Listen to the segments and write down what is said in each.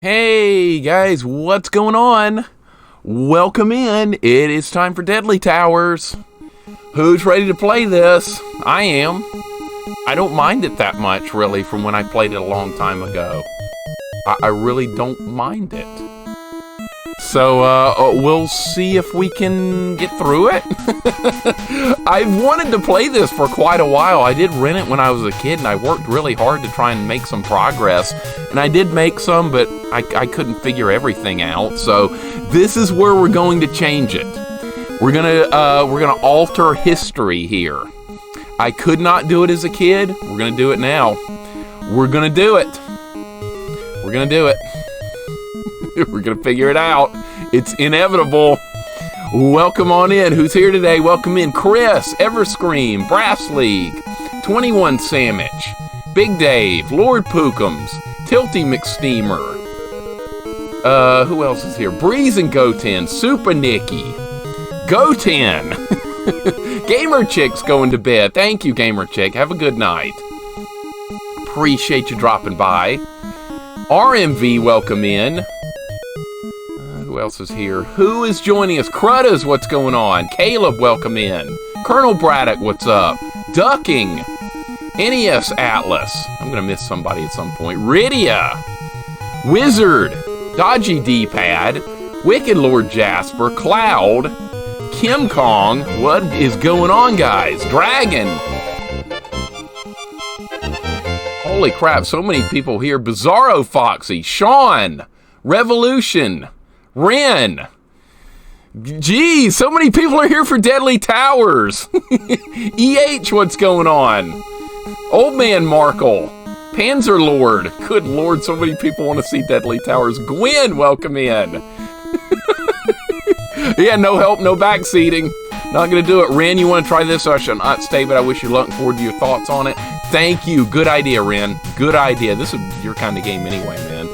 Hey guys, what's going on? Welcome in. It is time for Deadly Towers. Who's ready to play this? I am. I don't mind it that much, really, from when I played it a long time ago. I really don't mind it. So, we'll see if we can get through it. I've wanted to play this for quite a while. I did rent it when I was a kid, and I worked really hard to try and make some progress. And I did make some, but I couldn't figure everything out. So, this is where we're going to change it. We're gonna alter history here. I could not do it as a kid. We're gonna do it now. We're gonna do it. We're gonna do it. We're gonna figure it out. It's inevitable. Welcome on in. Who's here today? Welcome in. Chris, Everscream, Brass League, 21 Sandwich, Big Dave, Lord Pookums, Tilty McSteamer. Who else is here? Breeze and Goten, Super Nikki, Goten. Gamer Chick's going to bed. Thank you, Gamer Chick. Have a good night. Appreciate you dropping by. RMV, welcome in. Who else is here? Who is joining us? Crudda's, what's going on? Caleb, welcome in. Colonel Braddock, what's up? Ducking. NES Atlas. I'm going to miss somebody at some point. Rydia. Wizard. Dodgy D-Pad. Wicked Lord Jasper. Cloud. Kim Kong. What is going on, guys? Dragon. Holy crap, so many people here. Bizarro Foxy. Sean. Revolution. Ren. Geez, so many people are here for Deadly Towers. EH, what's going on? Old Man Markle. Panzer Lord. Good Lord, so many people want to see Deadly Towers. Gwen, welcome in. Yeah, no help, no backseating. Not going to do it. Ren, you want to try this? I shall not stay, but I wish you luck and forward to your thoughts on it. Thank you. Good idea, Ren. Good idea. This is your kind of game anyway, man.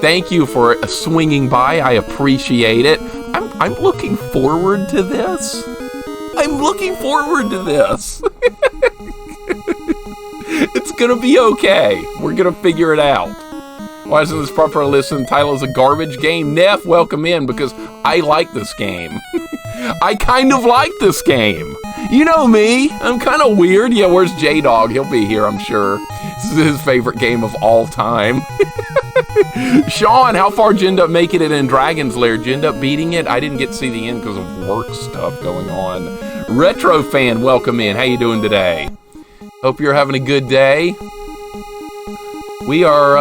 Thank you for swinging by. I appreciate it. I'm looking forward to this. I'm looking forward to this. It's gonna be okay. We're gonna figure it out. Why isn't this proper listen? The title is a garbage game. Neff, welcome in, because I like this game. I kind of like this game. You know me. I'm kind of weird. Yeah, where's J-Dog? He'll be here, I'm sure. This is his favorite game of all time. Sean, how far did you end up making it in Dragon's Lair? Did you end up beating it? I didn't get to see the end because of work stuff going on. Retro Fan, welcome in. How you doing today? Hope you're having a good day. We are,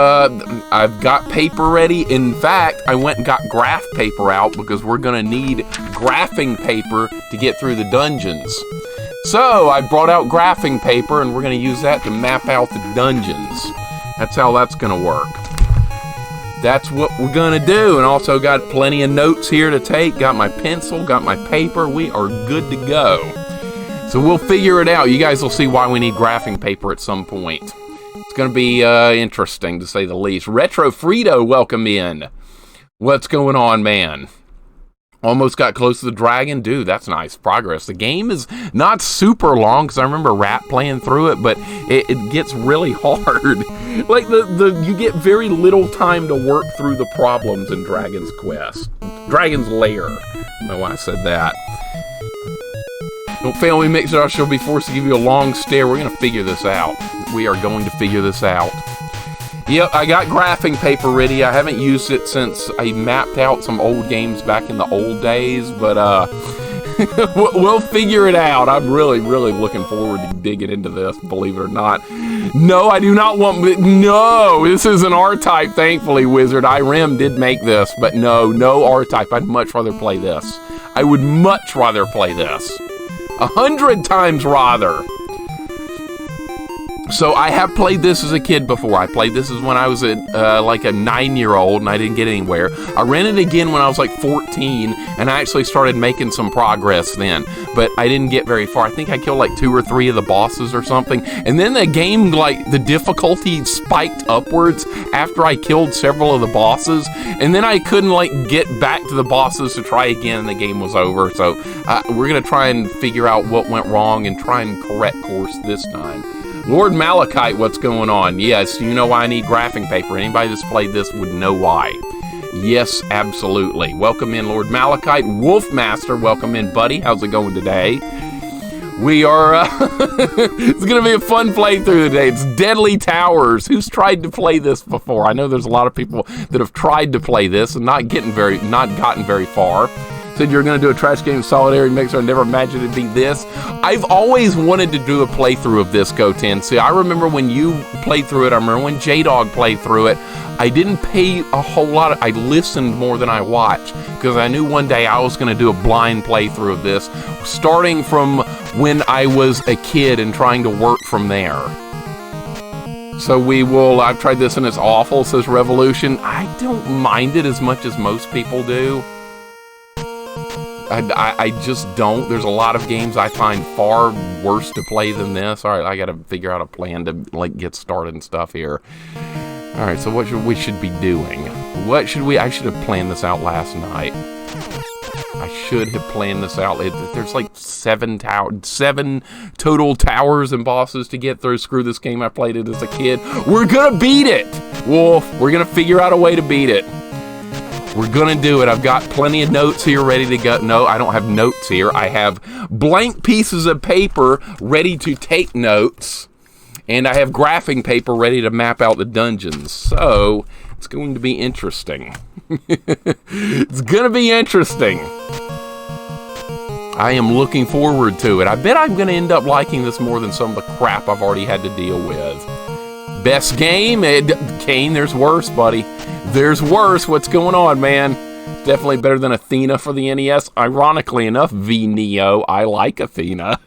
I've got paper ready. In fact, I went and got graph paper out because we're going to need graphing paper to get through the dungeons. So, I brought out graphing paper and we're going to use that to map out the dungeons. That's how that's going to work. That's what we're going to do. And also got plenty of notes here to take. Got my pencil, got my paper. We are good to go. So, we'll figure it out. You guys will see why we need graphing paper at some point. It's going to be interesting, to say the least. Retro Frito, welcome in. What's going on, man? Almost got close to the dragon. Dude, that's nice progress. The game is not super long, because I remember Rat playing through it, but it gets really hard. Like, you get very little time to work through the problems in Dragon's Quest. Dragon's Lair. I don't know why I said that. Don't fail me, Mixer. I shall be forced to give you a long stare. We're going to figure this out. We are going to figure this out. Yep, I got graphing paper ready. I haven't used it since I mapped out some old games back in the old days, but we'll figure it out. I'm really, really looking forward to digging into this, believe it or not. No, I do not want... No, this is an R-Type, thankfully, Wizard. IREM did make this, but no R-Type. I'd much rather play this. I would much rather play this. 100 times rather. So I have played this as a kid before. I played this as when I was like a 9-year-old and I didn't get anywhere. I ran it again when I was like 14 and I actually started making some progress then. But I didn't get very far. I think I killed like 2 or 3 of the bosses or something. And then the game, like the difficulty spiked upwards after I killed several of the bosses. And then I couldn't like get back to the bosses to try again and the game was over. So we're going to try and figure out what went wrong and try and correct course this time. Lord Malachite, what's going on? Yes, you know why I need graphing paper. Anybody that's played this would know why. Yes, absolutely. Welcome in, Lord Malachite. Wolfmaster, welcome in, buddy. How's it going today? We are, it's going to be a fun playthrough today. It's Deadly Towers. Who's tried to play this before? I know there's a lot of people that have tried to play this and not gotten very far. Said you're going to do a trash game solidarity mixer. I never imagined it'd be this. I've always wanted to do a playthrough of this, Goten. See, I remember when you played through it. I remember when J-Dog played through it. I didn't pay a whole lot. I listened more than I watched because I knew one day I was going to do a blind playthrough of this, starting from when I was a kid and trying to work from there. So I've tried this and it's awful, says Revolution. I don't mind it as much as most people do. I just don't. There's a lot of games I find far worse to play than this. All right, I got to figure out a plan to get started and stuff here. All right, so what should be doing? I should have planned this out last night. I should have planned this out. There's like 7 total towers and bosses to get through. Screw this game. I played it as a kid. We're gonna beat it, Wolf. We're gonna figure out a way to beat it. We're gonna do it. I've got plenty of notes here ready to go. No, I don't have notes here. I have blank pieces of paper ready to take notes. And I have graphing paper ready to map out the dungeons. So, it's going to be interesting. It's going to be interesting. I am looking forward to it. I bet I'm going to end up liking this more than some of the crap I've already had to deal with. Best game? Kane, there's worse, buddy. There's worse. What's going on, man? Definitely better than Athena for the NES. Ironically enough, V-Neo. I like Athena.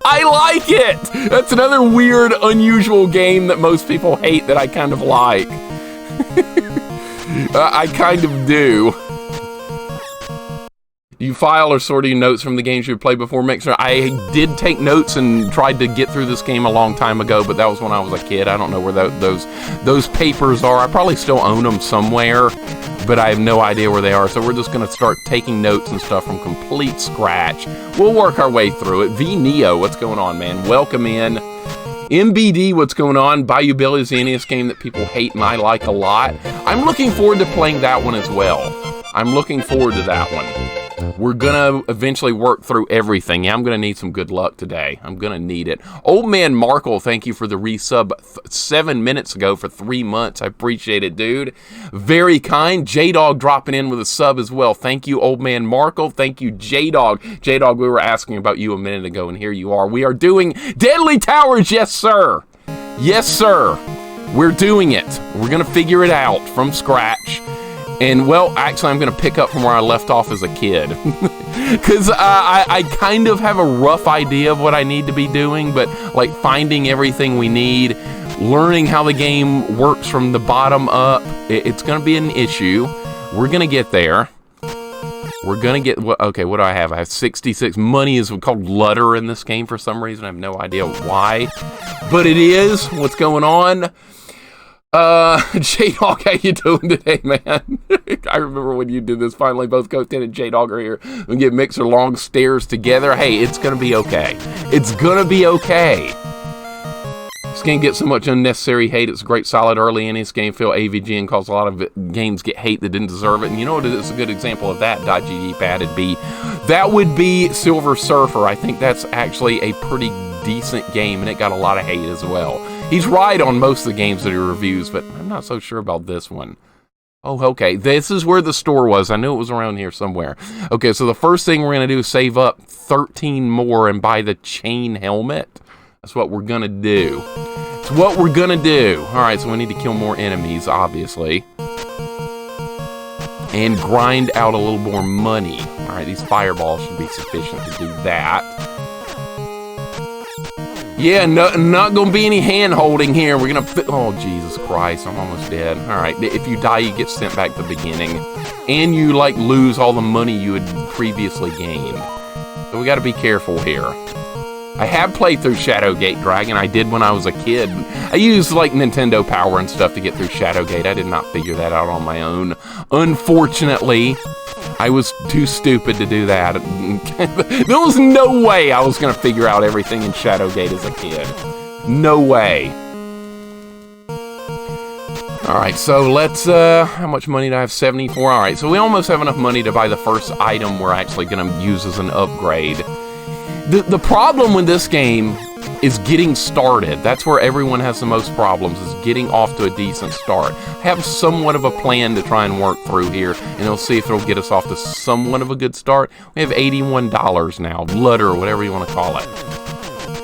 I like it! That's another weird, unusual game that most people hate that I kind of like. I kind of do. You file or sort of your notes from the games you've played before, Mixer? I did take notes and tried to get through this game a long time ago, but that was when I was a kid. I don't know where those papers are. I probably still own them somewhere, but I have no idea where they are. So we're just going to start taking notes and stuff from complete scratch. We'll work our way through it. V-Neo, what's going on, man? Welcome in. MBD, what's going on? Bayou Billy is the NES game that people hate and I like a lot. I'm looking forward to playing that one as well. I'm looking forward to that one. We're gonna eventually work through everything. Yeah, I'm gonna need some good luck today. I'm gonna need it. Old Man Markle, thank you for the resub 7 minutes ago for 3 months. I appreciate it, dude. Very kind. J-Dog dropping in with a sub as well. Thank you, Old Man Markle. Thank you, J-Dog. J-Dog, we were asking about you a minute ago, and here you are. We are doing Deadly Towers, yes, sir. Yes, sir. We're doing it. We're gonna figure it out from scratch. And, well, actually, I'm going to pick up from where I left off as a kid. Because I kind of have a rough idea of what I need to be doing, but, like, finding everything we need, learning how the game works from the bottom up, it's going to be an issue. We're going to get there. We're going to get... Okay, what do I have? I have 66. Money is called Lutter in this game for some reason. I have no idea why. But it is. What's going on? J-Dog, how you doing today, man? I remember when you did this. Finally, both Goten and J-Dog are here. We get Mixer long stairs together. Hey, it's gonna be okay. It's gonna be okay. This game gets so much unnecessary hate. It's a great, solid, early NES game. Feel AVG and cause a lot of games get hate that didn't deserve it. And you know what is a good example of that? .gd pad would be. That would be Silver Surfer. I think that's actually a pretty decent game, and it got a lot of hate as well. He's right on most of the games that he reviews, but I'm not so sure about this one. Oh, okay. This is where the store was. I knew it was around here somewhere. Okay, so the first thing we're going to do is save up 13 more and buy the chain helmet. That's what we're going to do. It's what we're going to do. All right, so we need to kill more enemies, obviously. And grind out a little more money. All right, these fireballs should be sufficient to do that. Yeah, not gonna be any hand-holding here. We're gonna... Oh, Jesus Christ, I'm almost dead. All right, if you die, you get sent back to the beginning. And you, like, lose all the money you had previously gained. So we gotta be careful here. I have played through Shadowgate Dragon. I did when I was a kid. I used, like, Nintendo Power and stuff to get through Shadowgate. I did not figure that out on my own. Unfortunately, I was too stupid to do that. There was no way I was going to figure out everything in Shadowgate as a kid. No way. All right, so let's, how much money do I have? 74. All right, so we almost have enough money to buy the first item we're actually going to use as an upgrade. The problem with this game is getting started. That's where everyone has the most problems, is getting off to a decent start. Have somewhat of a plan to try and work through here, and we'll see if it'll get us off to somewhat of a good start. We have $81 now, Lutter, whatever you want to call it.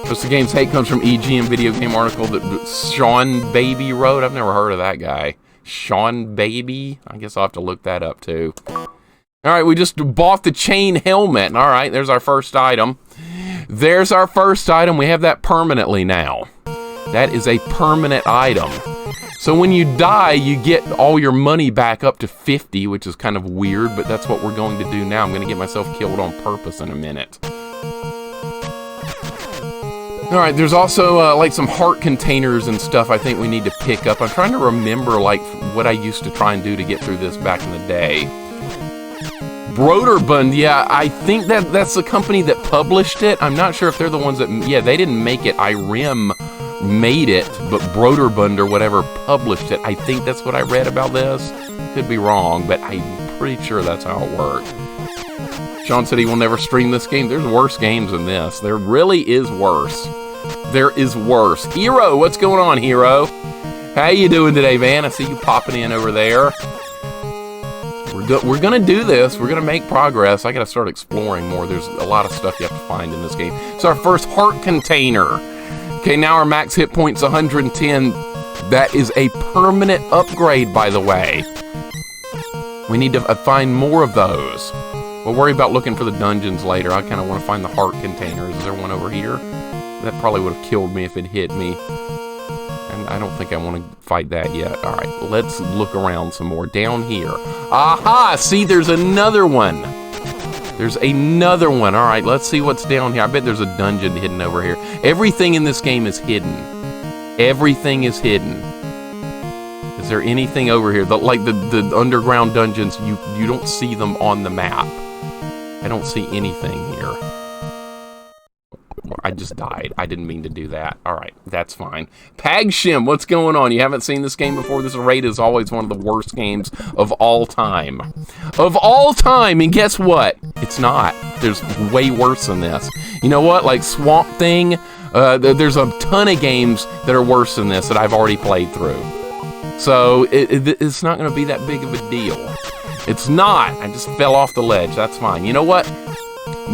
Just the game's hate comes from EGM video game article that Sean Baby wrote. I've never heard of that guy. Sean Baby? I guess I'll have to look that up too. Alright, we just bought the chain helmet. Alright, there's our first item. There's our first item. We have that permanently now. That is a permanent item. So when you die, you get all your money back up to 50, which is kind of weird, but that's what we're going to do now. I'm going to get myself killed on purpose in a minute. Alright, there's also like some heart containers and stuff I think we need to pick up. I'm trying to remember like what I used to try and do to get through this back in the day. Broderbund, yeah, I think that's the company that published it. I'm not sure if they're the ones that, yeah, they didn't make it. Irem made it, but Broderbund or whatever published it. I think that's what I read about this. Could be wrong, but I'm pretty sure that's how it worked. Sean said he will never stream this game. There's worse games than this. There really is worse. There is worse. Hero, what's going on, Hero? How you doing today, man? I see you popping in over there. We're gonna do this. We're gonna make progress. I gotta start exploring more. There's a lot of stuff you have to find in this game. It's our first heart container. Okay, now our max hit point's 110. That is a permanent upgrade, by the way. We need to find more of those. We'll worry about looking for the dungeons later. I kind of want to find the heart containers. Is there one over here? That probably would have killed me if it hit me. And I don't think I want to fight that yet. Alright, let's look around some more. Down here. Aha! See, there's another one. There's another one. Alright, let's see what's down here. I bet there's a dungeon hidden over here. Everything in this game is hidden. Everything is hidden. Is there anything over here? Like the underground dungeons, you don't see them on the map. I don't see anything here. I just died. I didn't mean to do that. Alright, that's fine. Pagshim, what's going on? You haven't seen this game before? This raid is always one of the worst games of all time. Of all time! And guess what? It's not. There's way worse than this. You know what? Like Swamp Thing, there's a ton of games that are worse than this that I've already played through. So, it's not going to be that big of a deal. It's not. I just fell off the ledge. That's fine. You know what?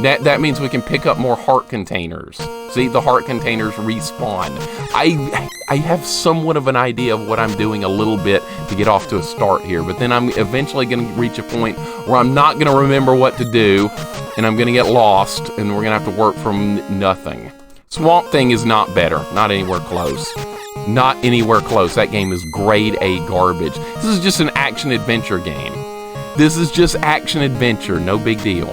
That means we can pick up more heart containers. See, the heart containers respawn. I have somewhat of an idea of what I'm doing a little bit to get off to a start here, but then I'm eventually going to reach a point where I'm not going to remember what to do, and I'm going to get lost, and we're going to have to work from nothing. Swamp Thing is not better. Not anywhere close. Not anywhere close. That game is grade A garbage. This is just an action-adventure game. This is just action-adventure. No big deal.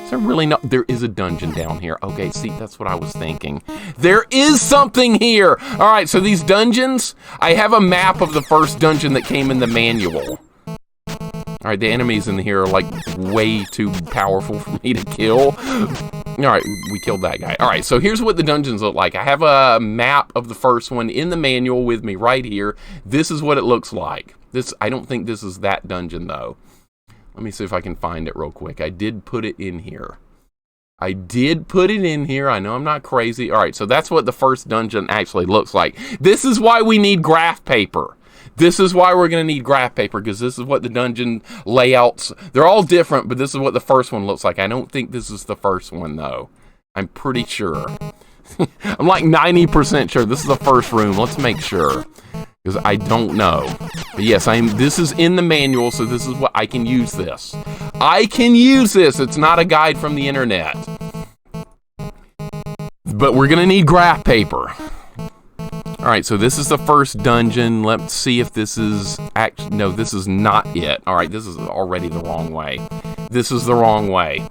Is there really not? There is a dungeon down here. Okay, see, that's what I was thinking. There is something here! Alright, so these dungeons, I have a map of the first dungeon that came in the manual. Alright, the enemies in here are like way too powerful for me to kill. Alright, we killed that guy. Alright, so here's what the dungeons look like. I have a map of the first one in the manual with me right here. This is what it looks like. I don't think this is that dungeon, though. Let me see if I can find it real quick. I did put it in here. I did put it in here. I know I'm not crazy. Alright, so that's what the first dungeon actually looks like. This is why we need graph paper. This is why we're going to need graph paper, because this is what the dungeon layouts, they're all different, but this is what the first one looks like. I don't think this is the first one, though. I'm pretty sure. I'm like 90% sure this is the first room. Let's make sure, because I don't know. But yes, this is in the manual, so this is what I can use this. I can use this. It's not a guide from the internet. But we're going to need graph paper. Alright, so this is the first dungeon. Let's see if this is actually... No, this is not it. Alright, this is already the wrong way. This is the wrong way.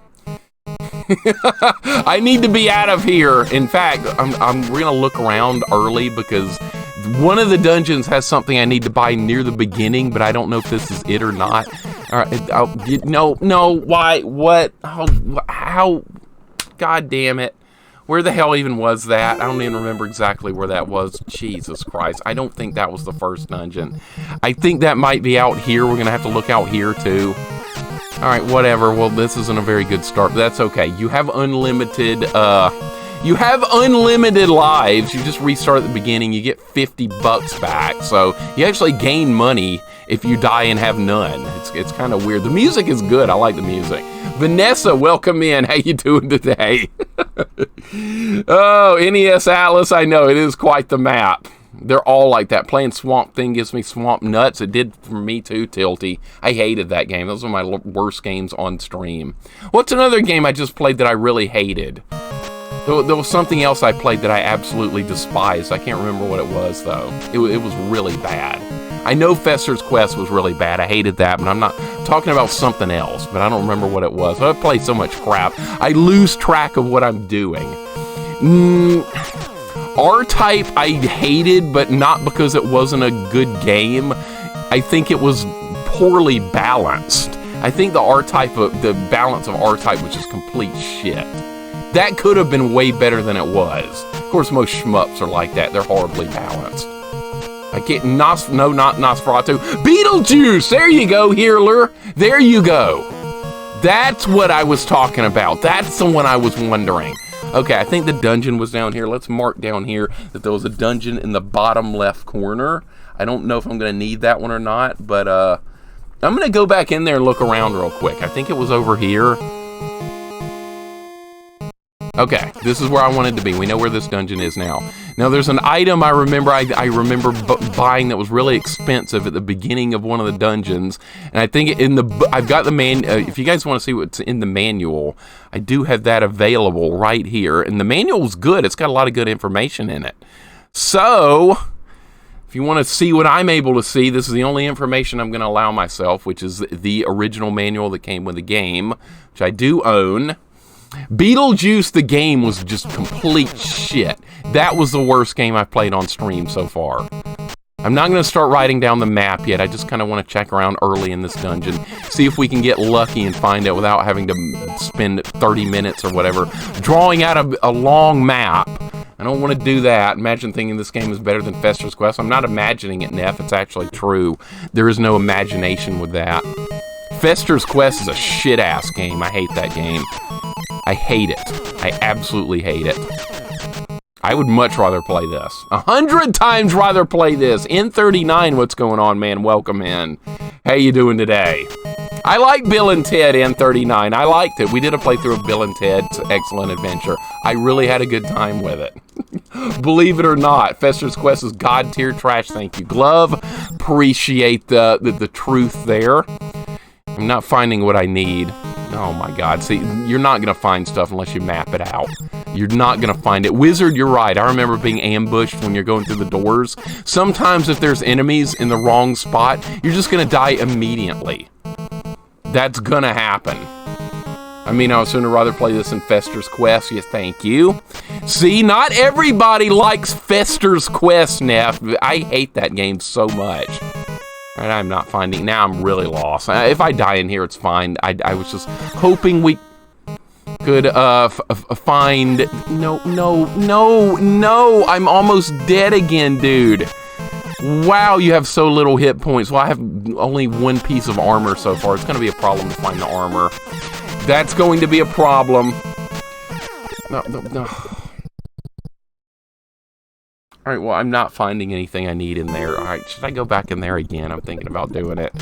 I need to be out of here. In fact, we're going to look around early because one of the dungeons has something I need to buy near the beginning, but I don't know if this is it or not. Alright, no, why, what, how, God damn it. Where the hell even was that? I don't even remember exactly where that was. Jesus Christ. I don't think that was the first dungeon. I think that might be out here. We're going to have to look out here, too. All right, whatever. Well, this isn't a very good start, but that's okay. You have unlimited lives. You just restart at the beginning. You get $50 back. So you actually gain money if you die and have none. It's kind of weird. The music is good. I like the music. Vanessa, welcome in. How you doing today? Oh, NES Atlas. I know, it is quite the map. They're all like that. Playing Swamp Thing gives me swamp nuts. It did for me too, Tilty. I hated that game. Those were my worst games on stream. What's another game I just played that I really hated? There was something else I played that I absolutely despised. I can't remember what it was, though. It was really bad. I know Fester's Quest was really bad. I hated that, but I'm not talking about something else, but I don't remember what it was. I played so much crap. I lose track of what I'm doing. R-Type I hated, but not because it wasn't a good game. I think it was poorly balanced. I think the balance of R-Type was just complete shit. That could have been way better than it was. Of course, most shmups are like that. They're horribly balanced. I can't, not Nosferatu. Beetlejuice! There you go, Healer. There you go. That's what I was talking about. That's the one I was wondering. Okay, I think the dungeon was down here. Let's mark down here that there was a dungeon in the bottom left corner. I don't know if I'm going to need that one or not, but I'm going to go back in there and look around real quick. I think it was over here. Okay, this is where I wanted to be. We know where this dungeon is now. Now, there's an item I remember buying that was really expensive at the beginning of one of the dungeons, and I think I've got the if you guys want to see what's in the manual, I do have that available right here, and the manual's good. It's got a lot of good information in it. So, if you want to see what I'm able to see, this is the only information I'm going to allow myself, which is the original manual that came with the game, which I do own. Beetlejuice, the game, was just complete shit. That was the worst game I've played on stream so far. I'm not going to start writing down the map yet. I just kind of want to check around early in this dungeon, see if we can get lucky and find it without having to spend 30 minutes or whatever drawing out a long map. I don't want to do that. Imagine thinking this game is better than Fester's Quest. I'm not imagining it, Neff. It's actually true. There is no imagination with that. Fester's Quest is a shit-ass game. I hate that game. I hate it. I absolutely hate it. I would much rather play this. 100 times rather play this. N39, what's going on, man? Welcome in. How you doing today? I like Bill and Ted N39. I liked it. We did a playthrough of Bill and Ted's Excellent Adventure. I really had a good time with it. Believe it or not, Fester's Quest is god tier trash. Thank you, Glove. Appreciate the truth there. I'm not finding what I need. Oh my god, see, you're not going to find stuff unless you map it out. You're not going to find it. Wizard, you're right. I remember being ambushed when you're going through the doors. Sometimes if there's enemies in the wrong spot, you're just going to die immediately. That's going to happen. I mean, I would sooner rather play this than Fester's Quest. Yes, thank you. See, not everybody likes Fester's Quest, Neff. I hate that game so much. And I'm not finding. Now I'm really lost. If I die in here, it's fine. I was just hoping we could find. No. I'm almost dead again, dude. Wow, you have so little hit points. Well, I have only one piece of armor so far. It's going to be a problem to find the armor. That's going to be a problem. No. Alright, well, I'm not finding anything I need in there. Alright, should I go back in there again? I'm thinking about doing it.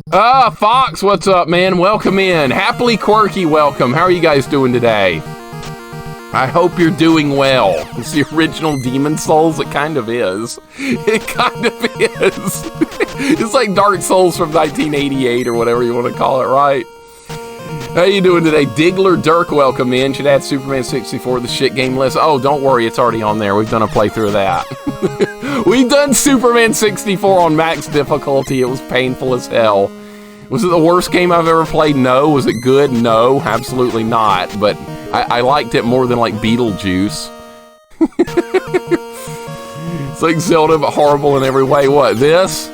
Fox, what's up, man? Welcome in. Happily Quirky, welcome. How are you guys doing today? I hope you're doing well. It's the original Demon Souls. It kind of is. It kind of is. It's like Dark Souls from 1988 or whatever you want to call it, right? How you doing today? Diggler Dirk, welcome in. Should add Superman 64 to the shit game list. Oh, don't worry, it's already on there. We've done a playthrough of that. We've done Superman 64 on max difficulty. It was painful as hell. Was it the worst game I've ever played? No. Was it good? No, absolutely not. But I liked it more than like Beetlejuice. It's like Zelda, but horrible in every way. What, this?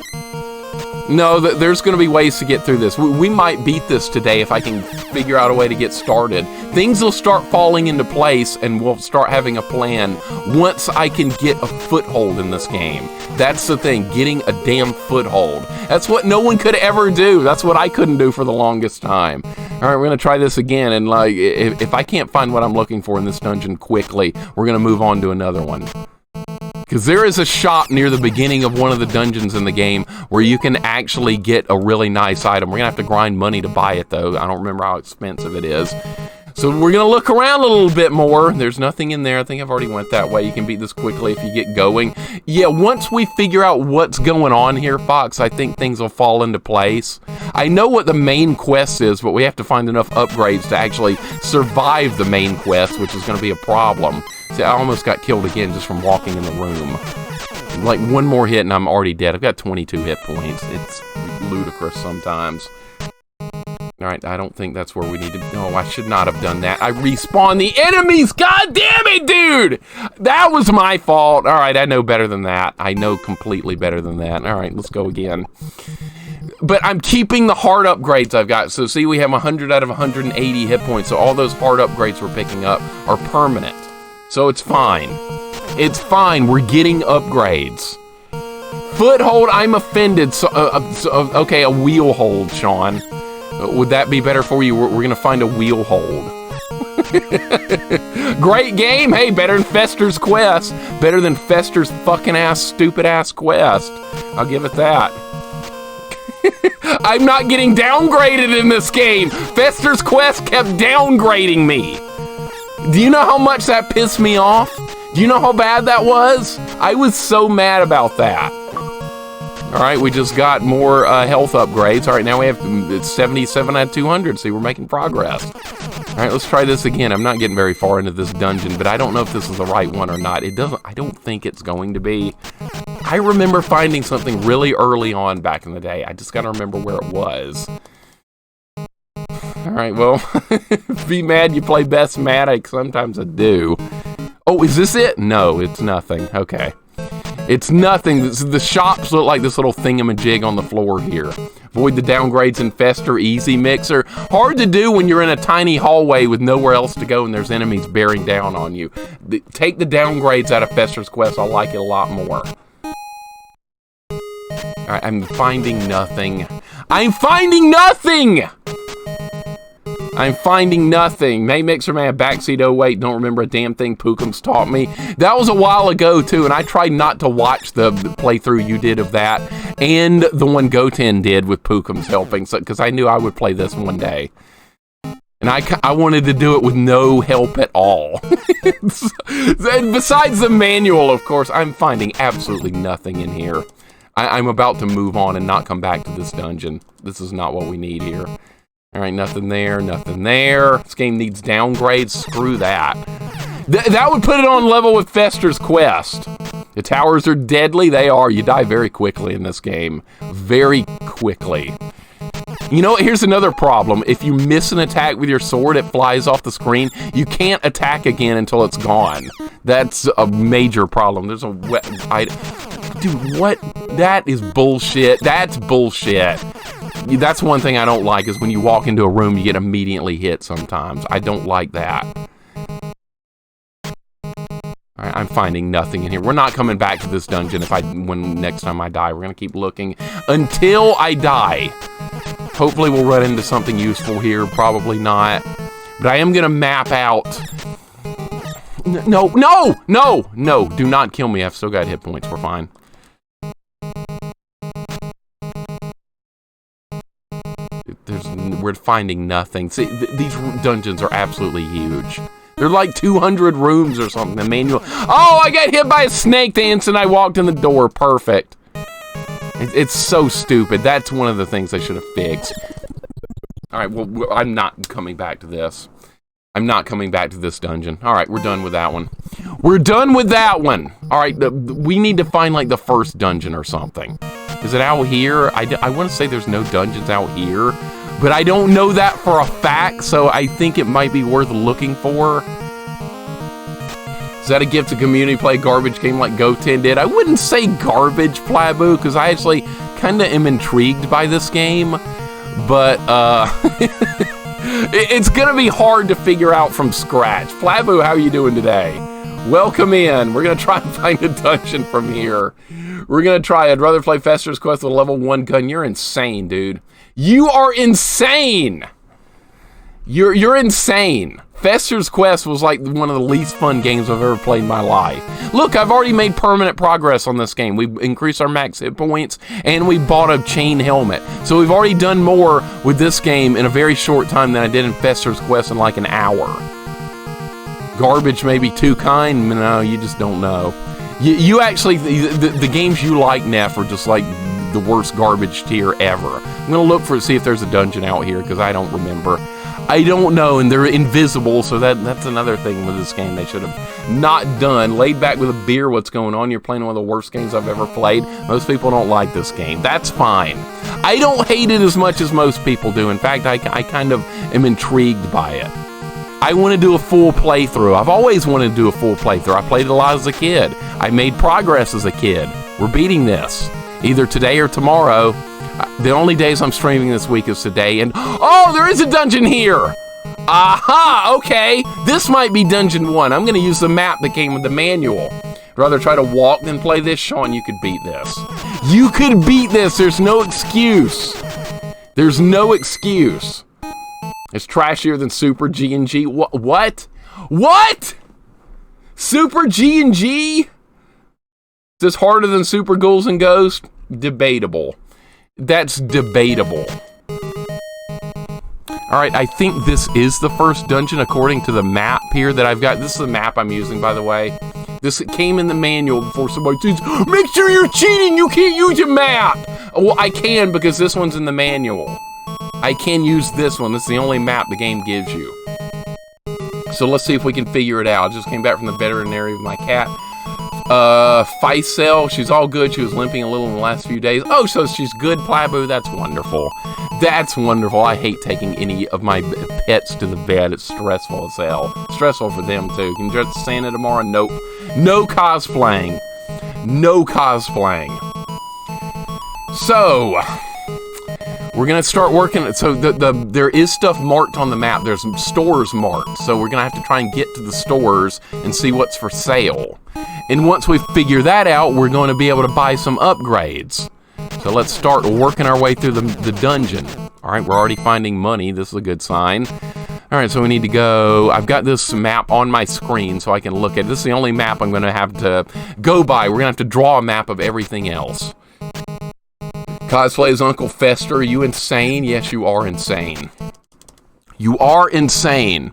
No, there's going to be ways to get through this. We might beat this today if I can figure out a way to get started. Things will start falling into place, and we'll start having a plan once I can get a foothold in this game. That's the thing, getting a damn foothold. That's what no one could ever do. That's what I couldn't do for the longest time. All right, we're going to try this again, and like, if I can't find what I'm looking for in this dungeon quickly, we're going to move on to another one. Because there is a shop near the beginning of one of the dungeons in the game where you can actually get a really nice item. We're going to have to grind money to buy it, though. I don't remember how expensive it is. So we're going to look around a little bit more. There's nothing in there. I think I've already went that way. You can beat this quickly if you get going. Yeah, once we figure out what's going on here, Fox, I think things will fall into place. I know what the main quest is, but we have to find enough upgrades to actually survive the main quest, which is going to be a problem. See, I almost got killed again just from walking in the room. Like, one more hit and I'm already dead. I've got 22 hit points. It's ludicrous sometimes. Alright, I don't think that's where we need to... No, I should not have done that. I respawned the enemies! God damn it, dude! That was my fault. Alright, I know better than that. I know completely better than that. Alright, let's go again. But I'm keeping the hard upgrades I've got. So see, we have 100 out of 180 hit points. So all those hard upgrades we're picking up are permanent. So it's fine. It's fine. We're getting upgrades. Foothold, I'm offended. So, okay, a wheel hold, Sean. Would that be better for you? We're going to find a wheel hold. Great game. Hey, better than Fester's Quest. Better than Fester's fucking ass, stupid ass quest. I'll give it that. I'm not getting downgraded in this game. Fester's Quest kept downgrading me. Do you know how much that pissed me off? Do you know how bad that was? I was so mad about that. All right, we just got more health upgrades. All right, now we have 77 out of 200. See, we're making progress. All right, let's try this again. I'm not getting very far into this dungeon, but I don't know if this is the right one or not. It doesn't. I don't think it's going to be. I remember finding something really early on back in the day. I just got to remember where it was. All right, well, be mad you play Best Matic. Sometimes I do. Oh, is this it? No, it's nothing. Okay. It's nothing. The shops look like this little thingamajig on the floor here. Avoid the downgrades in Fester, easy mixer. Hard to do when you're in a tiny hallway with nowhere else to go and there's enemies bearing down on you. Take the downgrades out of Fester's Quest. I like it a lot more. Alright, I'm finding nothing. I'm finding nothing! I'm finding nothing. Hey, Mixer Man, backseat, oh wait, don't remember a damn thing Pookums taught me. That was a while ago, too, and I tried not to watch the playthrough you did of that, and the one Goten did with Pookums helping, because I knew I would play this one day. And I wanted to do it with no help at all. Besides the manual, of course, I'm finding absolutely nothing in here. I'm about to move on and not come back to this dungeon. This is not what we need here. Alright, nothing there, nothing there. This game needs downgrades. Screw that. That would put it on level with Fester's Quest. The towers are deadly. They are. You die very quickly in this game. Very quickly. You know, here's another problem. If you miss an attack with your sword, it flies off the screen. You can't attack again until it's gone. That's a major problem. There's a wet... Dude, what? That is bullshit. That's bullshit. That's one thing I don't like, is when you walk into a room, you get immediately hit sometimes. I don't like that. Alright, I'm finding nothing in here. We're not coming back to this dungeon when next time I die. We're going to keep looking until I die. Hopefully we'll run into something useful here. Probably not. But I am going to map out... No, no, no, no. Do not kill me. I've still got hit points. We're fine. We're finding nothing. See, these dungeons are absolutely huge. They're like 200 rooms or something. The manual. Oh, I got hit by a snake the instant I walked in the door. Perfect. It's so stupid. That's one of the things I should have fixed. All right, well, I'm not coming back to this. I'm not coming back to this dungeon. All right, we're done with that one. We're done with that one. All right, we need to find like the first dungeon or something. Is it out here? I want to say there's no dungeons out here, but I don't know that for a fact, so I think it might be worth looking for. Is that a gift to community? Play a garbage game like Goten did? I wouldn't say garbage, Plabu, because I actually kind of am intrigued by this game. But it's going to be hard to figure out from scratch. Plabu, how are you doing today? Welcome in. We're going to try and find a dungeon from here. We're going to try. I'd rather play Fester's Quest with a level 1 gun. You're insane, dude. You are insane. You're insane. Fester's Quest was like one of the least fun games I've ever played in my life. Look, I've already made permanent progress on this game. We've increased our max hit points, and we bought a chain helmet. So we've already done more with this game in a very short time than I did in Fester's Quest in like an hour. Garbage may be too kind. No, you just don't know. You actually, the games you like, Neff, are just like the worst garbage tier ever. I'm going to look for see if there's a dungeon out here, because I don't remember. I don't know, and they're invisible, so that's another thing with this game they should have not done. Laid back with a beer, what's going on? You're playing one of the worst games I've ever played. Most people don't like this game. That's fine. I don't hate it as much as most people do. In fact, I kind of am intrigued by it. I want to do a full playthrough. I've always wanted to do a full playthrough. I played a lot as a kid. I made progress as a kid. We're beating this, either today or tomorrow. The only days I'm streaming this week is today, and oh, there is a dungeon here! Aha, okay. This might be Dungeon 1. I'm going to use the map that came with the manual. Rather try to walk than play this. Sean, you could beat this. You could beat this. There's no excuse. There's no excuse. It's trashier than Super G&G. What? What? Super G&G? Is this harder than Super Ghouls and Ghosts? Debatable. That's debatable. Alright, I think this is the first dungeon according to the map here that I've got. This is the map I'm using, by the way. This came in the manual before somebody says, make sure you're cheating, you can't use a map! Well, I can because this one's in the manual. I can use this one. This is the only map the game gives you. So let's see if we can figure it out. I just came back from the veterinary with my cat. Faisal, she's all good. She was limping a little in the last few days. Oh, so she's good, Plabu. That's wonderful. That's wonderful. I hate taking any of my pets to the vet. It's stressful as hell. Stressful for them, too. Can you dress as Santa tomorrow? Nope. No cosplaying. No cosplaying. So, we're going to start working. So, there is stuff marked on the map. There's some stores marked. So, we're going to have to try and get to the stores and see what's for sale. And once we figure that out, we're going to be able to buy some upgrades. So let's start working our way through the dungeon. All right, we're already finding money. This is a good sign. All right, so we need to go. I've got this map on my screen so I can look at it. This is the only map I'm going to have to go by. We're going to have to draw a map of everything else. Cosplay as Uncle Fester. Are you insane? Yes, you are insane. You are insane.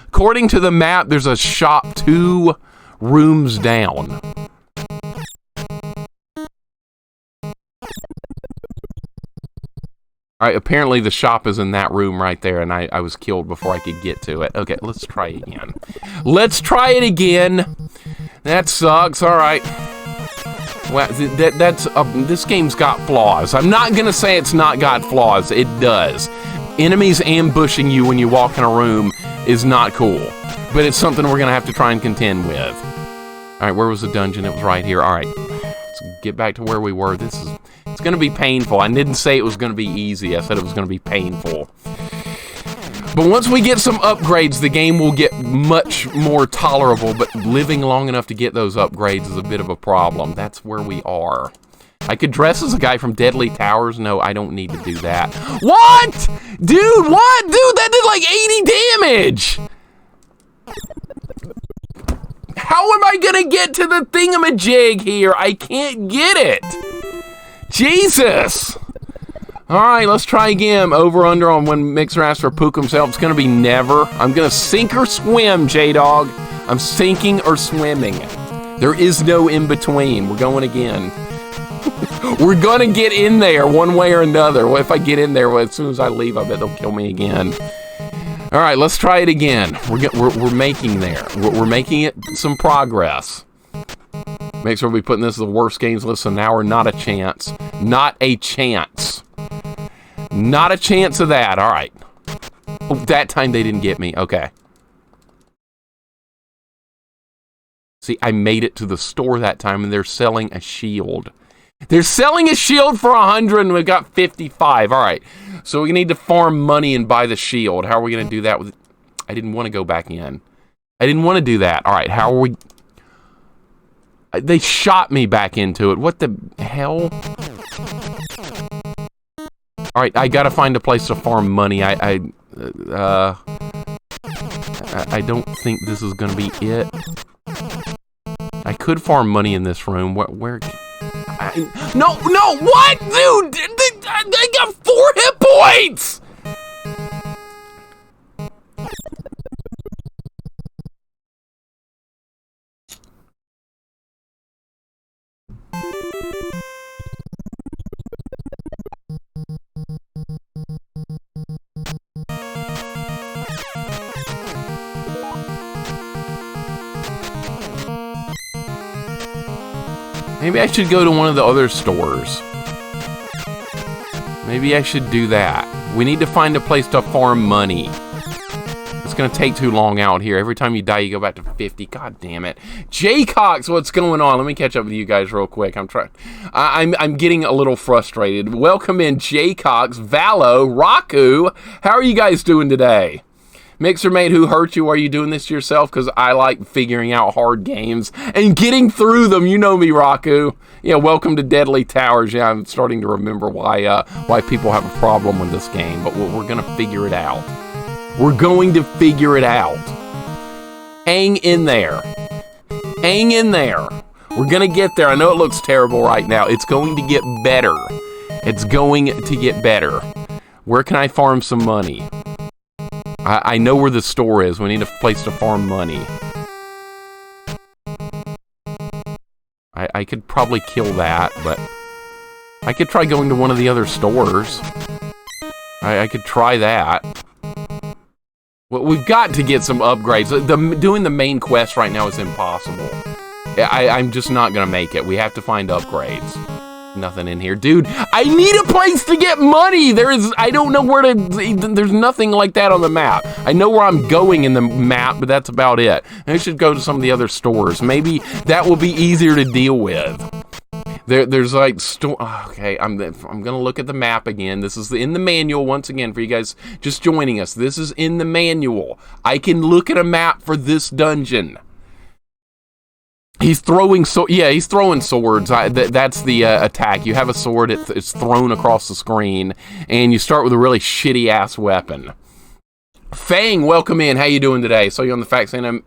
According to the map, there's a shop 2 rooms down. Alright, apparently the shop is in that room right there, and I was killed before I could get to it. Okay, let's try it again. Let's try it again! That sucks, alright. Well, this game's got flaws. I'm not gonna say it's not got flaws. It does. Enemies ambushing you when you walk in a room is not cool. But it's something we're gonna have to try and contend with. Alright, where was the dungeon? It was right here. Alright, let's get back to where we were. It's gonna be painful. I didn't say it was gonna be easy. I said it was gonna be painful. But once we get some upgrades, the game will get much more tolerable, but living long enough to get those upgrades is a bit of a problem. That's where we are. I could dress as a guy from Deadly Towers. No, I don't need to do that. What? Dude, what? Dude, that did like 80 damage! How am I gonna get to the thingamajig here? I can't get it! Jesus! Alright, let's try again. Over under on when Mixer asks for Pook himself. It's gonna be never. I'm gonna sink or swim, J-Dog. I'm sinking or swimming. There is no in between. We're going again. We're gonna get in there one way or another. Well, if I get in there, well, as soon as I leave, I bet they'll kill me again. All right, let's try it again. We're making there. We're making it some progress. Make sure we putting this as the worst games list. So now we're not a chance. Not a chance. Not a chance of that. All right. Oh, that time they didn't get me. Okay. See, I made it to the store that time, and they're selling a shield. They're selling a shield for 100, and we've got 55. All right, so we need to farm money and buy the shield. How are we going to do that? I didn't want to go back in. I didn't want to do that. All right, how are we... They shot me back into it. What the hell? All right, I got to find a place to farm money. I don't think this is going to be it. I could farm money in this room. Where no, what? Dude, they got 4 hit points! Maybe I should go to one of the other stores. Maybe I should do that. We need to find a place to farm money. It's gonna take too long out here. Every time you die, you go back to 50. God damn it. Jaycox, what's going on? Let me catch up with you guys real quick. I'm getting a little frustrated. Welcome in Jaycox, Valo, Raku. How are you guys doing today? Mixer mate, who hurt you? Are you doing this to yourself? Because I like figuring out hard games and getting through them. You know me, Raku. Yeah, welcome to Deadly Towers. Yeah, I'm starting to remember why people have a problem with this game, but we're going to figure it out. We're going to figure it out. Hang in there. Hang in there. We're going to get there. I know it looks terrible right now. It's going to get better. It's going to get better. Where can I farm some money? I know where the store is. We need a place to farm money. I could probably kill that, but I could try going to one of the other stores. I could try that. Well, we've got to get some upgrades. Doing the main quest right now is impossible. I'm just not going to make it. We have to find upgrades. Nothing in here. Dude, I need a place to get money! I don't know where to... There's nothing like that on the map. I know where I'm going in the map, but that's about it. I should go to some of the other stores. Maybe that will be easier to deal with. There's like... Okay, I'm gonna look at the map again. This is in the manual, once again, for you guys just joining us. This is in the manual. I can look at a map for this dungeon. He's throwing he's throwing swords. That's the attack. You have a sword, it's thrown across the screen, and you start with a really shitty ass weapon. Fang, welcome in. How you doing today? Saw you on the Faxanadu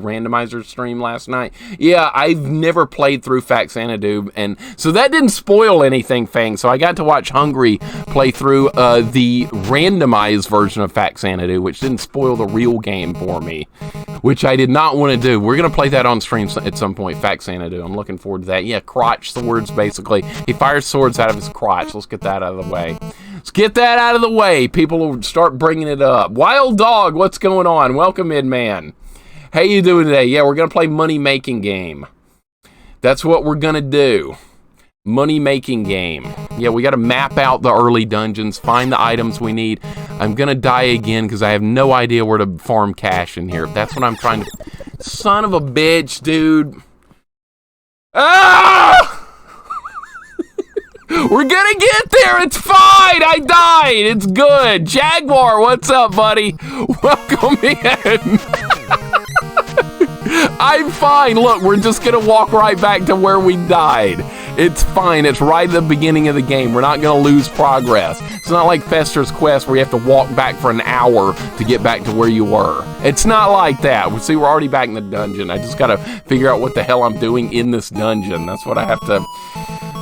randomizer stream last night. Yeah, I've never played through Faxanadu, and so that didn't spoil anything, Fang. So I got to watch Hungry play through the randomized version of Faxanadu, which didn't spoil the real game for me, which I did not want to do. We're going to play that on stream at some point, Faxanadu. I'm looking forward to that. Yeah, crotch swords, basically. He fires swords out of his crotch. Let's get that out of the way. Let's get that out of the way. People will start bringing it up. Wild Dog, what's going on? Welcome in, man. How you doing today? Yeah, we're going to play money making game. That's what we're going to do. Money making game. Yeah, we got to map out the early dungeons, find the items we need. I'm going to die again because I have no idea where to farm cash in here. That's what I'm trying to... Son of a bitch, dude. Ah! We're gonna get there. It's fine. I died. It's good. Jaguar, what's up, buddy? Welcome in. I'm fine. Look, we're just gonna walk right back to where we died. It's fine. It's right at the beginning of the game. We're not gonna lose progress. It's not like Fester's Quest where you have to walk back for an hour to get back to where you were. It's not like that. See, we're already back in the dungeon. I just gotta figure out what the hell I'm doing in this dungeon. That's what I have to...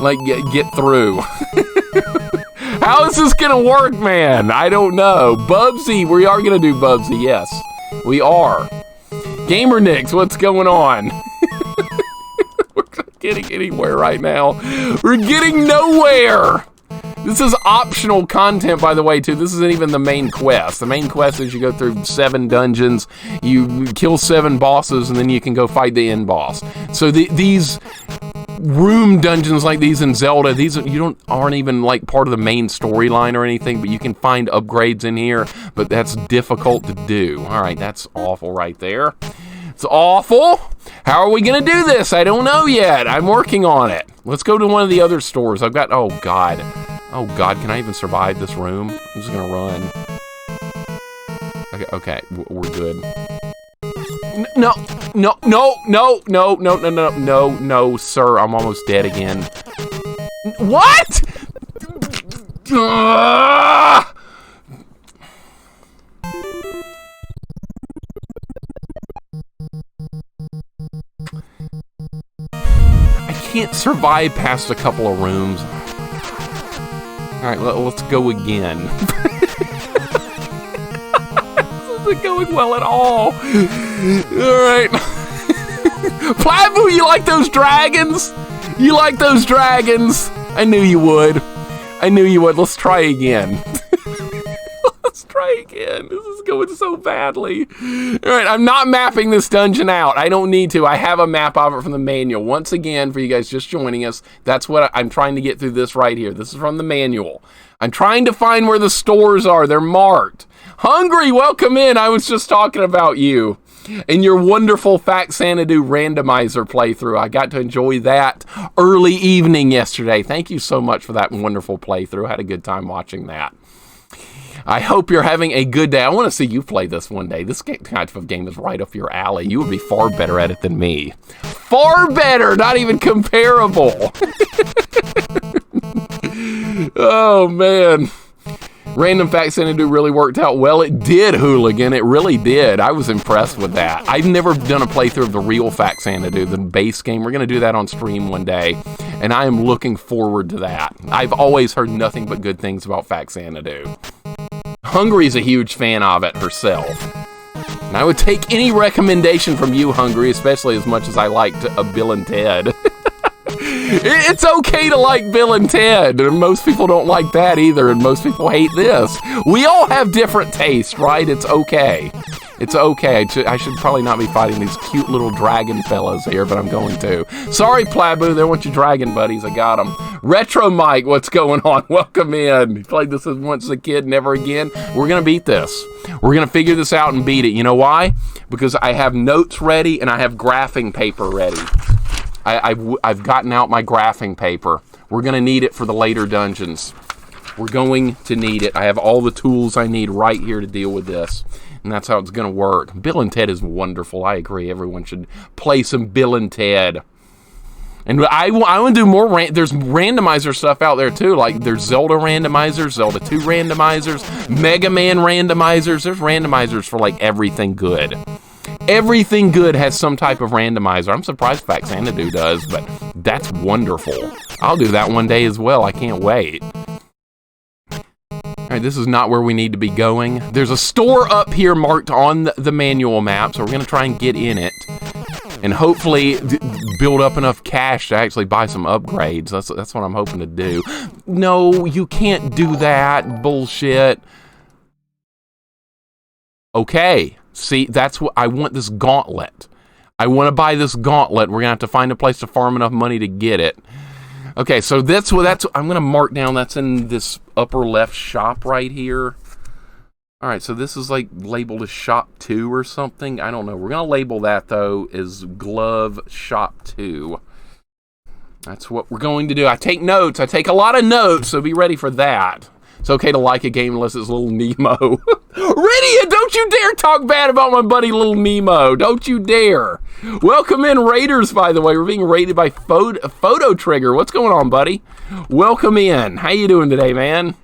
like, get through. How is this gonna work, man? I don't know. Bubsy, we are gonna do Bubsy, yes. We are. Gamer Nix, what's going on? We're not getting anywhere right now. We're getting nowhere. This is optional content, by the way, too. This isn't even the main quest. The main quest is you go through 7 dungeons, you kill 7 bosses, and then you can go fight the end boss. So these room dungeons like these in Zelda, these aren't even like part of the main storyline or anything, but you can find upgrades in here, but that's difficult to do. All right, that's awful right there. It's awful. How are we going to do this? I don't know yet. I'm working on it. Let's go to one of the other stores. I've got, oh God. Oh God, can I even survive this room? I'm just going to run. Okay, we're good. No, sir. I'm almost dead again. What? I can't survive past a couple of rooms. Alright, let's go again. This isn't going well at all. Alright. Plabu, you like those dragons? You like those dragons? I knew you would. I knew you would. Let's try again. Let's try again. This is going so badly. Alright, I'm not mapping this dungeon out. I don't need to. I have a map of it from the manual. Once again, for you guys just joining us, that's what I'm trying to get through this right here. This is from the manual. I'm trying to find where the stores are. They're marked. Hungry, welcome in. I was just talking about you and your wonderful Faxanadu randomizer playthrough. I got to enjoy that early evening yesterday. Thank you so much for that wonderful playthrough. I had a good time watching that. I hope you're having a good day. I want to see you play this one day. This kind of game is right up your alley. You would be far better at it than me. Far better, not even comparable. Oh, man. Random Faxanadu really worked out well. It did, Hooligan. It really did. I was impressed with that. I've never done a playthrough of the real Faxanadu, the base game. We're going to do that on stream one day, and I am looking forward to that. I've always heard nothing but good things about Faxanadu. Hungry's a huge fan of it herself. And I would take any recommendation from you, Hungry, especially as much as I liked Bill and Ted. It's okay to like Bill and Ted, and most people don't like that either, and most people hate this. We all have different tastes, right? It's okay. It's okay. I should probably not be fighting these cute little dragon fellas here, but I'm going to. Sorry, Plabu, there went your dragon buddies. I got them. Retro Mike, what's going on? Welcome in. You played this once as a kid, never again. We're going to beat this. We're going to figure this out and beat it. You know why? Because I have notes ready, and I have graphing paper ready. I've gotten out my graphing paper. We're going to need it for the later dungeons. We're going to need it. I have all the tools I need right here to deal with this. And that's how it's going to work. Bill and Ted is wonderful. I agree. Everyone should play some Bill and Ted. And I want to do more. There's randomizer stuff out there too. Like there's Zelda randomizers, Zelda 2 randomizers, Mega Man randomizers. There's randomizers for like everything good. Everything good has some type of randomizer. I'm surprised Faxanadu does, but that's wonderful. I'll do that one day as well. I can't wait. All right, this is not where we need to be going. There's a store up here marked on the manual map, so we're going to try and get in it and hopefully build up enough cash to actually buy some upgrades. That's what I'm hoping to do. No, you can't do that. Bullshit. Okay. See, that's what I want, this gauntlet. I want to buy this gauntlet. We're going to have to find a place to farm enough money to get it. Okay, so that's I'm going to mark down, that's in this upper left shop right here. All right, so this is like labeled as shop 2 or something. I don't know. We're going to label that though as glove shop 2. That's what we're going to do. I take notes. I take a lot of notes, so be ready for that. It's okay to like a game unless it's Little Nemo. Rydia, don't you dare talk bad about my buddy Little Nemo. Don't you dare. Welcome in, Raiders, by the way. We're being raided by Photo Trigger. What's going on, buddy? Welcome in. How you doing today, man?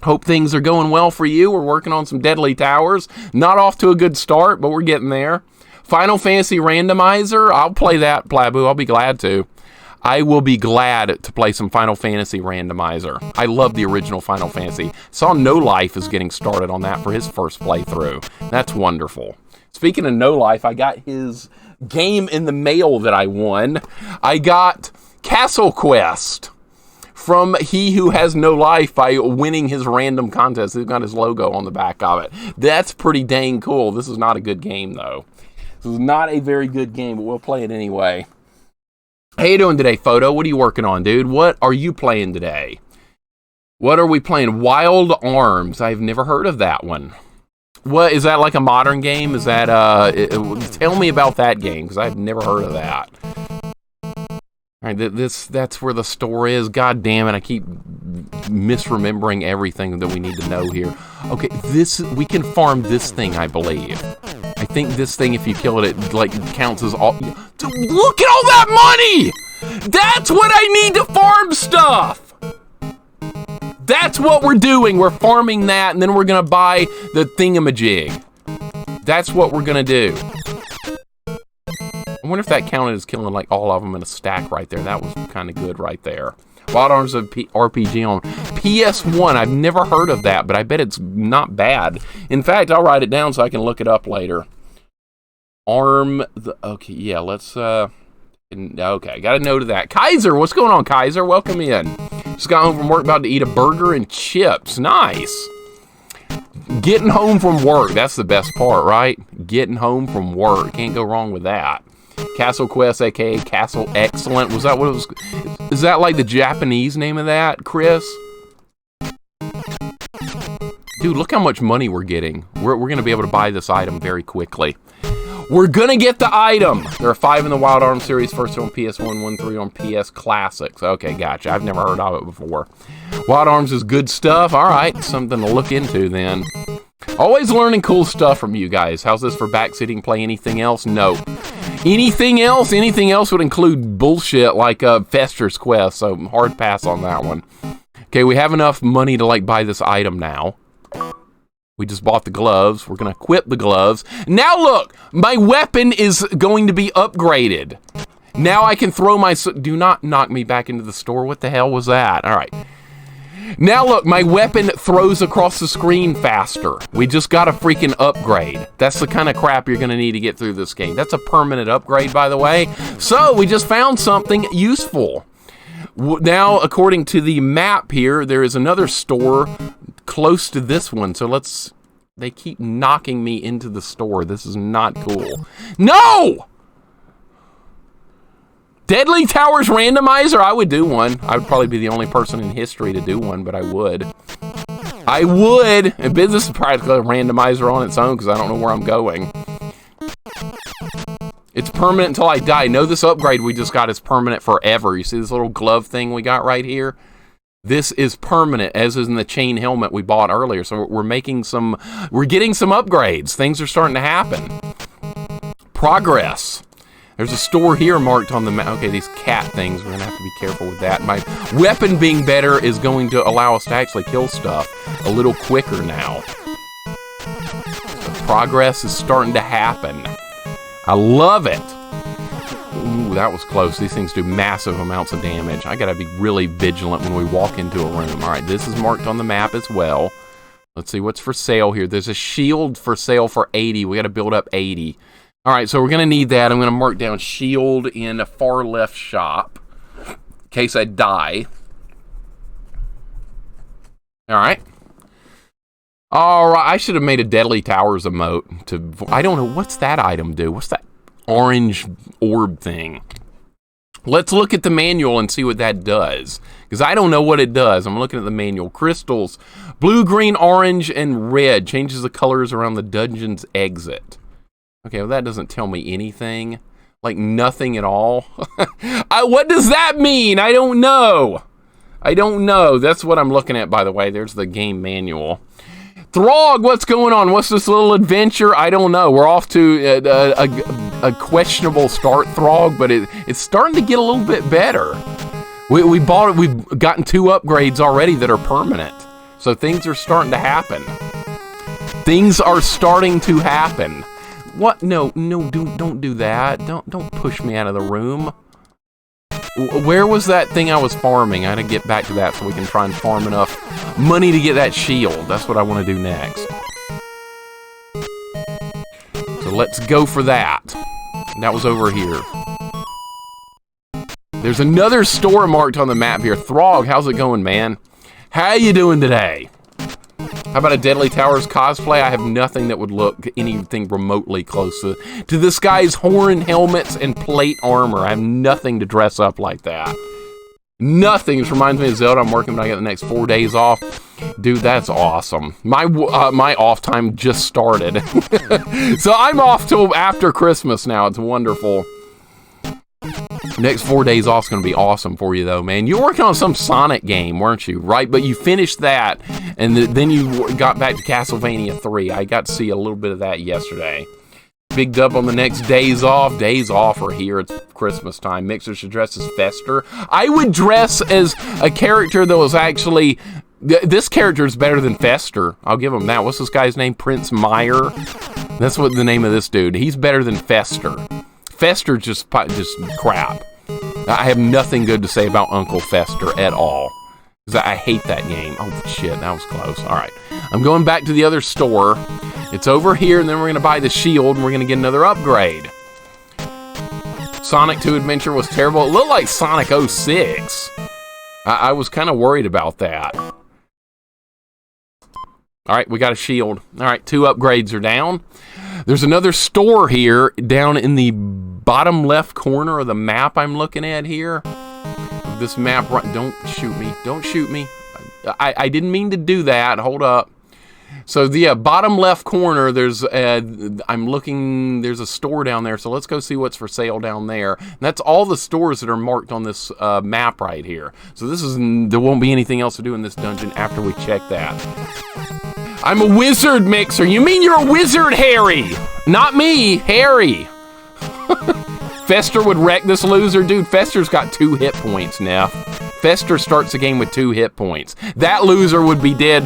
Hope things are going well for you. We're working on some Deadly Towers. Not off to a good start, but we're getting there. Final Fantasy Randomizer. I'll play that, Plabu. I'll be glad to. I will be glad to play some Final Fantasy Randomizer. I love the original Final Fantasy. Saw No Life is getting started on that for his first playthrough. That's wonderful. Speaking of No Life, I got his game in the mail that I won. I got Castle Quest from He Who Has No Life by winning his random contest. He's got his logo on the back of it. That's pretty dang cool. This is not a good game, though. This is not a very good game, but we'll play it anyway. How you doing today, Photo? What are you working on, dude? What are you playing today? What are we playing? Wild Arms. I've never heard of that one. What, is that like a modern game? Is that, tell me about that game, because I've never heard of that. All right, that's where the store is. God damn it, I keep misremembering everything that we need to know here. Okay, we can farm this thing, I believe. I think this thing, if you kill it, it like counts as all. Dude, look at all that money! That's what I need to farm stuff! That's what we're doing. We're farming that, and then we're gonna buy the thingamajig. That's what we're gonna do. I wonder if that counted as killing like all of them in a stack right there. That was kind of good right there. Wild Arms of RPG on PS1. I've never heard of that, but I bet it's not bad. In fact, I'll write it down so I can look it up later. Okay, yeah, let's, okay, got a note of that. Kaiser, what's going on, Kaiser? Welcome in. Just got home from work, about to eat a burger and chips. Nice. Getting home from work, that's the best part, right? Getting home from work. Can't go wrong with that. Castle Quest, aka Castle Excellent. Was that what it was? Is that like the Japanese name of that, Chris? Dude, look how much money we're getting. We're going to be able to buy this item very quickly. We're going to get the item. There are 5 in the Wild Arms series. First on PS1, 3 on PS Classics. Okay, gotcha. I've never heard of it before. Wild Arms is good stuff. All right, something to look into then. Always learning cool stuff from you guys. How's this for backseating play? Anything else? No. Anything else? Anything else would include bullshit like Fester's Quest, so hard pass on that one. Okay, we have enough money to like buy this item now. We just bought the gloves. We're going to equip the gloves. Now look, my weapon is going to be upgraded. Now I can throw my... Do not knock me back into the store. What the hell was that? All right. Now look, my weapon throws across the screen faster. We just got a freaking upgrade. That's the kind of crap you're going to need to get through this game. That's a permanent upgrade, by the way. So we just found something useful. Now, according to the map here, there is another store close to this one. So let's... They keep knocking me into the store. This is not cool. No! Deadly Towers randomizer? I would do one. I would probably be the only person in history to do one, but I would. I would! And business is practically a randomizer on its own because I don't know where I'm going. It's permanent until I die. No, this upgrade we just got is permanent forever. You see this little glove thing we got right here? This is permanent, as is in the chain helmet we bought earlier. So we're getting some upgrades. Things are starting to happen. Progress. There's a store here marked on the map. Okay, these cat things, we're gonna have to be careful with that. My weapon being better is going to allow us to actually kill stuff a little quicker now. So progress is starting to happen. I love it. Ooh, that was close. These things do massive amounts of damage. I gotta be really vigilant when we walk into a room. All right, this is marked on the map as well. Let's see what's for sale here. There's a shield for sale for 80. We gotta build up 80. All right, so we're going to need that. I'm going to mark down shield in a far left shop in case I die. All right. All right, I should have made a Deadly Towers emote. I don't know, what's that item do? What's that orange orb thing? Let's look at the manual and see what that does, because I don't know what it does. I'm looking at the manual. Crystals, blue, green, orange, and red. Changes the colors around the dungeon's exit. Okay, well, that doesn't tell me anything. Like, nothing at all. What does that mean? I don't know. I don't know. That's what I'm looking at, by the way. There's the game manual. Throg, what's going on? What's this little adventure? I don't know. We're off to a questionable start, Throg, but it's starting to get a little bit better. We bought it. We've gotten 2 upgrades already that are permanent. So things are starting to happen. Things are starting to happen. What? No, don't do that. Don't push me out of the room. Where was that thing I was farming? I gotta get back to that so we can try and farm enough money to get that shield. That's what I want to do next. So let's go for that. That was over here. There's another store marked on the map here. Throg, how's it going, man? How you doing today? How about a Deadly Towers cosplay? I have nothing that would look anything remotely close to this guy's horn, helmets, and plate armor. I have nothing to dress up like that. Nothing. This reminds me of Zelda. I'm working, but I got the next 4 days off. Dude, that's awesome. My off time just started. So I'm off till after Christmas now. It's wonderful. Next 4 days off is going to be awesome for you, though, man. You're working on some Sonic game, weren't you? Right? But you finished that, and then you got back to Castlevania 3. I got to see a little bit of that yesterday. Big dub on the next days off. Days off are here. It's Christmas time. Mixer should dress as Fester. I would dress as a character that was actually... This character is better than Fester. I'll give him that. What's this guy's name? Prince Meyer? That's what the name of this dude. He's better than Fester. Fester just crap. I have nothing good to say about Uncle Fester at all. Because I hate that game. Oh, shit. That was close. All right. I'm going back to the other store. It's over here, and then we're going to buy the shield, and we're going to get another upgrade. Sonic 2 Adventure was terrible. It looked like Sonic 06. I was kind of worried about that. All right, we got a shield. All right, 2 upgrades are down. There's another store here down in the bottom left corner of the map I'm looking at here. This map, don't shoot me. Don't shoot me. I didn't mean to do that. Hold up. So the bottom left corner, there's there's a store down there. So let's go see what's for sale down there. And that's all the stores that are marked on this map right here. So there won't be anything else to do in this dungeon after we check that. I'm a wizard, Mixer. You mean you're a wizard, Harry? Not me, Harry. Fester would wreck this loser. Dude, Fester's got 2 hit points now. Fester starts the game with 2 hit points. That loser would be dead.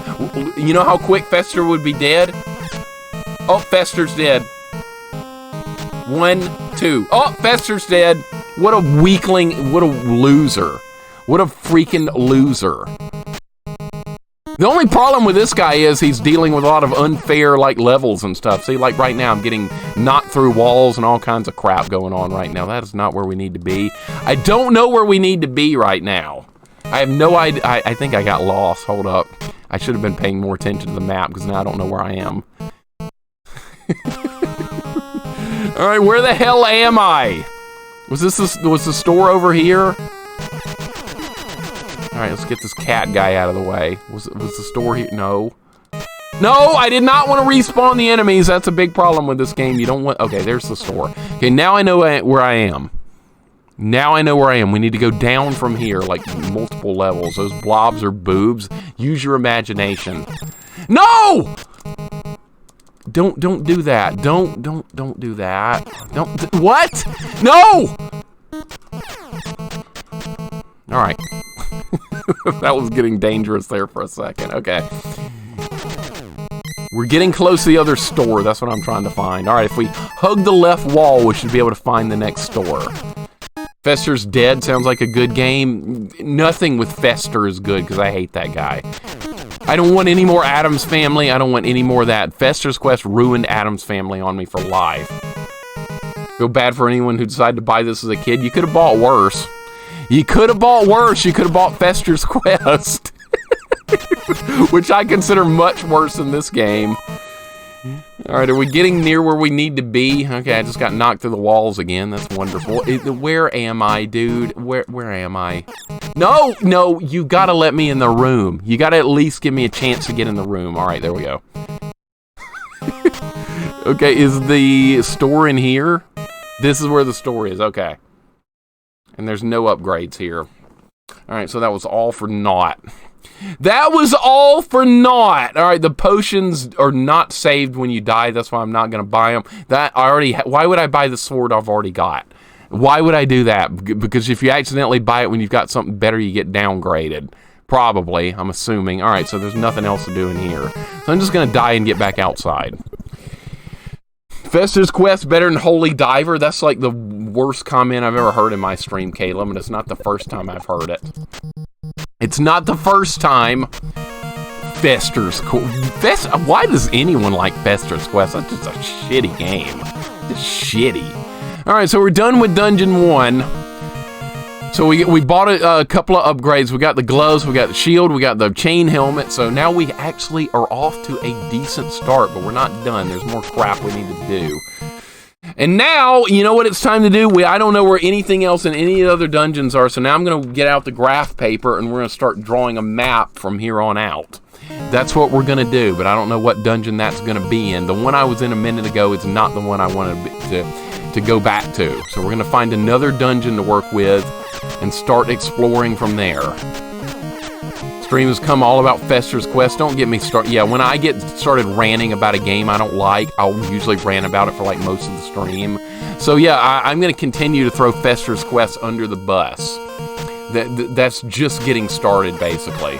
You know how quick Fester would be dead? Oh, Fester's dead. 1, 2. Oh, Fester's dead. What a weakling. What a loser. What a freaking loser. The only problem with this guy is he's dealing with a lot of unfair, levels and stuff. See, right now, I'm getting knocked through walls and all kinds of crap going on right now. That is not where we need to be. I don't know where we need to be right now. I have no idea. I think I got lost. Hold up. I should have been paying more attention to the map, because now I don't know where I am. All right, where the hell am I? Was the store over here? All right, let's get this cat guy out of the way. Was the store here? No. No, I did not want to respawn the enemies. That's a big problem with this game. You don't want... Okay, there's the store. Okay, now I know where I am. Now I know where I am. We need to go down from here, multiple levels. Those blobs are boobs. Use your imagination. No! Don't do that. Don't do that. What? No! All right. That was getting dangerous there for a second. Okay. We're getting close to the other store. That's what I'm trying to find. All right, if we hug the left wall, we should be able to find the next store. Fester's dead. Sounds like a good game. Nothing with Fester is good, because I hate that guy. I don't want any more Addams Family. I don't want any more of that. Fester's Quest ruined Addams Family on me for life. Feel bad for anyone who decided to buy this as a kid. You could have bought worse. You could have bought worse. You could have bought Fester's Quest. Which I consider much worse than this game. Alright, are we getting near where we need to be? Okay, I just got knocked through the walls again. That's wonderful. Where am I, dude? Where am I? No, you gotta let me in the room. You gotta at least give me a chance to get in the room. Alright, there we go. Okay, is the store in here? This is where the store is, okay. And there's no upgrades here. Alright, so that was all for naught. That was all for naught. Alright, the potions are not saved when you die. That's why I'm not going to buy them. Why would I buy the sword I've already got? Why would I do that? Because if you accidentally buy it when you've got something better, you get downgraded. Probably, I'm assuming. Alright, so there's nothing else to do in here. So I'm just going to die and get back outside. Fester's Quest better than Holy Diver? That's like the worst comment I've ever heard in my stream, Caleb, and it's not the first time I've heard it. It's not the first time. Fester's Quest. Why does anyone like Fester's Quest? That's just a shitty game. It's shitty. Alright, so we're done with Dungeon 1. So we bought a couple of upgrades. We got the gloves, we got the shield, we got the chain helmet. So now we actually are off to a decent start, but we're not done. There's more crap we need to do. And now, you know what it's time to do? I don't know where anything else in any other dungeons are, so now I'm going to get out the graph paper and we're going to start drawing a map from here on out. That's what we're going to do, but I don't know what dungeon that's going to be in. The one I was in a minute ago is not the one I wanted to go back to. So we're going to find another dungeon to work with and start exploring from there. Stream has come all about Fester's Quest. Don't get me started. Yeah, when I get started ranting about a game I don't like, I'll usually rant about it for like most of the stream. So yeah, I'm going to continue to throw Fester's Quest under the bus. That's just getting started, basically.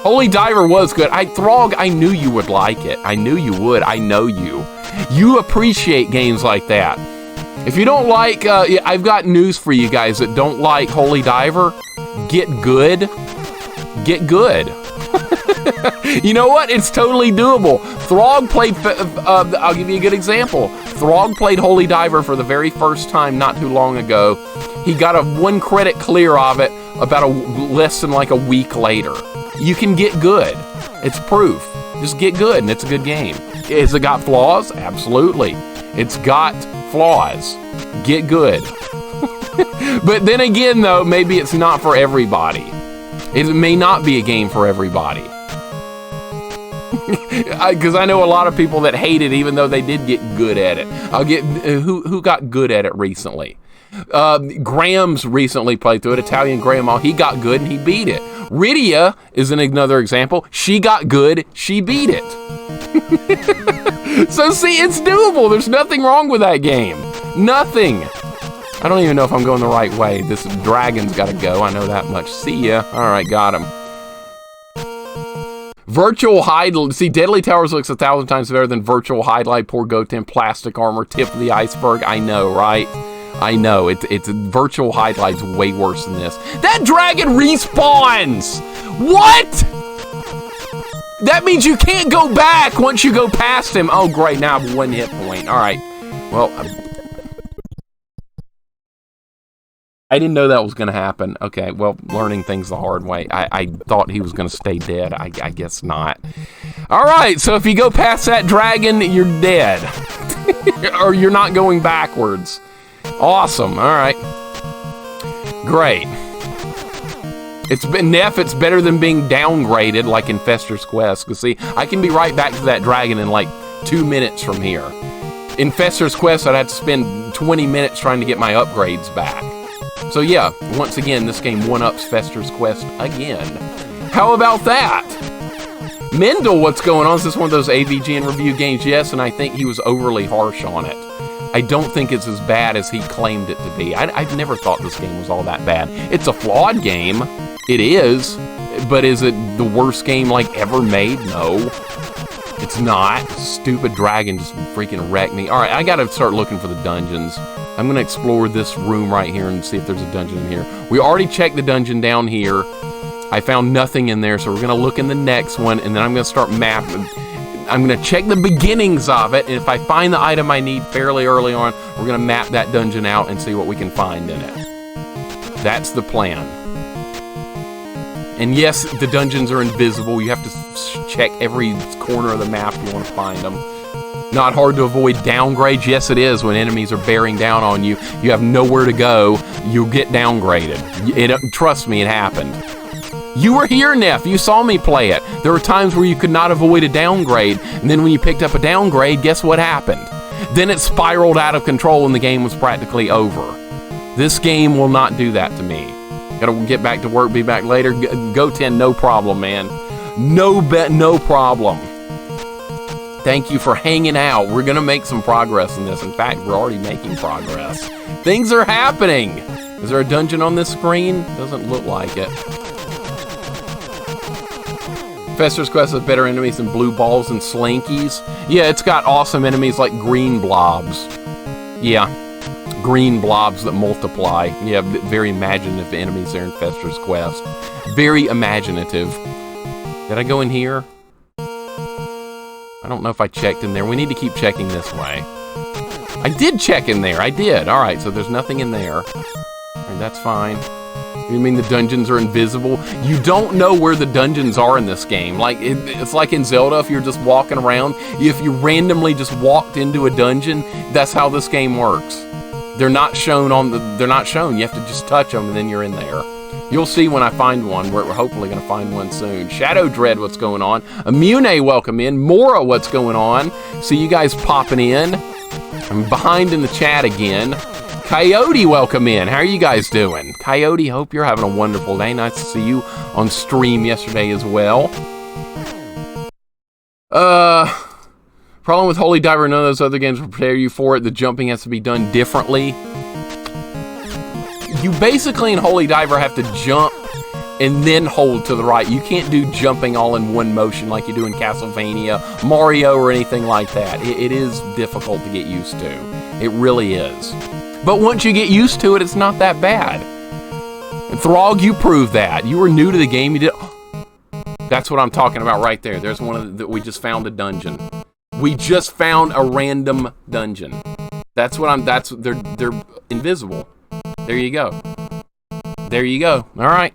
Holy Diver was good. Throg, I knew you would like it. I knew you would. I know you. You appreciate games like that. If you don't like, I've got news for you guys that don't like Holy Diver. Get good. Get good. You know what? It's totally doable. Throg played, I'll give you a good example. Throg played Holy Diver for the very first time not too long ago. He got a 1 credit clear of it about less than like a week later. You can get good. It's proof. Just get good and it's a good game. Has it got flaws? Absolutely. It's got flaws. Get good. But then again though, maybe it's not for everybody. It may not be a game for everybody. Because I know a lot of people that hate it even though they did get good at it. Who got good at it recently? Graham's recently played through it. Italian Graham, he got good and he beat it. Rydia is another example. She got good, she beat it. So see, it's doable. There's nothing wrong with that game. Nothing. I don't even know if I'm going the right way. This dragon's got to go. I know that much. See ya. All right, got him. Virtual Hide. See, Deadly Towers looks 1,000 times better than Virtual Highlight. Poor Goten, plastic armor, tip of the iceberg. I know, right? I know. It's Virtual Highlight's way worse than this. That dragon respawns. What? That means you can't go back once you go past him. Oh, great. Now I have 1 hit point. All right. Well, I didn't know that was going to happen. Okay, well, learning things the hard way. I thought he was going to stay dead. I guess not. All right, so if you go past that dragon, you're dead. Or you're not going backwards. Awesome, all right. Great. It's better than being downgraded like in Fester's Quest. Because see, I can be right back to that dragon in like 2 minutes from here. In Fester's Quest, I'd have to spend 20 minutes trying to get my upgrades back. So yeah, once again, this game one-ups Fester's Quest again. How about that? Mendel, what's going on? Is this one of those AVG and review games? Yes, and I think he was overly harsh on it. I don't think it's as bad as he claimed it to be. I've never thought this game was all that bad. It's a flawed game. It is. But is it the worst game like ever made? No. It's not. Stupid dragon just freaking wrecked me. Alright, I gotta start looking for the dungeons. I'm gonna explore this room right here and see if there's a dungeon in here. We already checked the dungeon down here. I found nothing in there, so we're gonna look in the next one, and then I'm gonna start mapping. I'm gonna check the beginnings of it, and if I find the item I need fairly early on, we're gonna map that dungeon out and see what we can find in it. That's the plan. And yes, the dungeons are invisible. You have to check every corner of the map if you want to find them. Not hard to avoid downgrades. Yes, it is. When enemies are bearing down on you, you have nowhere to go. You'll get downgraded. Trust me, it happened. You were here, Neff. You saw me play it. There were times where you could not avoid a downgrade, and then when you picked up a downgrade, guess what happened? Then it spiraled out of control and the game was practically over. This game will not do that to me. Gotta get back to work, be back later. Go 10, no problem, man. No problem. Thank you for hanging out. We're gonna make some progress in this. In fact, we're already making progress. Things are happening. Is there a dungeon on this screen? Doesn't look like it. Fester's Quest has better enemies than blue balls and slinkies. Yeah, it's got awesome enemies like green blobs. Yeah, green blobs that multiply. Yeah, very imaginative enemies there in Fester's Quest. Very imaginative. Did I go in here? I don't know if I checked in there. We need to keep checking this way. I did check in there. I did. All right, so there's nothing in there. All right, that's fine. You mean the dungeons are invisible? You don't know where the dungeons are in this game. Like it's like in Zelda, if you're just walking around, if you randomly just walked into a dungeon, that's how this game works. They're not shown they're not shown. You have to just touch them and then you're in there. You'll see when I find one. We're hopefully going to find one soon. Shadow Dread, what's going on? Immune, welcome in. Mora, what's going on? See you guys popping in. I'm behind in the chat again. Coyote, welcome in. How are you guys doing? Coyote, hope you're having a wonderful day. Nice to see you on stream yesterday as well. Problem with Holy Diver, none of those other games will prepare you for it. The jumping has to be done differently. You basically in Holy Diver have to jump and then hold to the right. You can't do jumping all in one motion like you do in Castlevania, Mario, or anything like that. It is difficult to get used to. It really is. But once you get used to it, it's not that bad. And Throg, you proved that. You were new to the game. You did. That's what I'm talking about right there. There's one of we just found a dungeon. We just found a random dungeon. That's what they're invisible. There you go. There you go. All right.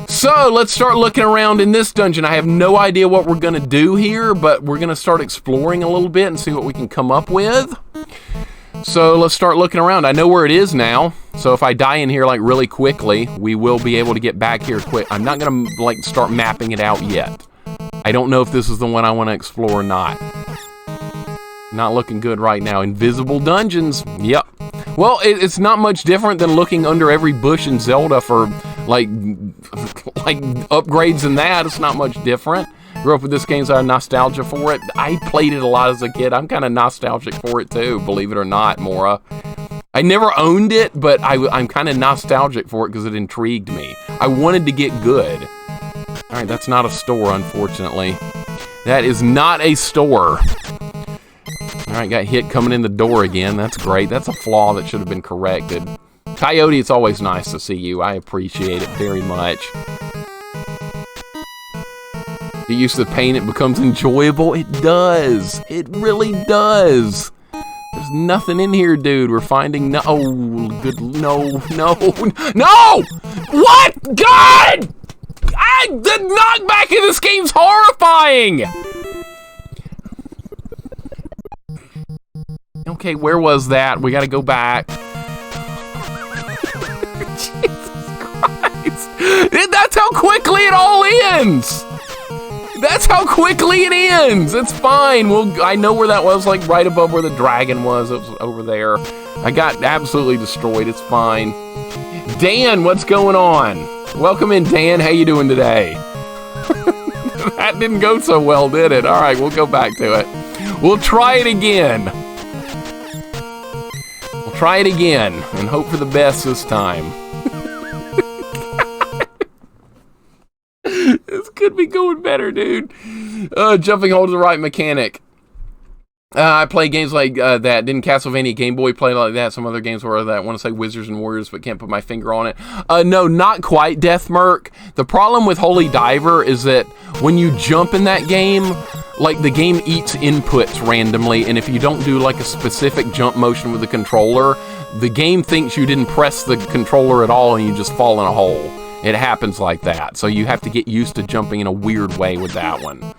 So let's start looking around in this dungeon. I have no idea what we're gonna do here, but we're gonna start exploring a little bit and see what we can come up with. So let's start looking around. I know where it is now. So if I die in here like really quickly, we will be able to get back here quick. I'm not gonna like start mapping it out yet. I don't know if this is the one I want to explore or not. Not looking good right now. Invisible dungeons. Yep. Well, it's not much different than looking under every bush in Zelda for like upgrades and that. It's not much different. Grew up with this game, so I have nostalgia for it. I played it a lot as a kid. I'm kind of nostalgic for it too, believe it or not, Mora. I never owned it, but I'm kind of nostalgic for it because it intrigued me. I wanted to get good. All right, that's not a store, unfortunately. That is not a store. All right, got hit coming in the door again. That's great. That's a flaw that should have been corrected. Coyote, it's always nice to see you. I appreciate it very much. Get used to the pain, it becomes enjoyable. It does. It really does. There's nothing in here, dude. We're finding no. What? God! The knockback in this game's horrifying! Okay, where was that? We gotta go back. Jesus Christ. That's how quickly it all ends! That's how quickly it ends! It's fine. I know where that was, like right above where the dragon was. It was over there. I got absolutely destroyed. It's fine. Dan, what's going on? Welcome in, Dan. How you doing today? That didn't go so well, did it? All right, we'll go back to it. We'll try it again. We'll try it again and hope for the best this time. This could be going better, dude. Jumping hold to the right mechanic. I play games like that. Didn't Castlevania Game Boy play like that? Some other games were that. I want to say Wizards and Warriors, but can't put my finger on it. No, not quite, Deathmerk. The problem with Holy Diver is that when you jump in that game, like the game eats inputs randomly, and if you don't do like a specific jump motion with the controller, the game thinks you didn't press the controller at all and you just fall in a hole. It happens like that. So you have to get used to jumping in a weird way with that one.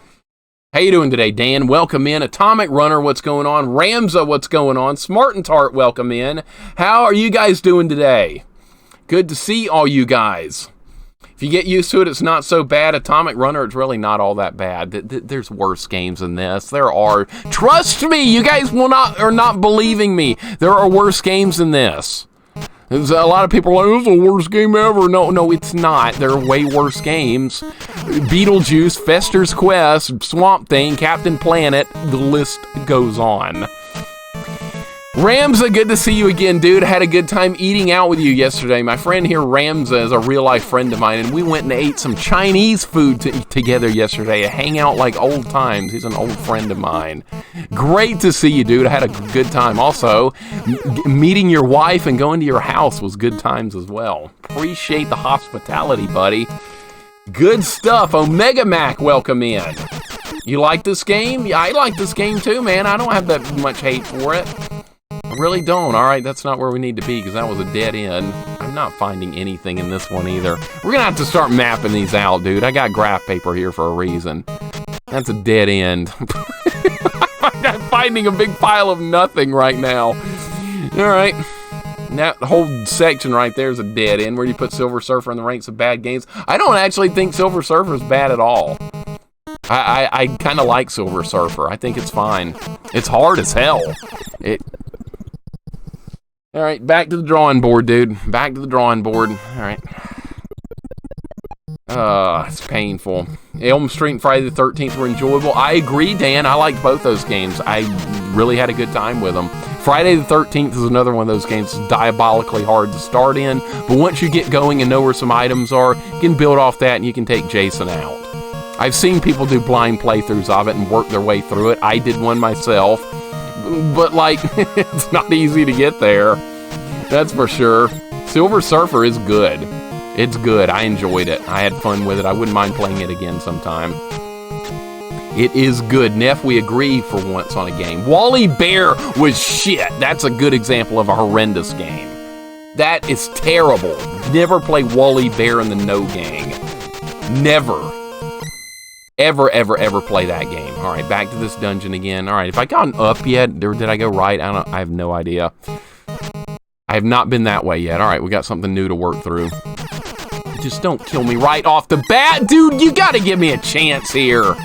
How you doing today, Dan? Welcome in. Atomic Runner, what's going on? Ramza, what's going on? Smart and Tart, welcome in. How are you guys doing today? Good to see all you guys. If you get used to it, it's not so bad. Atomic Runner, it's really not all that bad. There's worse games than this. There are. Trust me, you guys are not believing me. There are worse games than this. There's a lot of people are like, this is the worst game ever. No, it's not. There are way worse games. Beetlejuice, Fester's Quest, Swamp Thing, Captain Planet, the list goes on. Ramza, good to see you again, dude. I had a good time eating out with you yesterday. My friend here, Ramza, is a real-life friend of mine, and we went and ate some Chinese food together yesterday. A hangout like old times. He's an old friend of mine. Great to see you, dude. I had a good time. Also, meeting your wife and going to your house was good times as well. Appreciate the hospitality, buddy. Good stuff. Omega Mac, welcome in. You like this game? Yeah, I like this game too, man. I don't have that much hate for it. I really don't. All right, that's not where we need to be because that was a dead end. I'm not finding anything in this one either. We're gonna have to start mapping these out, dude. I got graph paper here for a reason. That's a dead end. I'm finding a big pile of nothing right now. All right. That whole section right there is a dead end where you put Silver Surfer in the ranks of bad games. I don't actually think Silver Surfer is bad at all. I kind of like Silver Surfer. I think it's fine. It's hard as hell. All right, back to the drawing board, dude. Back to the drawing board. All right. It's painful. Elm Street and Friday the 13th were enjoyable. I agree, Dan. I liked both those games. I really had a good time with them. Friday the 13th is another one of those games that's diabolically hard to start in, but once you get going and know where some items are, you can build off that and you can take Jason out. I've seen people do blind playthroughs of it and work their way through it. I did one myself, but like, it's not easy to get there. That's for sure. Silver Surfer is good. It's good. I enjoyed it. I had fun with it. I wouldn't mind playing it again sometime. It is good. Neff, we agree for once on a game. Wally Bear was shit. That's a good example of a horrendous game. That is terrible. Never play Wally Bear in the No Gang. Never. Ever, ever, ever play that game. All right, back to this dungeon again. All right, have I gone up yet? Or did I go right? I have no idea. I have not been that way yet. All right, we got something new to work through. Just don't kill me right off the bat. Dude, you gotta give me a chance here.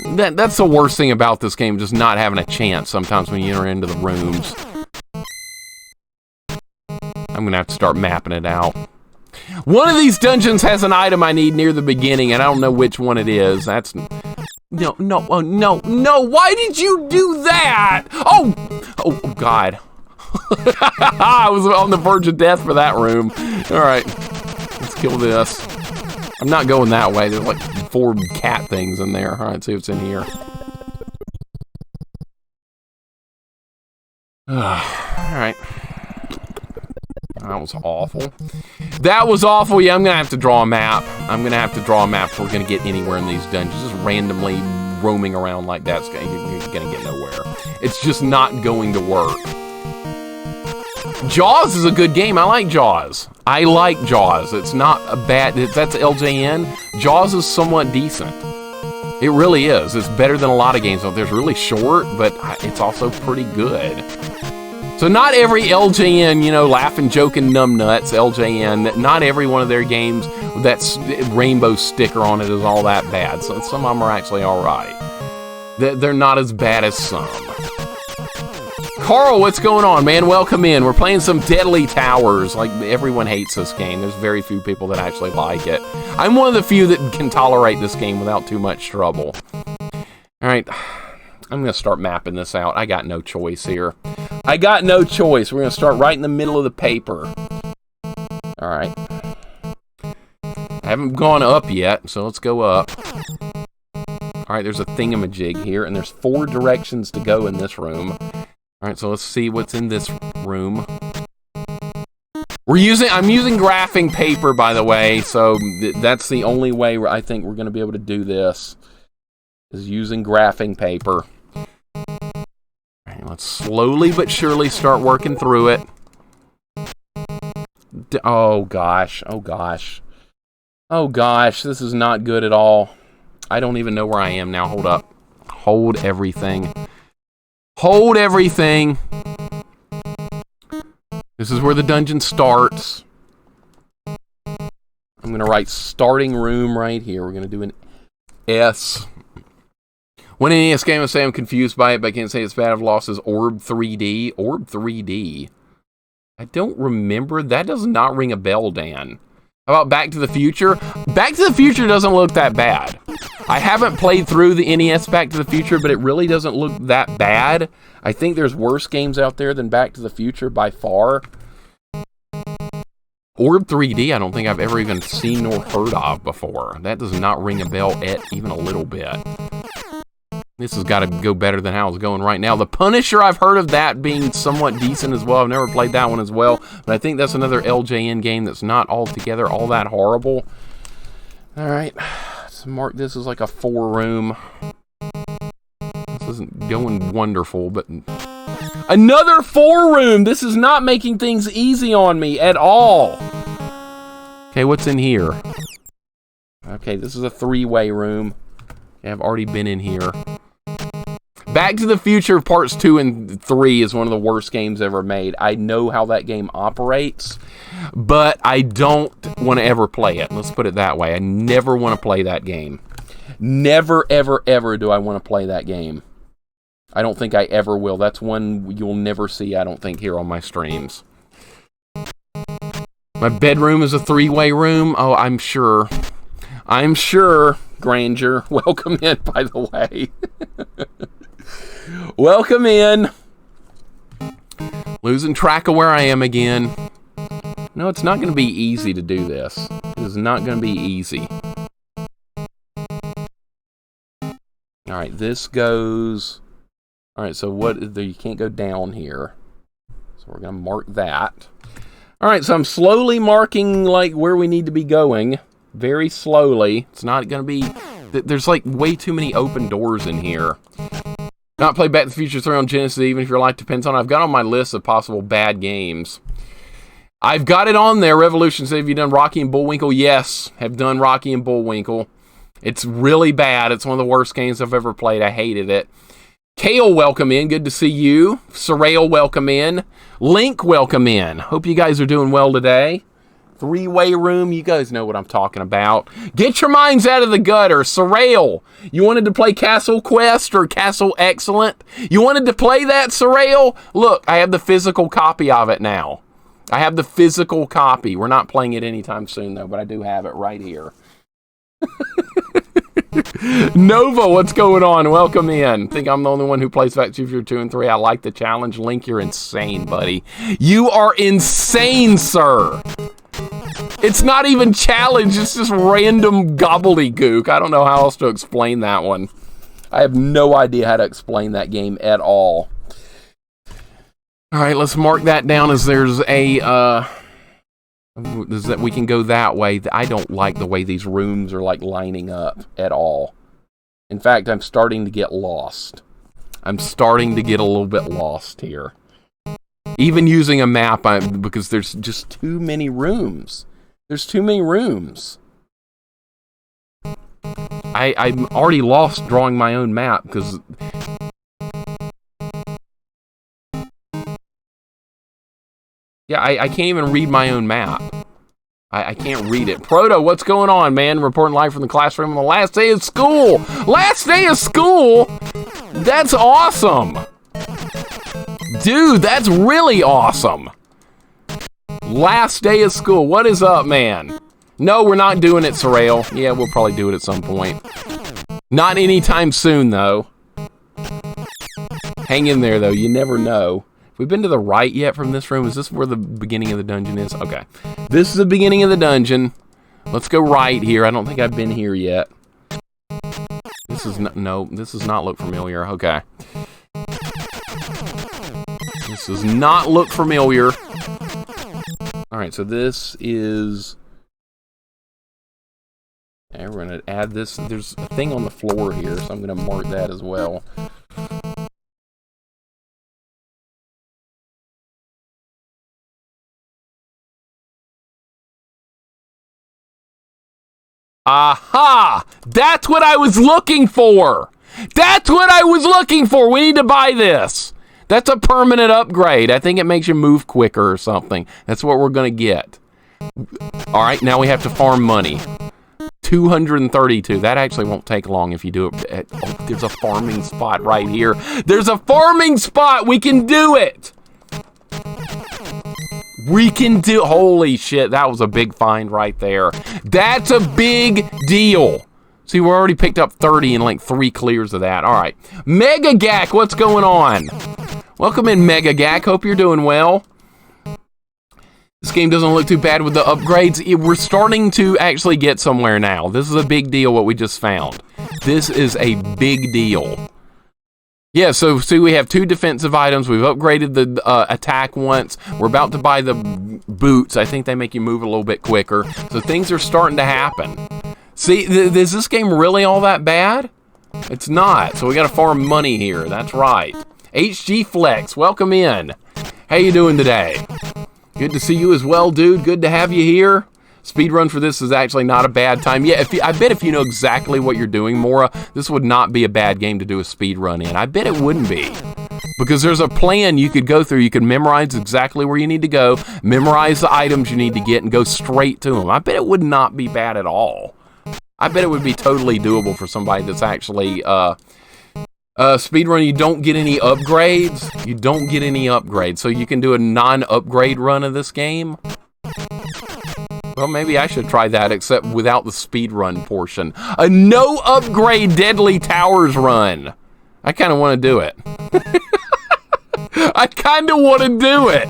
That's the worst thing about this game, just not having a chance sometimes when you enter into the rooms. I'm gonna have to start mapping it out. One of these dungeons has an item I need near the beginning, and I don't know which one it is. That's... No, why did you do that? Oh, God. I was on the verge of death for that room. All right, let's kill this. I'm not going that way. There's like 4 cat things in there. All right, see what's in here. All right. That was awful. That was awful. Yeah, I'm going to have to draw a map. I'm going to have to draw a map if we're going to get anywhere in these dungeons. Just randomly roaming around like that's you're going to get nowhere. It's just not going to work. Jaws is a good game. I like Jaws. I like Jaws. It's not a bad... That's LJN. Jaws is somewhat decent. It really is. It's better than a lot of games. It's really short, but it's also pretty good. So not every LJN, you know, laughing, joking, numbnuts, LJN, not every one of their games with that rainbow sticker on it is all that bad. So some of them are actually all right. They're not as bad as some. Carl, what's going on, man? Welcome in. We're playing some Deadly Towers. Like, everyone hates this game. There's very few people that actually like it. I'm one of the few that can tolerate this game without too much trouble. Alright, I'm going to start mapping this out. I got no choice here. I got no choice. We're going to start right in the middle of the paper. Alright. I haven't gone up yet, so let's go up. Alright, there's a thingamajig here, and there's 4 directions to go in this room. Alright, so let's see what's in this room. I'm using graphing paper, by the way, so that's the only way I think we're going to be able to do this, is using graphing paper. Alright, let's slowly but surely start working through it. Oh gosh, oh gosh. Oh gosh, this is not good at all. I don't even know where I am now. Hold up. Hold everything. Hold everything. This is where the dungeon starts. I'm going to write starting room right here. We're going to do an S. One NES game I say I'm confused by it, but I can't say it's bad. I've lost is Orb 3D. Orb 3D. I don't remember. That does not ring a bell, Dan. How about Back to the Future? Back to the Future doesn't look that bad. I haven't played through the NES Back to the Future, but it really doesn't look that bad. I think there's worse games out there than Back to the Future by far. Orb 3D, I don't think I've ever even seen or heard of before. That does not ring a bell even a little bit. This has got to go better than how it's going right now. The Punisher, I've heard of that being somewhat decent as well. I've never played that one as well, but I think that's another LJN game that's not altogether all that horrible. All right. Mark this as like a 4-room. This isn't going wonderful, but Another 4-room. This is not making things easy on me at all. Okay, what's in here? Okay, this is a 3-way room. Okay, I've already been in here. Back to the Future Parts 2 and 3 is one of the worst games ever made. I know how that game operates, but I don't want to ever play it. Let's put it that way. I never want to play that game. Never, ever, ever do I want to play that game. I don't think I ever will. That's one you'll never see, I don't think, here on my streams. My bedroom is a 3-way room. Oh, I'm sure. I'm sure, Granger. Welcome in, by the way. Welcome in. Losing track of where I am again. No, it's not going to be easy to do this. It is not going to be easy. Alright, this goes... Alright, so what... You can't go down here. So we're going to mark that. Alright, so I'm slowly marking, like, where we need to be going. Very slowly. It's not going to be... There's, like, way too many open doors in here. Not play Back to the Future 3 on Genesis, even if your life depends on it. I've got on my list of possible bad games. I've got it on there. Revolution said, have you done Rocky and Bullwinkle? Yes, have done Rocky and Bullwinkle. It's really bad. It's one of the worst games I've ever played. I hated it. Kale, welcome in. Good to see you. Sorrel, welcome in. Link, welcome in. Hope you guys are doing well today. 3-way room, you guys know what I'm talking about. Get your minds out of the gutter. Sorrel, you wanted to play Castle Quest or Castle Excellent? You wanted to play that, Sorrel? Look, I have the physical copy of it now. I have the physical copy. We're not playing it anytime soon, though, but I do have it right here. Nova, what's going on? Welcome in. Think I'm the only one who plays Back to the Future 2 and 3. I like the challenge. Link, you're insane, buddy. You are insane, sir. It's not even challenge. It's just random gobbledygook. I don't know how else to explain that one. I have no idea how to explain that game at all. All right, let's mark that down as there's a... that we can go that way. I don't like the way these rooms are like lining up at all. In fact, I'm starting to get lost. I'm starting to get a little bit lost here. Even using a map, because there's just too many rooms. There's too many rooms. I'm already lost drawing my own map because... Yeah, I can't even read my own map. I can't read it. Proto, what's going on, man? Reporting live from the classroom on the last day of school. Last day of school? That's awesome. Dude, that's really awesome. Last day of school. What is up, man? No, we're not doing it, Sorrel. Yeah, we'll probably do it at some point. Not anytime soon, though. Hang in there, though. You never know. Have we been to the right yet from this room? Is this where the beginning of the dungeon is? Okay. This is the beginning of the dungeon. Let's go right here. I don't think I've been here yet. This is not... No, this does not look familiar. Okay. This does not look familiar. Alright, so this is... Okay, we're going to add this. There's a thing on the floor here, so I'm going to mark that as well. Aha! That's what I was looking for! That's what I was looking for! We need to buy this! That's a permanent upgrade. I think it makes you move quicker or something. That's what we're going to get. Alright, now we have to farm money. 232. That actually won't take long if you do it. Oh, there's a farming spot right here. There's a farming spot! We can do it! We can do... Holy shit, that was a big find right there. That's a big deal. See, we already picked up 30 and like 3 clears of that. All right. Mega Gak, what's going on? Welcome in, Mega Gak. Hope you're doing well. This game doesn't look too bad with the upgrades. We're starting to actually get somewhere now. This is a big deal, what we just found. This is a big deal. Yeah, so see, we have 2 defensive items. We've upgraded the attack once. We're about to buy the boots. I think they make you move a little bit quicker. So things are starting to happen. See, is this game really all that bad? It's not. So we got to farm money here. That's right. HG Flex, welcome in. How you doing today? Good to see you as well, dude. Good to have you here. Speedrun for this is actually not a bad time. Yeah, I bet if you know exactly what you're doing, Mora, this would not be a bad game to do a speedrun in. I bet it wouldn't be. Because there's a plan you could go through. You could memorize exactly where you need to go, memorize the items you need to get, and go straight to them. I bet it would not be bad at all. I bet it would be totally doable for somebody that's actually speedrun. You don't get any upgrades. You don't get any upgrades. So you can do a non-upgrade run of this game. Well, maybe I should try that, except without the speedrun portion. A no-upgrade Deadly Towers run. I kind of want to do it. I kind of want to do it.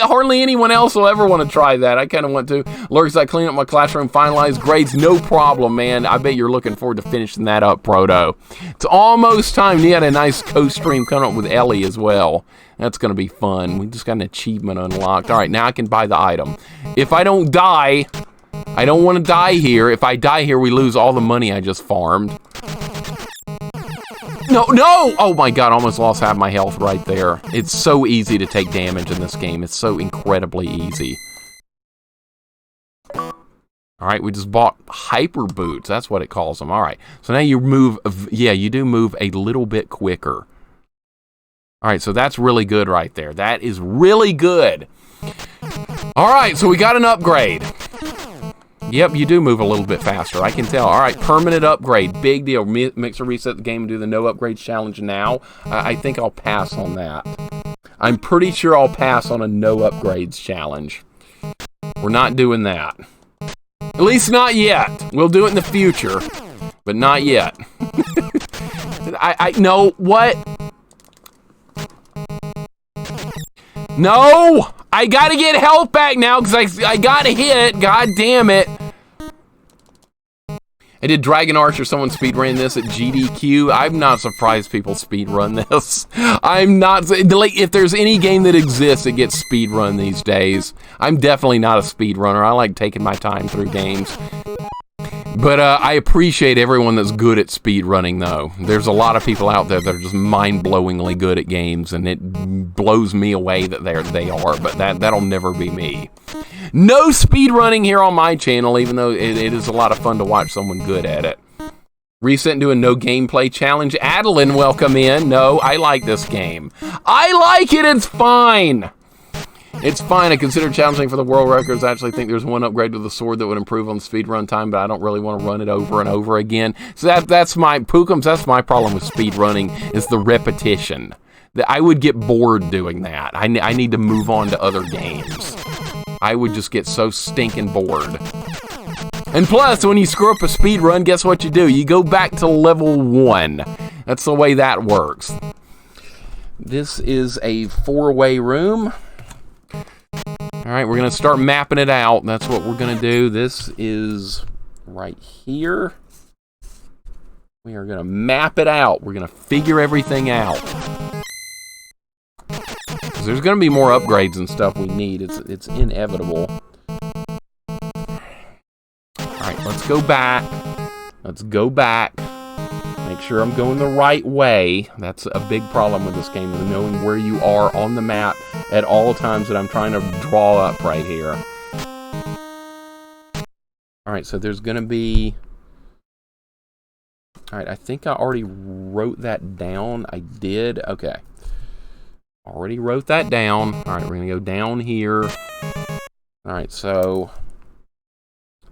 Hardly anyone else will ever want to try that. I kind of want to. Lurks, I clean up my classroom, finalize grades. No problem, man. I bet you're looking forward to finishing that up, Proto. It's almost time. You had a nice co-stream coming up with Ellie as well. That's going to be fun. We just got an achievement unlocked. All right, now I can buy the item. If I don't die, I don't want to die here. If I die here, we lose all the money I just farmed. No! Oh my god, I almost lost half my health right there. It's so easy to take damage in this game. It's so incredibly easy. Alright, we just bought hyper boots. That's what it calls them. Alright, so now you move, yeah, you do move a little bit quicker. Alright, so that's really good right there. That is really good. Alright, so we got an upgrade. Yep, you do move a little bit faster, I can tell. All right, permanent upgrade, big deal. Mixer reset the game and do the no upgrades challenge now. I think I'll pass on that. I'm pretty sure I'll pass on a no upgrades challenge. We're not doing that. At least not yet. We'll do it in the future, but not yet. No, what? No! I gotta get health back now because I got hit. God damn it. I did Dragon Archer. Someone speedran this at GDQ. I'm not surprised people speedrun this. I'm not. Like, if there's any game that exists that gets speedrun these days, I'm definitely not a speedrunner. I like taking my time through games. But I appreciate everyone that's good at speedrunning, though. There's a lot of people out there that are just mind-blowingly good at games, and it blows me away that they are, but that'll never be me. No speedrunning here on my channel, even though it is a lot of fun to watch someone good at it. Reset and do a no gameplay challenge. Adeline, welcome in. No, I like this game. I like it, it's fine. It's fine. I consider challenging for the world records. I actually think there's one upgrade to the sword that would improve on the speed run time, but I don't really want to run it over and over again. So that's my Pookums. That's my problem with speed running, is the repetition. I would get bored doing that. I need to move on to other games. I would just get so stinking bored. And plus, when you screw up a speed run, guess what you do? You go back to level 1. That's the way that works. This is a 4-way room. Alright, we're going to start mapping it out. That's what we're going to do. This is right here. We are going to map it out. We're going to figure everything out. Because there's going to be more upgrades and stuff we need. It's inevitable. Alright, let's go back. Let's go back. Make sure I'm going the right way. That's a big problem with this game, is knowing where you are on the map at all times that I'm trying to draw up right here. Alright, so there's going to be... Alright, I think I already wrote that down. I did. Okay. Already wrote that down. Alright, we're going to go down here. Alright, so...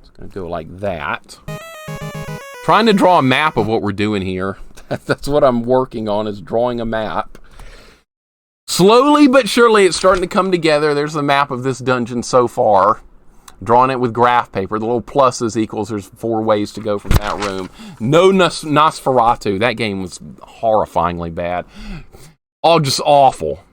It's going to go like that. Trying to draw a map of what we're doing here. That's what I'm working on, is drawing a map. Slowly but surely it's starting to come together. There's the map of this dungeon so far. Drawing it with graph paper. The little pluses equals there's 4 ways to go from that room. No Nosferatu. That game was horrifyingly bad. Oh, just awful.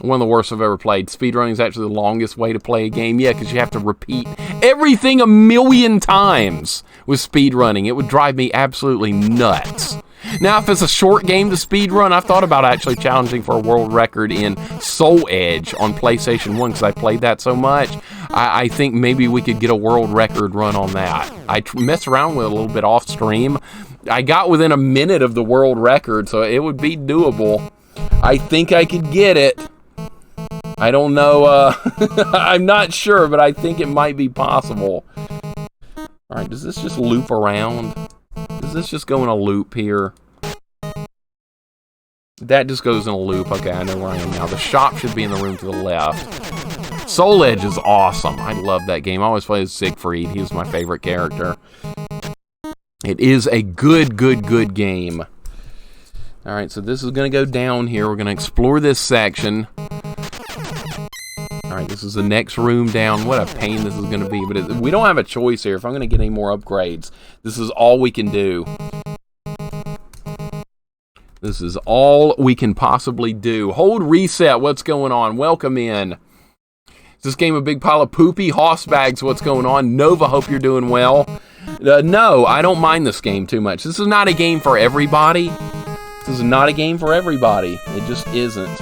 One of the worst I've ever played. Speedrunning is actually the longest way to play a game. Yeah, because you have to repeat everything a million times with speedrunning. It would drive me absolutely nuts. Now, if it's a short game to speedrun, I've thought about actually challenging for a world record in Soul Edge on PlayStation 1 because I played that so much. I think maybe we could get a world record run on that. I messed around with it a little bit off stream. I got within a minute of the world record, so it would be doable. I think I could get it. I don't know. I'm not sure, but I think it might be possible. All right, does this just loop around? Does this just go in a loop here? That just goes in a loop. Okay, I know where I am now. The shop should be in the room to the left. Soul Edge is awesome. I love that game. I always play as Siegfried. He was my favorite character. It is a good game. All right, so this is going to go down here. We're going to explore this section. All right, this is the next room down. What a pain this is going to be. But we don't have a choice here. If I'm going to get any more upgrades, this is all we can do. This is all we can possibly do. Hold reset. What's going on? Welcome in. Is this game a big pile of poopy? Hoss bags, what's going on? Nova, hope you're doing well. No, I don't mind this game too much. This is not a game for everybody. This is not a game for everybody. It just isn't.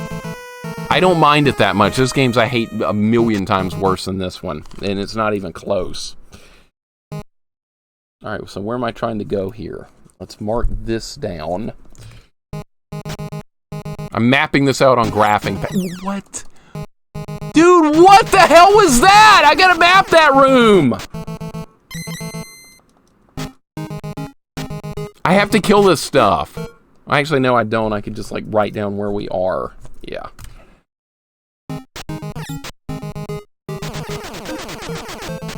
I don't mind it that much. This game's I hate a million times worse than this one. And it's not even close. Alright, so where am I trying to go here? Let's mark this down. I'm mapping this out on graphing. What? Dude, what the hell was that? I gotta map that room! I have to kill this stuff. Actually, no, I don't. I could just, like, write down where we are. Yeah.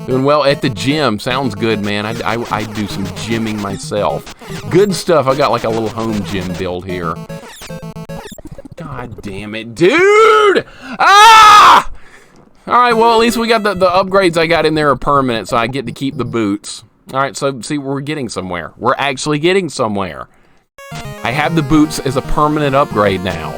Doing well at the gym. Sounds good, man. I do some gymming myself. Good stuff. I got like a little home gym build here. God damn it, dude! Ah! Alright, well, at least we got the upgrades I got in there are permanent, so I get to keep the boots. Alright, so see, we're getting somewhere. We're actually getting somewhere. I have the boots as a permanent upgrade now.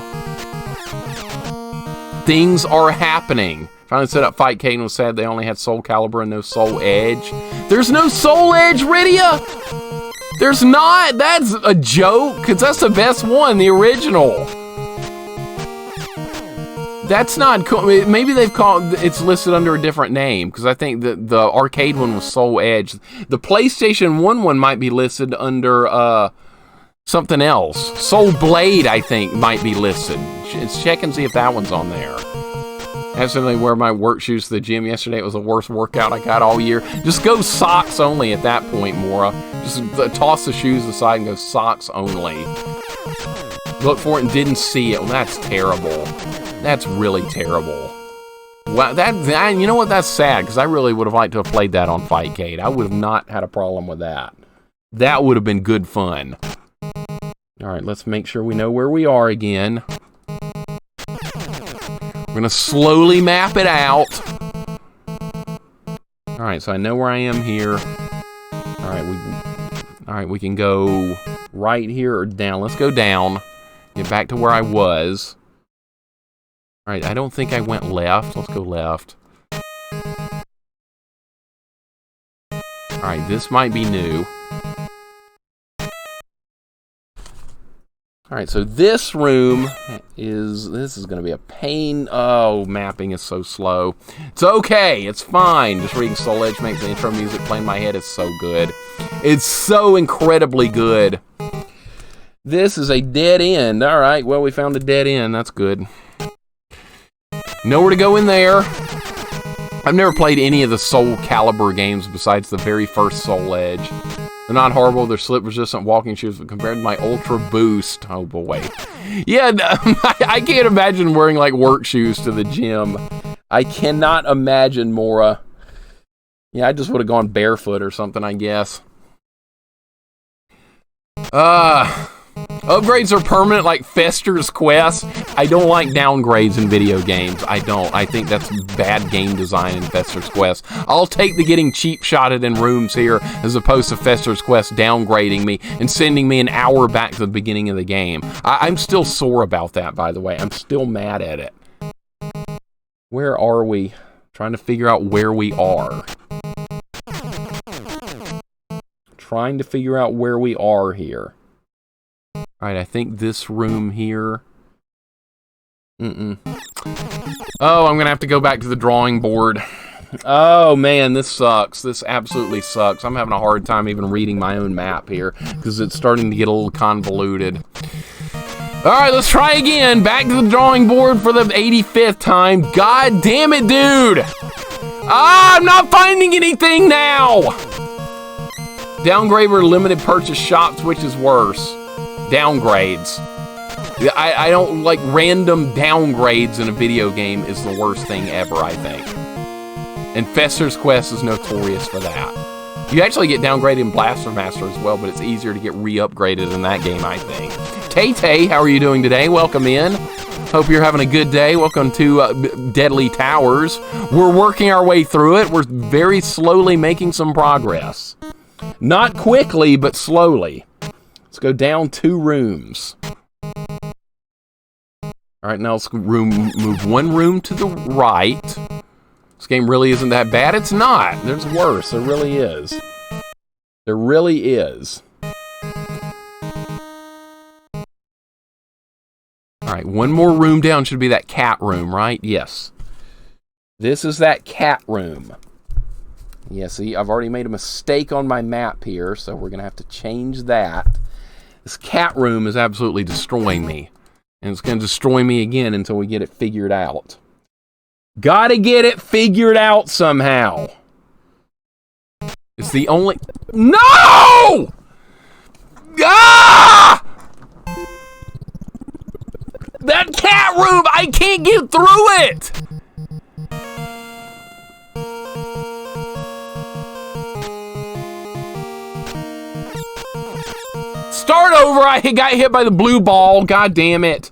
Things are happening. Finally set up Fight Kane was sad they only had Soul Calibur and no Soul Edge. There's no Soul Edge, Rydia! There's not! That's a joke, because that's the best one, the original. That's not cool. Maybe they've called it's listed under a different name, because I think that the arcade one was Soul Edge. The PlayStation 1 one might be listed under something else. Soul Blade, I think, might be listed. Let's check and see if that one's on there. I accidentally wear my work shoes to the gym yesterday. It was the worst workout I got all year. Just go socks only at that point, Mora. Just toss the shoes aside and go socks only. Look for it and didn't see it. Well, that's terrible. That's really terrible. Well, you know what? That's sad, because I really would have liked to have played that on Fightcade. I would have not had a problem with that. That would have been good fun. All right, let's make sure we know where we are again. We're going to slowly map it out. All right, so I know where I am here. All right, we can go right here or down. Let's go down. Get back to where I was. All right, I don't think I went left. Let's go left. All right, this might be new. All right, so this room is going to be a pain. Oh, mapping is so slow. It's okay. It's fine. Just reading Soul Edge makes the intro music play in my head. It's so good. It's so incredibly good. This is a dead end. All right, well, we found a dead end. That's good. Nowhere to go in there. I've never played any of the Soul Calibur games besides the very first Soul Edge. They're not horrible. They're slip-resistant walking shoes, but compared to my Ultra Boost, oh boy. Yeah, I can't imagine wearing, like, work shoes to the gym. I cannot imagine, Mora. Yeah, I just would have gone barefoot or something, I guess. Upgrades are permanent, like Fester's Quest. I don't like downgrades in video games. I don't. I think that's bad game design in Fester's Quest. I'll take the getting cheap-shotted in rooms here as opposed to Fester's Quest downgrading me and sending me an hour back to the beginning of the game. I'm still sore about that, by the way. I'm still mad at it. Where are we? Trying to figure out where we are. Trying to figure out where we are here. All right, I think this room here. Oh, I'm going to have to go back to the drawing board. Oh, man, this sucks. This absolutely sucks. I'm having a hard time even reading my own map here because it's starting to get a little convoluted. All right, let's try again. Back to the drawing board for the 85th time. God damn it, dude. I'm not finding anything now. Downgrade or limited purchase shops, which is worse? Downgrades. I don't like random downgrades in a video game is the worst thing ever, I think. And Fester's Quest is notorious for that. You actually get downgraded in Blaster Master as well, but it's easier to get re-upgraded in that game, I think. Tay-Tay, how are you doing today? Welcome in. Hope you're having a good day. Welcome to Deadly Towers. We're working our way through it. We're very slowly making some progress. Not quickly, but slowly. Let's go down 2 rooms. All right, now let's move 1 room to the right. This game really isn't that bad. It's not. There's worse. There really is. There really is. All right, 1 more room down should be that cat room, right? Yes. This is that cat room. Yeah, see, I've already made a mistake on my map here, so we're going to have to change that. This cat room is absolutely destroying me. And it's going to destroy me again until we get it figured out. Gotta get it figured out somehow. It's the only... No! Ah! That cat room! I can't get through it! Start over! I got hit by the blue ball. God damn it.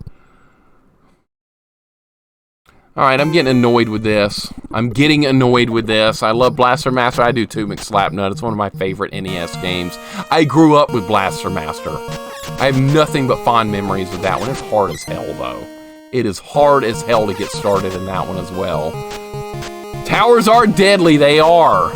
Alright, I'm getting annoyed with this. I'm getting annoyed with this. I love Blaster Master. I do too, McSlapnut. It's one of my favorite NES games. I grew up with Blaster Master. I have nothing but fond memories of that one. It's hard as hell, though. It is hard as hell to get started in that one as well. Towers are deadly. They are.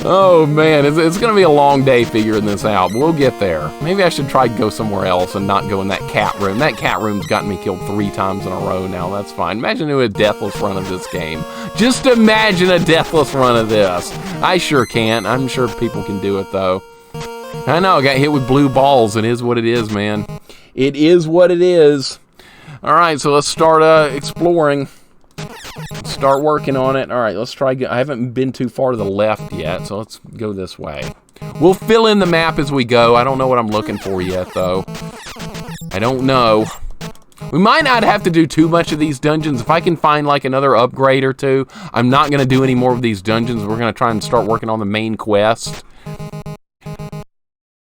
Oh, man. It's going to be a long day figuring this out, but we'll get there. Maybe I should try to go somewhere else and not go in that cat room. That cat room's gotten me killed 3 times in a row now. That's fine. Imagine doing a deathless run of this game. Just imagine a deathless run of this. I sure can't. I'm sure people can do it, though. I know. I got hit with blue balls. It is what it is, man. It is what it is. All right, so let's start exploring. Start working on it. All right, let's try. I haven't been too far to the left yet, so let's go this way. We'll fill in the map as we go. I don't know what I'm looking for yet, though. I don't know. We might not have to do too much of these dungeons. If I can find, like, another upgrade or 2, I'm not going to do any more of these dungeons. We're going to try and start working on the main quest.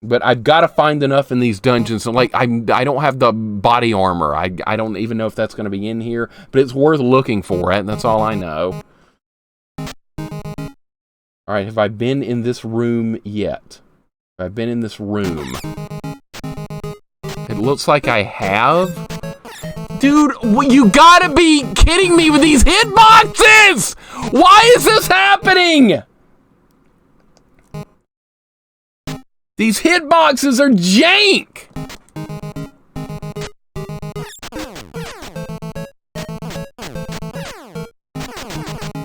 But I've got to find enough in these dungeons. So, like, I don't have the body armor. I don't even know if that's going to be in here. But it's worth looking for it. That's all I know. Alright, have I been in this room yet? Have I been in this room? It looks like I have. Dude, you gotta be kidding me with these hitboxes! Why is this happening? These hitboxes are jank!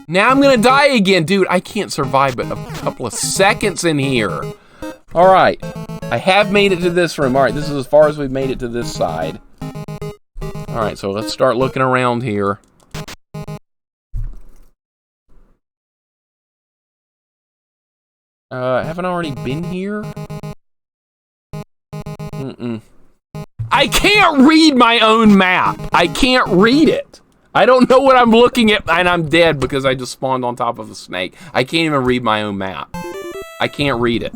Now I'm gonna die again. Dude, I can't survive but a couple of seconds in here. Alright, I have made it to this room. Alright, this is as far as we've made it to this side. Alright, so let's start looking around here. Haven't I already been here? I can't read my own map. I can't read it. I don't know what I'm looking at, and I'm dead because I just spawned on top of a snake. I can't even read my own map. I can't read it.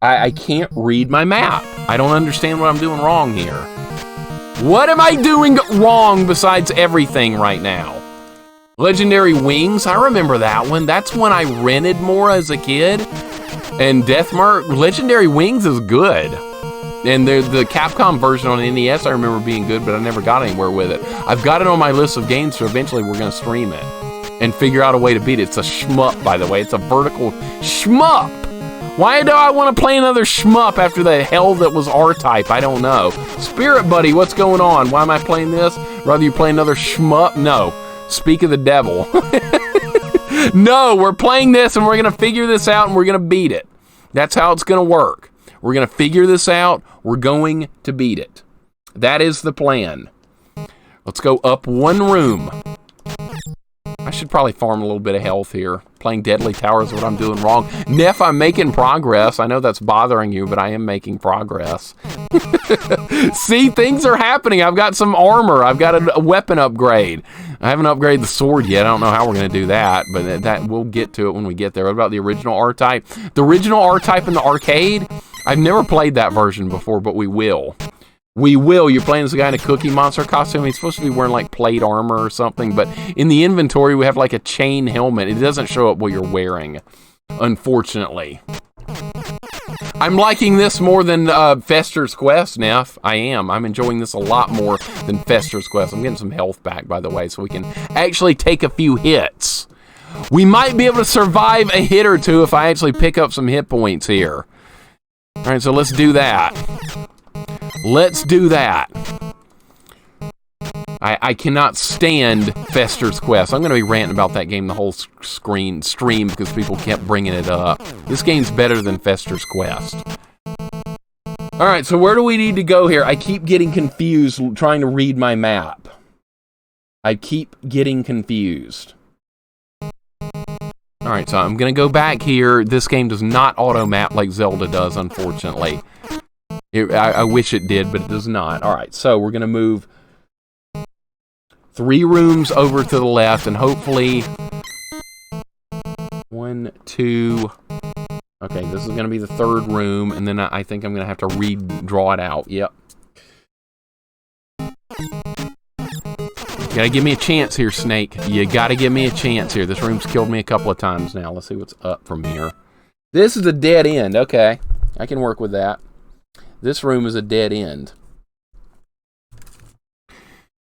I can't read my map. I don't understand what I'm doing wrong here. What am I doing wrong besides everything right now? Legendary Wings, I remember that one. That's when I rented more as a kid. And Deathmark, Legendary Wings is good. And the Capcom version on NES I remember being good, but I never got anywhere with it. I've got it on my list of games, so eventually we're going to stream it. and figure out a way to beat it. It's a shmup, by the way. It's a vertical shmup. Why do I want to play another shmup after the hell that was R-Type? I don't know. Spirit Buddy, what's going on? Why am I playing this? Rather you play another shmup? No. Speak of the devil. No, we're playing this and we're going to figure this out and we're going to beat it. That's how it's going to work. We're going to figure this out. We're going to beat it. That is the plan. Let's go up one room. I should probably farm a little bit of health here. Playing Deadly Tower is what I'm doing wrong. Neff, I'm making progress. I know that's bothering you, but I am making progress. See, things are happening. I've got some armor. I've got a weapon upgrade. I haven't upgraded the sword yet. I don't know how we're going to do that, but that we'll get to it when we get there. What about the original R-Type? The original R-Type in the arcade? I've never played that version before, but we will. We will. You're playing this guy in a Cookie Monster costume. He's supposed to be wearing like plate armor or something, but in the inventory we have like a chain helmet. It doesn't show up what you're wearing, unfortunately. I'm liking this more than Fester's Quest, Neff. I am. I'm enjoying this a lot more than Fester's Quest. I'm getting some health back, by the way, so we can actually take a few hits. We might be able to survive a hit or two if I actually pick up some hit points here. All right, so let's do that. Let's do that. I cannot stand Fester's Quest. I'm going to be ranting about that game the whole stream because people kept bringing it up. This game's better than Fester's Quest. All right, so where do we need to go here? I keep getting confused trying to read my map. I keep getting confused. All right, so I'm going to go back here. This game does not auto-map like Zelda does, unfortunately. I wish it did, but it does not. All right, so we're going to move 3 rooms over to the left, and hopefully 1, 2... Okay, this is going to be the 3rd room, and then I think I'm going to have to redraw it out. Yep. You gotta give me a chance here, Snake. You gotta give me a chance here. This room's killed me a couple of times now. Let's see what's up from here. This is a dead end. Okay, I can work with that. This room is a dead end.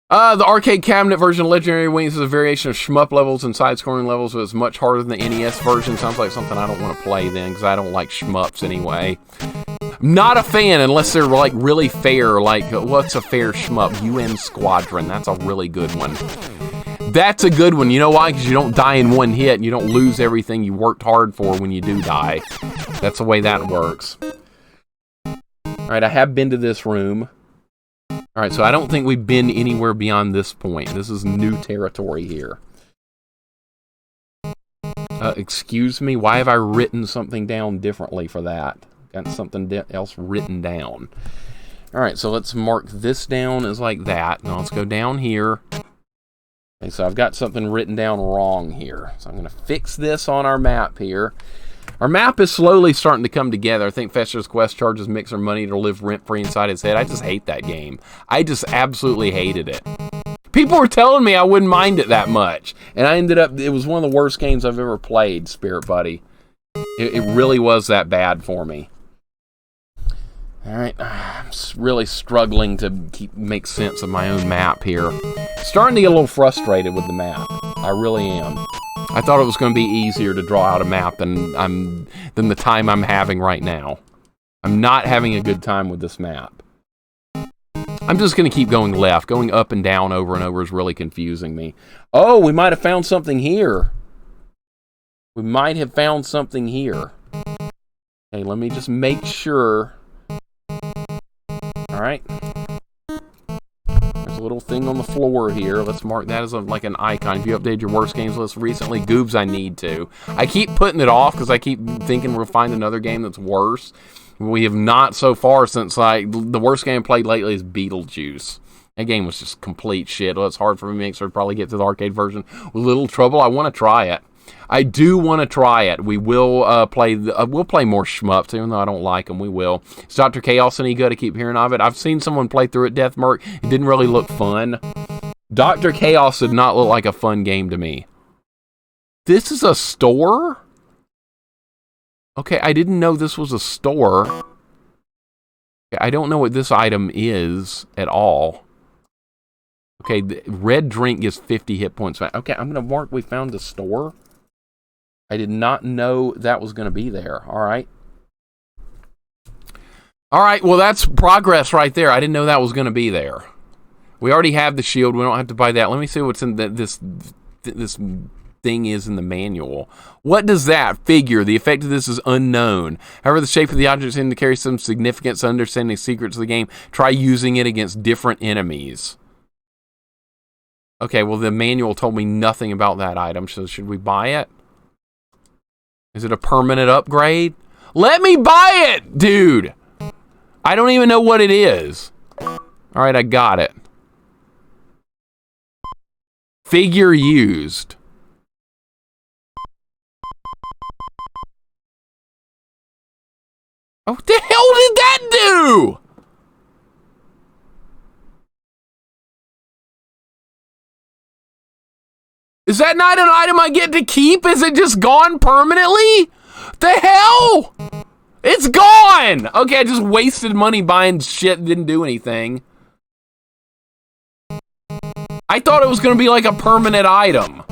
The arcade cabinet version of Legendary Wings is a variation of shmup levels and side-scrolling levels, but it's much harder than the NES version. Sounds like something I don't want to play then, because I don't like shmups anyway. I'm not a fan unless they're like really fair, like what's a fair shmup? UN Squadron, that's a really good one. That's a good one, you know why? Because you don't die in one hit, and you don't lose everything you worked hard for when you do die. That's the way that works. Alright, I have been to this room. Alright, so I don't think we've been anywhere beyond this point. This is new territory here. Excuse me, why have I written something down differently for that? Got something else written down. Alright, so let's mark this down as like that. Now let's go down here. Okay, so I've got something written down wrong here. So I'm going to fix this on our map here. Our map is slowly starting to come together. I think Fester's Quest charges Mixer money to live rent-free inside his head. I just hate that game. I just absolutely hated it. People were telling me I wouldn't mind it that much. And I ended up, it was one of the worst games I've ever played, Spirit Buddy. It really was that bad for me. Alright, I'm really struggling to make sense of my own map here. Starting to get a little frustrated with the map. I really am. I thought it was going to be easier to draw out a map than the time I'm having right now. I'm not having a good time with this map. I'm just going to keep going left. Going up and down over and over is really confusing me. Oh, we might have found something here. We might have found something here. Okay, let me just make sure. Alright. There's a little thing on the floor here. Let's mark that as like an icon. If you updated your worst games list recently, Goobs, I need to. I keep putting it off because I keep thinking we'll find another game that's worse. We have not so far since the worst game I played lately is Beetlejuice. That game was just complete shit. Well, it's hard for me to probably get to the arcade version with little trouble. I want to try it. I do want to try it. We will play. We'll play more shmups, even though I don't like them. We will. Is Dr. Chaos any good? I keep hearing of it. I've seen someone play through it, Deathmerk. It didn't really look fun. Dr. Chaos did not look like a fun game to me. This is a store? Okay, I didn't know this was a store. I don't know what this item is at all. Okay, the red drink gives 50 hit points back. Okay, I'm going to mark we found the store. I did not know that was going to be there. All right. All right, well, that's progress right there. I didn't know that was going to be there. We already have the shield. We don't have to buy that. Let me see what's in this thing is in the manual. What does that figure? The effect of this is unknown. However, the shape of the object seems to carry some significance. Understanding secrets of the game. Try using it against different enemies. Okay, well, the manual told me nothing about that item, so should we buy it? Is it a permanent upgrade? Let me buy it, dude! I don't even know what it is. Alright, I got it. Figure used. Oh, what the hell did that do? Is that not an item I get to keep? Is it just gone permanently? The hell? It's gone! Okay, I just wasted money buying shit that didn't do anything. I thought it was going to be like a permanent item.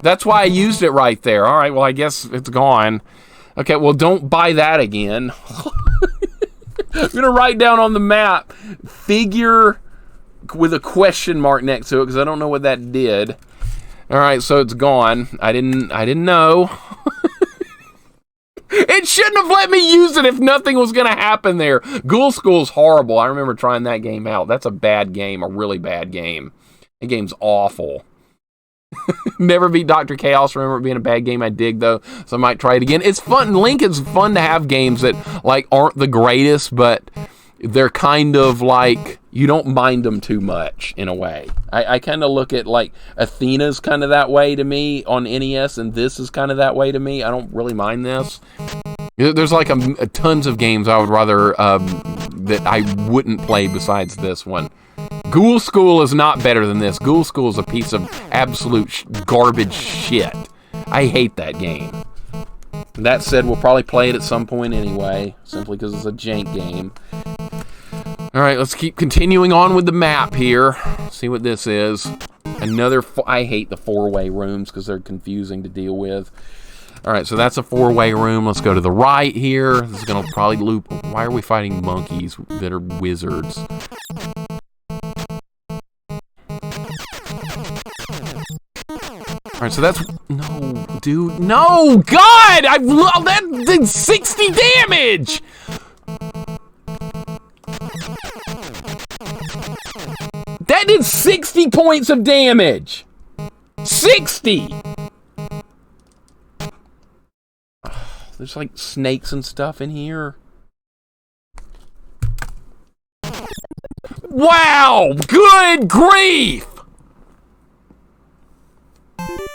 That's why I used it right there. All right, well, I guess it's gone. Okay, well, don't buy that again. I'm going to write down on the map, figure with a question mark next to it, because I don't know what that did. All right, so it's gone. I didn't know. It shouldn't have let me use it if nothing was going to happen there. Ghoul School's horrible. I remember trying that game out. That's a bad game, a really bad game. That game's awful. Never beat Dr. Chaos. Remember it being a bad game. I dig, though, so I might try it again. It's fun. Link is fun to have games that, like, aren't the greatest, but they're kind of like, you don't mind them too much, in a way. I kind of look at, like, Athena's kind of that way to me on NES, and this is kind of that way to me. I don't really mind this. There's, like, tons of games I would rather, that I wouldn't play besides this one. Ghoul School is not better than this. Ghoul School is a piece of absolute garbage shit. I hate that game. That said, we'll probably play it at some point anyway, simply because it's a jank game. Alright, let's keep continuing on with the map here. See what this is. Another, I hate the four-way rooms because they're confusing to deal with. Alright, so that's a four-way room. Let's go to the right here. This is going to probably loop. Why are we fighting monkeys that are wizards? Alright, so that's... No, dude. No! God! That did 60 damage! That did 60 points of damage! 60! There's like snakes and stuff in here. Wow! Good grief!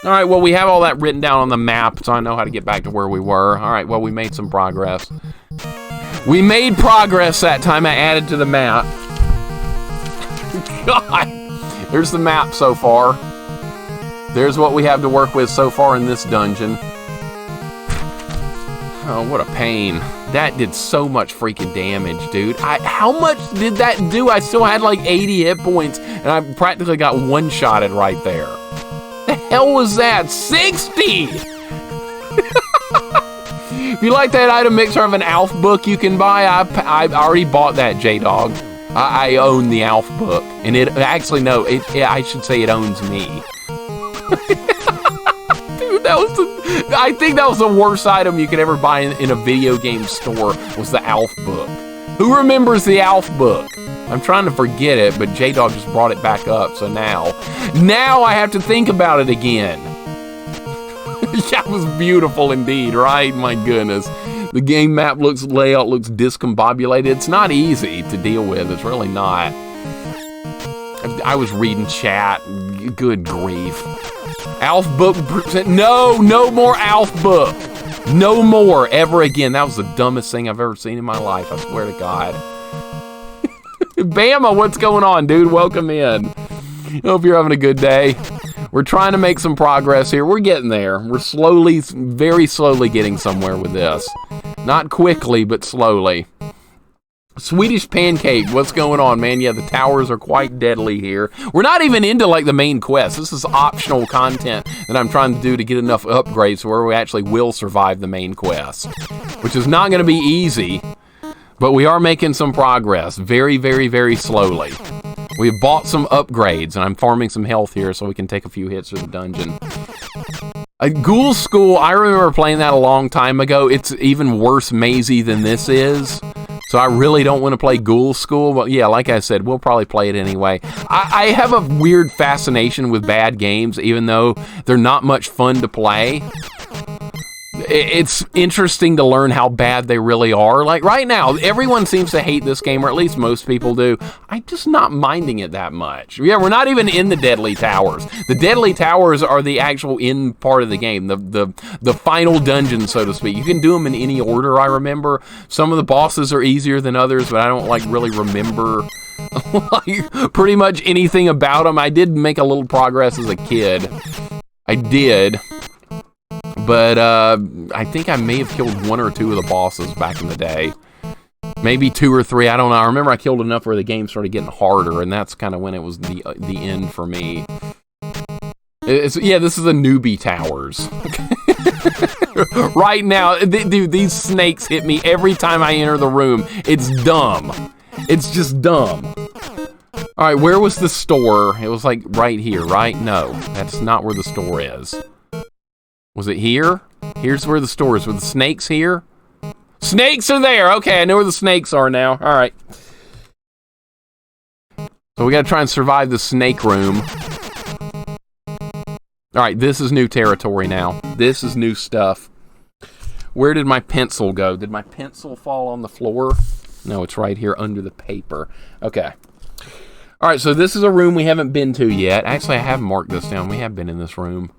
Alright, well, we have all that written down on the map, so I know how to get back to where we were. Alright, well, we made some progress. We made progress that time. I added to the map. God! There's the map so far. There's what we have to work with so far in this dungeon. Oh, what a pain. That did so much freaking damage, dude. How much did that do? I still had like 80 hit points, and I practically got one-shotted right there. The hell was that? 60! If you like that item mixer of an Alf book you can buy, I already bought that, J-Dog. I own the Alf book. And it, actually, no, I should say it owns me. Dude, I think that was the worst item you could ever buy in a video game store, was the Alf book. Who remembers the Alf book? I'm trying to forget it, but J-Dog just brought it back up, so now I have to think about it again. That was beautiful indeed, right? My goodness. The game map layout looks discombobulated. It's not easy to deal with. It's really not. I was reading chat. Good grief. Alf book. No more Alf book. No more ever again. That was the dumbest thing I've ever seen in my life. I swear to God. Bama, what's going on, dude? Welcome in. Hope you're having a good day. We're trying to make some progress here. We're getting there. We're slowly, very slowly getting somewhere with this. Not quickly, but slowly. Swedish Pancake, what's going on, man? Yeah, the towers are quite deadly here. We're not even into, like, the main quest. This is optional content that I'm trying to do to get enough upgrades where we actually will survive the main quest, which is not going to be easy, but we are making some progress very, very, very slowly. We've bought some upgrades, and I'm farming some health here so we can take a few hits through the dungeon. Ghoul School, I remember playing that a long time ago. It's even worse mazy than this is. So I really don't want to play Ghoul School, but yeah, like I said, we'll probably play it anyway. I have a weird fascination with bad games, even though they're not much fun to play. It's interesting to learn how bad they really are. Like right now, everyone seems to hate this game, or at least most people do. I'm just not minding it that much. Yeah, we're not even in the Deadly Towers. The Deadly Towers are the actual end part of the game, the final dungeon, so to speak. You can do them in any order, I remember. Some of the bosses are easier than others, but I don't like really remember like pretty much anything about them. I did make a little progress as a kid. I did. But I think I may have killed 1 or 2 of the bosses back in the day. Maybe 2 or 3, I don't know. I remember I killed enough where the game started getting harder, and that's kind of when it was the end for me. Yeah, this is the newbie towers. Right now, dude, these snakes hit me every time I enter the room. It's dumb. It's just dumb. All right, where was the store? It was like right here, right? No, that's not where the store is. Was it here? Here's where the store is. Were the snakes here? Snakes are there! Okay, I know where the snakes are now. Alright. So we gotta try and survive the snake room. Alright, this is new territory now. This is new stuff. Where did my pencil go? Did my pencil fall on the floor? No, it's right here under the paper. Okay. Alright, so this is a room we haven't been to yet. Actually, I have marked this down. We have been in this room.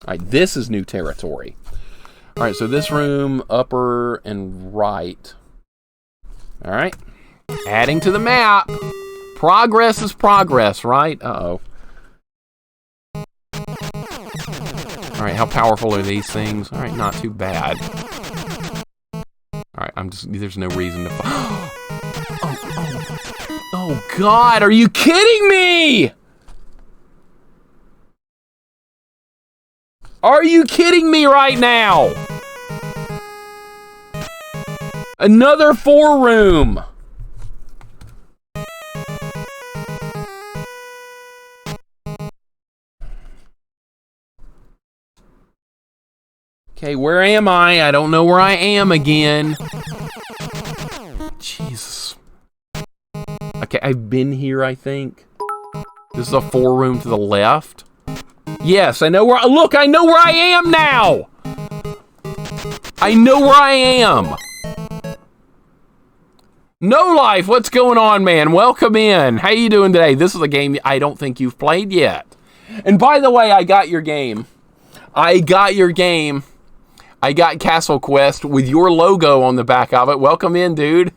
Alright, this is new territory. Alright, so this room, upper and right. Alright. Adding to the map. Progress is progress, right? Uh-oh. Alright, how powerful are these things? Alright, not too bad. Alright, there's no reason to... Oh, God, are you kidding me? Are you kidding me right now? Another 4-room. Okay, where am I? I don't know where I am again. Jesus. Okay, I've been here, I think. This is a 4-room to the left. Yes, I know where... Look, I know where I am now! I know where I am! No Life, what's going on, man? Welcome in. How you doing today? This is a game I don't think you've played yet. And by the way, I got your game. I got your game. I got Castle Quest with your logo on the back of it. Welcome in, dude.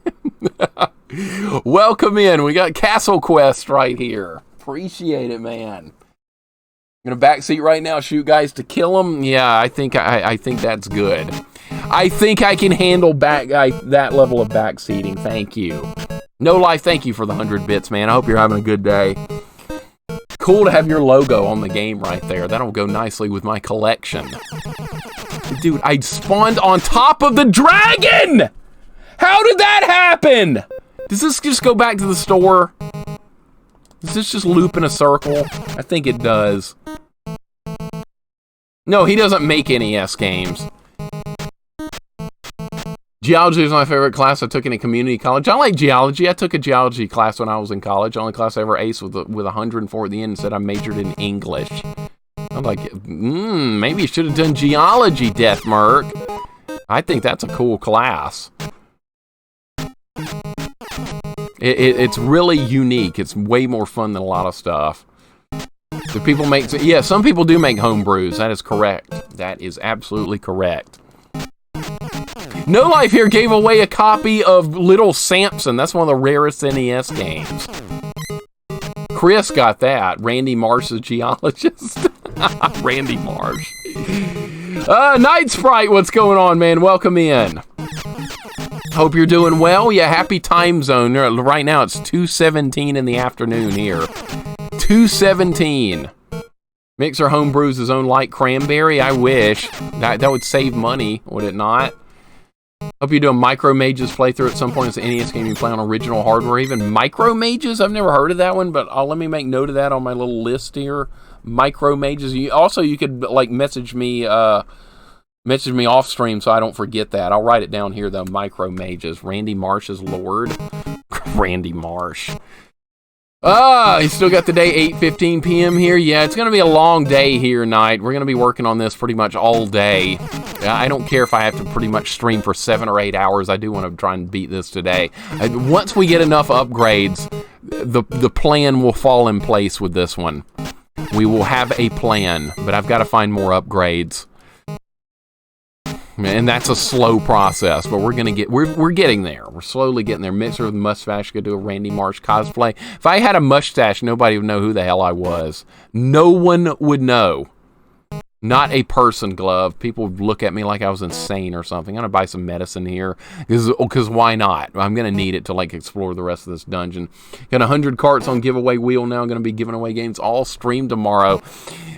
Welcome in. We got Castle Quest right here. Appreciate it, man. I'm in a backseat right now, shoot guys to kill them. Yeah, I think that's good. I think I can handle that level of backseating. Thank you. No Life, thank you for the 100 bits, man. I hope you're having a good day. Cool to have your logo on the game right there. That'll go nicely with my collection. Dude, I spawned on top of the dragon! How did that happen? Does this just go back to the store? Does this just loop in a circle? I think it does. No, he doesn't make NES games. Geology is my favorite class I took in a community college. I like geology. I took a geology class when I was in college. The only class I ever aced with 104 at the end and said I majored in English. I'm like, maybe you should have done geology, Deathmerk. I think that's a cool class. It's really unique. It's way more fun than a lot of stuff. Do people make... Yeah, some people do make homebrews. That is correct. That is absolutely correct. No Life here gave away a copy of Little Samson. That's one of the rarest NES games. Chris got that. Randy Marsh, the geologist. Randy Marsh. Night Sprite, what's going on, man? Welcome in. Hope you're doing well. Yeah, happy time zone. Right now it's 2:17 in the afternoon here. 2:17. Mixer homebrews his own light cranberry. I wish. That would save money, would it not? Hope you do a Micro Mages playthrough at some point. It's an NES game you play on original hardware. Even Micro Mages? I've never heard of that one, but let me make note of that on my little list here. Micro Mages. You could like message me off stream so I don't forget that. I'll write it down here though. Micro Mages. Randy Marsh's Lord. Randy Marsh. You still got the day, 8:15 p.m. here. Yeah, it's going to be a long day here tonight. We're going to be working on this pretty much all day. I don't care if I have to pretty much stream for 7 or 8 hours. I do want to try and beat this today. Once we get enough upgrades, the plan will fall in place with this one. We will have a plan, but I've got to find more upgrades. And that's a slow process, but we're getting there. We're slowly getting there. Mixer with mustache could do a Randy Marsh cosplay. If I had a mustache, nobody would know who the hell I was. No one would know. Not a person, Glove. People would look at me like I was insane or something. I'm gonna buy some medicine here, because why not? I'm gonna need it to like explore the rest of this dungeon. Got 100 carts on giveaway wheel now. Gonna be giving away games all stream tomorrow.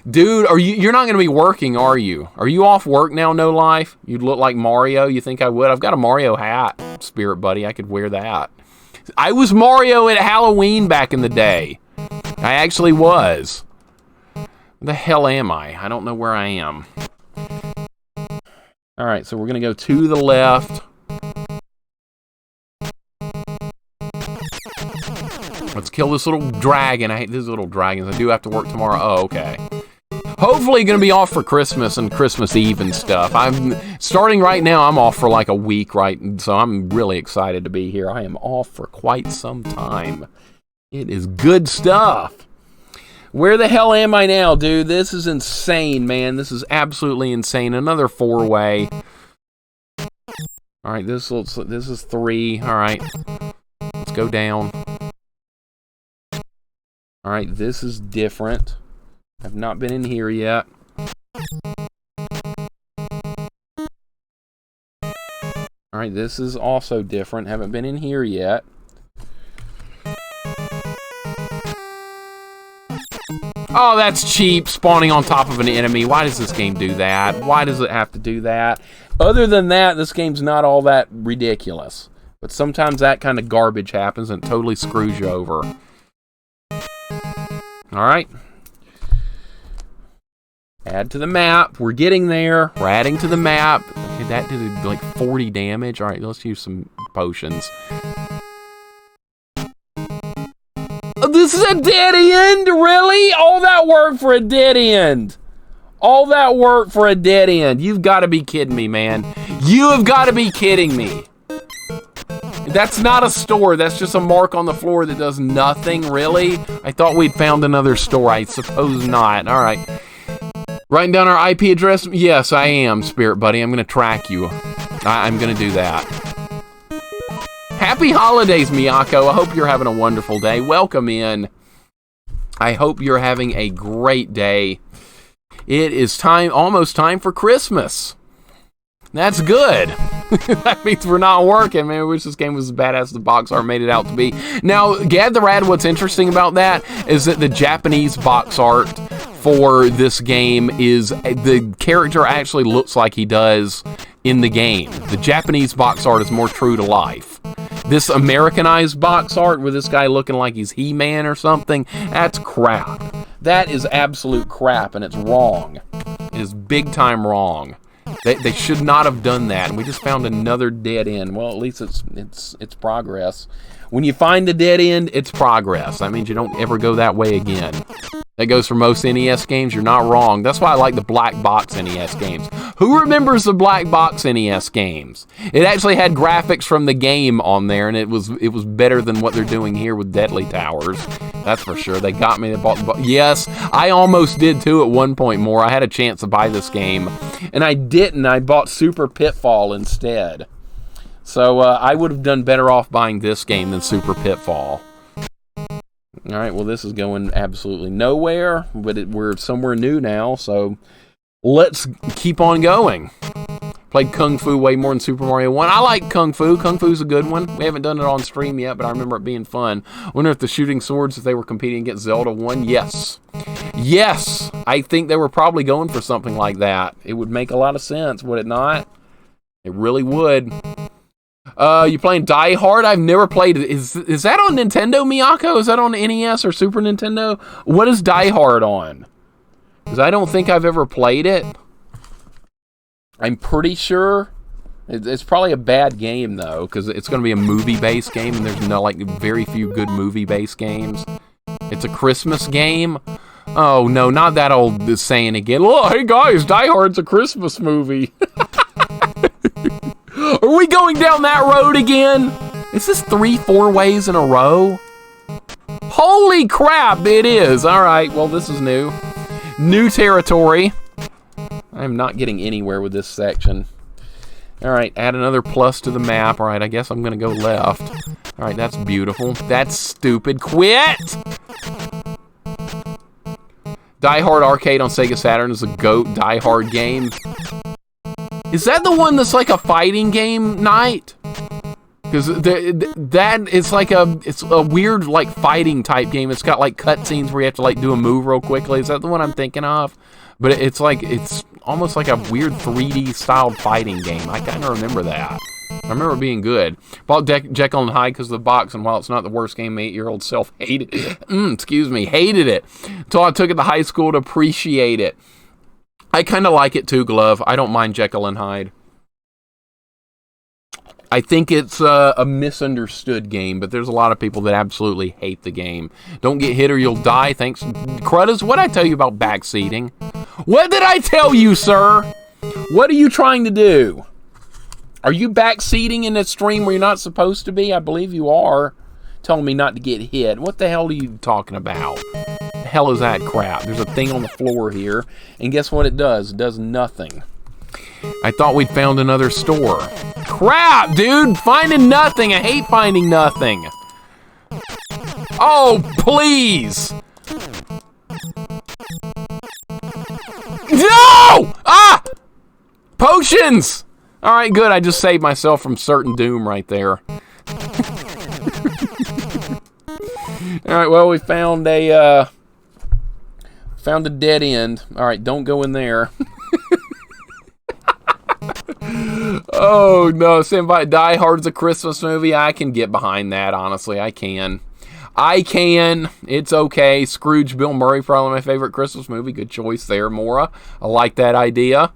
Dude, you're not gonna be working, are you? Are you off work now, No Life? You'd look like Mario. You think I would? I've got a Mario hat, Spirit Buddy. I could wear that. I was Mario at Halloween back in the day. I actually was. Where the hell am I? I don't know where I am. Alright, so we're going to go to the left. Let's kill this little dragon. I hate these little dragons. I do have to work tomorrow. Oh, okay. Hopefully going to be off for Christmas and Christmas Eve and stuff. I'm starting right now. I'm off for like a week, right? So I'm really excited to be here. I am off for quite some time. It is good stuff. Where the hell am I now, dude? This is insane, man. This is absolutely insane. Another 4-way. All right, this is 3. All right, let's go down. All right, this is different. I've not been in here yet. All right, this is also different. Haven't been in here yet. Oh, that's cheap, spawning on top of an enemy. Why does this game do that? Why does it have to do that? Other than that, this game's not all that ridiculous. But sometimes that kind of garbage happens and it totally screws you over. Alright. Add to the map. We're getting there. We're adding to the map. Okay, that did like 40 damage. Alright, let's use some potions. This is a dead end? Really? All that work for a dead end? All that work for a dead end? You've got to be kidding me, man. You have got to be kidding me. That's not a store. That's just a mark on the floor that does nothing, really? I thought we'd found another store. I suppose not. All right. Writing down our IP address? Yes, I am, Spirit Buddy. I'm going to track you. I'm going to do that. Happy holidays, Miyako. I hope you're having a wonderful day. Welcome in. I hope you're having a great day. It is almost time for Christmas. That's good. That means we're not working, man. I wish this game was as badass as the box art made it out to be. Now, Gad the Rad, what's interesting about that is that the Japanese box art for this game is the character actually looks like he does in the game. The Japanese box art is more true to life. This Americanized box art with this guy looking like he's He-Man or something, that's crap. That is absolute crap, and it's wrong. It is big time wrong. They should not have done that, and we just found another dead end. Well, at least it's progress. When you find a dead end, it's progress. That means you don't ever go that way again. That goes for most NES games. You're not wrong. That's why I like the black box NES games. Who remembers the black box NES games? It actually had graphics from the game on there, and it was better than what they're doing here with Deadly Towers. That's for sure. They got me. They bought the yes, I almost did too at one point more. I had a chance to buy this game, and I didn't. I bought Super Pitfall instead. So I would have done better off buying this game than Super Pitfall. All right, well, this is going absolutely nowhere, but we're somewhere new now, so let's keep on going. Played Kung Fu way more than Super Mario 1. I like Kung Fu. Kung Fu's a good one. We haven't done it on stream yet, but I remember it being fun. Wonder if the shooting swords, if they were competing against Zelda 1. Yes. Yes! I think they were probably going for something like that. It would make a lot of sense, would it not? It really would. You playing Die Hard? I've never played it. Is that on Nintendo, Miyako? Is that on NES or Super Nintendo? What is Die Hard on? Because I don't think I've ever played it. I'm pretty sure it's probably a bad game, though, because it's going to be a movie-based game, and there's no, like, very few good movie-based games. It's a Christmas game. Oh, no, not that old saying again. Oh, hey, guys, Die Hard's a Christmas movie. Are we going down that road again? Is this 3-4 ways in a row? Holy crap, it is. All right, well, this is new. New territory. I'm not getting anywhere with this section. All right, add another plus to the map. All right, I guess I'm going to go left. All right, that's beautiful. That's stupid. Quit! Die Hard Arcade on Sega Saturn is a GOAT Die Hard game. Is that the one that's like a fighting game night? Because that is like it's a weird like fighting type game. It's got like cutscenes where you have to like do a move real quickly. Is that the one I'm thinking of? But it's almost like a weird 3D styled fighting game. I kind of remember that. I remember it being good. Bought Jekyll and Hyde because of the box, and while it's not the worst game, my 8-year-old self hated it. Hated it. Until I took it to high school to appreciate it. I kind of like it too, Glove. I don't mind Jekyll and Hyde. I think it's a misunderstood game, but there's a lot of people that absolutely hate the game. Don't get hit or you'll die. Thanks. Cruddas, what'd I tell you about backseating? What did I tell you, sir? What are you trying to do? Are you backseating in a stream where you're not supposed to be? I believe you are. Telling me not to get hit. What the hell are you talking about? The hell is that crap? There's a thing on the floor here, and guess what it does? It does nothing. I thought we'd found another store. Crap, dude! Finding nothing! I hate finding nothing! Oh, please! No! Ah! Potions! Alright, good. I just saved myself from certain doom right there. Alright, well, we found a dead end. Alright, don't go in there. Oh, no. Saying Die Hard's a Christmas movie. I can get behind that, honestly. I can. It's okay. Scrooge, Bill Murray, probably my favorite Christmas movie. Good choice there, Mora. I like that idea.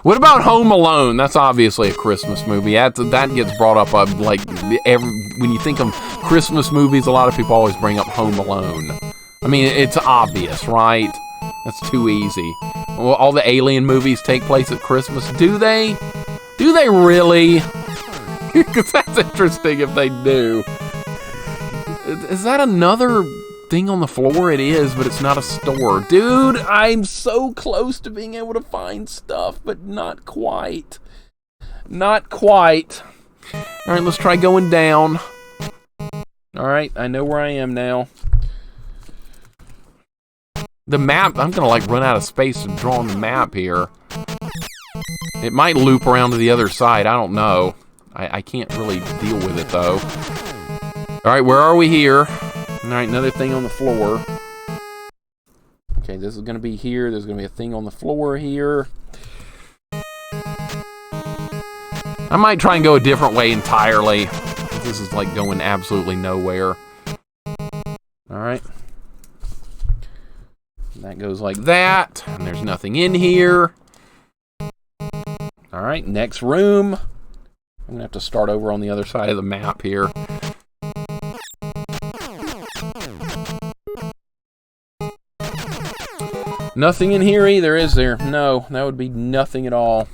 What about Home Alone? That's obviously a Christmas movie. That gets brought up like when you think of Christmas movies, a lot of people always bring up Home Alone. I mean, it's obvious, right? That's too easy. Well, all the Alien movies take place at Christmas. Do they? Do they really? Because that's interesting if they do. Is that another thing on the floor? It is, but it's not a store. Dude, I'm so close to being able to find stuff, but not quite. Not quite. Alright, let's try going down. Alright, I know where I am now. The map, I'm gonna like run out of space to draw on the map here. It might loop around to the other side, I don't know. I can't really deal with it though. Alright, where are we here? Alright, another thing on the floor. Okay, this is gonna be here. There's gonna be a thing on the floor here. I might try and go a different way entirely. This is like going absolutely nowhere. Alright. That goes like that. And there's nothing in here. Alright, next room. I'm gonna have to start over on the other side of the map here. Nothing in here either, is there? No, that would be nothing at all.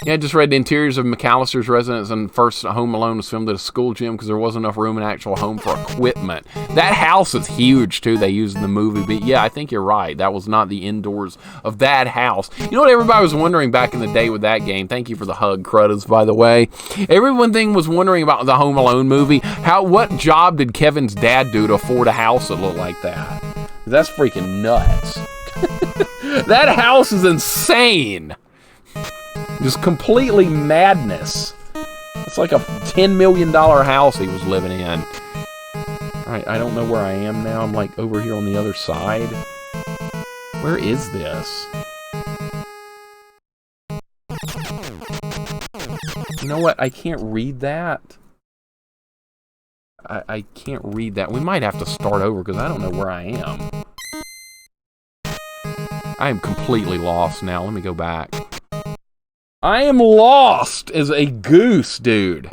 Yeah, I just read the interiors of McAllister's residence and first Home Alone was filmed at a school gym because there wasn't enough room in actual home for equipment. That house is huge, too, they used in the movie. But yeah, I think you're right. That was not the indoors of that house. You know what everybody was wondering back in the day with that game? Thank you for the hug, Cruddas, by the way. Everyone was wondering about the Home Alone movie. What job did Kevin's dad do to afford a house that looked like that? That's freaking nuts. That house is insane. Just completely madness. It's like a $10 million house he was living in. Alright, I don't know where I am now. I'm like over here on the other side. Where is this? You know what? I can't read that. I can't read that. We might have to start over because I don't know where I am. I am completely lost now. Let me go back. I am lost as a goose, dude.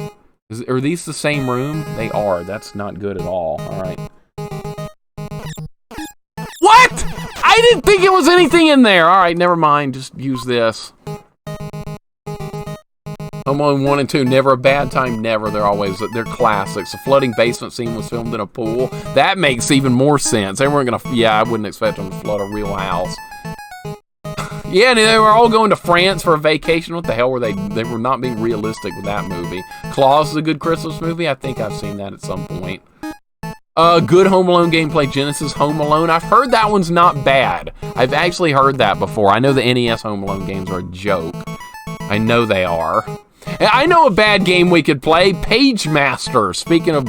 Are these the same room? They are. That's not good at all. Alright. What?! I didn't think it was anything in there! Alright, never mind. Just use this. Home Alone 1 and 2, never a bad time, never. They're classics. The flooding basement scene was filmed in a pool. That makes even more sense. They weren't gonna... Yeah, I wouldn't expect them to flood a real house. Yeah, and they were all going to France for a vacation. What the hell were they? They were not being realistic with that movie. Claus is a good Christmas movie. I think I've seen that at some point. Good Home Alone gameplay, Genesis Home Alone. I've heard that one's not bad. I've actually heard that before. I know the NES Home Alone games are a joke. I know they are. I know a bad game we could play, Page Master. Speaking of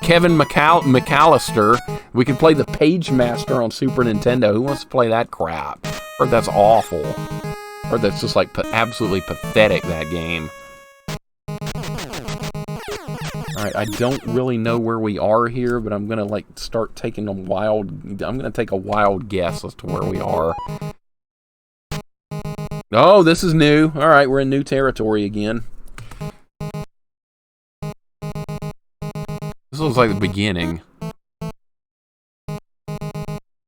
Kevin McAllister, we could play the Page Master on Super Nintendo. Who wants to play that crap? Heard that's awful. Heard that's just like absolutely pathetic, that game. Alright, I don't really know where we are here, but I'm gonna like start taking I'm gonna take a wild guess as to where we are. Oh, this is new. Alright, we're in new territory again. This looks like the beginning.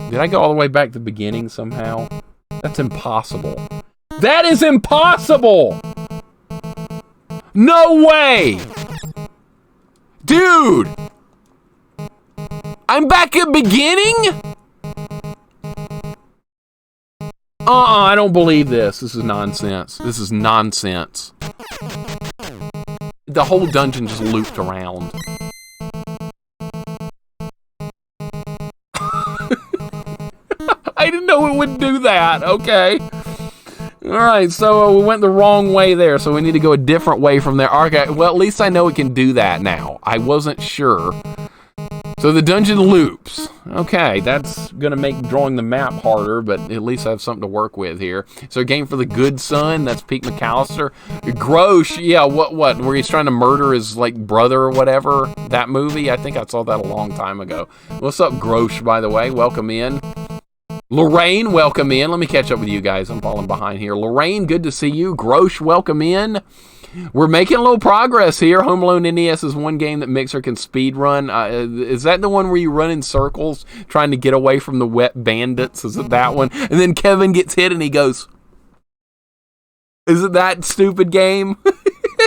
Did I go all the way back to the beginning somehow? That's impossible. That is impossible! No way! Dude! I'm back at beginning? I don't believe this. This is nonsense. This is nonsense. The whole dungeon just looped around. I didn't know it would do that. Okay. Alright, so we went the wrong way there, so we need to go a different way from there. Okay, well, at least I know it can do that now. I wasn't sure. So the dungeon loops. Okay, that's gonna make drawing the map harder, but at least I have something to work with here. So a game for the good son, that's Pete McAllister. Grosh, yeah, what, where he's trying to murder his, like, brother or whatever? That movie? I think I saw that a long time ago. What's up, Grosh, by the way? Welcome in. Lorraine, welcome in. Let me catch up with you guys. I'm falling behind here. Lorraine, good to see you. Grosh, welcome in. We're making a little progress here. Home Alone NES is one game that Mixer can speed run. Is that the one where you run in circles trying to get away from the wet bandits? Is it that one? And then Kevin gets hit and he goes, is it that stupid game?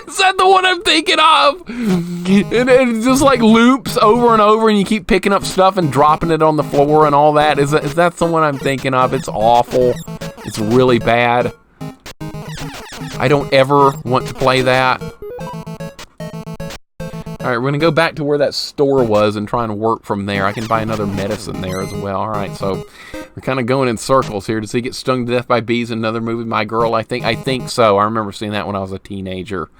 Is that the one I'm thinking of? And it just like loops over and over and you keep picking up stuff and dropping it on the floor and all that. Is that the one I'm thinking of? It's awful. It's really bad. I don't ever want to play that. Alright, we're going to go back to where that store was and try and work from there. I can buy another medicine there as well. Alright, so we're kind of going in circles here. Does he get stung to death by bees in another movie, My Girl? I think so. I remember seeing that when I was a teenager.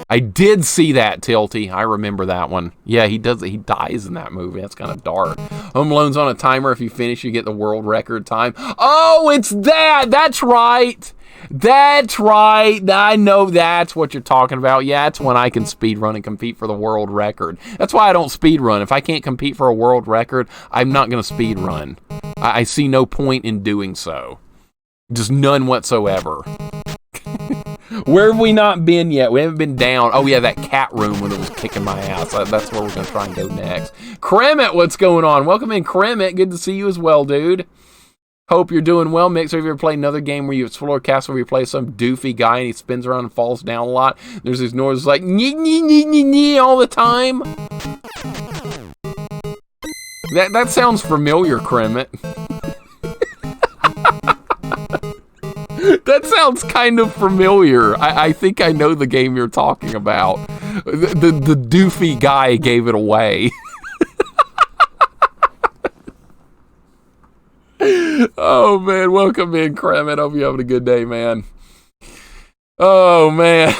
I did see that, Tilty. I remember that one. Yeah, he does. He dies in that movie. That's kind of dark. Home Alone's on a timer. If you finish, you get the world record time. Oh, it's that! That's right! That's right. I know that's what you're talking about. Yeah, that's when I can speedrun and compete for the world record. That's why I don't speedrun. If I can't compete for a world record, I'm not going to speedrun. I see no point in doing so. Just none whatsoever. Where have we not been yet? We haven't been down. Oh, yeah, that cat room when it was kicking my ass. That's where we're going to try and go next. Kremet, what's going on? Welcome in, Kremet. Good to see you as well, dude. Hope you're doing well. Mixer, have you ever played another game where you explore a castle where you play some doofy guy and he spins around and falls down a lot? There's these noises like nee nee nee nee nee all the time. That sounds familiar, Kremet. That sounds kind of familiar. I think I know the game you're talking about. The doofy guy gave it away. Oh, man. Welcome in, Kremet. Hope you're having a good day, man. Oh, man.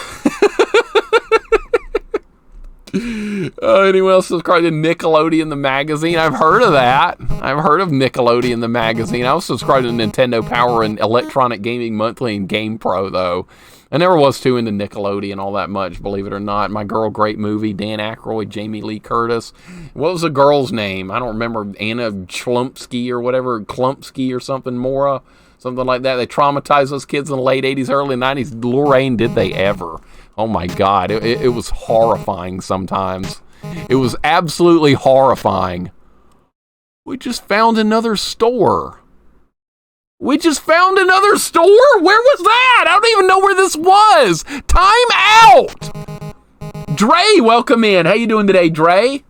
Anyone else subscribed to Nickelodeon the magazine? I've heard of that. I've heard of Nickelodeon the magazine. I was subscribed to Nintendo Power and Electronic Gaming Monthly and Game Pro, though. I never was too into Nickelodeon all that much, believe it or not. My Girl, great movie. Dan Aykroyd, Jamie Lee Curtis. What was the girl's name? I don't remember. Anna Chlumsky or whatever. Klumpsky or something. Mora. Something like that. They traumatized those kids in the late 80s, early 90s. Lorraine, did they ever? Oh my God. It was horrifying sometimes. It was absolutely horrifying. We just found another store. We just found another store? Where was that? I don't even know where this was. Time out. Dre, welcome in. How you doing today, Dre?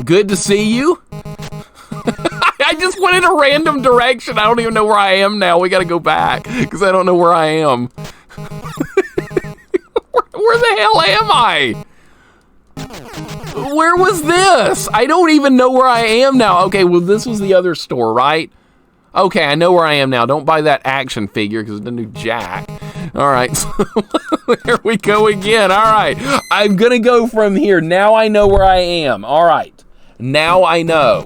Good to see you. I just went in a random direction. I don't even know where I am now. We got to go back because I don't know where I am. Where the hell am I? Where was this? I don't even know where I am now. Okay, well, this was the other store, right? Okay, I know where I am now. Don't buy that action figure because it's the new Jack. All right, so there we go again. All right, I'm going to go from here. Now I know where I am. All right, now I know.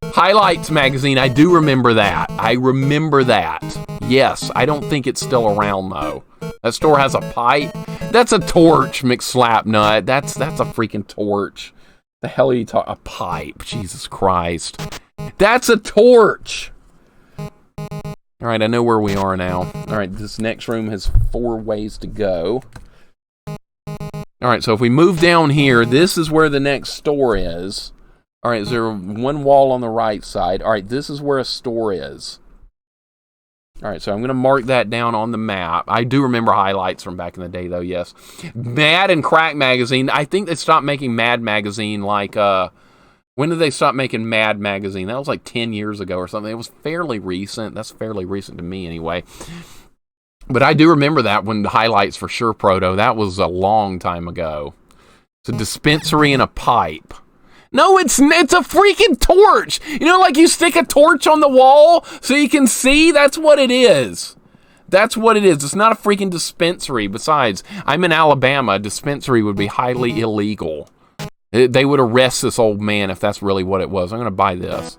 Highlights magazine, I do remember that. I remember that. Yes, I don't think it's still around, though. That store has a pipe. That's a torch, McSlapnut. That's a freaking torch. The hell are you talking? A pipe. Jesus Christ. That's a torch. All right, I know where we are now. All right, this next room has 4 ways to go. All right, so if we move down here, this is where the next store is. All right, is there one wall on the right side? All right, this is where a store is. All right, so I'm going to mark that down on the map. I do remember highlights from back in the day, though, yes. Mad and Crack Magazine. I think they stopped making Mad Magazine like... when did they stop making Mad Magazine? That was like 10 years ago or something. It was fairly recent. That's fairly recent to me anyway. But I do remember that when the highlights for sure, Proto. That was a long time ago. It's a dispensary and a pipe. No, it's a freaking torch. You know, like you stick a torch on the wall so you can see? That's what it is. That's what it is. It's not a freaking dispensary. Besides, I'm in Alabama. A dispensary would be highly illegal. They would arrest this old man if that's really what it was. I'm going to buy this.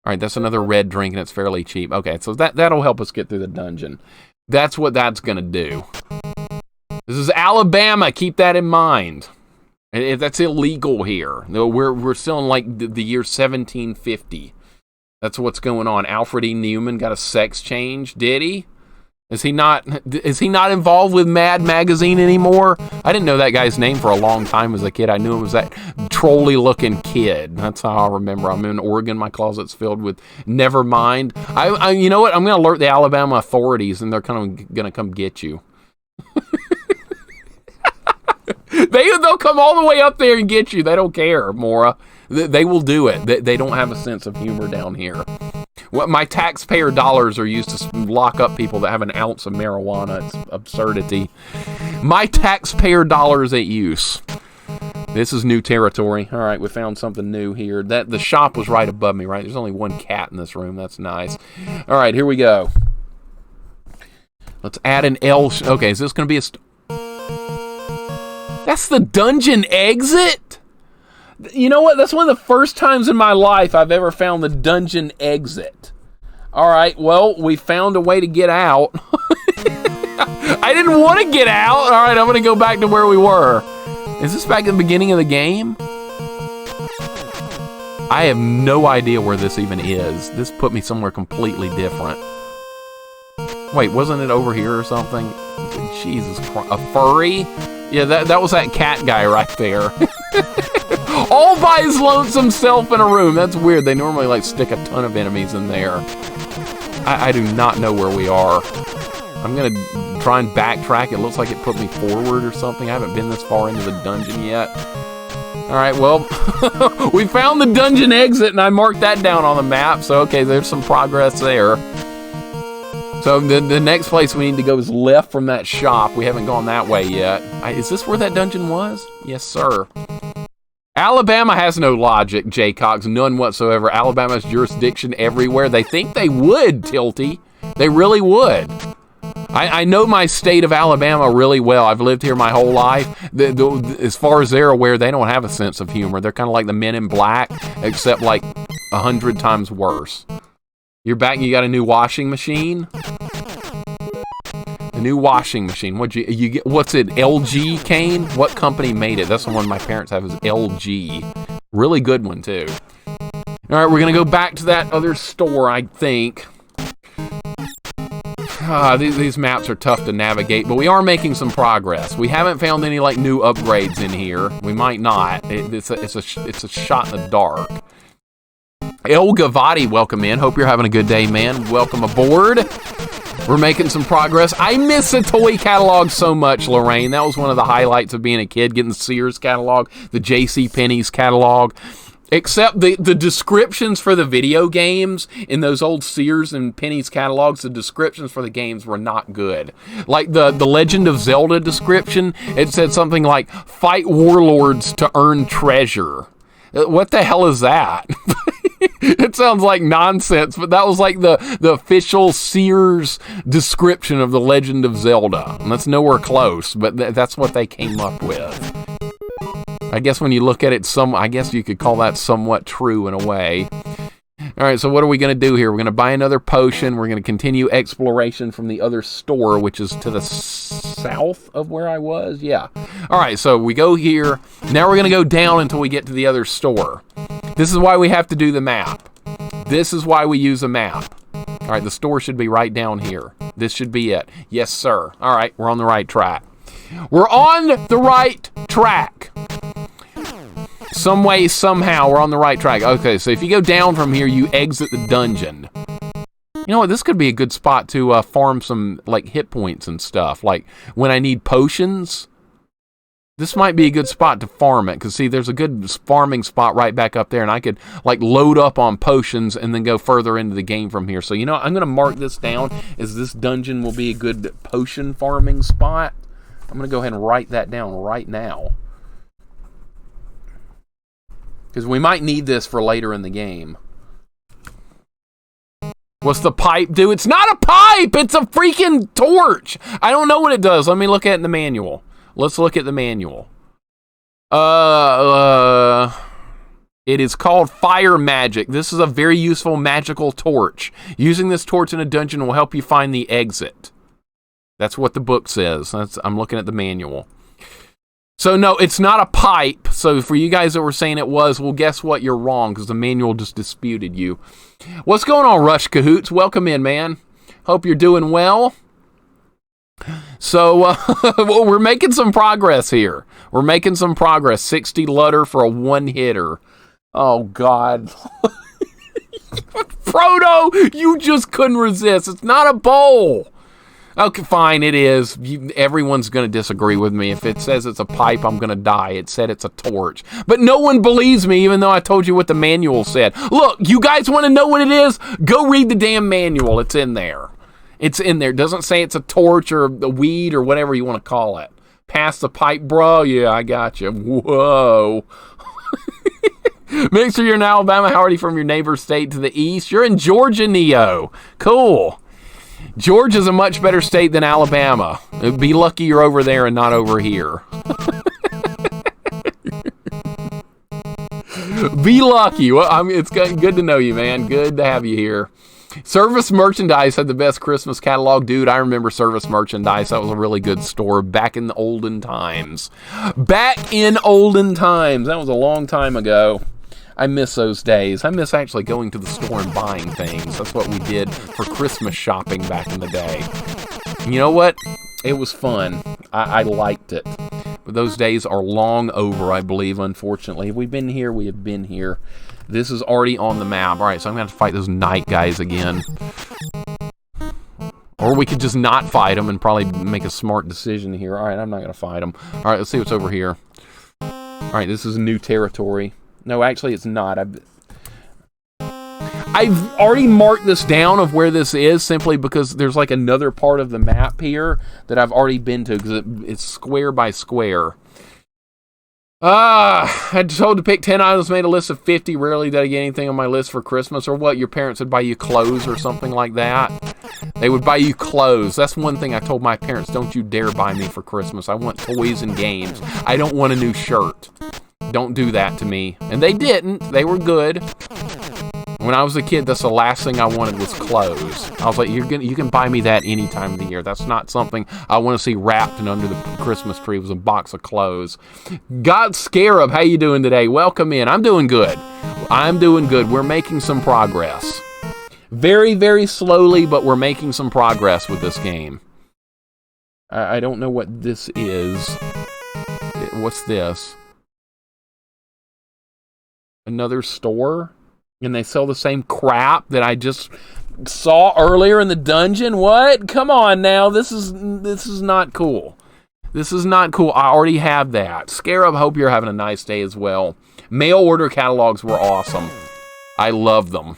All right, that's another red drink, and it's fairly cheap. Okay, so that'll help us get through the dungeon. That's what that's going to do. This is Alabama. Keep that in mind. That's illegal here. We're still in like the year 1750. That's what's going on. Alfred E. Newman got a sex change. Did he? Is he not involved with Mad Magazine anymore? I didn't know that guy's name for a long time as a kid. I knew it was that trolley-looking kid. That's how I remember. I'm in Oregon. My closet's filled with Nevermind. I you know what? I'm going to alert the Alabama authorities, and they're kind of going to come get you. They'll come all the way up there and get you. They don't care, Mora. They will do it. They don't have a sense of humor down here. What my taxpayer dollars are used to lock up people that have an ounce of marijuana. It's absurdity. My taxpayer dollars at use. This is new territory. All right, we found something new here. The shop was right above me, right? There's only one cat in this room. That's nice. All right, here we go. Let's add an L. Okay, is this going to be a... That's the dungeon exit? You know what? That's one of the first times in my life I've ever found the dungeon exit. All right, well, we found a way to get out. I didn't want to get out. All right, I'm going to go back to where we were. Is this back at the beginning of the game? I have no idea where this even is. This put me somewhere completely different. Wait, wasn't it over here or something? Jesus Christ. A furry? Yeah, that was that cat guy right there. All by his lonesome self in a room. That's weird. They normally like stick a ton of enemies in there. I do not know where we are. I'm going to try and backtrack. It looks like it put me forward or something. I haven't been this far into the dungeon yet. All right, well, we found the dungeon exit, and I marked that down on the map. So, okay, there's some progress there. So the next place we need to go is left from that shop. We haven't gone that way yet. Is this where that dungeon was? Yes, sir. Alabama has no logic, Jay Cox, none whatsoever. Alabama's jurisdiction everywhere. They think they would, Tilty. They really would. I know my state of Alabama really well. I've lived here my whole life. As far as they're aware, they don't have a sense of humor. They're kind of like the Men in Black, except like 100 times worse. You're back and you got a new washing machine? A new washing machine. What's it, LG, Kane? What company made it? That's the one my parents have, is LG. Really good one, too. All right, we're going to go back to that other store, I think. These maps are tough to navigate, but we are making some progress. We haven't found any like new upgrades in here. We might not. It's a shot in the dark. El Gavati, welcome in. Hope you're having a good day, man. Welcome aboard. We're making some progress. I miss the toy catalog so much, Lorraine. That was one of the highlights of being a kid, getting the Sears catalog, the JCPenney's catalog. Except the descriptions for the video games in those old Sears and Penny's catalogs, the descriptions for the games were not good. Like the Legend of Zelda description, it said something like, fight warlords to earn treasure. What the hell is that? It sounds like nonsense, but that was like the official Sears description of the Legend of Zelda. And that's nowhere close, but that's what they came up with. I guess when you look at it, I guess you could call that somewhat true in a way. All right, so what are we going to do here? We're going to buy another potion. We're going to continue exploration from the other store, which is to the south of where I was. Yeah. All right, so we go here. Now we're going to go down until we get to the other store. This is why we have to do the map. This is why we use a map. All right, the store should be right down here. This should be it. Yes, sir. All right, we're on the right track. We're on the right track. Some way, somehow, we're on the right track. Okay, so if you go down from here, you exit the dungeon. You know what? This could be a good spot to farm some, like, hit points and stuff. Like, when I need potions, this might be a good spot to farm it. Because, see, there's a good farming spot right back up there. And I could, like, load up on potions and then go further into the game from here. So, you know, I'm going to mark this down as this dungeon will be a good potion farming spot. I'm going to go ahead and write that down right now. Because we might need this for later in the game. What's the pipe do? It's not a pipe! It's a freaking torch! I don't know what it does. Let me look at it in the manual. Let's look at the manual. It is called Fire Magic. This is a very useful magical torch. Using this torch in a dungeon will help you find the exit. That's what the book says. I'm looking at the manual. So, no, it's not a pipe. So, for you guys that were saying it was, well, guess what? You're wrong, because the manual just disputed you. What's going on, Rush Cahoots? Welcome in, man. Hope you're doing well. So, well, we're making some progress here. We're making some progress. 60 Lutter for a one-hitter. Oh, God. Frodo, you just couldn't resist. It's not a bowl. Okay, fine, it is. Everyone's going to disagree with me. If it says it's a pipe, I'm going to die. It said it's a torch. But no one believes me, even though I told you what the manual said. Look, you guys want to know what it is? Go read the damn manual. It's in there. It's in there. It doesn't say it's a torch or a weed or whatever you want to call it. Pass the pipe, bro? Yeah, I got you. Whoa. Mixer, you're in Alabama. How are you from your neighbor state to the east? You're in Georgia, Neo. Cool. Georgia's a much better state than Alabama. Be lucky you're over there and not over here. Be lucky. Well, it's good to know you, man. Good to have you here. Service Merchandise had the best Christmas catalog. Dude, I remember Service Merchandise. That was a really good store back in the olden times. Back in olden times. That was a long time ago. I miss those days. I miss actually going to the store and buying things. That's what we did for Christmas shopping back in the day. You know what? It was fun. I liked it. But those days are long over, I believe, unfortunately. Have we been here? We have been here. This is already on the map. All right, so I'm going to have to fight those night guys again. Or we could just not fight them and probably make a smart decision here. All right, I'm not going to fight them. All right, let's see what's over here. All right, this is new territory. No, actually, it's not. I've already marked this down of where this is simply because there's like another part of the map here that I've already been to because it's square by square. I told to pick 10 items, made a list of 50. Rarely did I get anything on my list for Christmas. Or what? Your parents would buy you clothes or something like that? They would buy you clothes. That's one thing I told my parents. Don't you dare buy me for Christmas. I want toys and games. I don't want a new shirt. Don't do that to me. And they didn't. They were good. When I was a kid, that's the last thing I wanted was clothes. I was like, you can buy me that any time of the year. That's not something I want to see wrapped and under the Christmas tree was a box of clothes. God Scarab, how you doing today? Welcome in. I'm doing good. I'm doing good. We're making some progress. Very, very slowly, but we're making some progress with this game. I don't know what this is. What's this? Another store? And they sell the same crap that I just saw earlier in the dungeon? What? Come on now. This is not cool. This is not cool. I already have that. Scarab, hope you're having a nice day as well. Mail order catalogs were awesome. I love them.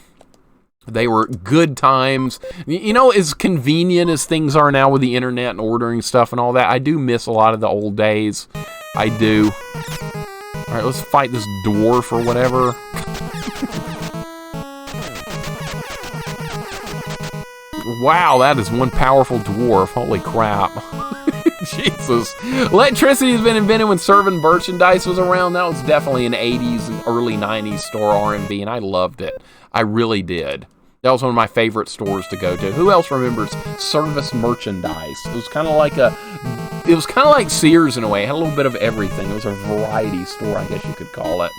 They were good times. You know, as convenient as things are now with the internet and ordering stuff and all that, I do miss a lot of the old days. I do. All right, let's fight this dwarf or whatever. Wow, that is one powerful dwarf. Holy crap. Jesus. Electricity has been invented when serving merchandise was around. That was definitely an 80s and early 90s store R&B, and I loved it. I really did. That was one of my favorite stores to go to. Who else remembers service merchandise? It was kind of like Sears in a way. It had a little bit of everything. It was a variety store, I guess you could call it.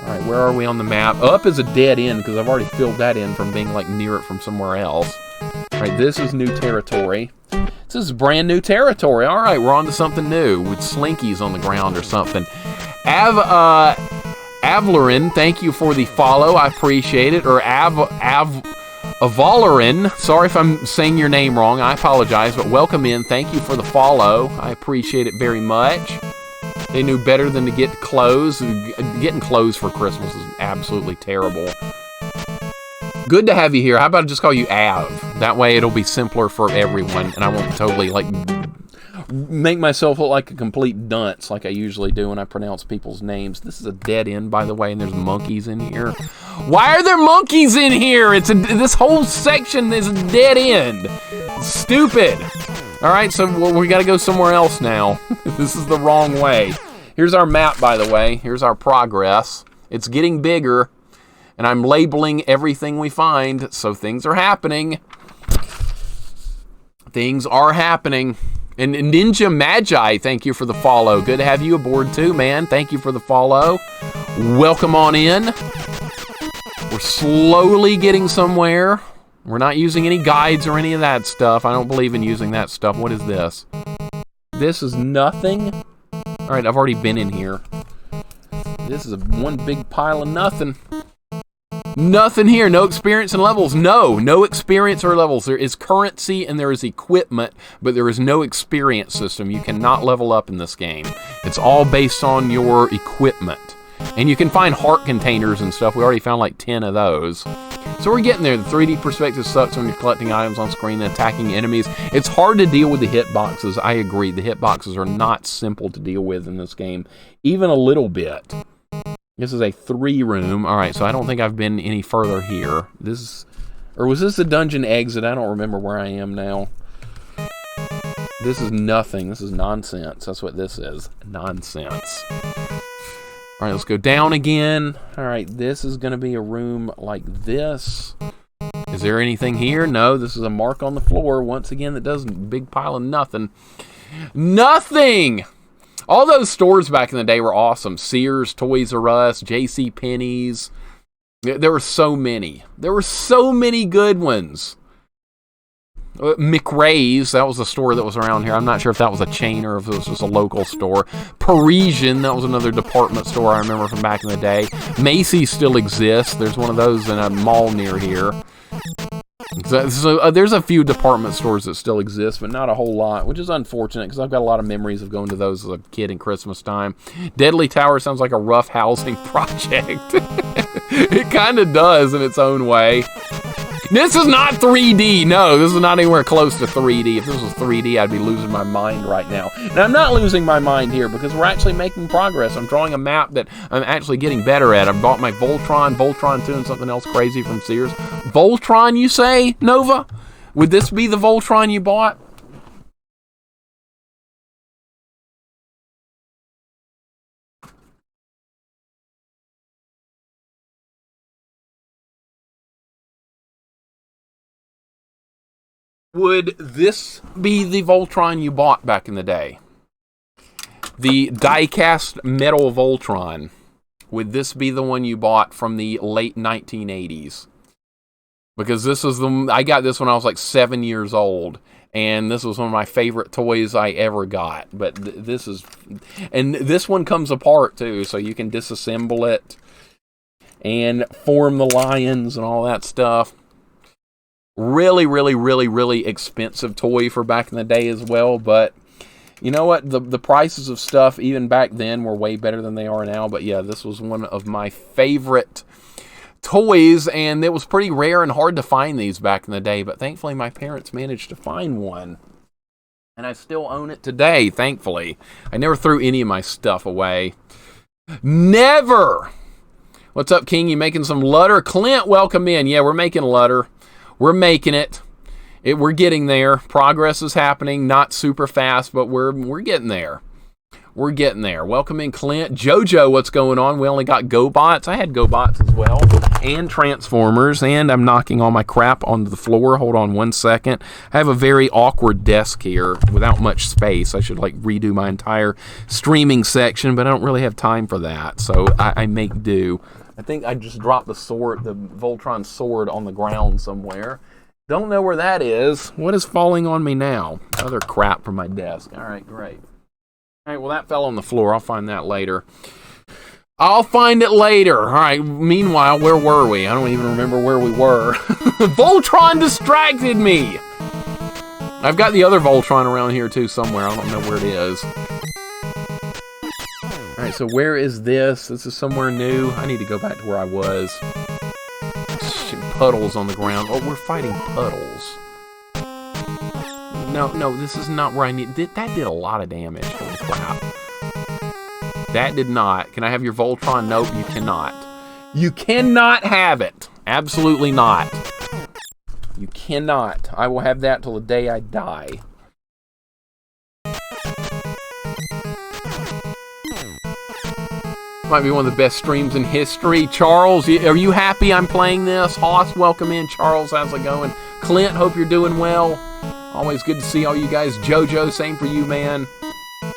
All right, where are we on the map? Up is a dead end because I've already filled that in from being like near it from somewhere else. All right, this is new territory. This is brand new territory. All right, we're on to something new with slinkies on the ground or something. Avlerin, thank you for the follow. I appreciate it. Or Avalerin, sorry if I'm saying your name wrong. I apologize, but welcome in. Thank you for the follow. I appreciate it very much. They knew better than to get clothes. Getting clothes for Christmas is absolutely terrible. Good to have you here. How about I just call you Av? That way it'll be simpler for everyone, and I won't totally make myself look like a complete dunce like I usually do when I pronounce people's names. This is a dead end, by the way, and there's monkeys in here. Why are there monkeys in here? This whole section is a dead end. It's stupid. All right, so we got to go somewhere else now. This is the wrong way. Here's our map, by the way. Here's our progress. It's getting bigger, and I'm labeling everything we find, so things are happening. Things are happening. And Ninja Magi, thank you for the follow. Good to have you aboard too, man. Thank you for the follow. Welcome on in. We're slowly getting somewhere. We're not using any guides or any of that stuff. I don't believe in using that stuff. What is this? This is nothing. All right, I've already been in here. This is one big pile of nothing. Nothing here. No experience and levels. No experience or levels. There is currency and there is equipment, but there is no experience system. You cannot level up in this game. It's all based on your equipment. And you can find heart containers and stuff. We already found like 10 of those. So we're getting there. The 3D perspective sucks when you're collecting items on screen and attacking enemies. It's hard to deal with the hitboxes. I agree. The hitboxes are not simple to deal with in this game, even a little bit. This is a 3-room. All right, so I don't think I've been any further here. Or was this the dungeon exit? I don't remember where I am now. This is nothing. This is nonsense. That's what this is. Nonsense. All right, let's go down again. All right, this is going to be a room like this. Is there anything here? No, this is a mark on the floor. Once again, that does a big pile of nothing. Nothing! All those stores back in the day were awesome. Sears, Toys R Us, J.C. Penney's. There were so many. There were so many good ones. McRae's, that was a store that was around here. I'm not sure if that was a chain or if it was just a local store. Parisian, that was another department store I remember from back in the day. Macy's still exists. There's one of those in a mall near here. So there's a few department stores that still exist, but not a whole lot, which is unfortunate because I've got a lot of memories of going to those as a kid in Christmas time. Deadly Tower sounds like a rough housing project. It kind of does in its own way. This is not 3D. No, this is not anywhere close to 3D. If this was 3D, I'd be losing my mind right now. And I'm not losing my mind here because we're actually making progress. I'm drawing a map that I'm actually getting better at. I bought my Voltron 2 and something else crazy from Sears. Voltron, you say, Nova? Would this be the Voltron you bought? Would this be the Voltron you bought back in the day? The die-cast metal Voltron. Would this be the one you bought from the late 1980s? Because this is I got this when I was like 7 years old. And this was one of my favorite toys I ever got. But this one comes apart too. So you can disassemble it. And form the lions and all that stuff. Really, really, really, really expensive toy for back in the day as well. But you know what? The prices of stuff even back then were way better than they are now. But yeah, this was one of my favorite toys. And it was pretty rare and hard to find these back in the day. But thankfully, my parents managed to find one. And I still own it today, thankfully. I never threw any of my stuff away. Never! What's up, King? You making some Lutter? Clint, welcome in. Yeah, we're making Lutter. We're making it. We're getting there. Progress is happening. Not super fast, but we're getting there. We're getting there. Welcome in, Clint. Jojo, what's going on? We only got GoBots. I had GoBots as well. And Transformers. And I'm knocking all my crap onto the floor. Hold on one second. I have a very awkward desk here without much space. I should like redo my entire streaming section, but I don't really have time for that. So I make do. I think I just dropped the Voltron sword on the ground somewhere. Don't know where that is. What is falling on me now? Other crap from my desk. All right, great. All right, well, that fell on the floor. I'll find that later. I'll find it later. All right, meanwhile, where were we? I don't even remember where we were. Voltron distracted me. I've got the other Voltron around here, too, somewhere. I don't know where it is. All right, so where is this? This is somewhere new. I need to go back to where I was. Puddles on the ground. Oh, we're fighting puddles. No, this is not where I need... That did a lot of damage. Holy crap. That did not. Can I have your Voltron? Nope, you cannot. You cannot have it. Absolutely not. You cannot. I will have that till the day I die. Might be one of the best streams in history. Charles, are you happy I'm playing this? Hoss, welcome in. Charles, how's it going? Clint, hope you're doing well. Always good to see all you guys. Jojo, same for you, man.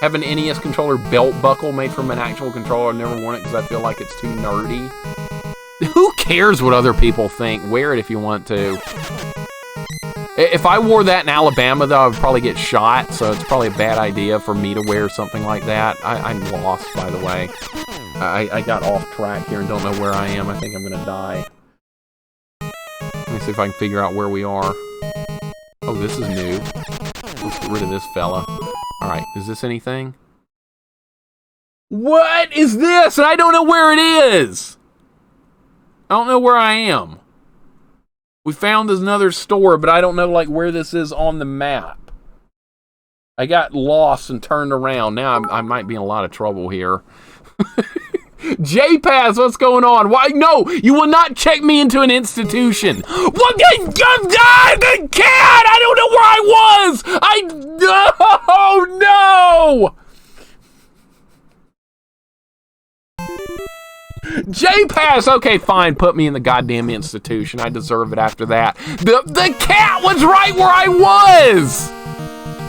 Have an NES controller belt buckle made from an actual controller. I've never worn it because I feel like it's too nerdy. Who cares what other people think? Wear it if you want to. If I wore that in Alabama, though, I would probably get shot, so it's probably a bad idea for me to wear something like that. I'm lost, by the way. I got off track here and don't know where I am. I think I'm going to die. Let me see if I can figure out where we are. Oh, this is new. Let's get rid of this fella. Alright, is this anything? What is this? And I don't know where it is! I don't know where I am. We found another store, but I don't know like where this is on the map. I got lost and turned around. Now I might be in a lot of trouble here. J-Pass, what's going on? Why? No, you will not check me into an institution. What? The cat! I don't know where I was! Oh, no! J-Pass! Okay, fine, put me in the goddamn institution. I deserve it after that. The cat was right where I was!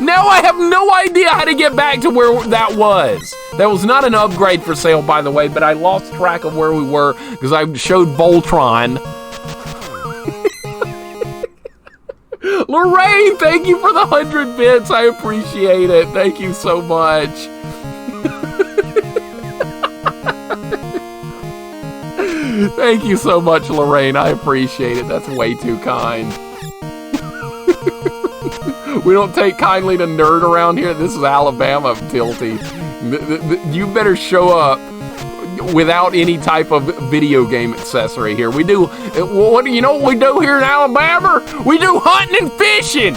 Now I have no idea how to get back to where that was. That was not an upgrade for sale, by the way, but I lost track of where we were because I showed Voltron. Lorraine, thank you for the 100 bits. I appreciate it. Thank you so much. Thank you so much, Lorraine. I appreciate it. That's way too kind. We don't take kindly to nerd around here. This is Alabama, Tilty. You better show up. without any type of video game accessory here. We do, you know what we do here in Alabama? We do hunting and fishing.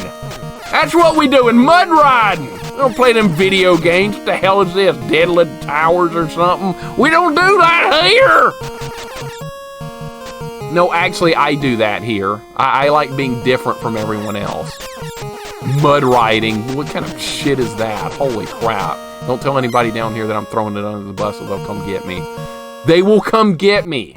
That's what we do, and mud riding. We don't play them video games. What the hell is this, Deadly Towers or something? We don't do that here. No, actually, I do that here. I like being different from everyone else. Mud riding. What kind of shit is that? Holy crap. Don't tell anybody down here that I'm throwing it under the bus or they'll come get me. They will come get me.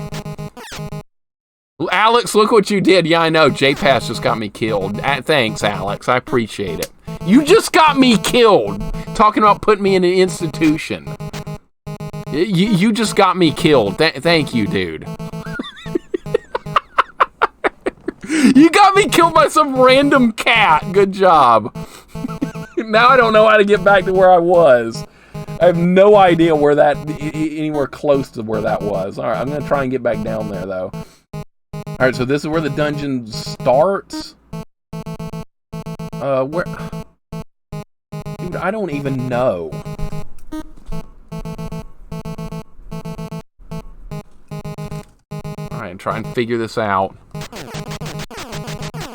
Alex, look what you did. Yeah, I know. J-Pass just got me killed. Thanks, Alex. I appreciate it. You just got me killed. Talking about putting me in an institution. You just got me killed. Thank you, dude. You got me killed by some random cat. Good job. Now I don't know how to get back to where I was. I have no idea where that, anywhere close to where that was. All right, I'm going to try and get back down there, though. All right, so this is where the dungeon starts. Where? Dude, I don't even know. All right, try and figure this out.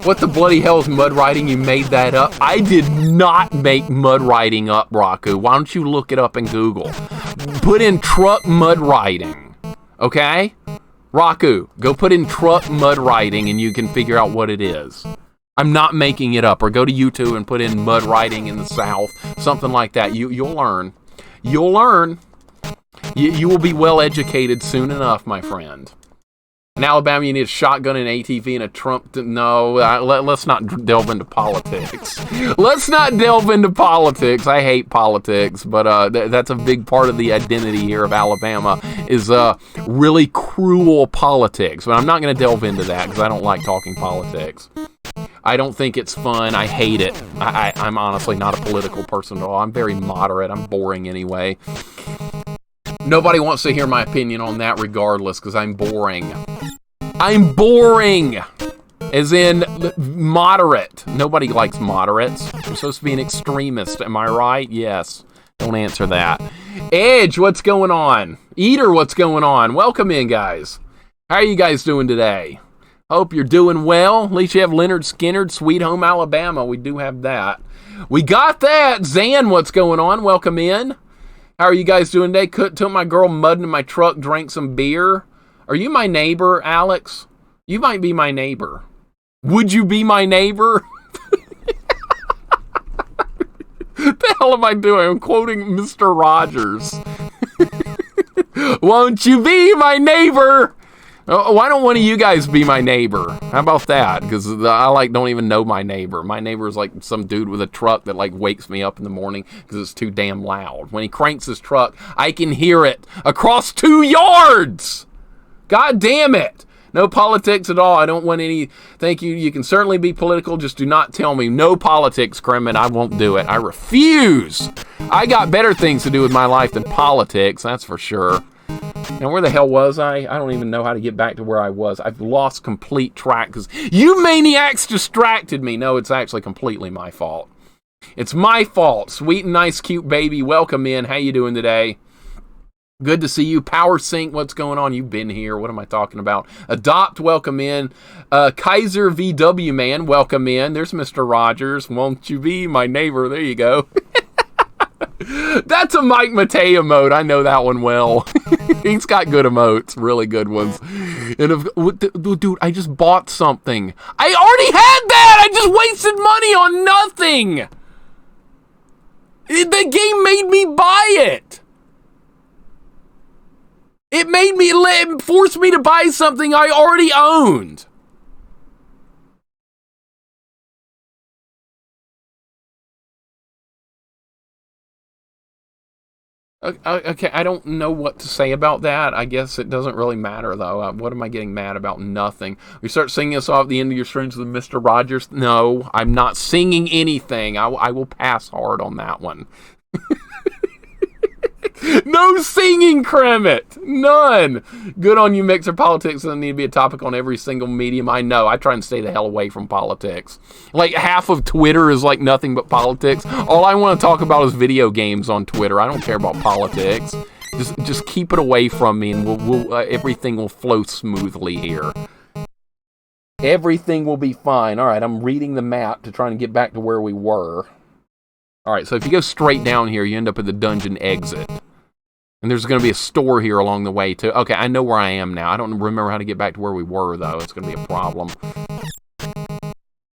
What the bloody hell is mud riding? You made that up? I did not make mud riding up, Raku. Why don't you look it up in Google? Put in truck mud riding, okay? Raku, go put in truck mud riding and you can figure out what it is. I'm not making it up. Or go to YouTube and put in mud riding in the South, something like that. You'll learn. You'll learn. You will be well educated soon enough, my friend. In Alabama, you need a shotgun, an ATV, and a Trump. No, let's not delve into politics. Let's not delve into politics. I hate politics, but that's a big part of the identity here of Alabama is really cruel politics. But I'm not going to delve into that because I don't like talking politics. I don't think it's fun. I hate it. I'm honestly not a political person at all. I'm very moderate. I'm boring anyway. Nobody wants to hear my opinion on that regardless because I'm boring. I'm boring! As in, moderate. Nobody likes moderates. You're supposed to be an extremist, am I right? Yes. Don't answer that. Edge, what's going on? Eater, what's going on? Welcome in, guys. How are you guys doing today? Hope you're doing well. At least you have Leonard Skinner, Sweet Home Alabama. We do have that. We got that. Zan, what's going on? Welcome in. How are you guys doing today? Took my girl mudding in my truck, drank some beer. Are you my neighbor, Alex? You might be my neighbor. Would you be my neighbor? What the hell am I doing? I'm quoting Mr. Rogers. Won't you be my neighbor? Why don't one of you guys be my neighbor? How about that? Because I don't even know my neighbor. My neighbor is like some dude with a truck that wakes me up in the morning because it's too damn loud. When he cranks his truck, I can hear it across 2 yards. God damn it. No politics at all. I don't want any. Thank you. You can certainly be political. Just do not tell me. No politics, Kremen. I won't do it. I refuse. I got better things to do with my life than politics. That's for sure. Now, where the hell was I? I don't even know how to get back to where I was. I've lost complete track because you maniacs distracted me. No, it's actually completely my fault. It's my fault. Sweet and nice, cute baby. Welcome in. How you doing today? Good to see you. Power Sync, what's going on? You've been here. What am I talking about? Adopt, welcome in. Kaiser VW Man, welcome in. There's Mr. Rogers. Won't you be my neighbor? There you go. That's a Mike Mateo emote. I know that one well. He's got good emotes, really good ones. And dude, I just bought something. I already had that. I just wasted money on nothing. The game made me buy it. It forced me to buy something I already owned. Okay, I don't know what to say about that. I guess it doesn't really matter, though. What am I getting mad about? Nothing. We start singing us off at the end of your streams with Mr. Rogers. No, I'm not singing anything. I will pass hard on that one. No singing, Kremet. None. Good on you, Mixer. Politics doesn't need to be a topic on every single medium. I know. I try and stay the hell away from politics. Half of Twitter is nothing but politics. All I want to talk about is video games on Twitter. I don't care about politics. Just keep it away from me, and everything will flow smoothly here. Everything will be fine. All right, I'm reading the map to try and get back to where we were. All right, so if you go straight down here, you end up at the dungeon exit. And there's going to be a store here along the way, too. Okay, I know where I am now. I don't remember how to get back to where we were, though. It's going to be a problem.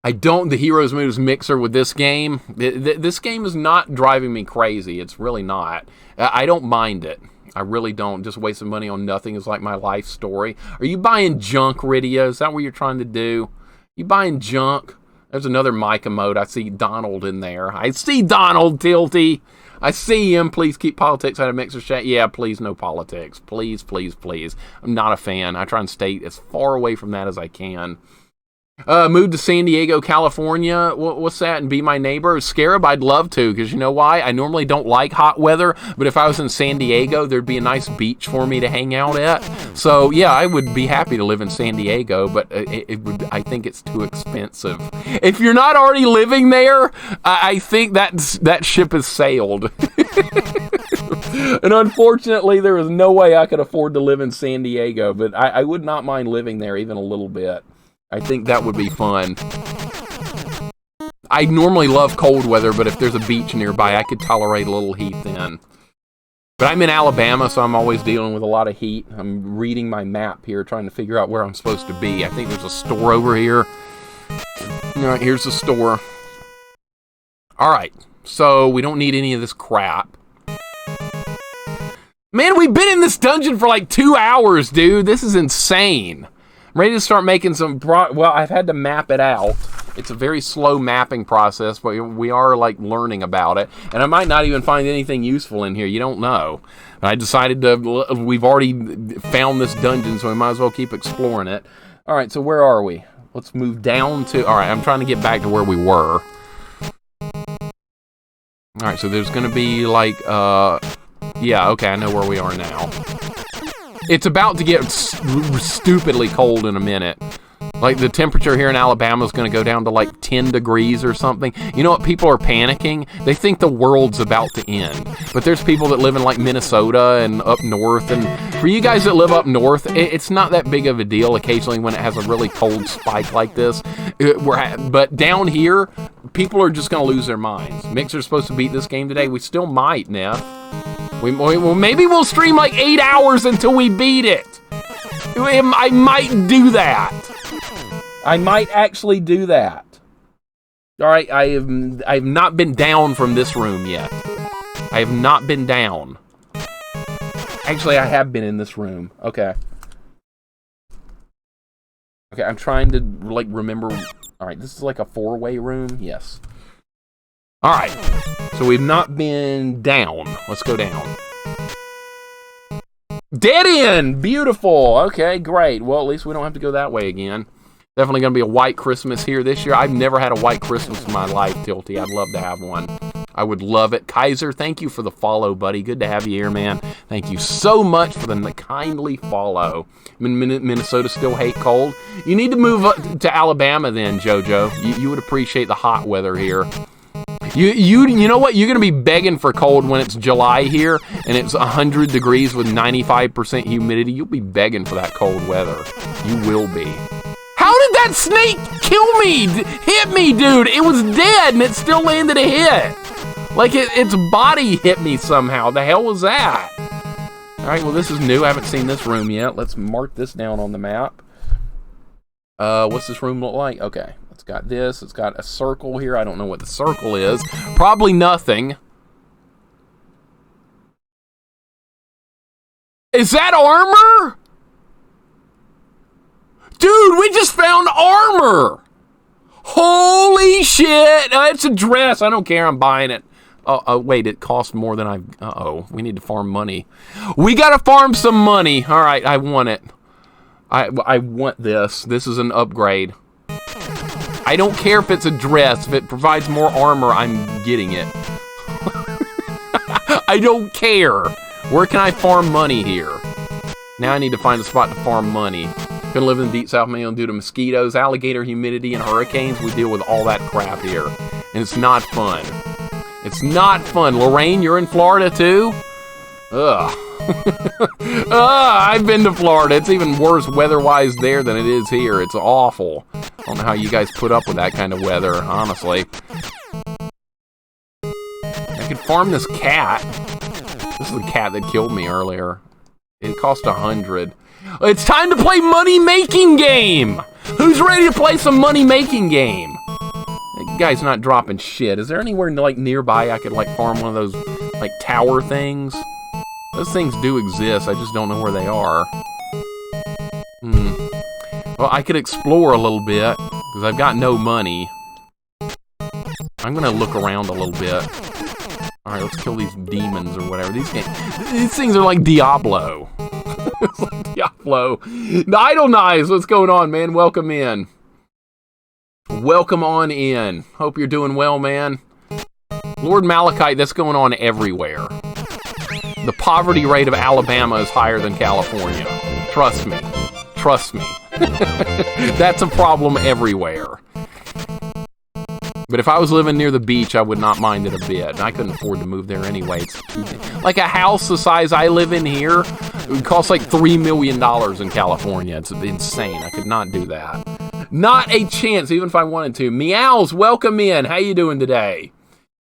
The Heroes Moves mixer with this game. This game is not driving me crazy. It's really not. I don't mind it. I really don't. Just wasting money on nothing is like my life story. Are you buying junk, Rydia? Is that what you're trying to do? You buying junk? There's another Micah mode. I see Donald in there. I see Donald, Tilty. I see him. Please keep politics out of Mixer chat. Yeah, please, no politics. Please, please, please. I'm not a fan. I try and stay as far away from that as I can. Moved to San Diego, California. What's that? And be my neighbor? Scarab, I'd love to, because you know why? I normally don't like hot weather, but if I was in San Diego, there'd be a nice beach for me to hang out at. So, yeah, I would be happy to live in San Diego, but I think it's too expensive. If you're not already living there, I think that ship has sailed. And unfortunately, there is no way I could afford to live in San Diego, but I would not mind living there even a little bit. I think that would be fun. I normally love cold weather, but if there's a beach nearby, I could tolerate a little heat then. But I'm in Alabama, so I'm always dealing with a lot of heat. I'm reading my map here, trying to figure out where I'm supposed to be. I think there's a store over here. All right, here's the store. All right, so we don't need any of this crap. Man, we've been in this dungeon for like 2 hours, dude. This is insane. I'm ready to start making some well, I've had to map it out. It's a very slow mapping process, but we are like learning about it. And I might not even find anything useful in here. You don't know. I decided we've already found this dungeon, so we might as well keep exploring it. All right, so where are we? Let's move down to, all right, I'm trying to get back to where we were. All right, so there's going to be like, yeah, okay, I know where we are now. It's about to get stupidly cold in a minute. Like, the temperature here in Alabama is going to go down to like 10 degrees or something. You know what? People are panicking. They think the world's about to end. But there's people that live in like Minnesota and up north. And for you guys that live up north, it's not that big of a deal occasionally when it has a really cold spike like this. But down here, people are just going to lose their minds. Mixer's supposed to beat this game today. We still might, Neff. Well, maybe we'll stream like 8 hours until we beat it. I might do that. I might actually do that. All right, I have not been down from this room yet. I have not been down. Actually, I have been in this room. Okay. Okay, I'm trying to like remember. All right, this is like a 4-way room. Yes. All right, so we've not been down. Let's go down. Dead end! Beautiful! Okay, great. Well, at least we don't have to go that way again. Definitely going to be a white Christmas here this year. I've never had a white Christmas in my life, Tilty. I'd love to have one. I would love it. Kaiser, thank you for the follow, buddy. Good to have you here, man. Thank you so much for the kindly follow. Minnesota still hate cold. You need to move up to Alabama then, JoJo. You would appreciate the hot weather here. You know what? You're going to be begging for cold when it's July here and it's 100 degrees with 95% humidity. You'll be begging for that cold weather. You will be. How did that snake kill me? Hit me, dude. It was dead and it still landed a hit. Like its body hit me somehow. The hell was that? All right, well, this is new. I haven't seen this room yet. Let's mark this down on the map. What's this room look like? Okay. It's got this. It's got a circle here. I don't know what the circle is. Probably nothing. Is that armor? Dude, we just found armor. Holy shit. It's a dress. I don't care. I'm buying it. Oh, wait, it costs more than uh-oh. We need to farm money. We got to farm some money. All right, I want it. I want this. This is an upgrade. I don't care if it's a dress. If it provides more armor, I'm getting it. I don't care. Where can I farm money here? Now I need to find a spot to farm money. Gonna live in the deep South Maine due to mosquitoes, alligator, humidity, and hurricanes. We deal with all that crap here. And it's not fun. It's not fun. Lorraine, you're in Florida too? Ugh. I've been to Florida. It's even worse weather-wise there than it is here. It's awful. I don't know how you guys put up with that kind of weather, honestly. I could farm this cat. This is the cat that killed me earlier. It cost 100. It's time to play money-making game! Who's ready to play some money-making game? That guy's not dropping shit. Is there anywhere, like, nearby I could, like, farm one of those, like, tower things? Those things do exist. I just don't know where they are. Well, I could explore a little bit, because I've got no money. I'm gonna look around a little bit. Alright, let's kill these demons or whatever. These things are like Diablo. It's like Diablo. The Idle Knives, what's going on, man? Welcome in. Welcome on in. Hope you're doing well, man. Lord Malachite, that's going on everywhere. The poverty rate of Alabama is higher than California. Trust me. Trust me. That's a problem everywhere. But if I was living near the beach, I would not mind it a bit. And I couldn't afford to move there anyway. It's like a house the size I live in here, it would cost like $3 million in California. It's insane. I could not do that. Not a chance, even if I wanted to. Meows, welcome in. How you doing today?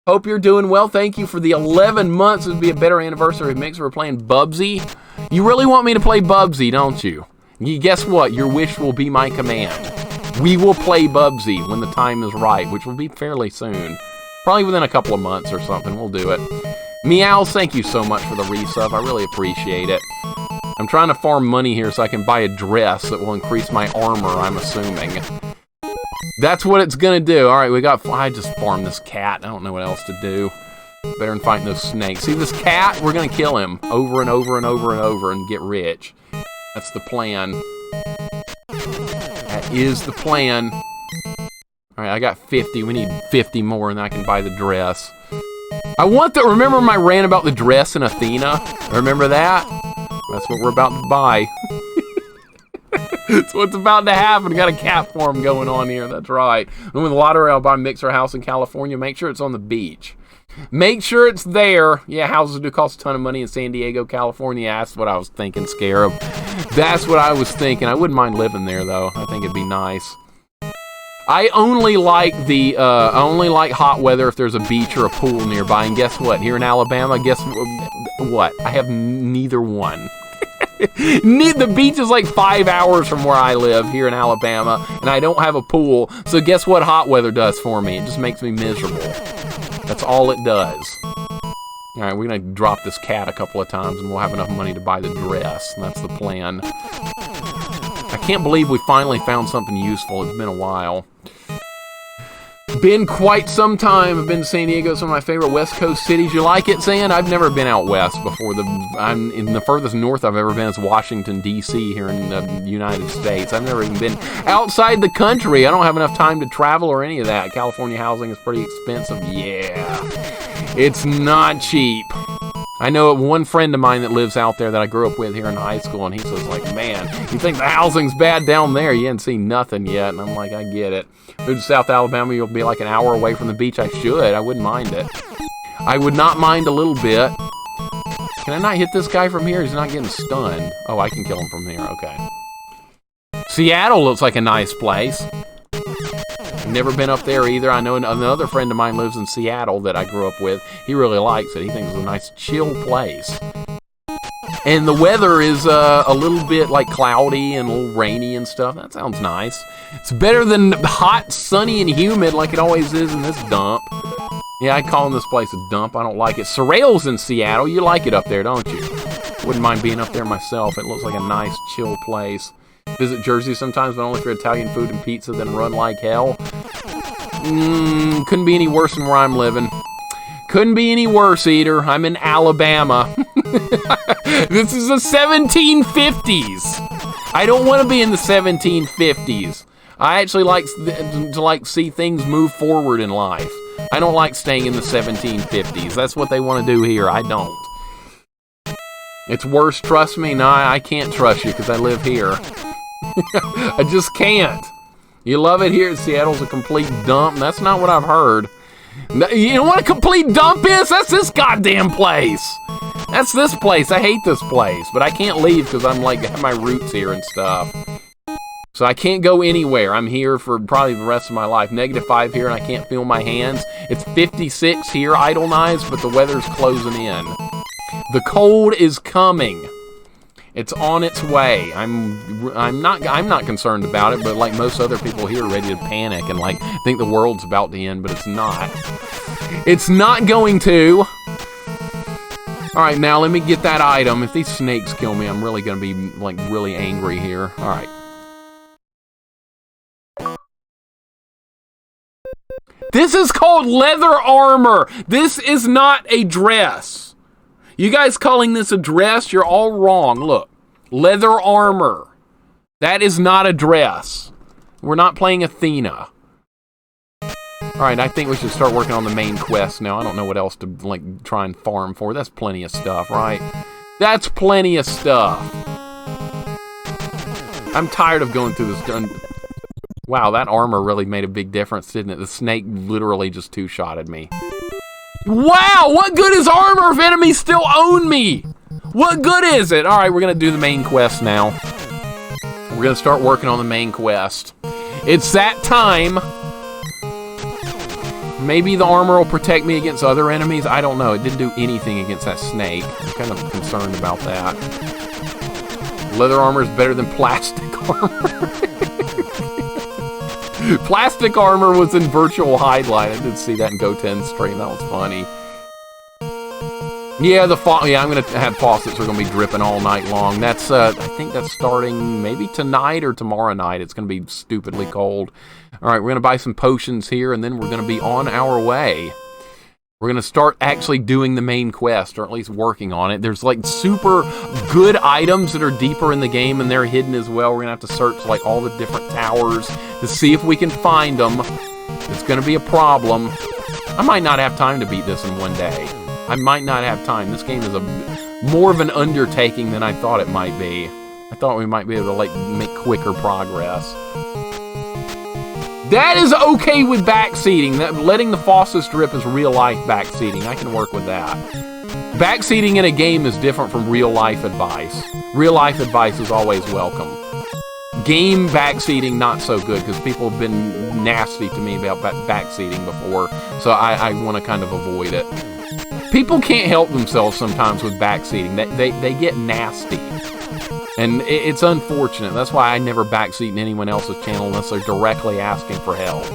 Hope you're doing well. Thank you for the 11 months. It would be a better anniversary mix. We're playing Bubsy. You really want me to play Bubsy, don't you? Guess what? Your wish will be my command. We will play Bubsy when the time is right, which will be fairly soon. Probably within a couple of months or something, we'll do it. Meows, thank you so much for the resub. I really appreciate it. I'm trying to farm money here so I can buy a dress that will increase my armor, I'm assuming. That's what it's gonna do. Alright, I just farmed this cat. I don't know what else to do. Better than fighting those snakes. See this cat? We're gonna kill him over and over and over and over and get rich. That's the plan. That is the plan. Alright, I got 50. We need 50 more and I can buy the dress. I want the... Remember my rant about the dress in Athena? Remember that? That's what we're about to buy. That's what's about to happen. We got a cat farm going on here. That's right. And with the lottery, I'll buy a Mixer house in California. Make sure it's on the beach. Make sure it's there. Yeah, houses do cost a ton of money in San Diego, California. That's what I was thinking, Scarab. That's what I was thinking. I wouldn't mind living there, though. I think it'd be nice. I only like hot weather if there's a beach or a pool nearby. And guess what? Here in Alabama, guess what? I have neither one. The beach is like 5 hours from where I live here in Alabama, and I don't have a pool. So guess what hot weather does for me? It just makes me miserable. That's all it does. Alright, we're going to drop this cat a couple of times and we'll have enough money to buy the dress. And that's the plan. I can't believe we finally found something useful. It's been a while. Been quite some time. I've been to San Diego. It's one of my favorite West Coast cities. You like it, San? I've never been out west before. I'm in the furthest north I've ever been is Washington, D.C. here in the United States. I've never even been outside the country. I don't have enough time to travel or any of that. California housing is pretty expensive. Yeah. It's not cheap. I know one friend of mine that lives out there that I grew up with here in high school, and he says, like, man, you think the housing's bad down there? You haven't seen nothing yet. And I'm like, I get it. Move to South Alabama, you'll be like an hour away from the beach. I should. I wouldn't mind it. I would not mind a little bit. Can I not hit this guy from here? He's not getting stunned. Oh, I can kill him from here. Okay. Seattle looks like a nice place. Never been up there either. I know another friend of mine lives in Seattle that I grew up with. He really likes it. He thinks it's a nice chill place. And the weather is a little bit like cloudy and a little rainy and stuff. That sounds nice. It's better than hot, sunny, and humid like it always is in this dump. Yeah, I call this place a dump. I don't like it. Sorrel's in Seattle. You like it up there, don't you? Wouldn't mind being up there myself. It looks like a nice, chill place. Visit Jersey sometimes, but only for Italian food and pizza, then run like hell. Couldn't be any worse than where I'm living. Couldn't be any worse, Eater. I'm in Alabama. This is the 1750s. I don't want to be in the 1750s. I actually like to see things move forward in life. I don't like staying in the 1750s. That's what they want to do here. I don't. It's worse, trust me. No, I can't trust you because I live here. I just can't. You love it here. Seattle's a complete dump. That's not what I've heard. You know what a complete dump is? That's this goddamn place. That's this place. I hate this place. But I can't leave because I'm like, have my roots here and stuff. So I can't go anywhere. I'm here for probably the rest of my life. -5 here and I can't feel my hands. It's 56 here, idle-nized, but the weather's closing in. The cold is coming. It's on its way. I'm not concerned about it, but like most other people here, ready to panic and like think the world's about to end, but it's not. It's not going to. All right, now let me get that item. If these snakes kill me, I'm really gonna be like really angry here. All right. This is called leather armor. This is not a dress. You guys calling this a dress, you're all wrong. Look, leather armor. That is not a dress. We're not playing Athena. All right, I think we should start working on the main quest now. I don't know what else to like try and farm for. That's plenty of stuff, right? That's plenty of stuff. I'm tired of going through this. Wow, that armor really made a big difference, didn't it? The snake literally just two-shotted me. Wow, what good is armor if enemies still own me? What good is it? All right, we're going to do the main quest now. We're going to start working on the main quest. It's that time. Maybe the armor will protect me against other enemies. I don't know. It didn't do anything against that snake. I'm kind of concerned about that. Leather armor is better than plastic armor. Plastic armor was in virtual highlight. I did see that in GoTen's stream. That was funny. Yeah, I'm gonna have faucets that are gonna be dripping all night long. That's I think that's starting maybe tonight or tomorrow night. It's gonna be stupidly cold. All right, we're gonna buy some potions here, and then we're gonna be on our way. We're gonna start actually doing the main quest, or at least working on it. There's like super good items that are deeper in the game, and they're hidden as well. We're gonna have to search like all the different towers to see if we can find them. It's gonna be a problem. I might not have time to beat this in one day. I might not have time. This game is more of an undertaking than I thought it might be. I thought we might be able to like make quicker progress. That is okay with backseating. Letting the faucets drip is real life backseating. I can work with that. Backseating in a game is different from real life advice. Real life advice is always welcome. Game backseating, not so good, because people have been nasty to me about backseating before, so I want to kind of avoid it. People can't help themselves sometimes with backseating. They get nasty. And it's unfortunate. That's why I never backseat in anyone else's channel unless they're directly asking for help.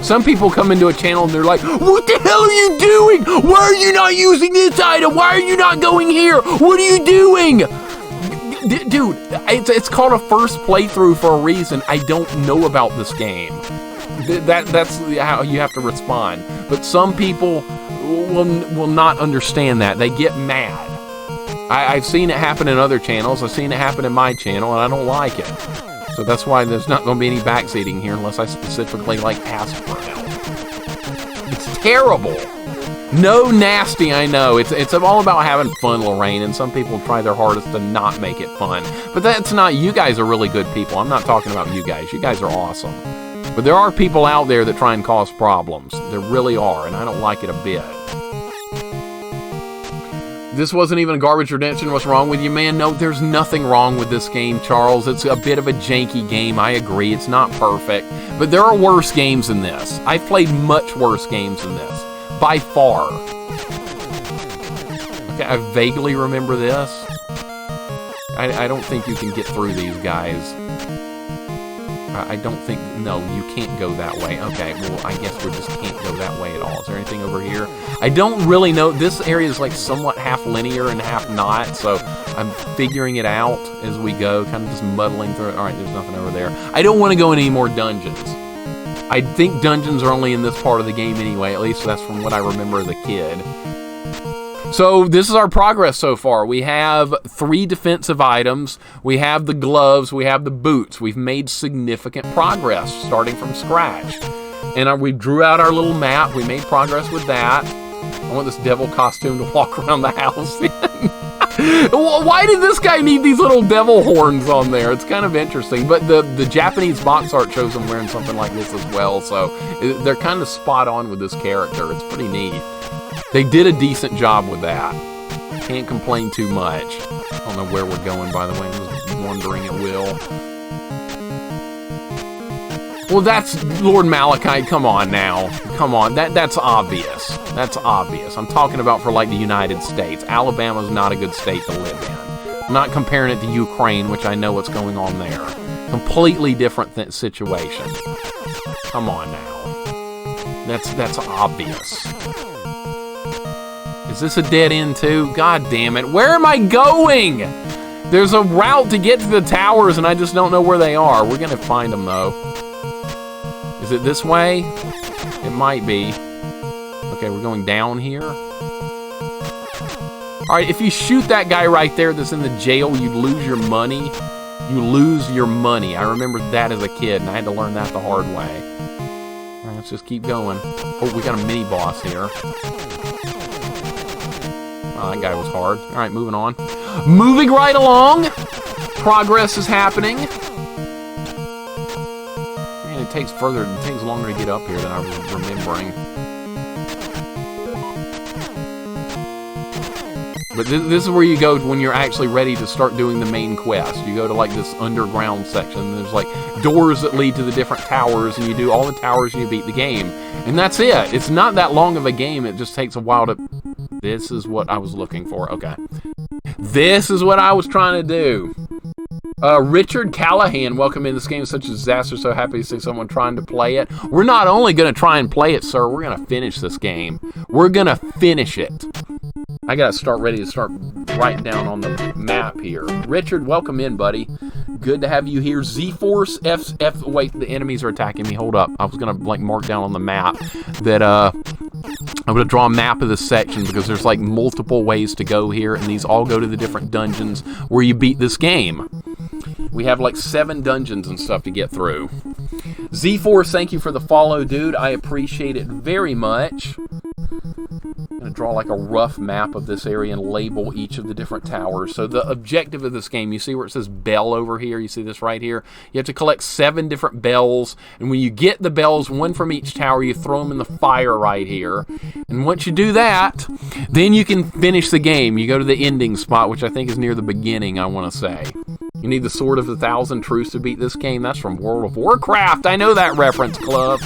Some people come into a channel and they're like, what the hell are you doing? Why are you not using this item? Why are you not going here? What are you doing? Dude, it's called a first playthrough for a reason. I don't know about this game. That's how you have to respond. But some people will not understand that. They get mad. I've seen it happen in other channels. I've seen it happen in my channel, and I don't like it. So that's why there's not going to be any backseating here unless I specifically, like, ask for help. It's terrible. No nasty, I know. It's all about having fun, Lorraine, and some people try their hardest to not make it fun. But that's not... You guys are really good people. I'm not talking about you guys. You guys are awesome. But there are people out there that try and cause problems. There really are, and I don't like it a bit. This wasn't even a garbage redemption. What's wrong with you, man? No, there's nothing wrong with this game, Charles. It's a bit of a janky game. I agree. It's not perfect. But there are worse games than this. I've played much worse games than this. By far. Okay, I vaguely remember this. I don't think you can get through these guys. I don't think... No, you can't go that way. Okay, well, I guess we just can't go that way at all. Is there anything over here? I don't really know. This area is like somewhat half linear and half not, so I'm figuring it out as we go, kind of just muddling through it. All right, there's nothing over there. I don't want to go in any more dungeons. I think dungeons are only in this part of the game anyway. At least that's from what I remember as a kid. So this is our progress so far. We have 3 defensive items. We have the gloves. We have the boots. We've made significant progress starting from scratch. And we drew out our little map. We made progress with that. I want this devil costume to walk around the house in. Why did this guy need these little devil horns on there? It's kind of interesting. But the Japanese box art shows him wearing something like this as well. So they're kind of spot on with this character. It's pretty neat. They did a decent job with that. Can't complain too much. I don't know where we're going, by the way. I'm just wondering at will. Well, that's Lord Malachite. Come on now. Come on. That's obvious. That's obvious. I'm talking about for, like, the United States. Alabama's not a good state to live in. I'm not comparing it to Ukraine, which I know what's going on there. Completely different situation. Come on now. That's obvious. Is this a dead end too? God damn it. Where am I going? There's a route to get to the towers and I just don't know where they are. We're gonna find them though. Is it this way? It might be. Okay, we're going down here. Alright, if you shoot that guy right there that's in the jail, you lose your money. You lose your money. I remember that as a kid, and I had to learn that the hard way. Alright, let's just keep going. Oh, we got a mini-boss here. Oh, that guy was hard. Alright, moving on. Moving right along! Progress is happening. Man, it takes longer to get up here than I was remembering. But this is where you go when you're actually ready to start doing the main quest. You go to like this underground section. And there's like doors that lead to the different towers, and you do all the towers and you beat the game. And that's it. It's not that long of a game. It just takes a while to... This is what I was looking for. Okay. This is what I was trying to do. Richard Callahan, welcome in. This game is such a disaster. So happy to see someone trying to play it. We're not only going to try and play it, sir. We're going to finish this game. We're going to finish it. I gotta start ready to start writing down on the map here. Richard, welcome in, buddy. Good to have you here. Z-Force, F, wait, the enemies are attacking me. Hold up. I was gonna, like, mark down on the map that, I'm gonna draw a map of this section because there's, like, multiple ways to go here, and these all go to the different dungeons where you beat this game. We have, like, 7 dungeons and stuff to get through. Z-Force, thank you for the follow, dude. I appreciate it very much. I'm going to draw like a rough map of this area and label each of the different towers. So the objective of this game, you see where it says bell over here? You see this right here? You have to collect 7 different bells. And when you get the bells, 1 from each tower, you throw them in the fire right here. And once you do that, then you can finish the game. You go to the ending spot, which I think is near the beginning, I want to say. You need the Sword of the Thousand Truths to beat this game. That's from World of Warcraft. I know that reference, club.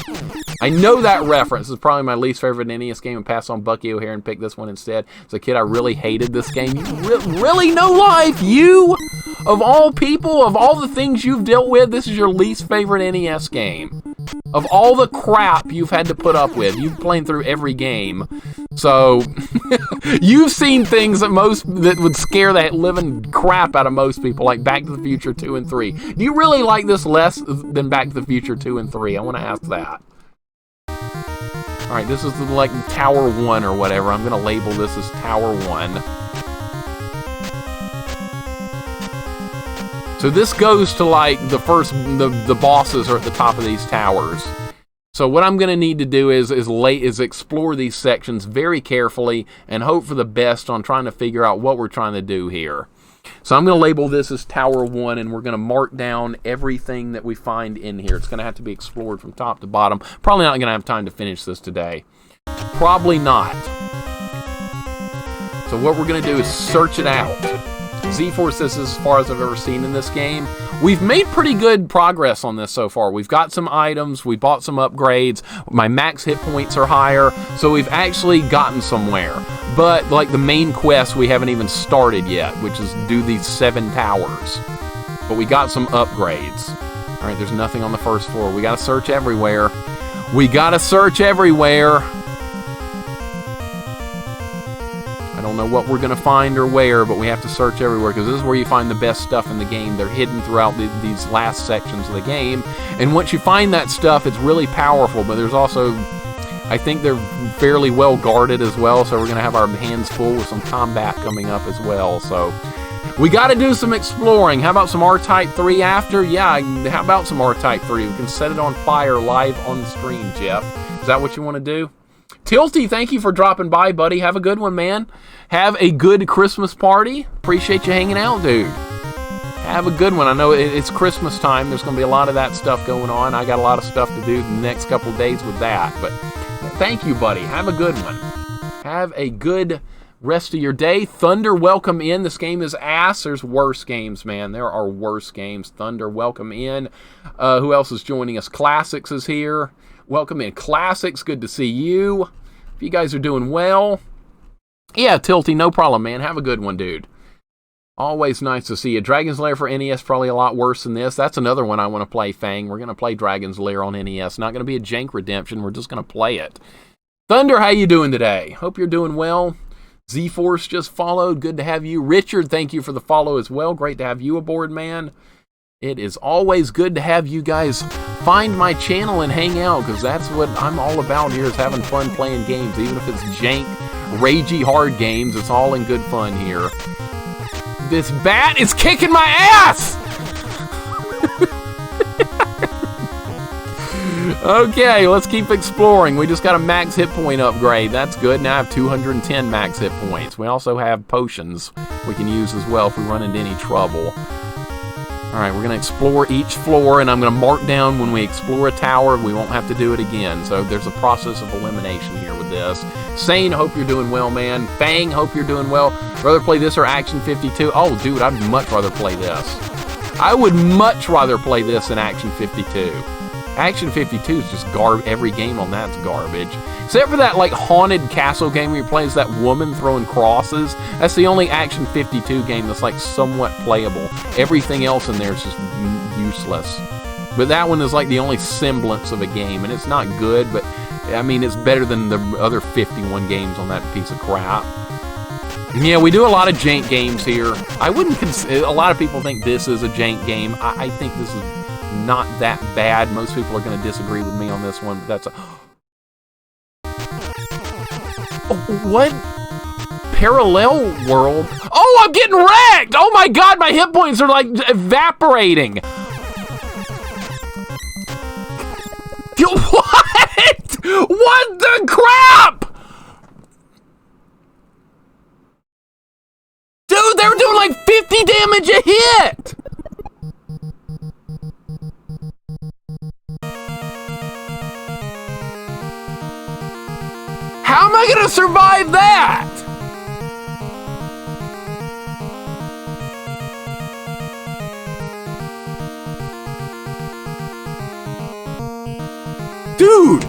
I know that reference. This is probably my least favorite NES game, and pass on Bucky O'Hare and pick this one instead. As a kid, I really hated this game. You really? No life? You? Of all people, of all the things you've dealt with, this is your least favorite NES game. Of all the crap you've had to put up with, you've played through every game. So, you've seen things that would scare that living crap out of most people, like Back to the Future 2 and 3. Do you really like this less than Back to the Future 2 and 3? I want to ask that. Alright, this is the, like, Tower 1 or whatever. I'm going to label this as Tower 1. So this goes to, like, the bosses are at the top of these towers. So what I'm going to need to do is explore these sections very carefully and hope for the best on trying to figure out what we're trying to do here. So I'm going to label this as Tower 1, and we're going to mark down everything that we find in here. It's going to have to be explored from top to bottom. Probably not going to have time to finish this today. Probably not. So what we're going to do is search it out. Z-Force, this is as far as I've ever seen in this game. We've made pretty good progress on this so far. We've got some items, we bought some upgrades, my max hit points are higher, so we've actually gotten somewhere. But, like, the main quest we haven't even started yet, which is do these 7 towers. But we got some upgrades. Alright, there's nothing on the first floor. We gotta search everywhere. We gotta search everywhere. I don't know what we're going to find or where, but we have to search everywhere because this is where you find the best stuff in the game. They're hidden throughout these last sections of the game. And once you find that stuff, it's really powerful, but there's also, I think they're fairly well guarded as well, so we're going to have our hands full with some combat coming up as well. So we got to do some exploring. How about some R-Type 3 after? Yeah, how about some R-Type 3? We can set it on fire live on the stream, Jeff. Is that what you want to do? Tilty, thank you for dropping by, buddy. Have a good one, man. Have a good Christmas party. Appreciate you hanging out, dude. Have a good one. I know it's Christmas time. There's going to be a lot of that stuff going on. I got a lot of stuff to do in the next couple of days with that. But thank you, buddy. Have a good one. Have a good rest of your day. Thunder, welcome in. This game is ass. There's worse games, man. There are worse games. Thunder, welcome in. Who else is joining us? Classics is here. Welcome in. Classics, good to see you. If you guys are doing well. Yeah, Tilty, no problem, man. Have a good one, dude. Always nice to see you. Dragon's Lair for NES, probably a lot worse than this. That's another one I want to play, Fang. We're going to play Dragon's Lair on NES. Not going to be a jank redemption. We're just going to play it. Thunder, how you doing today? Hope you're doing well. Z-Force just followed. Good to have you. Richard, thank you for the follow as well. Great to have you aboard, man. It is always good to have you guys find my channel and hang out, because that's what I'm all about here, is having fun playing games. Even if it's jank, ragey hard games, it's all in good fun here. This bat is kicking my ass! Okay, let's keep exploring. We just got a max hit point upgrade. That's good. Now I have 210 max hit points. We also have potions we can use as well if we run into any trouble. Alright, we're going to explore each floor, and I'm going to mark down when we explore a tower. We won't have to do it again. So there's a process of elimination here with this. Sane, hope you're doing well, man. Fang, hope you're doing well. Rather play this or Action 52? Oh, dude, I'd much rather play this. I would much rather play this than Action 52. Action 52 is just every game on that's garbage. Except for that, like, haunted castle game where you play as that woman throwing crosses. That's the only Action 52 game that's, like, somewhat playable. Everything else in there is just useless. But that one is, like, the only semblance of a game. And it's not good, but, I mean, it's better than the other 51 games on that piece of crap. Yeah, we do a lot of jank games here. I wouldn't consider... A lot of people think this is a jank game. I think this is not that bad. Most people are going to disagree with me on this one, but that's a... Oh, what? Parallel world? Oh, I'm getting wrecked! Oh my god, my hit points are like evaporating! What? What the crap? Dude, they were doing like 50 damage a hit! How am I gonna survive that? Dude!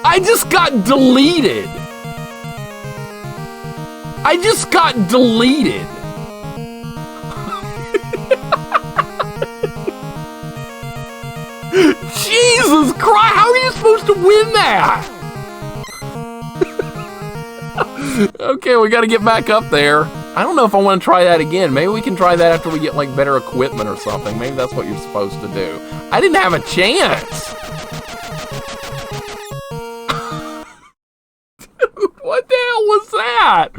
I just got deleted. I just got deleted. Jesus Christ, how are you supposed to win that? Okay, we gotta get back up there. I don't know if I want to try that again. Maybe we can try that after we get, like, better equipment or something. Maybe that's what you're supposed to do. I didn't have a chance. Dude, what the hell was that?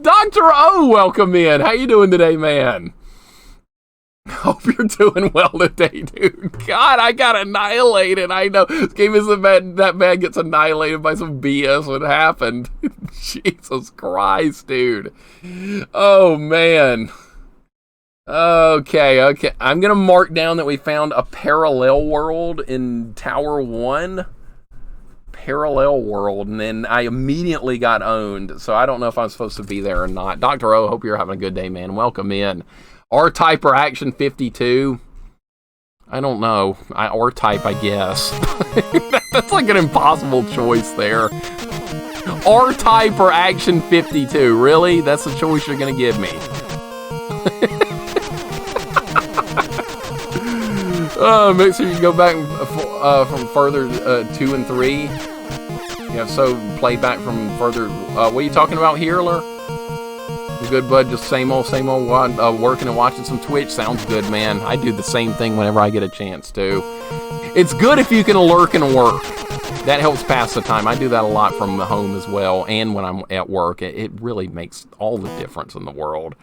Dr. O, welcome in. How you doing today, man? Hope you're doing well today, dude. God, I got annihilated. I know. This game isn't bad. That man gets annihilated by some BS. What happened? Jesus Christ, dude. Oh, man. Okay. I'm going to mark down that we found a parallel world in Tower 1. Parallel world. And then I immediately got owned. So I don't know if I'm supposed to be there or not. Dr. O, hope you're having a good day, man. Welcome in. R-Type or Action 52? I don't know. R-Type, I guess. That's like an impossible choice there. R-Type or Action 52? Really? That's the choice you're going to give me. Mixer, you can go back from further 2 and 3. Yeah, so play back from further... what are you talking about here, Ler? Good, bud. Just same old working and watching some Twitch. Sounds good, man. I do the same thing whenever I get a chance to. It's good if you can lurk and work. That helps pass the time. I do that a lot from home as well, and when I'm at work. It really makes all the difference in the world.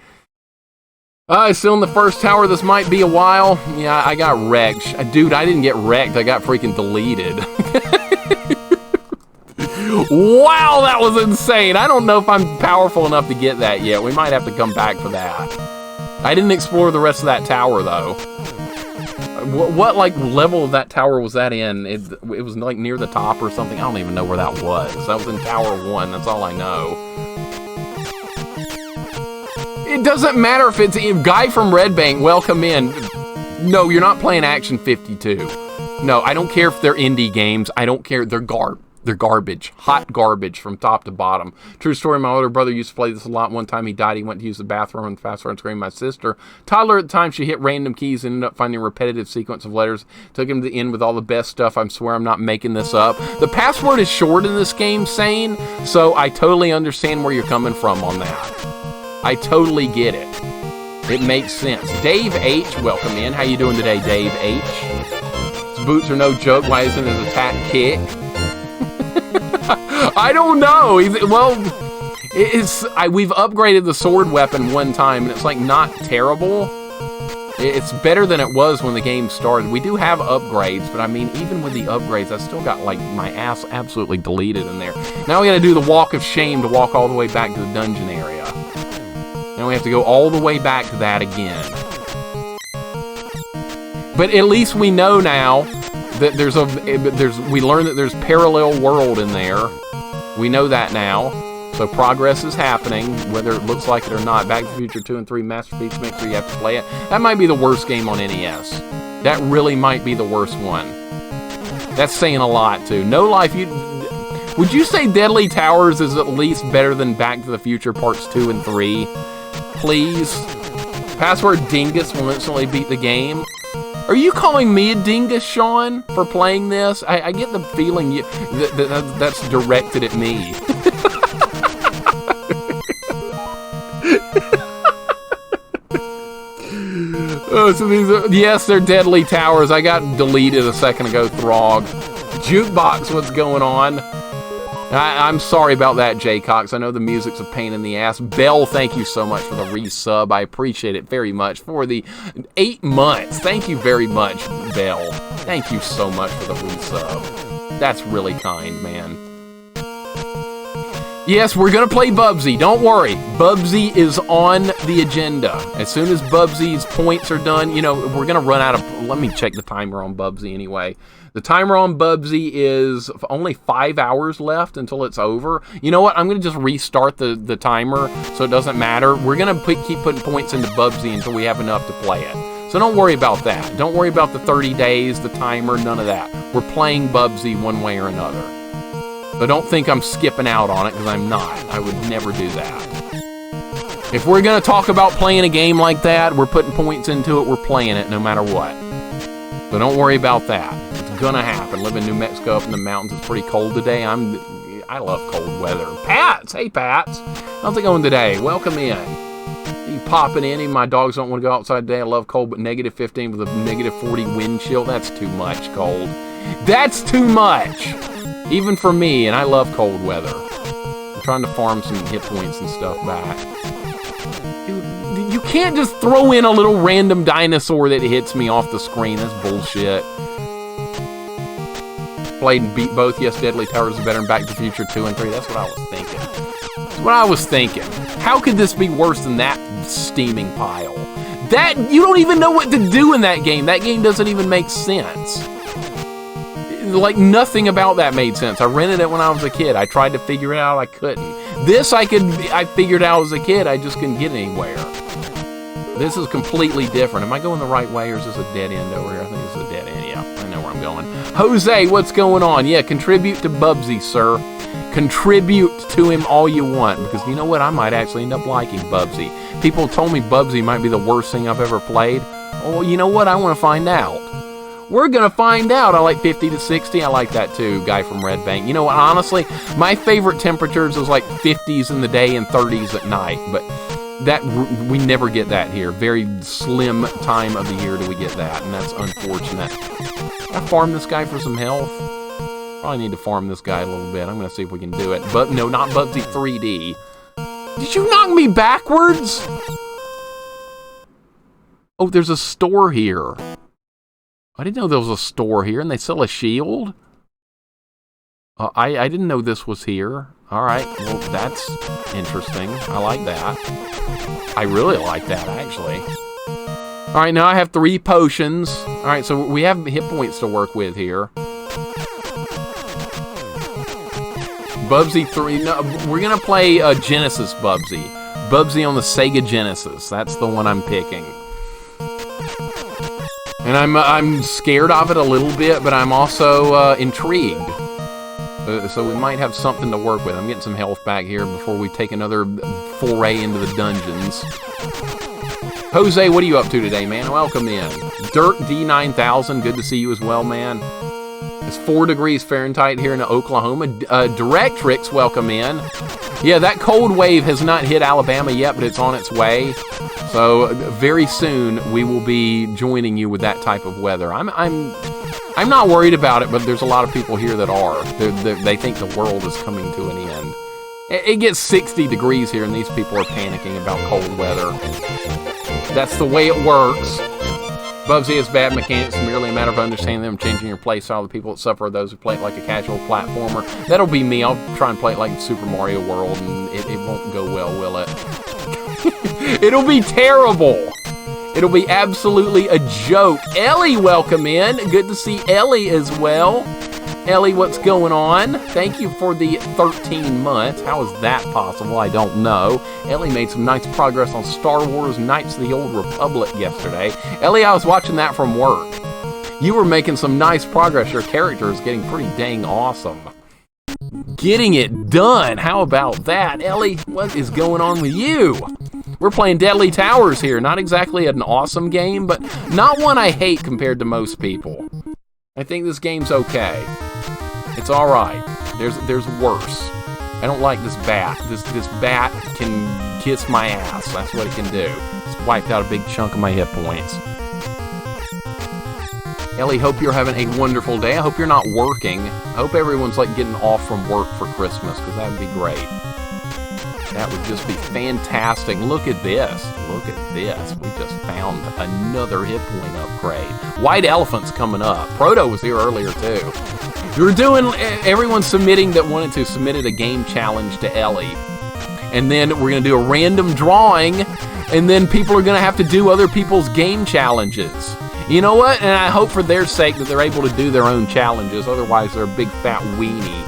Still in the first tower. This might be a while. Yeah, I got wrecked. Dude, I didn't get wrecked. I got freaking deleted. Wow, that was insane. I don't know if I'm powerful enough to get that yet. We might have to come back for that. I didn't explore the rest of that tower, though. What like, level of that tower was that in? It was, like, near the top or something? I don't even know where that was. That was in Tower 1. That's all I know. It doesn't matter if it's a guy from Red Bank, welcome in. No, you're not playing Action 52. No, I don't care if they're indie games. I don't care. They're garbage. Hot garbage from top to bottom. True story, my older brother used to play this a lot. One time he died. He went to use the bathroom and fast forward and screamed my sister. Toddler at the time, she hit random keys and ended up finding a repetitive sequence of letters. Took him to the end with all the best stuff. I swear I'm not making this up. The password is short in this game, Sane, so I totally understand where you're coming from on that. I totally get it. It makes sense. Dave H, welcome in. How you doing today, Dave H? His boots are no joke. Why isn't his attack kick? I don't know. We've upgraded the sword weapon one time, and it's like not terrible. It's better than it was when the game started. We do have upgrades, but I mean, even with the upgrades, I still got like my ass absolutely deleted in there. Now we got to do the walk of shame to walk all the way back to the dungeon area. Now we have to go all the way back to that again. But at least we know now that we learned that there's parallel world in there. We know that now. So progress is happening, whether it looks like it or not. Back to the Future 2 and 3 Masterpiece Mixer, you have to play it. That might be the worst game on NES. That really might be the worst one. That's saying a lot, too. No Life, would you say Deadly Towers is at least better than Back to the Future Parts 2 and 3? Please. Password Dingus will instantly beat the game. Are you calling me a dingus, Sean, for playing this? I get the feeling that's directed at me. Oh, so yes, they're Deadly Towers. I got deleted a second ago, Throg. Jukebox, what's going on? I'm sorry about that, Jay Cox. I know the music's a pain in the ass. Bell, thank you so much for the resub. I appreciate it very much. For the 8 months. Thank you very much, Bell. Thank you so much for the resub. That's really kind, man. Yes, we're going to play Bubsy. Don't worry. Bubsy is on the agenda. As soon as Bubsy's points are done, you know, we're going to run out of... Let me check the timer on Bubsy anyway. The timer on Bubsy is only 5 hours left until it's over. You know what? I'm going to just restart the timer so it doesn't matter. We're going to keep putting points into Bubsy until we have enough to play it. So don't worry about that. Don't worry about the 30 days, the timer, none of that. We're playing Bubsy one way or another. So don't think I'm skipping out on it, because I'm not. I would never do that. If we're going to talk about playing a game like that, we're putting points into it, we're playing it no matter what. So don't worry about that. It's going to happen. Live in New Mexico up in the mountains. It's pretty cold today. I love cold weather. Pats! Hey, Pats! How's it going today? Welcome in. You popping in? Even my dogs don't want to go outside today. I love cold, but negative 15 with a negative 40 wind chill, that's too much cold. That's too much! Even for me, and I love cold weather. I'm trying to farm some hit points and stuff back. Dude, you can't just throw in a little random dinosaur that hits me off the screen. That's bullshit. Played and beat both. Yes, Deadly Towers is better than Back to the Future 2 and 3. That's what I was thinking. That's what I was thinking. How could this be worse than that steaming pile? That, you don't even know what to do in that game. That game doesn't even make sense. Like, nothing about that made sense. I rented it when I was a kid. I tried to figure it out. I couldn't. This I figured out as a kid. I just couldn't get anywhere. This is completely different. Am I going the right way, or is this a dead end over here? I think this is a dead end. Yeah, I know where I'm going. Jose, what's going on? Yeah, contribute to Bubsy, sir. Contribute to him all you want, because you know what? I might actually end up liking Bubsy. People told me Bubsy might be the worst thing I've ever played. Oh, you know what? I want to find out. We're going to find out. I like 50 to 60. I like that too, guy from Red Bank. You know what, honestly, my favorite temperatures is like 50s in the day and 30s at night. But that we never get that here. Very slim time of the year do we get that, and that's unfortunate. I farm this guy for some health. Probably need to farm this guy a little bit. I'm going to see if we can do it. But no, not Bubsy 3D. Did you knock me backwards? Oh, there's a store here. I didn't know there was a store here, and they sell a shield? I didn't know this was here. Alright, well, that's interesting. I like that. I really like that, actually. Alright, now I have 3 potions. Alright, so we have hit points to work with here. Bubsy 3. No, we're going to play Genesis Bubsy. Bubsy on the Sega Genesis. That's the one I'm picking. And I'm scared of it a little bit, but I'm also intrigued. So we might have something to work with. I'm getting some health back here before we take another foray into the dungeons. Jose, what are you up to today, man? Welcome in. Dirt D9000, good to see you as well, man. It's 4 degrees Fahrenheit here in Oklahoma. Directrix, welcome in. Yeah, that cold wave has not hit Alabama yet, but it's on its way. So very soon we will be joining you with that type of weather. I'm not worried about it, but there's a lot of people here that are. They think the world is coming to an end. It gets 60 degrees here, and these people are panicking about cold weather. That's the way it works. Bubsy is bad mechanics. It's merely a matter of understanding them, changing your play style. The people that suffer are those who play it like a casual platformer. That'll be me. I'll try and play it like Super Mario World, and it won't go well, will it? It'll be terrible. It'll be absolutely a joke. Ellie, welcome in. Good to see Ellie as well. Ellie, what's going on? Thank you for the 13 months. How is that possible? I don't know. Ellie made some nice progress on Star Wars Knights of the Old Republic yesterday. Ellie, I was watching that from work. You were making some nice progress. Your character is getting pretty dang awesome. Getting it done. How about that? Ellie, what is going on with you? We're playing Deadly Towers here. Not exactly an awesome game, but not one I hate compared to most people. I think this game's okay. It's all right. There's worse. I don't like this bat. This bat can kiss my ass. That's what it can do. It's wiped out a big chunk of my hit points. Ellie, hope you're having a wonderful day. I hope you're not working. I hope everyone's like getting off from work for Christmas, because that would be great. That would just be fantastic. Look at this. Look at this. We just found another hit point upgrade. White Elephant's coming up. Proto was here earlier, too. We're doing... Everyone submitting that wanted to submitted a game challenge to Ellie. And then we're going to do a random drawing, and then people are going to have to do other people's game challenges. You know what? And I hope for their sake that they're able to do their own challenges. Otherwise, they're a big fat weenie.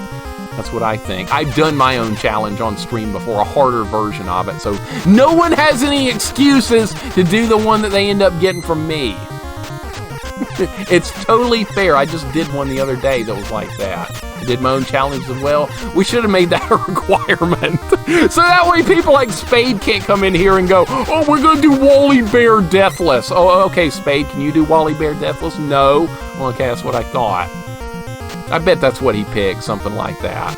That's what I think. I've done my own challenge on stream before, a harder version of it, so no one has any excuses to do the one that they end up getting from me. It's totally fair. I just did one the other day that was like that. I did my own challenge as well. We should have made that a requirement. So that way people like Spade can't come in here and go, oh, we're going to do Wally Bear Deathless. Oh, okay, Spade, can you do Wally Bear Deathless? No. Well, okay, that's what I thought. I bet that's what he picked, something like that.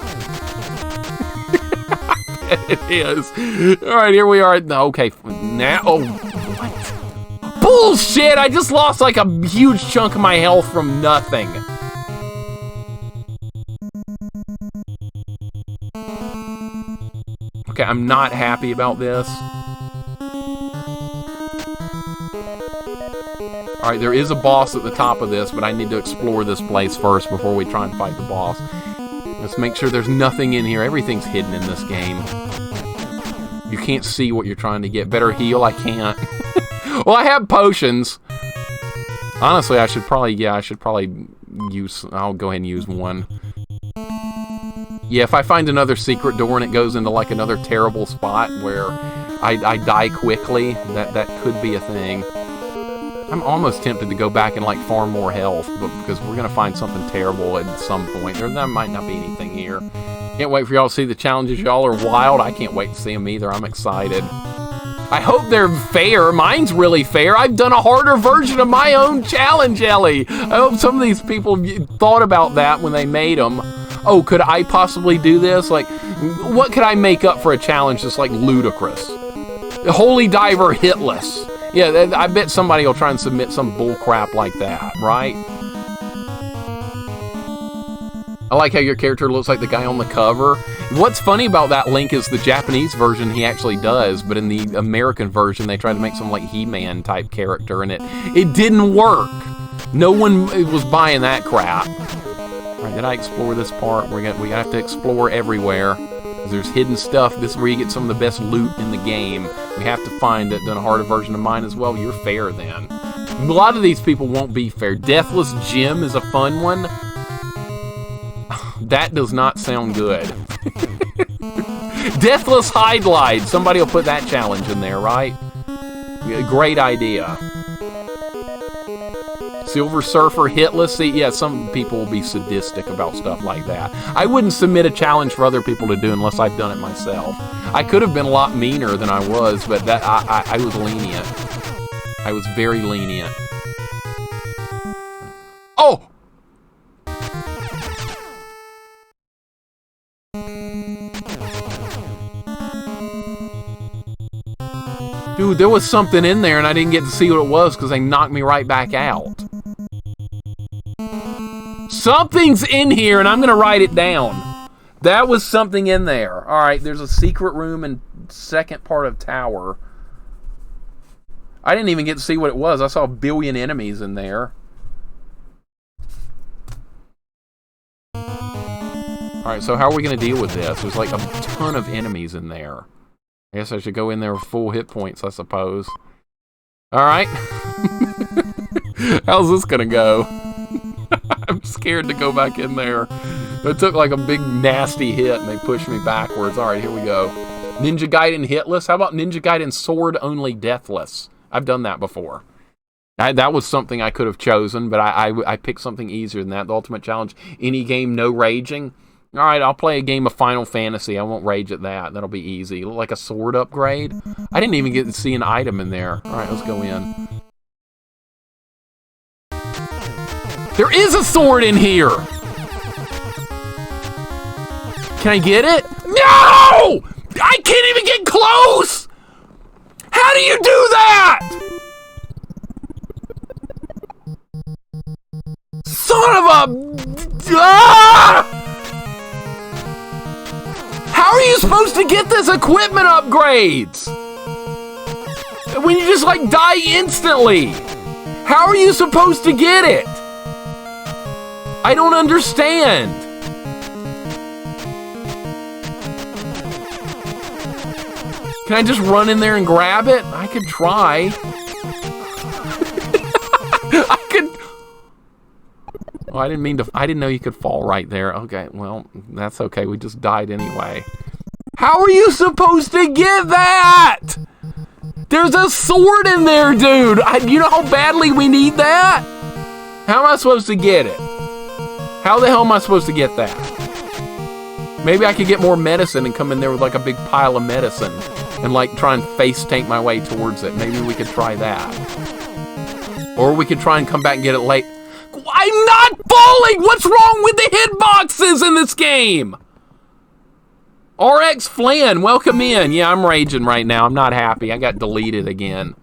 I bet it is. All right, here we are. Okay, now... Oh, what? Bullshit! I just lost like a huge chunk of my health from nothing. Okay, I'm not happy about this. Alright, there is a boss at the top of this, but I need to explore this place first before we try and fight the boss. Let's make sure there's nothing in here. Everything's hidden in this game. You can't see what you're trying to get. Better heal? I can't. Well, I have potions. Honestly, I should probably use... I'll go ahead and use one. Yeah, if I find another secret door and it goes into like another terrible spot where I die quickly, that could be a thing. I'm almost tempted to go back and like farm more health, but because we're gonna find something terrible at some point. There might not be anything here. Can't wait for y'all to see the challenges. Y'all are wild. I can't wait to see them either. I'm excited. I hope they're fair. Mine's really fair. I've done a harder version of my own challenge, Ellie. I hope some of these people thought about that when they made them. Oh, could I possibly do this? Like, what could I make up for a challenge that's like ludicrous? Holy Diver hitless. Yeah, I bet somebody will try and submit some bull crap like that, right? I like how your character looks like the guy on the cover. What's funny about that Link is the Japanese version he actually does, but in the American version they tried to make some like He-Man type character, and it didn't work. No one was buying that crap. All right, did I explore this part? We have to explore everywhere. There's hidden stuff. This is where you get some of the best loot in the game. We have to find it. Done a harder version of mine as well. You're fair then. A lot of these people won't be fair. Deathless Gym is a fun one. That does not sound good. Deathless hide glide. Somebody will put that challenge in there, right? Great idea. Silver Surfer hitless. See, yeah, some people will be sadistic about stuff like that. I wouldn't submit a challenge for other people to do unless I've done it myself. I could have been a lot meaner than I was, but that I was lenient. I was very lenient. Oh! Dude, there was something in there and I didn't get to see what it was because they knocked me right back out. Something's in here and I'm going to write it down. That was something in there. All right, there's a secret room in second part of tower. I didn't even get to see what it was. I saw a billion enemies in there. All right, so how are we going to deal with this? There's like a ton of enemies in there. I guess I should go in there with full hit points, I suppose. All right. How's this going to go? I'm scared to go back in there. It took like a big nasty hit and they pushed me backwards. All right, here we go. Ninja Gaiden hitless? How about Ninja Gaiden sword only deathless? I've done that before. That was something I could have chosen, but I picked something easier than that. The ultimate challenge, any game, no raging. All right, I'll play a game of Final Fantasy. I won't rage at that. That'll be easy. Like a sword upgrade. I didn't even get to see an item in there. All right, let's go in. There is a sword in here! Can I get it? No! I can't even get close! How do you do that? Son of a... Ah! How are you supposed to get this equipment upgrades? When you just like die instantly? How are you supposed to get it? I don't understand. Can I just run in there and grab it? I could try. I could... Oh, I didn't mean to... I didn't know you could fall right there. Okay, well, that's okay. We just died anyway. How are you supposed to get that? There's a sword in there, dude. You know how badly we need that? How am I supposed to get it? How the hell am I supposed to get that? Maybe I could get more medicine and come in there with like a big pile of medicine and like try and face tank my way towards it. Maybe we could try that. Or we could try and come back and get it late. I'm not falling! What's wrong with the hitboxes in this game? RX Flan, welcome in. Yeah, I'm raging right now. I'm not happy. I got deleted again.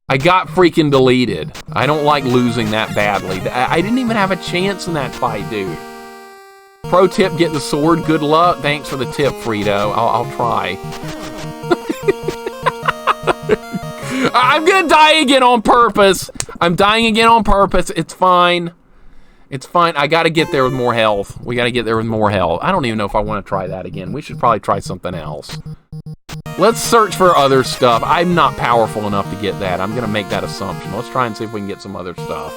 I got freaking deleted. I don't like losing that badly. I didn't even have a chance in that fight, dude. Pro tip, get the sword. Good luck. Thanks for the tip, Frito. I'll try. I'm gonna die again on purpose. I'm dying again on purpose. It's fine. It's fine. I gotta get there with more health. We gotta get there with more health. I don't even know if I want to try that again. We should probably try something else. Let's search for other stuff. I'm not powerful enough to get that. I'm going to make that assumption. Let's try and see if we can get some other stuff.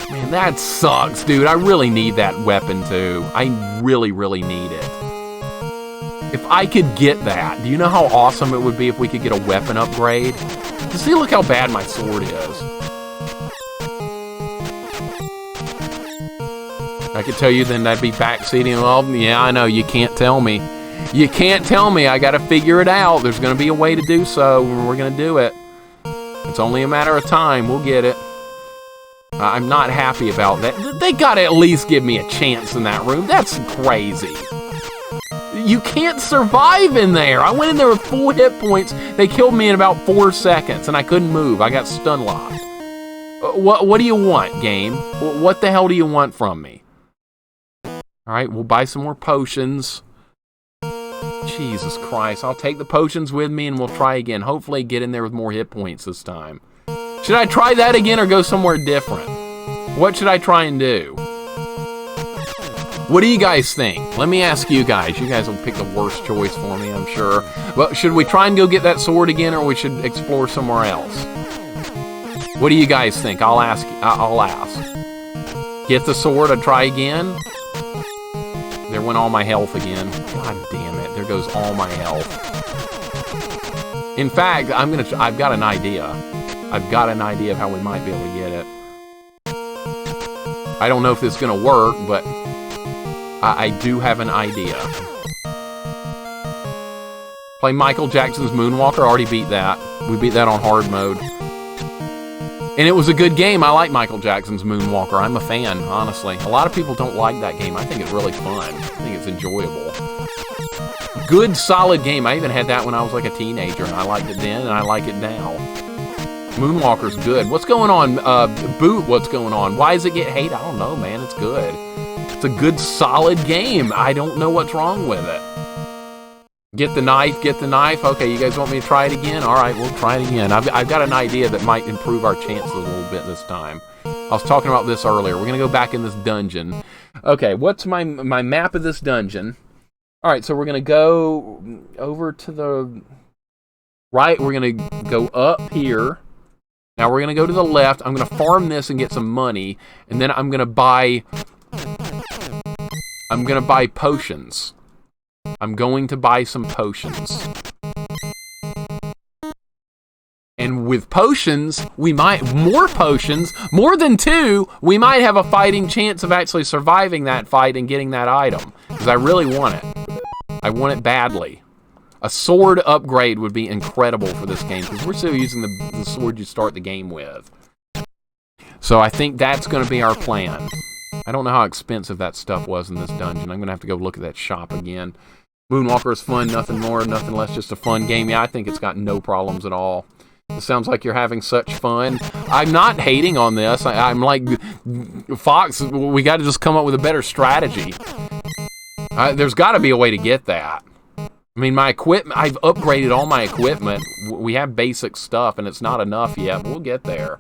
Man, that sucks, dude. I really need that weapon, too. I really, really need it. If I could get that, do you know how awesome it would be if we could get a weapon upgrade? See, look how bad my sword is. I could tell you then I'd be backseating. Well, yeah, I know. You can't tell me. You can't tell me. I got to figure it out. There's going to be a way to do so, and we're going to do it. It's only a matter of time. We'll get it. I'm not happy about that. They got to at least give me a chance in that room. That's crazy. You can't survive in there. I went in there with full hit points. They killed me in about 4 seconds, and I couldn't move. I got stun locked. What do you want, game? What the hell do you want from me? All right, we'll buy some more potions. Jesus Christ, I'll take the potions with me and we'll try again. Hopefully get in there with more hit points this time. Should I try that again or go somewhere different? What should I try and do? What do you guys think? Let me ask you guys. You guys will pick the worst choice for me, I'm sure. But should we try and go get that sword again or we should explore somewhere else? What do you guys think? I'll ask. Get the sword and try again? There went all my health again. God damn it. There goes all my health. In fact, I've got an idea. I've got an idea of how we might be able to get it. I don't know if this is going to work, but I do have an idea. Play Michael Jackson's Moonwalker. Already beat that. We beat that on hard mode. And it was a good game. I like Michael Jackson's Moonwalker. I'm a fan, honestly. A lot of people don't like that game. I think it's really fun. I think it's enjoyable. Good, solid game. I even had that when I was like a teenager, and I liked it then, and I like it now. Moonwalker's good. What's going on? Boot, what's going on? Why does it get hate? I don't know, man. It's good. It's a good, solid game. I don't know what's wrong with it. Get the knife, get the knife. Okay, you guys want me to try it again? All right, we'll try it again. I've got an idea that might improve our chances a little bit this time. I was talking about this earlier. We're going to go back in this dungeon. Okay, what's my map of this dungeon? All right, so we're going to go over to the right. We're going to go up here. Now we're going to go to the left. I'm going to farm this and get some money. And then I'm going to buy potions. I'm going to buy some potions. And with potions, more than 2, we might have a fighting chance of actually surviving that fight and getting that item. Because I really want it. I want it badly. A sword upgrade would be incredible for this game, because we're still using the sword you start the game with. So I think that's going to be our plan. I don't know how expensive that stuff was in this dungeon. I'm going to have to go look at that shop again. Moonwalker is fun, nothing more, nothing less, just a fun game. Yeah, I think it's got no problems at all. It sounds like you're having such fun. I'm not hating on this. I'm like, Fox, we got to just come up with a better strategy. There's got to be a way to get that. I mean, my equipment, I've upgraded all my equipment. We have basic stuff, and it's not enough yet. We'll get there.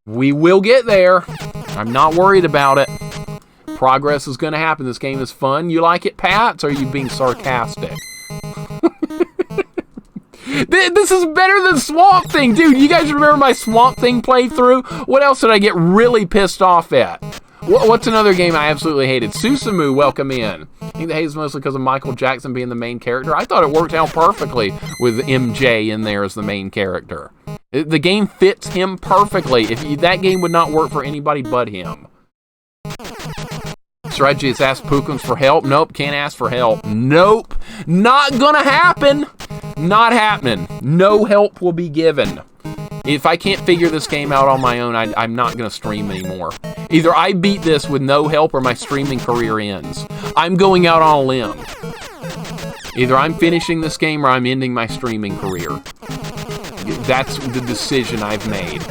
We will get there. I'm not worried about it. Progress is going to happen. This game is fun. You like it, Pat? Or are you being sarcastic? This is better than Swamp Thing. Dude, you guys remember my Swamp Thing playthrough? What else did I get really pissed off at? What's another game I absolutely hated? Susumu, welcome in. I think the hate is mostly because of Michael Jackson being the main character. I thought it worked out perfectly with MJ in there as the main character. The game fits him perfectly. That game would not work for anybody but him. Strategy is ask Pookums for help. Nope, can't ask for help. Nope, not gonna happen. Not happening. No help will be given. If I can't figure this game out on my own, I'm not gonna stream anymore. Either I beat this with no help or my streaming career ends. I'm going out on a limb. Either I'm finishing this game or I'm ending my streaming career. That's the decision I've made.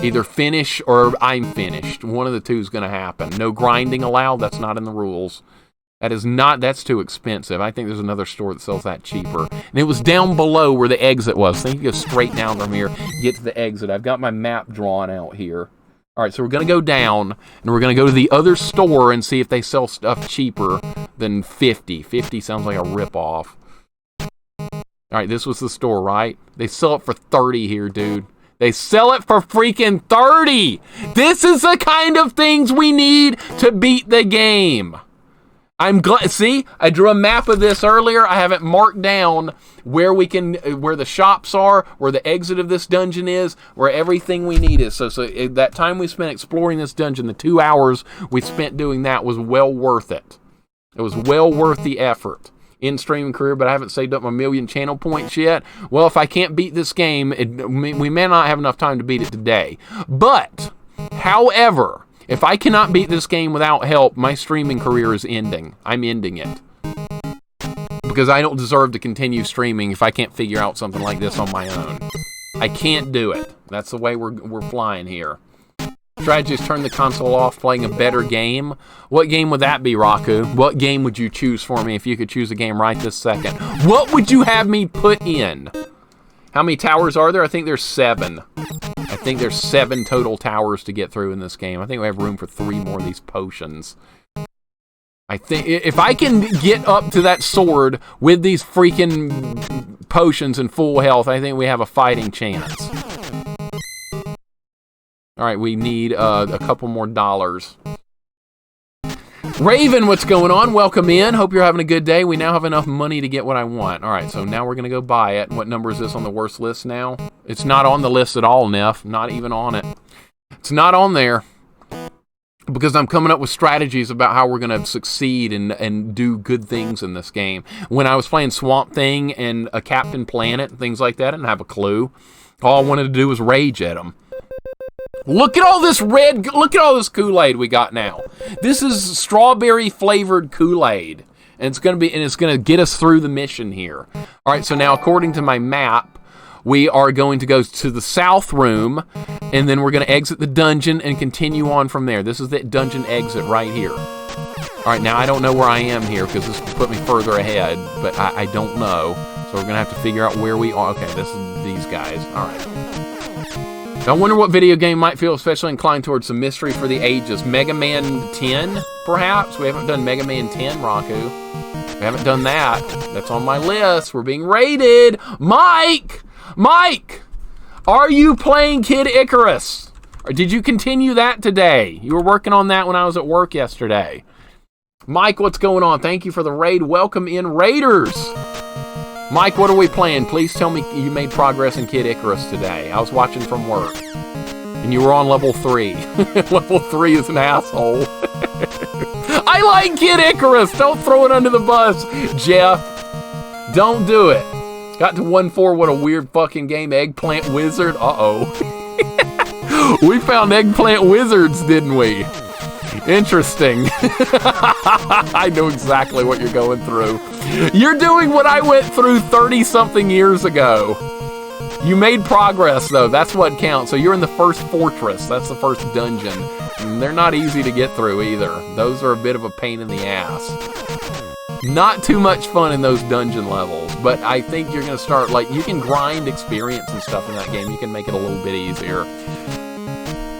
Either finish or I'm finished. One of the two is going to happen. No grinding allowed. That's not in the rules. That's too expensive. I think there's another store that sells that cheaper. And it was down below where the exit was. So you can go straight down from here, get to the exit. I've got my map drawn out here. All right, so we're going to go down, and we're going to go to the other store and see if they sell stuff cheaper than 50. 50 sounds like a ripoff. All right, this was the store, right? They sell it for 30 here, dude. They sell it for freaking 30! This is the kind of things we need to beat the game. I'm glad. See, I drew a map of this earlier. I have it marked down where the shops are, where the exit of this dungeon is, where everything we need is. So that time we spent exploring this dungeon, the 2 hours we spent doing that was well worth it. It was well worth the effort. In streaming career, but I haven't saved up my 1,000,000 channel points yet. Well, if I can't beat this game, we may not have enough time to beat it today. But, however, if I cannot beat this game without help, my streaming career is ending. I'm ending it. Because I don't deserve to continue streaming if I can't figure out something like this on my own. I can't do it. That's the way we're flying here. Strategy is turn the console off, playing a better game. What game would that be, Raku? What game would you choose for me if you could choose a game right this second? What would you have me put in? How many towers are there? I think there's 7. I think there's 7 total towers to get through in this game. I think we have room for 3 more of these potions. I think if I can get up to that sword with these freaking potions and full health, I think we have a fighting chance. All right, we need a couple more dollars. Raven, what's going on? Welcome in. Hope you're having a good day. We now have enough money to get what I want. All right, so now we're going to go buy it. What number is this on the worst list now? It's not on the list at all, Neff. Not even on it. It's not on there because I'm coming up with strategies about how we're going to succeed and do good things in this game. When I was playing Swamp Thing and a Captain Planet and things like that, I didn't have a clue. All I wanted to do was rage at them. Look at all this look at all this Kool-Aid we got now. This is strawberry flavored Kool-Aid. And it's going to get us through the mission here. All right, so now according to my map, we are going to go to the south room, and then we're going to exit the dungeon and continue on from there. This is the dungeon exit right here. All right, now I don't know where I am here because this will put me further ahead, but I don't know. So we're going to have to figure out where we are. Okay, this is these guys. All right. I wonder what video game might feel especially inclined towards some mystery for the ages. Mega Man 10, perhaps? We haven't done Mega Man 10, Raku. We haven't done that. That's on my list. We're being raided. Mike! Mike! Are you playing Kid Icarus? Or did you continue that today? You were working on that when I was at work yesterday. Mike, what's going on? Thank you for the raid. Welcome in, Raiders! Mike, what are we playing? Please tell me you made progress in Kid Icarus today. I was watching from work. And you were on level 3. Level 3 is an asshole. I like Kid Icarus! Don't throw it under the bus, Jeff. Don't do it. Got to 1-4, what a weird fucking game. Eggplant Wizard? Uh-oh. We found Eggplant Wizards, didn't we? Interesting. I know exactly what you're going through. You're doing what I went through 30-something years ago. You made progress, though. That's what counts. So you're in the first fortress. That's the first dungeon. And they're not easy to get through, either. Those are a bit of a pain in the ass. Not too much fun in those dungeon levels, but I think you're going to start, like, you can grind experience and stuff in that game. You can make it a little bit easier.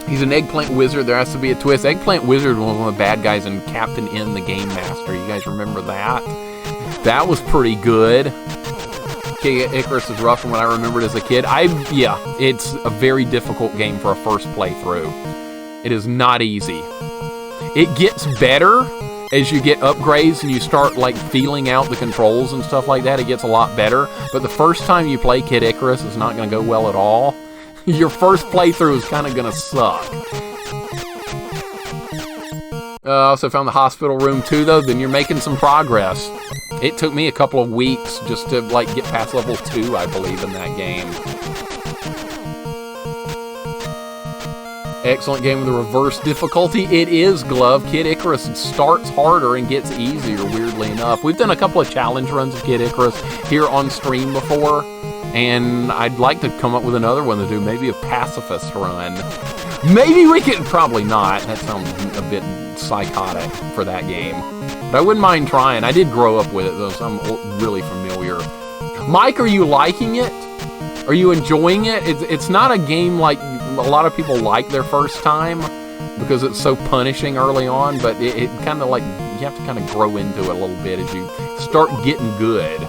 He's an Eggplant Wizard. There has to be a twist. Eggplant Wizard was one of the bad guys in Captain N, the Game Master. You guys remember that? That was pretty good. Okay, Icarus is rough from what I remembered as a kid. Yeah, it's a very difficult game for a first playthrough. It is not easy. It gets better as you get upgrades and you start, like, feeling out the controls and stuff like that. It gets a lot better. But the first time you play Kid Icarus is not going to go well at all. Your first playthrough is kind of going to suck. I also found the hospital room too, though. Then you're making some progress. It took me a couple of weeks just to, like, get past level 2, I believe, in that game. Excellent game with a reverse difficulty. It is, Glove. Kid Icarus starts harder and gets easier, weirdly enough. We've done a couple of challenge runs of Kid Icarus here on stream before. And I'd like to come up with another one to do, maybe a pacifist run. Maybe we could, probably not. That sounds a bit psychotic for that game. But I wouldn't mind trying. I did grow up with it, though, so I'm really familiar. Mike, are you liking it? Are you enjoying it? It's not a game like a lot of people like their first time because it's so punishing early on, but it kind of like, you have to kind of grow into it a little bit as you start getting good.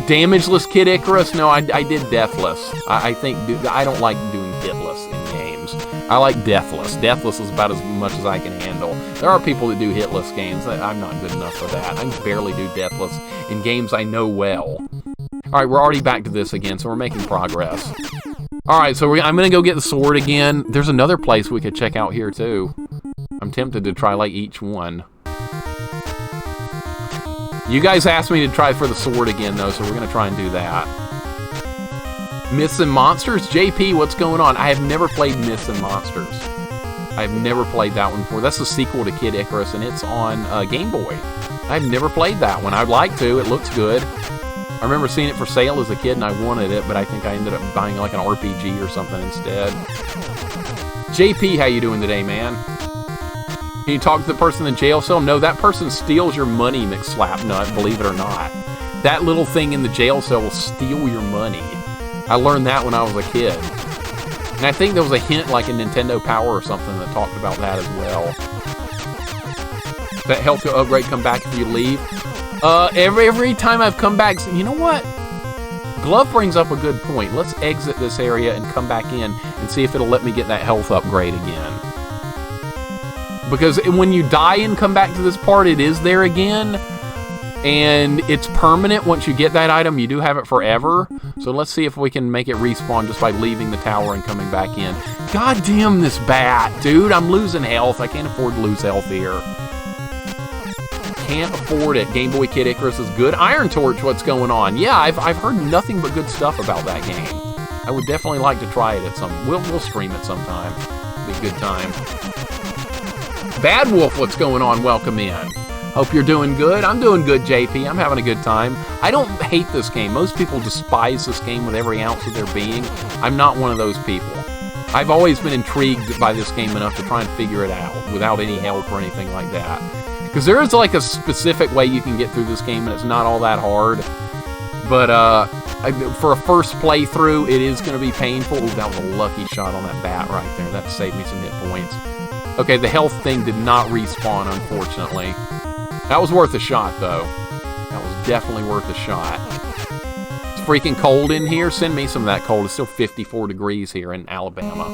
Damageless Kid Icarus? No, I did Deathless. I think I don't like doing hitless in games. I like Deathless. Deathless is about as much as I can handle. There are people that do hitless games. I'm not good enough for that. I can barely do Deathless in games I know well. Alright, we're already back to this again, so we're making progress. Alright, so I'm going to go get the sword again. There's another place we could check out here, too. I'm tempted to try, like, each one. You guys asked me to try for the sword again, though, so we're going to try and do that. Myths and Monsters? JP, what's going on? I have never played Myths and Monsters. I've never played that one before. That's the sequel to Kid Icarus, and it's on Game Boy. I've never played that one. I'd like to. It looks good. I remember seeing it for sale as a kid, and I wanted it, but I think I ended up buying, like, an RPG or something instead. JP, how you doing today, man? Can you talk to the person in the jail cell? No, that person steals your money, McSlapnut, believe it or not. That little thing in the jail cell will steal your money. I learned that when I was a kid. And I think there was a hint like in Nintendo Power or something that talked about that as well. That helps your upgrade come back if you leave. Every time I've come back, you know what? Glove brings up a good point. Let's exit this area and come back in and see if it'll let me get that health upgrade again. Because when you die and come back to this part, it is there again. And it's permanent. Once you get that item, you do have it forever. So let's see if we can make it respawn just by leaving the tower and coming back in. God damn this bat, dude. I'm losing health. I can't afford to lose health here. Can't afford it. Game Boy Kid Icarus is good. Iron Torch, what's going on? Yeah, I've heard nothing but good stuff about that game. I would definitely like to try it at some... We'll stream it sometime. Be a good time. Bad Wolf, what's going on? Welcome in. Hope you're doing good. I'm doing good, JP. I'm having a good time. I don't hate this game. Most people despise this game with every ounce of their being. I'm not one of those people. I've always been intrigued by this game enough to try and figure it out without any help or anything like that. Because there is like a specific way you can get through this game and it's not all that hard. But for a first playthrough, it is going to be painful. Ooh, that was a lucky shot on that bat right there. That saved me some hit points. Okay, the health thing did not respawn, unfortunately. That was worth a shot, though. That was definitely worth a shot. It's freaking cold in here. Send me some of that cold. It's still 54 degrees here in Alabama.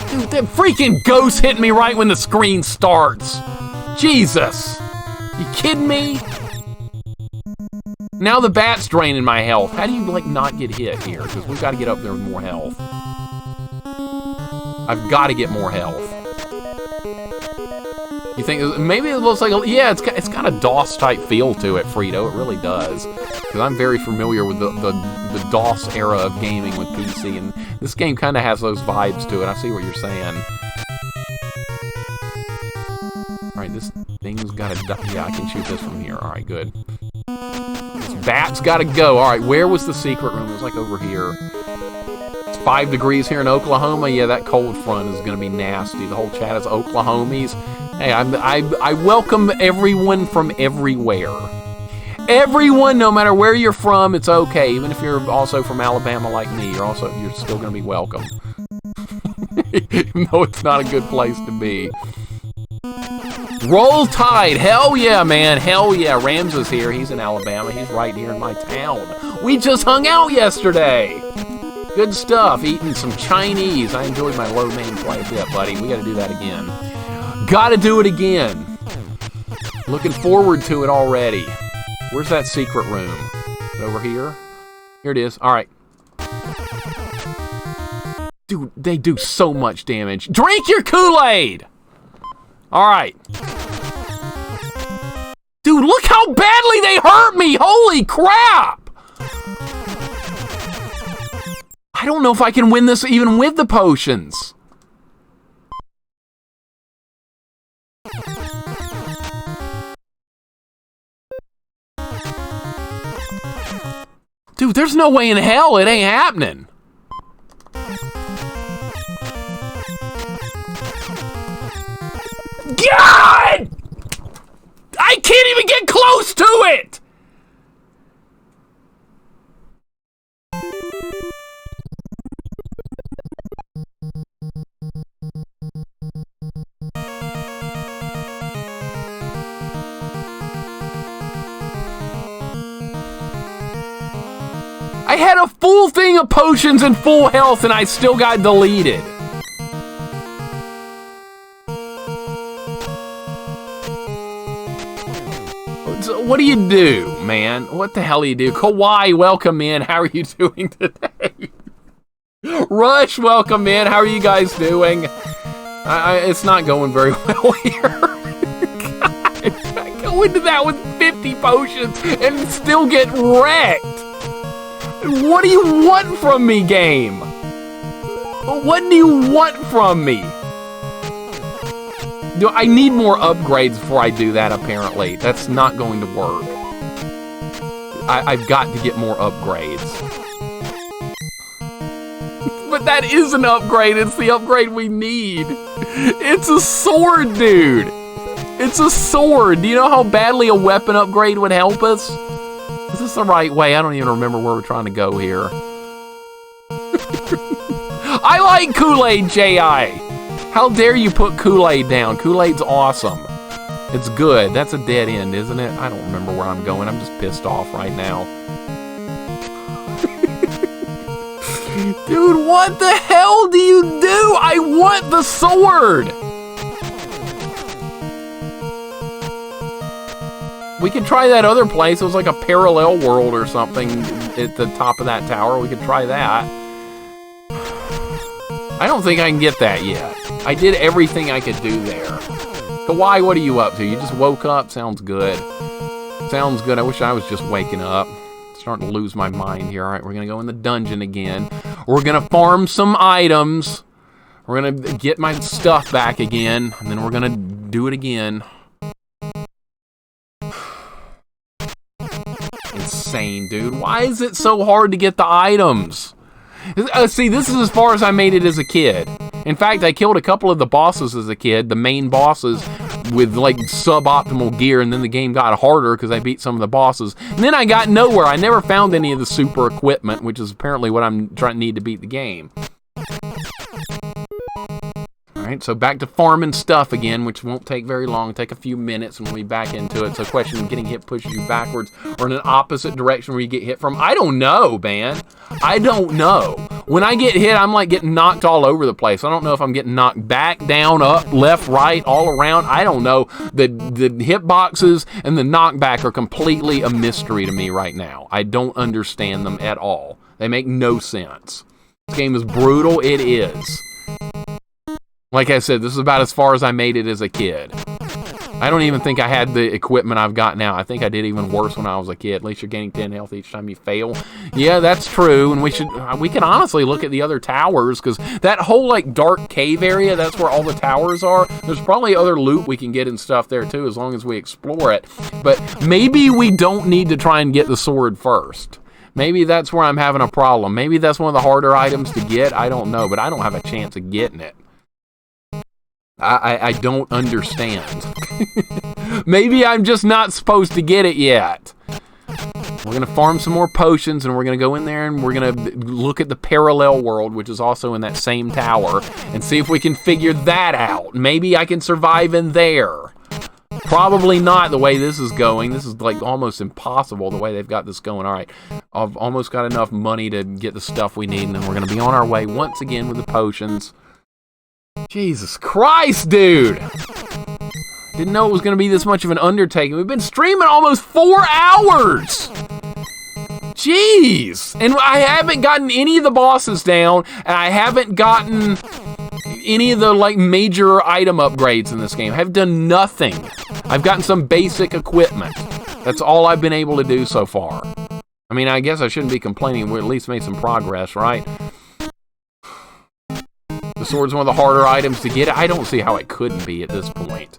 Dude, that freaking ghost hit me right when the screen starts. Jesus. You kidding me? Now the bat's draining my health. How do you, like, not get hit here? Because we've got to get up there with more health. I've got to get more health. You think, maybe it looks like, yeah, it's got a DOS-type feel to it, Frito. It really does. Because I'm very familiar with the DOS era of gaming with PC, and this game kind of has those vibes to it. I see what you're saying. Alright, this thing's got to die. Yeah, I can shoot this from here. Alright, good. This bat's got to go. Alright, where was the secret room? It was like over here. It's 5 degrees here in Oklahoma. Yeah, that cold front is going to be nasty. The whole chat is Oklahomies. Hey, I welcome everyone from everywhere. Everyone, no matter where you're from, it's okay. Even if you're also from Alabama like me, you're still going to be welcome. Even though it's not a good place to be. Roll Tide, hell yeah, man, hell yeah. Rams is here. He's in Alabama. He's right here in my town. We just hung out yesterday. Good stuff. Eating some Chinese. I enjoyed my low main play a bit, buddy. We got to do that again. Gotta do it again. Looking forward to it already. Where's that secret room? Is it over here? Here it is. All right. Dude, they do so much damage. Drink your Kool-Aid! All right. Dude, look how badly they hurt me! Holy crap! I don't know if I can win this even with the potions. Dude, there's no way in hell it ain't happening. God! I can't even get close to it! I had a full thing of potions and full health and I still got deleted. So what do you do, man? What the hell do you do? Kawhi, welcome in. How are you doing today? Rush, welcome in. How are you guys doing? It's not going very well here. God, I go into that with 50 potions and still get wrecked. What do you want from me, game? What do you want from me? I need more upgrades before I do that, apparently. That's not going to work. I've got to get more upgrades. But that is an upgrade. It's the upgrade we need. It's a sword, dude. It's a sword. Do you know how badly a weapon upgrade would help us? Is this the right way? I don't even remember where we're trying to go here. I like Kool-Aid, J.I. How dare you put Kool-Aid down? Kool-Aid's awesome. It's good. That's a dead end, isn't it? I don't remember where I'm going. I'm just pissed off right now. Dude, what the hell do you do? I want the sword! We could try that other place. It was like a parallel world or something at the top of that tower. We could try that. I don't think I can get that yet. I did everything I could do there. Kawhi, what are you up to? You just woke up? Sounds good. Sounds good. I wish I was just waking up. Starting to lose my mind here. All right, we're going to go in the dungeon again. We're going to farm some items. We're going to get my stuff back again. And then we're going to do it again. Insane, dude. Why is it so hard to get the items? See, this is as far as I made it as a kid. In fact, I killed a couple of the bosses as a kid, the main bosses, with like suboptimal gear, and then the game got harder because I beat some of the bosses. And then I got nowhere. I never found any of the super equipment, which is apparently what I'm trying to need to beat the game. Alright, so back to farming stuff again, which won't take very long. It'll take a few minutes and we'll be back into it. So question, getting hit pushes you backwards or in an opposite direction where you get hit from? I don't know, man. I don't know. When I get hit, I'm like getting knocked all over the place. I don't know if I'm getting knocked back, down, up, left, right, all around. I don't know. The hitboxes and the knockback are completely a mystery to me right now. I don't understand them at all. They make no sense. This game is brutal. It is. Like I said, this is about as far as I made it as a kid. I don't even think I had the equipment I've got now. I think I did even worse when I was a kid. At least you're gaining 10 health each time you fail. Yeah, that's true. And we can honestly look at the other towers, because that whole like dark cave area, that's where all the towers are. There's probably other loot we can get and stuff there too, as long as we explore it. But maybe we don't need to try and get the sword first. Maybe that's where I'm having a problem. Maybe that's one of the harder items to get. I don't know, but I don't have a chance of getting it. I don't understand. Maybe I'm just not supposed to get it yet. We're going to farm some more potions, and we're going to go in there, and we're going to look at the parallel world, which is also in that same tower, and see if we can figure that out. Maybe I can survive in there. Probably not the way this is going. This is like almost impossible the way they've got this going. All right, I've almost got enough money to get the stuff we need, and then we're going to be on our way once again with the potions. Jesus Christ, dude! Didn't know it was going to be this much of an undertaking. We've been streaming almost 4 hours! Jeez! And I haven't gotten any of the bosses down, and I haven't gotten any of the like major item upgrades in this game. I've done nothing. I've gotten some basic equipment. That's all I've been able to do so far. I mean, I guess I shouldn't be complaining. We at least made some progress, right? The sword's one of the harder items to get. I don't see how it couldn't be at this point.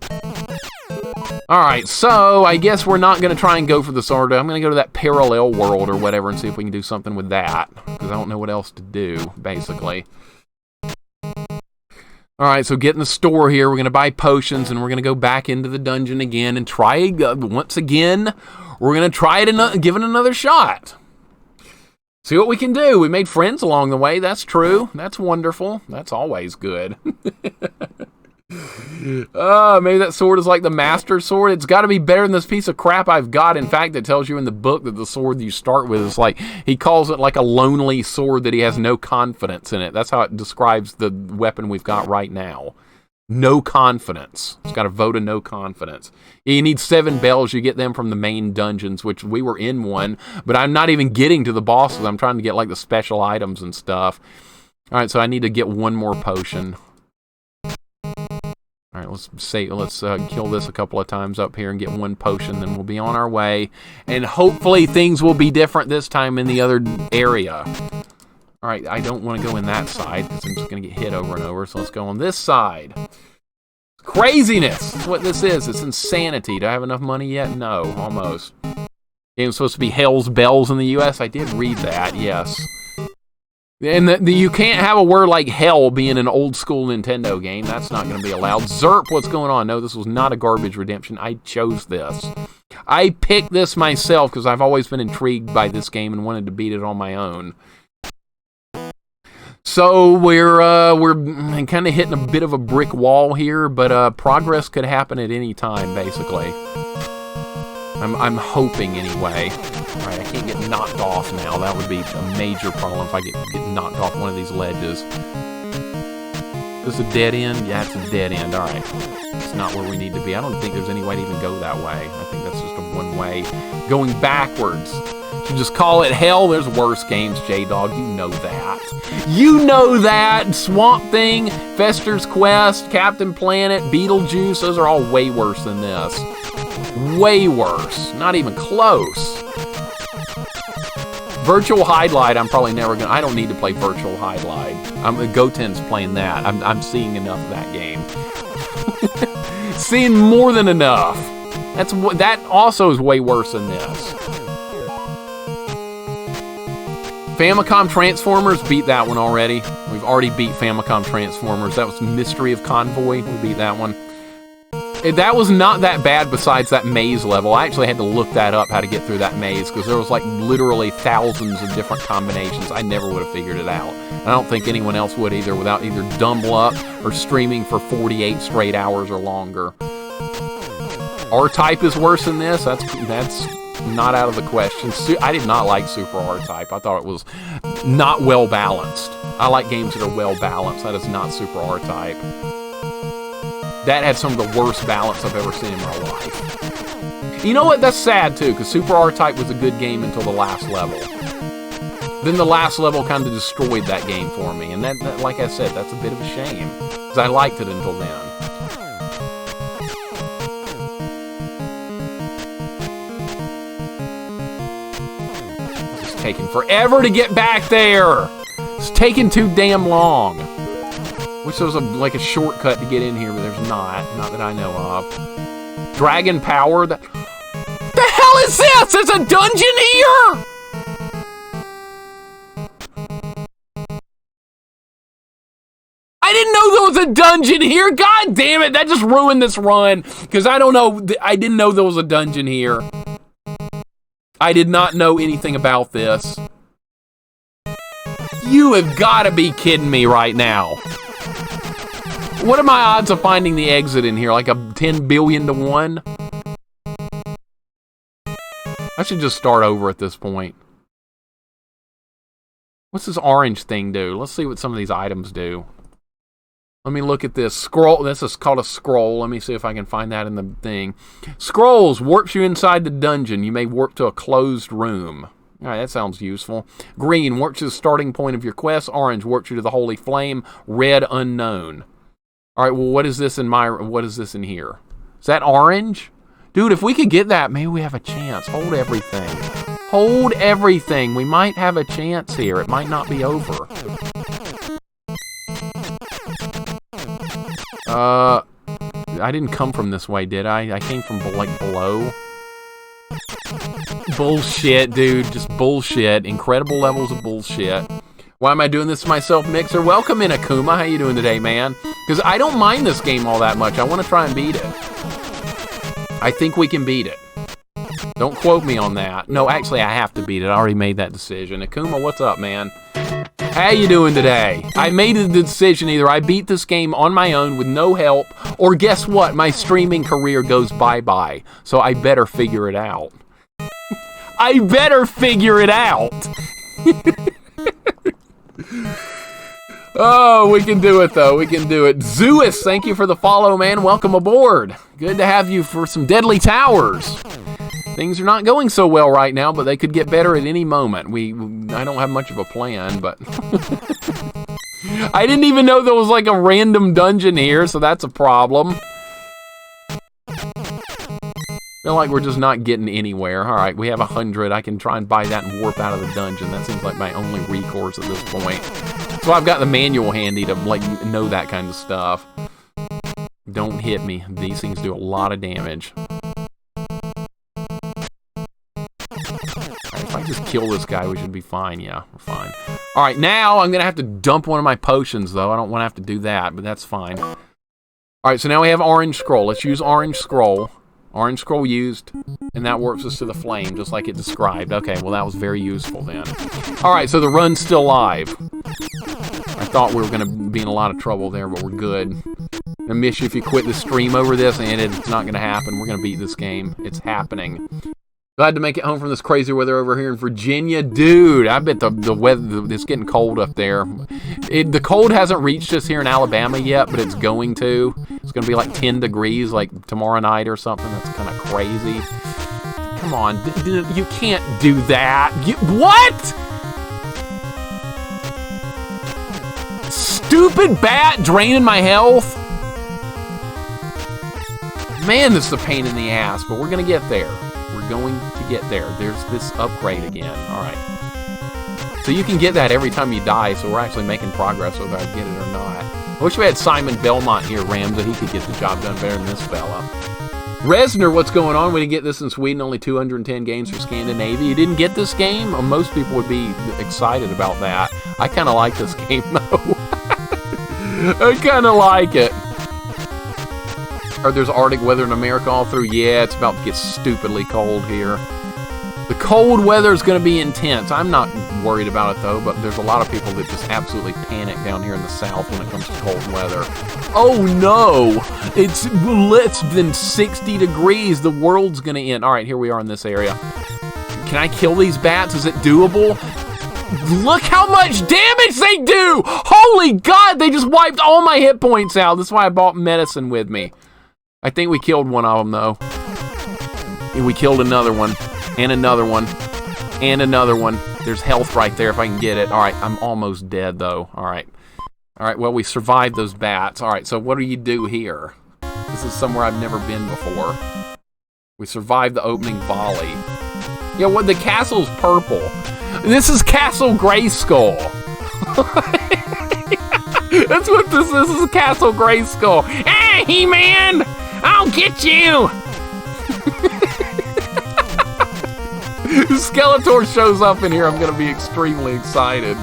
Alright, so I guess we're not going to try and go for the sword. I'm going to go to that parallel world or whatever and see if we can do something with that. Because I don't know what else to do, basically. Alright, so get in the store here. We're going to buy potions and we're going to go back into the dungeon again and try once again. We're going to try it, give it another shot. See what we can do. We made friends along the way. That's true. That's wonderful. That's always good. Maybe that sword is like the master sword. It's got to be better than this piece of crap I've got. In fact, it tells you in the book that the sword you start with is like, he calls it like a lonely sword that he has no confidence in it. That's how it describes the weapon we've got right now. No confidence. It's got a vote of no confidence. You need 7 bells. You get them from the main dungeons, which we were in one, but I'm not even getting to the bosses. I'm trying to get like the special items and stuff. All right, so I need to get one more potion. All right, let's kill this a couple of times up here and get one potion, then we'll be on our way. And hopefully things will be different this time in the other area. All right, I don't want to go in that side because I'm just going to get hit over and over. So let's go on this side. Craziness! That's what this is. It's insanity. Do I have enough money yet? No, almost. Game's supposed to be Hell's Bells in the U.S. I did read that, yes. And you can't have a word like hell be in an old school Nintendo game. That's not going to be allowed. Zerp, what's going on? No, this was not a garbage redemption. I chose this. I picked this myself because I've always been intrigued by this game and wanted to beat it on my own. So we're kind of hitting a bit of a brick wall here, but progress could happen at any time, basically. I'm hoping anyway. All right, I can't get knocked off now. That would be a major problem if I get knocked off one of these ledges. This is a dead end? Yeah, it's a dead end. All right. It's not where we need to be. I don't think there's any way to even go that way. I think that's just a one-way going backwards. You just call it hell. There's worse games, J-Dog. You know that. You know that. Swamp Thing, Fester's Quest, Captain Planet, Beetlejuice. Those are all way worse than this. Way worse. Not even close. Virtual Highlight, I'm probably never gonna. I don't need to play Virtual Highlight. Goten's playing that. I'm seeing enough of that game. Seeing more than enough. That also is way worse than this. Famicom Transformers, beat that one already. We've already beat Famicom Transformers. That was Mystery of Convoy. We beat that one. That was not that bad besides that maze level. I actually had to look that up, how to get through that maze, because there was like literally thousands of different combinations. I never would have figured it out. I don't think anyone else would either, without either dumb luck or streaming for 48 straight hours or longer. R-Type is worse than this. That's not out of the question. I did not like Super R-Type. I thought it was not well balanced. I like games that are well balanced. That is not Super R-Type. That had some of the worst balance I've ever seen in my life. You know what? That's sad, too, because Super R-Type was a good game until the last level. Then the last level kind of destroyed that game for me. And that, like I said, that's a bit of a shame, because I liked it until then. It's taking forever to get back there! It's taking too damn long. Wish there was like a shortcut to get in here, but there's not. Not that I know of. Dragon Power? The hell is this? There's a dungeon here? I didn't know there was a dungeon here. God damn it. That just ruined this run. Because I don't know. I didn't know there was a dungeon here. I did not know anything about this. You have got to be kidding me right now. What are my odds of finding the exit in here? Like a 10 billion to 1? I should just start over at this point. What's this orange thing do? Let's see what some of these items do. Let me look at this. Scroll. This is called a scroll. Let me see if I can find that in the thing. Scrolls warps you inside the dungeon. You may warp to a closed room. All right, that sounds useful. Green warps to the starting point of your quest. Orange warps you to the Holy Flame. Red, unknown. All right, well, what is this in here? Is that orange? Dude, if we could get that, maybe we have a chance. Hold everything. Hold everything. We might have a chance here. It might not be over. I didn't come from this way, did I? I came from, like, below. Bullshit, dude. Just bullshit. Incredible levels of bullshit. Why am I doing this to myself, Mixer? Welcome in, Akuma. How you doing today, man? Because I don't mind this game all that much. I want to try and beat it. I think we can beat it. Don't quote me on that. No, actually, I have to beat it. I already made that decision. Akuma, what's up, man? How you doing today? I made the decision. Either I beat this game on my own with no help, or guess what? My streaming career goes bye-bye. So I better figure it out. I better figure it out. Oh, we can do it, though. We can do it. Zeus, thank you for the follow, man. Welcome aboard. Good to have you for some Deadly Towers. Things are not going so well right now, but they could get better at any moment. I don't have much of a plan, but... I didn't even know there was like a random dungeon here, so that's a problem. Feel like we're just not getting anywhere. All right, we have 100. I can try and buy that and warp out of the dungeon. That seems like my only recourse at this point. So I've got the manual handy to like know that kind of stuff. Don't hit me. These things do a lot of damage. If I just kill this guy, we should be fine. Yeah, we're fine. All right, now I'm going to have to dump one of my potions, though. I don't want to have to do that, but that's fine. All right, so now we have Orange Scroll. Let's use Orange Scroll. Orange Scroll used, and that warps us to the flame, just like it described. Okay, well, that was very useful then. All right, so the run's still live. I thought we were going to be in a lot of trouble there, but we're good. I miss you if you quit the stream over this, and it's not going to happen. We're going to beat this game. It's happening. Glad to make it home from this crazy weather over here in Virginia. Dude, I bet the weather, it's getting cold up there. The cold hasn't reached us here in Alabama yet, but it's going to. It's going to be like 10 degrees like tomorrow night or something. That's kind of crazy. Come on, you can't do that. What? Stupid bat draining my health. Man, this is a pain in the ass, but we're going to get there. We're going to get there. There's this upgrade again. All right. So you can get that every time you die, so we're actually making progress whether I get it or not. I wish we had Simon Belmont here, Ramsey. He could get the job done better than this fella. Resner, what's going on? We didn't get this in Sweden. Only 210 games for Scandinavia. You didn't get this game? Most people would be excited about that. I kind of like this game, though. I kind of like it. Or there's Arctic weather in America all through. Yeah, it's about to get stupidly cold here. The cold weather is going to be intense. I'm not worried about it, though, but there's a lot of people that just absolutely panic down here in the South when it comes to cold weather. Oh, no! It's been 60 degrees. The world's going to end. All right, here we are in this area. Can I kill these bats? Is it doable? Look how much damage they do! Holy God, they just wiped all my hit points out. That's why I brought medicine with me. I think we killed one of them, though. And we killed another one. And another one. And another one. There's health right there if I can get it. All right, I'm almost dead, though. All right. All right, well, we survived those bats. All right, so what do you do here? This is somewhere I've never been before. We survived the opening volley. Yeah, what? The castle's purple. This is Castle Grayskull. That's what this is. This is Castle Grayskull. Hey, He-Man! I'll get you! Skeletor shows up in here. I'm going to be extremely excited.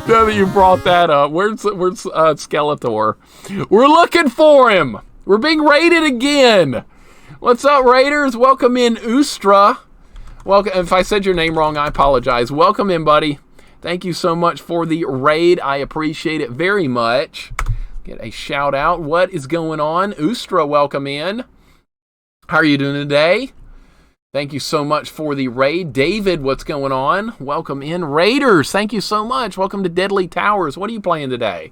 Now that you brought that up, where's Skeletor? We're looking for him. We're being raided again. What's up, Raiders? Welcome in, Ustra. Welcome. If I said your name wrong, I apologize. Welcome in, buddy. Thank you so much for the raid. I appreciate it very much. Get a shout out. What is going on? Ustra, welcome in. How are you doing today? Thank you so much for the raid. David, what's going on? Welcome in. Raiders, thank you so much. Welcome to Deadly Towers. What are you playing today?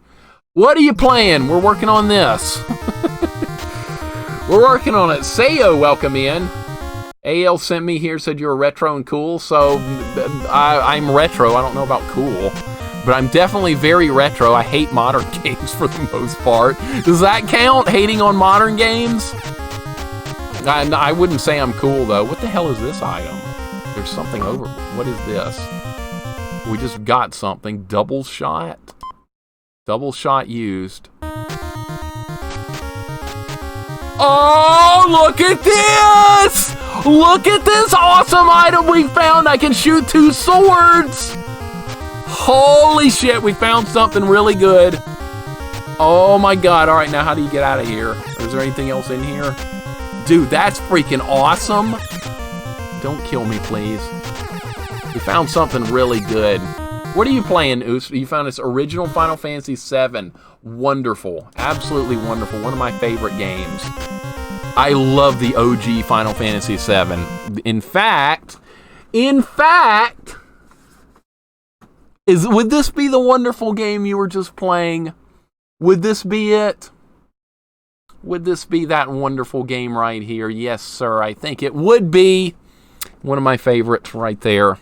What are you playing? We're working on this. We're working on it. Sayo, welcome in. AL sent me here, said you're retro and cool, so I'm retro. I don't know about cool, but I'm definitely very retro. I hate modern games for the most part. Does that count, hating on modern games? I wouldn't say I'm cool, though. What the hell is this item? There's something over. What is this? We just got something. Double shot? Double shot used. Oh, look at this! Look at this awesome item we found! I can shoot 2 swords! Holy shit, we found something really good. Oh my God. All right, now how do you get out of here? Is there anything else in here? Dude, that's freaking awesome. Don't kill me, please. You found something really good. What are you playing, Oos? You found this original Final Fantasy VII. Wonderful. Absolutely wonderful. One of my favorite games. I love the OG Final Fantasy VII. In fact, would this be the wonderful game you were just playing? Would this be it? Would this be that wonderful game right here? Yes, sir. I think it would be. One of my favorites right there.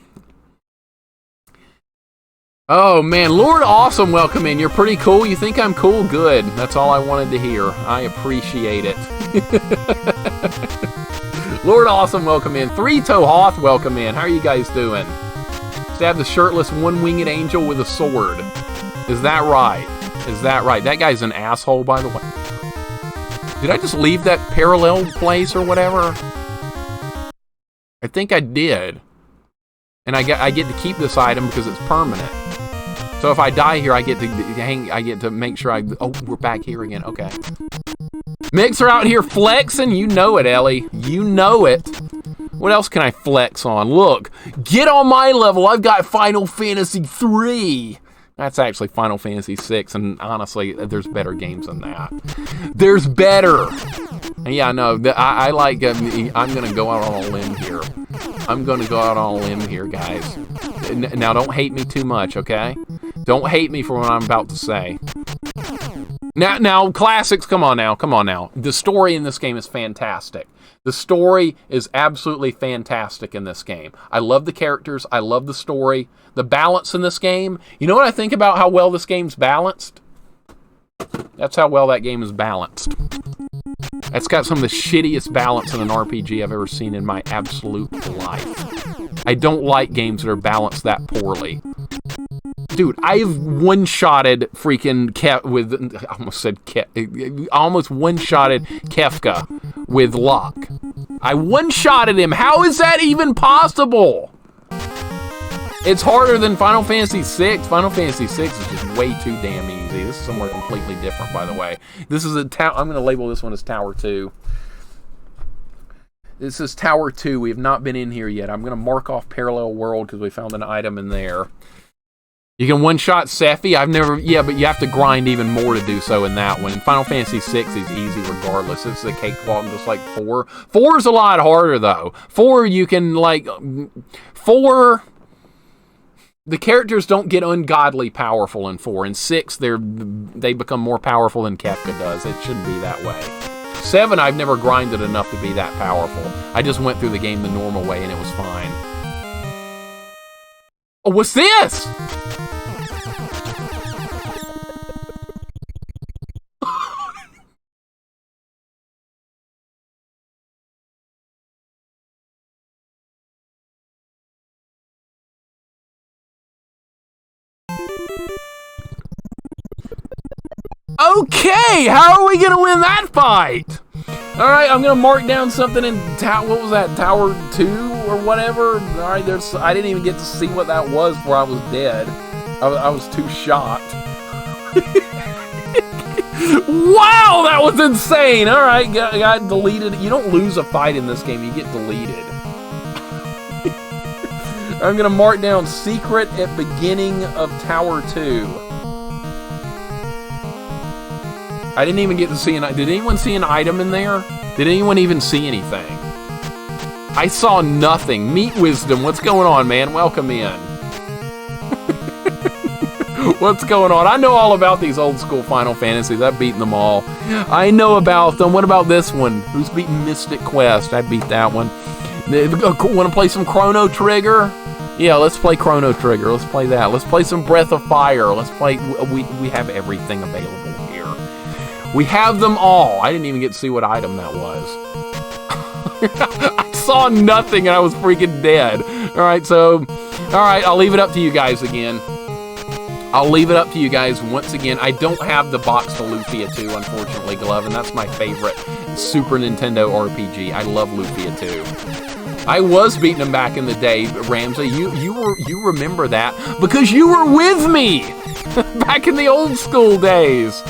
Oh, man. Lord Awesome, welcome in. You're pretty cool. You think I'm cool? Good. That's all I wanted to hear. I appreciate it. Lord Awesome, welcome in. Three Toe Hoth, welcome in. How are you guys doing? Stab the shirtless one-winged angel with a sword. Is that right? Is that right? That guy's an asshole, by the way. Did I just leave that parallel place or whatever? I think I did. And I get to keep this item because it's permanent. So if I die here, I get to make sure oh, we're back here again. Okay. Mixer out here flexing. You know it, Ellie. You know it. What else can I flex on? Look, get on my level. I've got Final Fantasy 3. That's actually Final Fantasy 6, and honestly, there's better games than that. There's better. Yeah, no, I like, I'm going to go out on a limb here. I'm going to go out on a limb here, guys. Now, don't hate me too much, okay? Don't hate me for what I'm about to say. Now, classics, come on now. The story in this game is fantastic. The story is absolutely fantastic in this game. I love the characters. I love the story. The balance in this game. You know what I think about how well this game's balanced? That's how well that game is balanced. It's got some of the shittiest balance in an RPG I've ever seen in my absolute life. I don't like games that are balanced that poorly. Dude, I've one-shotted freaking I almost one-shotted Kefka with Locke. I one-shotted him. How is that even possible? It's harder than Final Fantasy VI. Final Fantasy VI is just way too damn easy. This is somewhere completely different, by the way. This is I'm going to label this one as Tower 2. This is Tower 2. We have not been in here yet. I'm going to mark off Parallel World because we found an item in there. You can one-shot Sephi. Yeah, but you have to grind even more to do so in that one. In Final Fantasy VI is easy regardless. It's a cakewalk just like 4. 4's a lot harder, though. 4, you can, like... 4... The characters don't get ungodly powerful in 4. In 6, they become more powerful than Kefka does. It shouldn't be that way. 7, I've never grinded enough to be that powerful. I just went through the game the normal way and it was fine. Oh, what's this? Okay, how are we going to win that fight? Alright, I'm going to mark down something in, what was that, Tower 2 or whatever? Alright, I didn't even get to see what that was before I was dead. I was too shocked. Wow, that was insane! Alright, got deleted. You don't lose a fight in this game, you get deleted. I'm going to mark down secret at beginning of Tower 2. I didn't even get to see did anyone see an item in there? Did anyone even see anything? I saw nothing. Meet Wisdom, what's going on, man? Welcome in. What's going on? I know all about these old school Final Fantasies. I've beaten them all. I know about them. What about this one? Who's beaten Mystic Quest? I beat that one. Want to play some Chrono Trigger? Yeah, let's play Chrono Trigger. Let's play that. Let's play some Breath of Fire. Let's play... We have everything available. We have them all. I didn't even get to see what item that was. I saw nothing and I was freaking dead. Alright, I'll leave it up to you guys again. I'll leave it up to you guys once again. I don't have the box to Lufia 2, unfortunately, Glove, and that's my favorite Super Nintendo RPG. I love Lufia 2. I was beating him back in the day, Ramsey. You remember that because you were with me back in the old school days.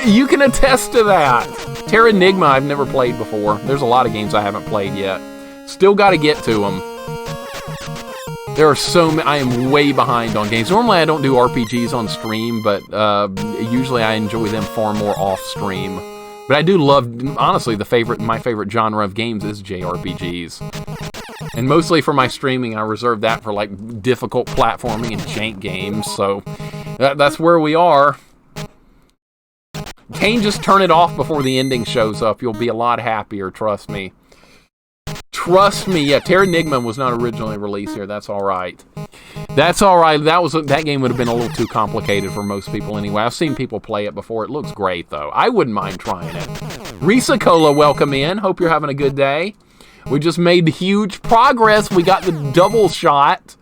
You can attest to that. Terranigma I've never played before. There's a lot of games I haven't played yet. Still got to get to them. There are so many. I am way behind on games. Normally I don't do RPGs on stream, but usually I enjoy them far more off stream. But I do love, honestly, my favorite genre of games is JRPGs. And mostly for my streaming, I reserve that for like difficult platforming and jank games. So that's where we are. Kane, just turn it off before the ending shows up. You'll be a lot happier, trust me. Trust me, yeah, Terranigma was not originally released here. That's all right. That's all right. That game would have been a little too complicated for most people anyway. I've seen people play it before. It looks great, though. I wouldn't mind trying it. Risa Cola, welcome in. Hope you're having a good day. We just made huge progress. We got the double shot.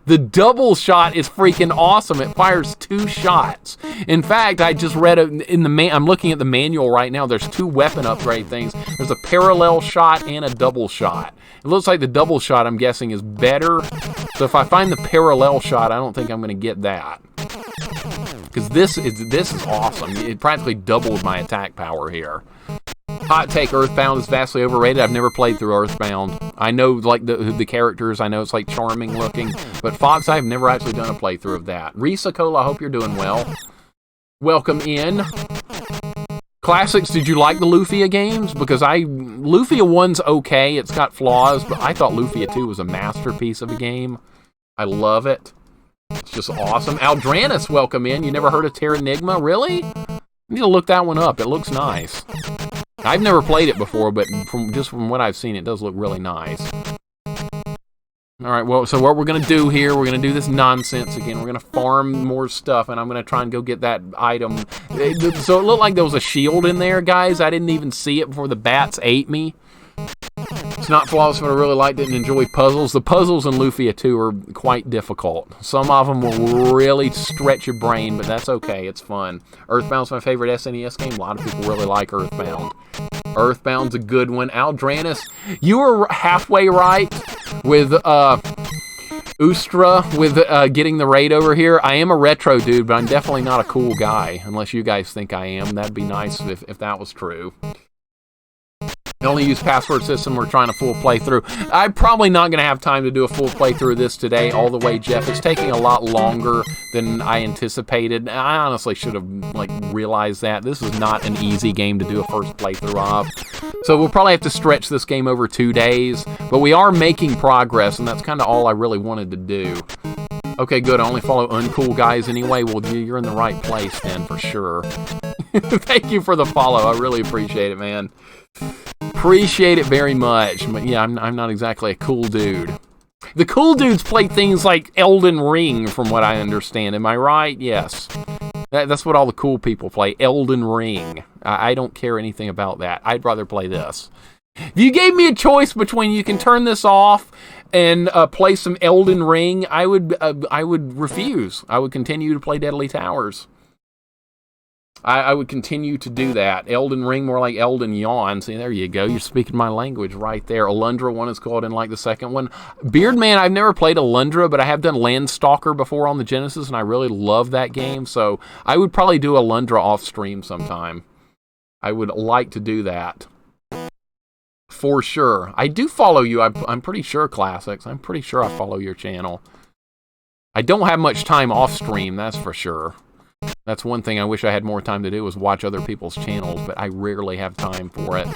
The double shot is freaking awesome. It fires 2 shots. In fact, I just read it in the I'm looking at the manual right now. There's 2 weapon upgrade things. There's a parallel shot and a double shot. It looks like the double shot, I'm guessing, is better. So if I find the parallel shot, I don't think I'm going to get that. Because this is awesome. It practically doubled my attack power here. Hot take, Earthbound is vastly overrated. I've never played through Earthbound. I know like the characters, I know it's like charming looking, but Fox, I've never actually done a playthrough of that. Risa Cola, I hope you're doing well. Welcome in. Classics, did you like the Lufia games? Because Lufia 1's okay, it's got flaws, but I thought Lufia 2 was a masterpiece of a game. I love it. It's just awesome. Aldranis, welcome in. You never heard of Terranigma? Really? I need to look that one up. It looks nice. I've never played it before, but from what I've seen, it does look really nice. All right, well, so what we're going to do here, we're going to do this nonsense again. We're going to farm more stuff, and I'm going to try and go get that item. So it looked like there was a shield in there, guys. I didn't even see it before the bats ate me. It's not flawless, but I really liked it and enjoy puzzles. The puzzles in Lufia 2 are quite difficult. Some of them will really stretch your brain, but that's okay. It's fun. Earthbound's my favorite SNES game. A lot of people really like Earthbound. Earthbound's a good one. Aldranis, you were halfway right with Ustra with getting the raid over here. I am a retro dude, but I'm definitely not a cool guy, unless you guys think I am. That'd be nice if that was true. I only use password system. We're trying a full playthrough. I'm probably not going to have time to do a full playthrough of this today all the way, Jeff. It's taking a lot longer than I anticipated. I honestly should have realized that. This is not an easy game to do a first playthrough of. So we'll probably have to stretch this game over 2 days. But we are making progress, and that's kind of all I really wanted to do. Okay, good. I only follow uncool guys anyway. Well, you're in the right place then, for sure. Thank you for the follow. I really appreciate it, man. Appreciate it very much. But yeah, I'm not exactly a cool dude. The cool dudes play things like Elden Ring, from what I understand. Am I right? Yes. That's what all the cool people play. Elden Ring. I don't care anything about that. I'd rather play this. If you gave me a choice between you can turn this off and play some Elden Ring, I would refuse. I would continue to play Deadly Towers. I would continue to do that. Elden Ring, more like Elden Yawn. See, there you go. You're speaking my language right there. Alundra one is called in like the second one. Beardman, I've never played Alundra, but I have done Landstalker before on the Genesis, and I really love that game. So I would probably do Alundra off stream sometime. I would like to do that. For sure. I do follow you. I'm pretty sure, Classics. I'm pretty sure I follow your channel. I don't have much time off stream, that's for sure. That's one thing I wish I had more time to do, was watch other people's channels, but I rarely have time for it.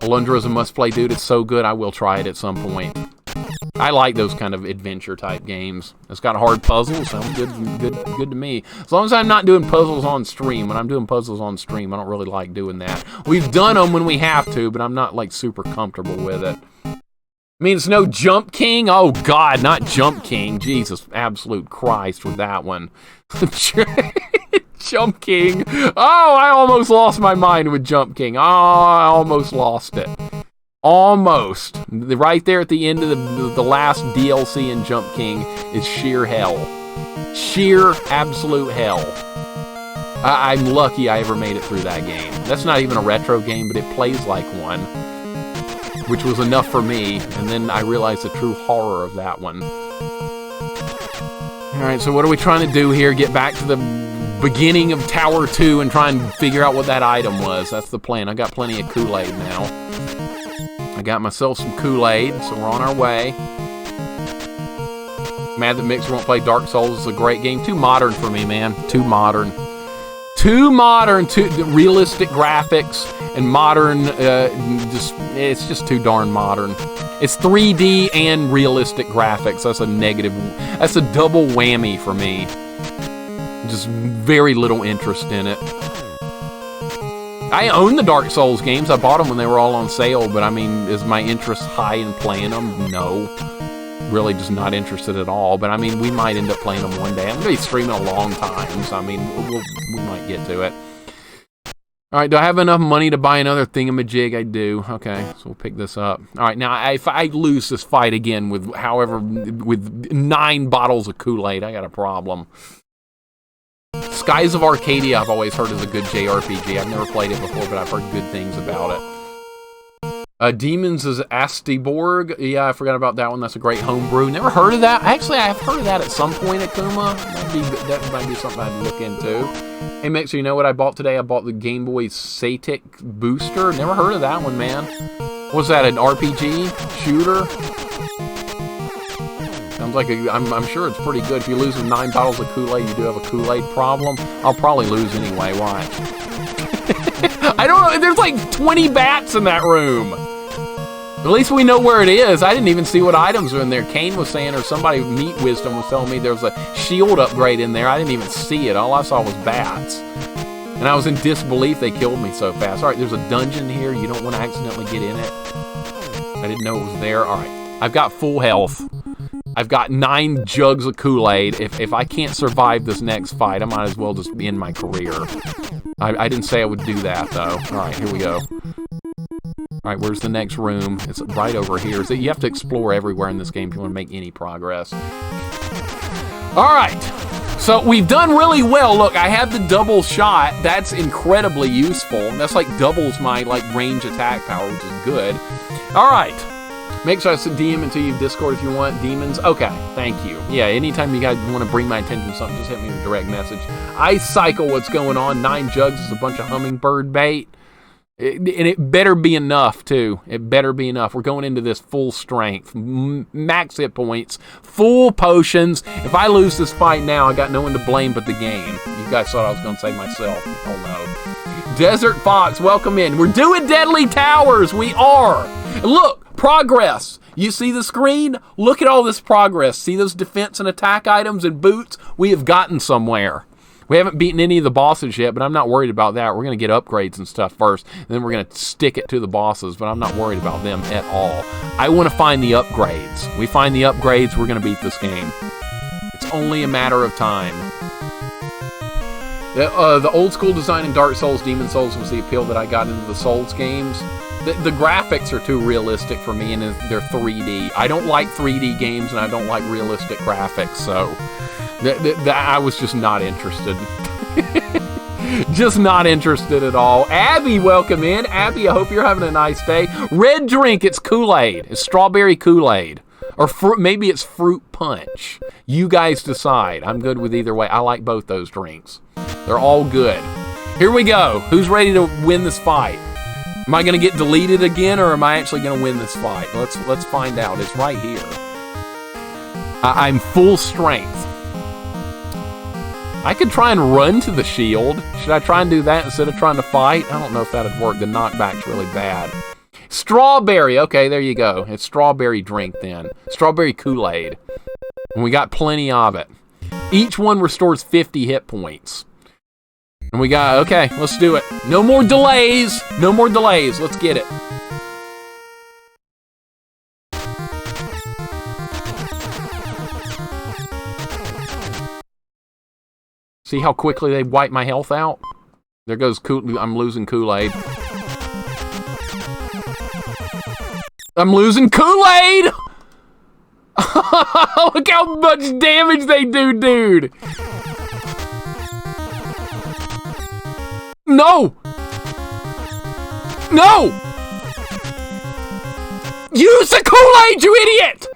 Alundra is a must-play, dude. It's so good, I will try it at some point. I like those kind of adventure-type games. It's got hard puzzles. Sounds good to me. As long as I'm not doing puzzles on stream. When I'm doing puzzles on stream, I don't really like doing that. We've done them when we have to, but I'm not, like, super comfortable with it. I mean, it's no Jump King? Oh, God, not Jump King. Jesus, absolute Christ with that one. Jump King. Oh, I almost lost my mind with Jump King. Oh, I almost lost it. Almost. Right there at the end of the last DLC in Jump King is sheer hell. Sheer, absolute hell. I'm lucky I ever made it through that game. That's not even a retro game, but it plays like one. Which was enough for me, and then I realized the true horror of that one. Alright, so what are we trying to do here? Get back to the beginning of Tower 2 and try and figure out what that item was. That's the plan. I got plenty of Kool-Aid now. I got myself some Kool-Aid, so we're on our way. Mad that Mixer won't play Dark Souls. It's a great game. Too modern for me, man. Too modern. Too modern. Too realistic graphics and modern. It's just too darn modern. It's 3D and realistic graphics. That's a negative. That's a double whammy for me. Just very little interest in it. I own the Dark Souls games. I bought them when they were all on sale, but I mean, is my interest high in playing them? No. Really just not interested at all, but I mean, we might end up playing them one day. I'm going to be streaming a long time, so I mean, we might get to it. Alright, do I have enough money to buy another thingamajig? I do. Okay, so we'll pick this up. Alright, now, if I lose this fight again with 9 bottles of Kool-Aid, I got a problem. Skies of Arcadia, I've always heard is a good JRPG. I've never played it before, but I've heard good things about it. Demons is Astiborg. Yeah, I forgot about that one. That's a great homebrew. Never heard of that. Actually, I've heard of that at some point at Kuma. That might be something I'd look into. Hey, Mixer, you know what I bought today? I bought the Game Boy Satic Booster. Never heard of that one, man. What's that, an RPG shooter? Sounds like I'm sure it's pretty good. If you lose with 9 bottles of Kool-Aid, you do have a Kool-Aid problem. I'll probably lose anyway. Watch. I don't know, there's like 20 bats in that room. At least we know where it is. I didn't even see what items are in there. Kane was saying, or somebody, Meat Wisdom, was telling me there was a shield upgrade in there. I didn't even see it. All I saw was bats. And I was in disbelief they killed me so fast. All right, there's a dungeon here. You don't want to accidentally get in it. I didn't know it was there. All right, I've got full health. I've got 9 jugs of Kool-Aid. If I can't survive this next fight, I might as well just end my career. I didn't say I would do that, though. All right, here we go. All right, where's the next room? It's right over here. So you have to explore everywhere in this game if you want to make any progress. All right, so we've done really well. Look, I have the double shot. That's incredibly useful. That's like doubles my range attack power, which is good. All right. Make sure I send DM into you Discord if you want. Demons. Okay, thank you. Yeah, anytime you guys want to bring my attention to something, just hit me with a direct message. Ice Cycle, what's going on? 9 jugs is a bunch of hummingbird bait. And it better be enough, too. It better be enough. We're going into this full strength, max hit points, full potions. If I lose this fight now, I got no one to blame but the game. You guys thought I was going to say myself. Oh, no. Desert Fox, welcome in. We're doing Deadly Towers. We are. Look. Progress. You see the screen? Look at all this progress. See those defense and attack items and boots? We have gotten somewhere. We haven't beaten any of the bosses yet, but I'm not worried about that. We're going to get upgrades and stuff first, and then we're going to stick it to the bosses, but I'm not worried about them at all. I want to find the upgrades. We find the upgrades, we're going to beat this game. It's only a matter of time. The old school design in Dark Souls, Demon Souls was the appeal that I got into the Souls games. The graphics are too realistic for me, and they're 3D. I don't like 3D games, and I don't like realistic graphics, so I was just not interested. Just not interested at all. Abby, welcome in. Abby, I hope you're having a nice day. Red drink, it's Kool-Aid. It's strawberry Kool-Aid. Or maybe it's fruit punch. You guys decide. I'm good with either way. I like both those drinks. They're all good. Here we go. Who's ready to win this fight? Am I going to get deleted again, or am I actually going to win this fight? Let's find out. It's right here. I'm full strength. I could try and run to the shield. Should I try and do that instead of trying to fight? I don't know if that would work. The knockback's really bad. Strawberry. Okay, there you go. It's strawberry drink then. Strawberry Kool-Aid. And we got plenty of it. Each one restores 50 hit points. And we got, okay, let's do it. No more delays. No more delays. Let's get it. See how quickly they wipe my health out? There goes I'm losing Kool-Aid. I'm losing Kool-Aid! Look how much damage they do, dude! No! No! Use the Kool-Aid, you idiot!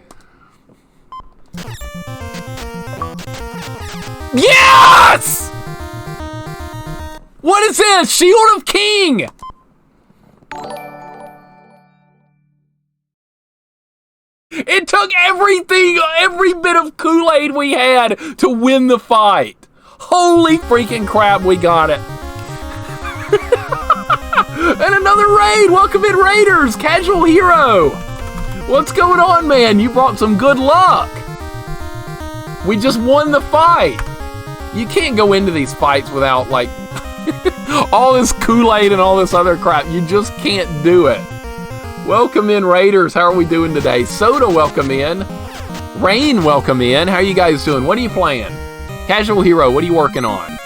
Yes! What is this? Shield of King! It took everything, every bit of Kool-Aid we had to win the fight. Holy freaking crap, we got it. And another raid! Welcome in, Raiders! Casual Hero! What's going on, man? You brought some good luck. We just won the fight. You can't go into these fights without, like, all this Kool-Aid and all this other crap. You just can't do it. Welcome in, Raiders. How are we doing today? Soda, welcome in. Rain, welcome in. How are you guys doing? What are you playing? Casual Hero, what are you working on?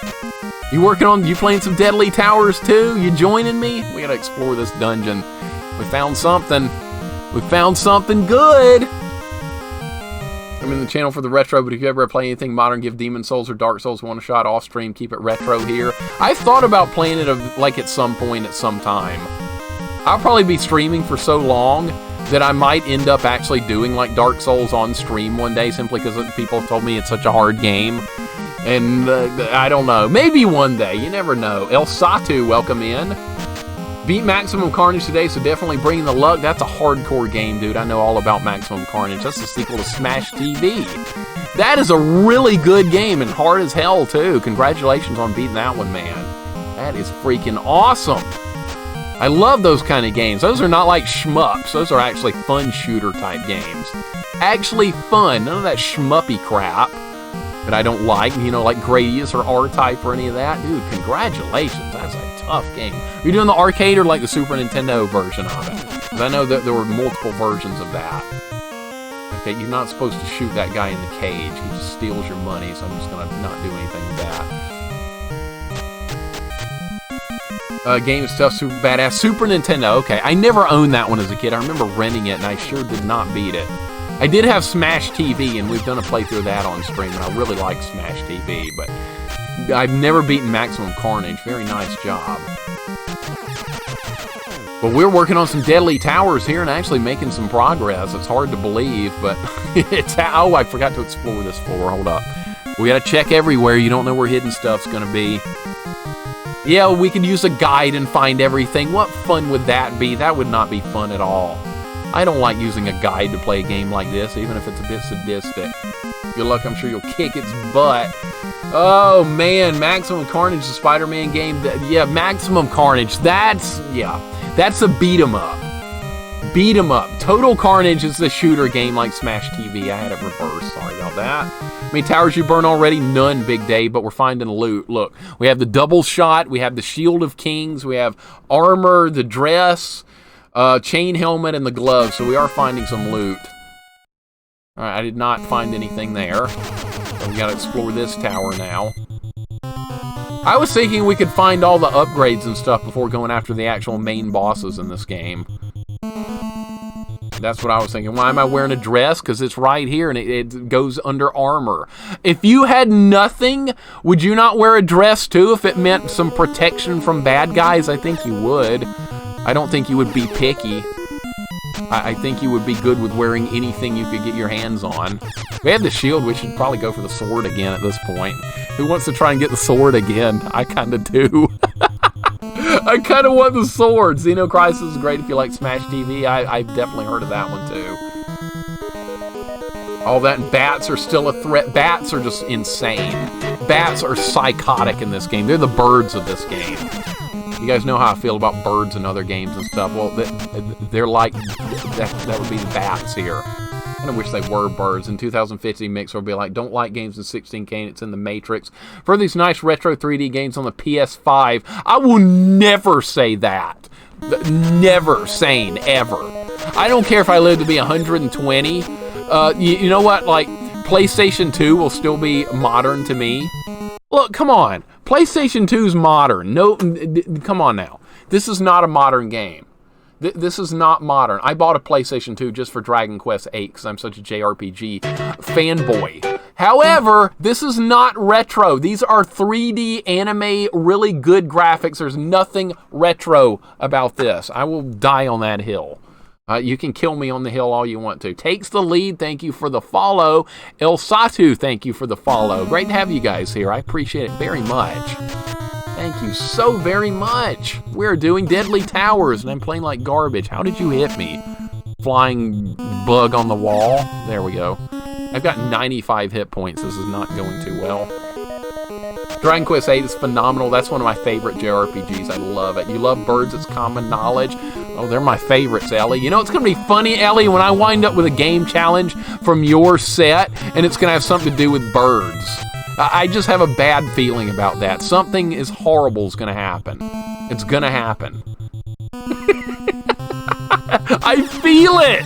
You playing some Deadly Towers too? You joining me? We gotta explore this dungeon. We found something. We found something good. I'm in the channel for the retro, but if you ever play anything modern, give Demon Souls or Dark Souls one shot off stream. Keep it retro here. I've thought about playing it like at some point at some time. I'll probably be streaming for so long that I might end up actually doing like Dark Souls on stream one day, simply because people have told me it's such a hard game. And I don't know. Maybe one day. You never know. El Satu, welcome in. Beat Maximum Carnage today, so definitely bring the luck. That's a hardcore game, dude. I know all about Maximum Carnage. That's the sequel to Smash TV. That is a really good game and hard as hell, too. Congratulations on beating that one, man. That is freaking awesome. I love those kind of games. Those are not like shmups. Those are actually fun shooter type games. Actually fun. None of that shmuppy crap that I don't like, you know, like Gradius or R-Type or any of that. Dude, congratulations. That's a tough game. Are you doing the arcade or like the Super Nintendo version of it? Because I know that there were multiple versions of that. Okay, you're not supposed to shoot that guy in the cage. He just steals your money, so I'm just going to not do anything with that. Game stuff, super badass. Super Nintendo, okay. I never owned that one as a kid. I remember renting it, and I sure did not beat it. I did have Smash TV, and we've done a playthrough of that on stream, and I really like Smash TV, but I've never beaten Maximum Carnage. Very nice job. But we're working on some Deadly Towers here and actually making some progress. It's hard to believe, but it's... Oh, I forgot to explore this floor. Hold up. We gotta check everywhere. You don't know where hidden stuff's gonna be. Yeah, we could use a guide and find everything. What fun would that be? That would not be fun at all. I don't like using a guide to play a game like this, even if it's a bit sadistic. Good luck, I'm sure you'll kick its butt. Oh, man, Maximum Carnage, the Spider-Man game. Yeah, Maximum Carnage, that's a beat-em-up. Beat-em-up. Total Carnage is the shooter game like Smash TV. I had it reversed, sorry about that. How many towers you burn already? None, Big Dave, but we're finding loot. Look, we have the double shot, we have the Shield of Kings, we have armor, the dress, chain helmet, and the gloves, so we are finding some loot. Alright, I did not find anything there. So we gotta explore this tower now. I was thinking we could find all the upgrades and stuff before going after the actual main bosses in this game. That's what I was thinking. Why am I wearing a dress? Because it's right here and it goes under armor. If you had nothing, would you not wear a dress too if it meant some protection from bad guys? I think you would. I don't think you would be picky. I think you would be good with wearing anything you could get your hands on. We have the shield. We should probably go for the sword again at this point. Who wants to try and get the sword again? I kind of do. I kind of want the sword. Xenocrisis is great if you like Smash TV. I've definitely heard of that one too. All that, and bats are still a threat. Bats are just insane. Bats are psychotic in this game. They're the birds of this game. You guys know how I feel about birds in other games and stuff. Well, they're like, that would be the bats here. I kind of wish they were birds. In 2015, Mixer will be like, don't like games in 16K and it's in the Matrix. For these nice retro 3D games on the PS5, I will never say that. Never saying ever. I don't care if I live to be 120. You know what? Like, PlayStation 2 will still be modern to me. Look, come on. PlayStation 2's modern. No, come on now. This is not a modern game. This is not modern. I bought a PlayStation 2 just for Dragon Quest VIII because I'm such a JRPG fanboy. However, this is not retro. These are 3D anime, really good graphics. There's nothing retro about this. I will die on that hill. You can kill me on the hill all you want to. Takes the lead, thank you for the follow. El Satu, thank you for the follow. Great to have you guys here. I appreciate it very much. Thank you so very much. We're doing Deadly Towers, and I'm playing like garbage. How did you hit me? Flying bug on the wall? There we go. I've got 95 hit points. This is not going too well. Dragon Quest VIII is phenomenal. That's one of my favorite JRPGs. I love it. You love birds, it's common knowledge. Oh, they're my favorites, Ellie. You know, it's going to be funny, Ellie, when I wind up with a game challenge from your set, and it's going to have something to do with birds. I just have a bad feeling about that. Something is horrible is going to happen. It's going to happen. I feel it!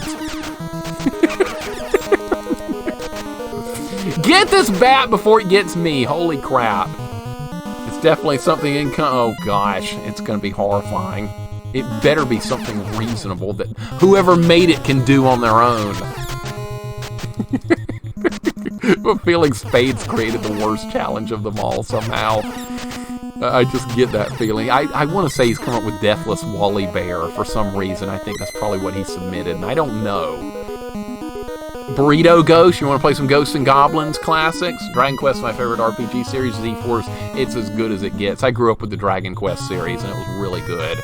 Get this bat before it gets me. Holy crap. It's definitely something oh gosh, it's going to be horrifying. It better be something reasonable that whoever made it can do on their own. But feeling Spades created the worst challenge of them all somehow. I just get that feeling. I want to say he's come up with Deathless Wally Bear for some reason. I think that's probably what he submitted, and I don't know. Burrito Ghost, you want to play some Ghosts and Goblins classics? Dragon Quest, my favorite RPG series. Z-Force, it's as good as it gets. I grew up with the Dragon Quest series, and it was really good.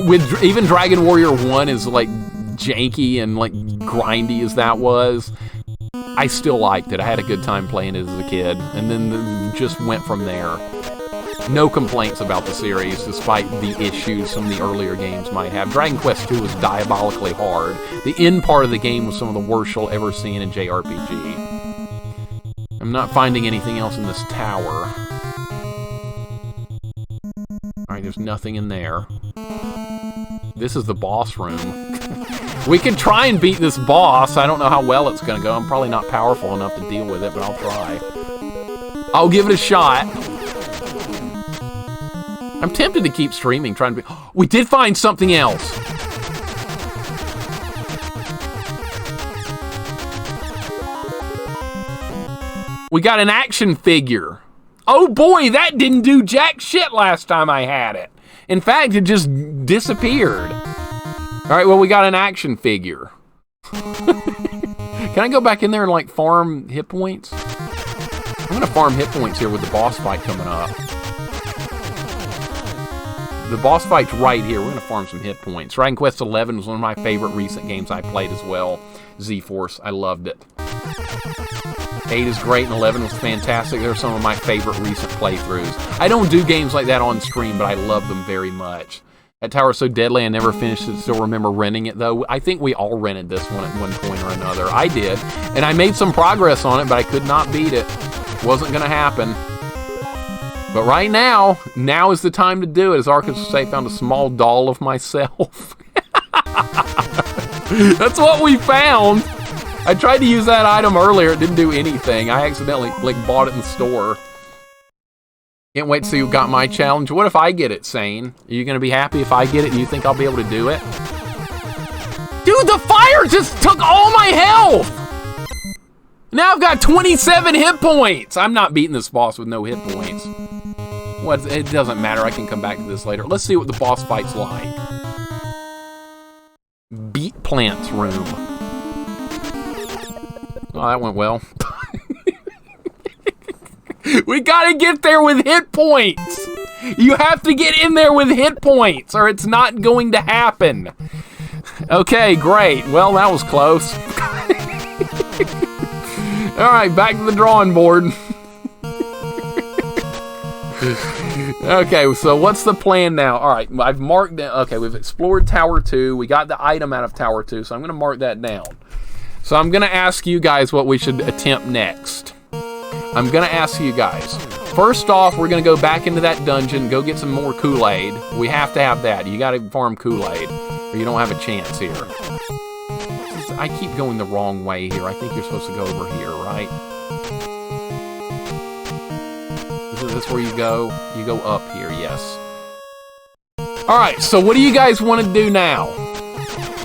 With even Dragon Warrior 1 is like janky and like grindy as that was, I still liked it. I had a good time playing it as a kid, and then just went from there. No complaints about the series, despite the issues some of the earlier games might have. Dragon Quest II was diabolically hard. The end part of the game was some of the worst you'll ever see in a JRPG. I'm not finding anything else in this tower. Alright, there's nothing in there. This is the boss room. We could try and beat this boss. I don't know how well it's going to go. I'm probably not powerful enough to deal with it, but I'll try. I'll give it a shot. I'm tempted to keep streaming, trying to be... We did find something else. We got an action figure. Oh boy, that didn't do jack shit last time I had it. In fact, it just disappeared. All right, well, we got an action figure. Can I go back in there and, like, farm hit points? I'm going to farm hit points here with the boss fight coming up. The boss fight's right here. We're going to farm some hit points. Dragon Quest XI was one of my favorite recent games I played as well. Z-Force, I loved it. 8 is great, and 11 was fantastic. They're some of my favorite recent playthroughs. I don't do games like that on stream, but I love them very much. That tower is so deadly, I never finished it. Still remember renting it, though. I think we all rented this one at one point or another. I did, and I made some progress on it, but I could not beat it. Wasn't going to happen. But right now is the time to do it. As Arcus would say, found a small doll of myself. That's what we found. I tried to use that item earlier. It didn't do anything. I accidentally bought it in the store. Can't wait to see who got my challenge. What if I get it, Sane? Are you going to be happy if I get it and you think I'll be able to do it? Dude, the fire just took all my health! Now I've got 27 hit points! I'm not beating this boss with no hit points. What? It doesn't matter. I can come back to this later. Let's see what the boss fight's like. Beat Plant's room. Oh, that went well. We gotta get there with hit points! You have to get in there with hit points, or it's not going to happen. Okay, great. Well, that was close. Alright, back to the drawing board. Okay, so what's the plan now? Alright, I've marked down... Okay, we've explored Tower 2. We got the item out of Tower 2, so I'm going to mark that down. So I'm going to ask you guys what we should attempt next. I'm going to ask you guys. First off, we're going to go back into that dungeon, go get some more Kool-Aid. We have to have that. You got to farm Kool-Aid, or you don't have a chance here. I keep going the wrong way here. I think you're supposed to go over here, right? Is this where you go? You go up here, yes. Alright, so what do you guys want to do now?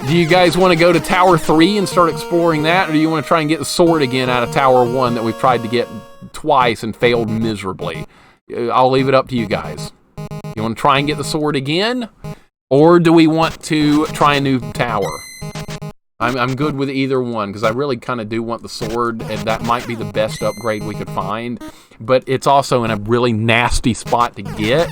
Do you guys want to go to Tower 3 and start exploring that, or do you want to try and get the sword again out of Tower 1 that we've tried to get twice and failed miserably? I'll leave it up to you guys. You want to try and get the sword again, or do we want to try a new tower? I'm good with either one, because I really kind of do want the sword, and that might be the best upgrade we could find, but it's also in a really nasty spot to get.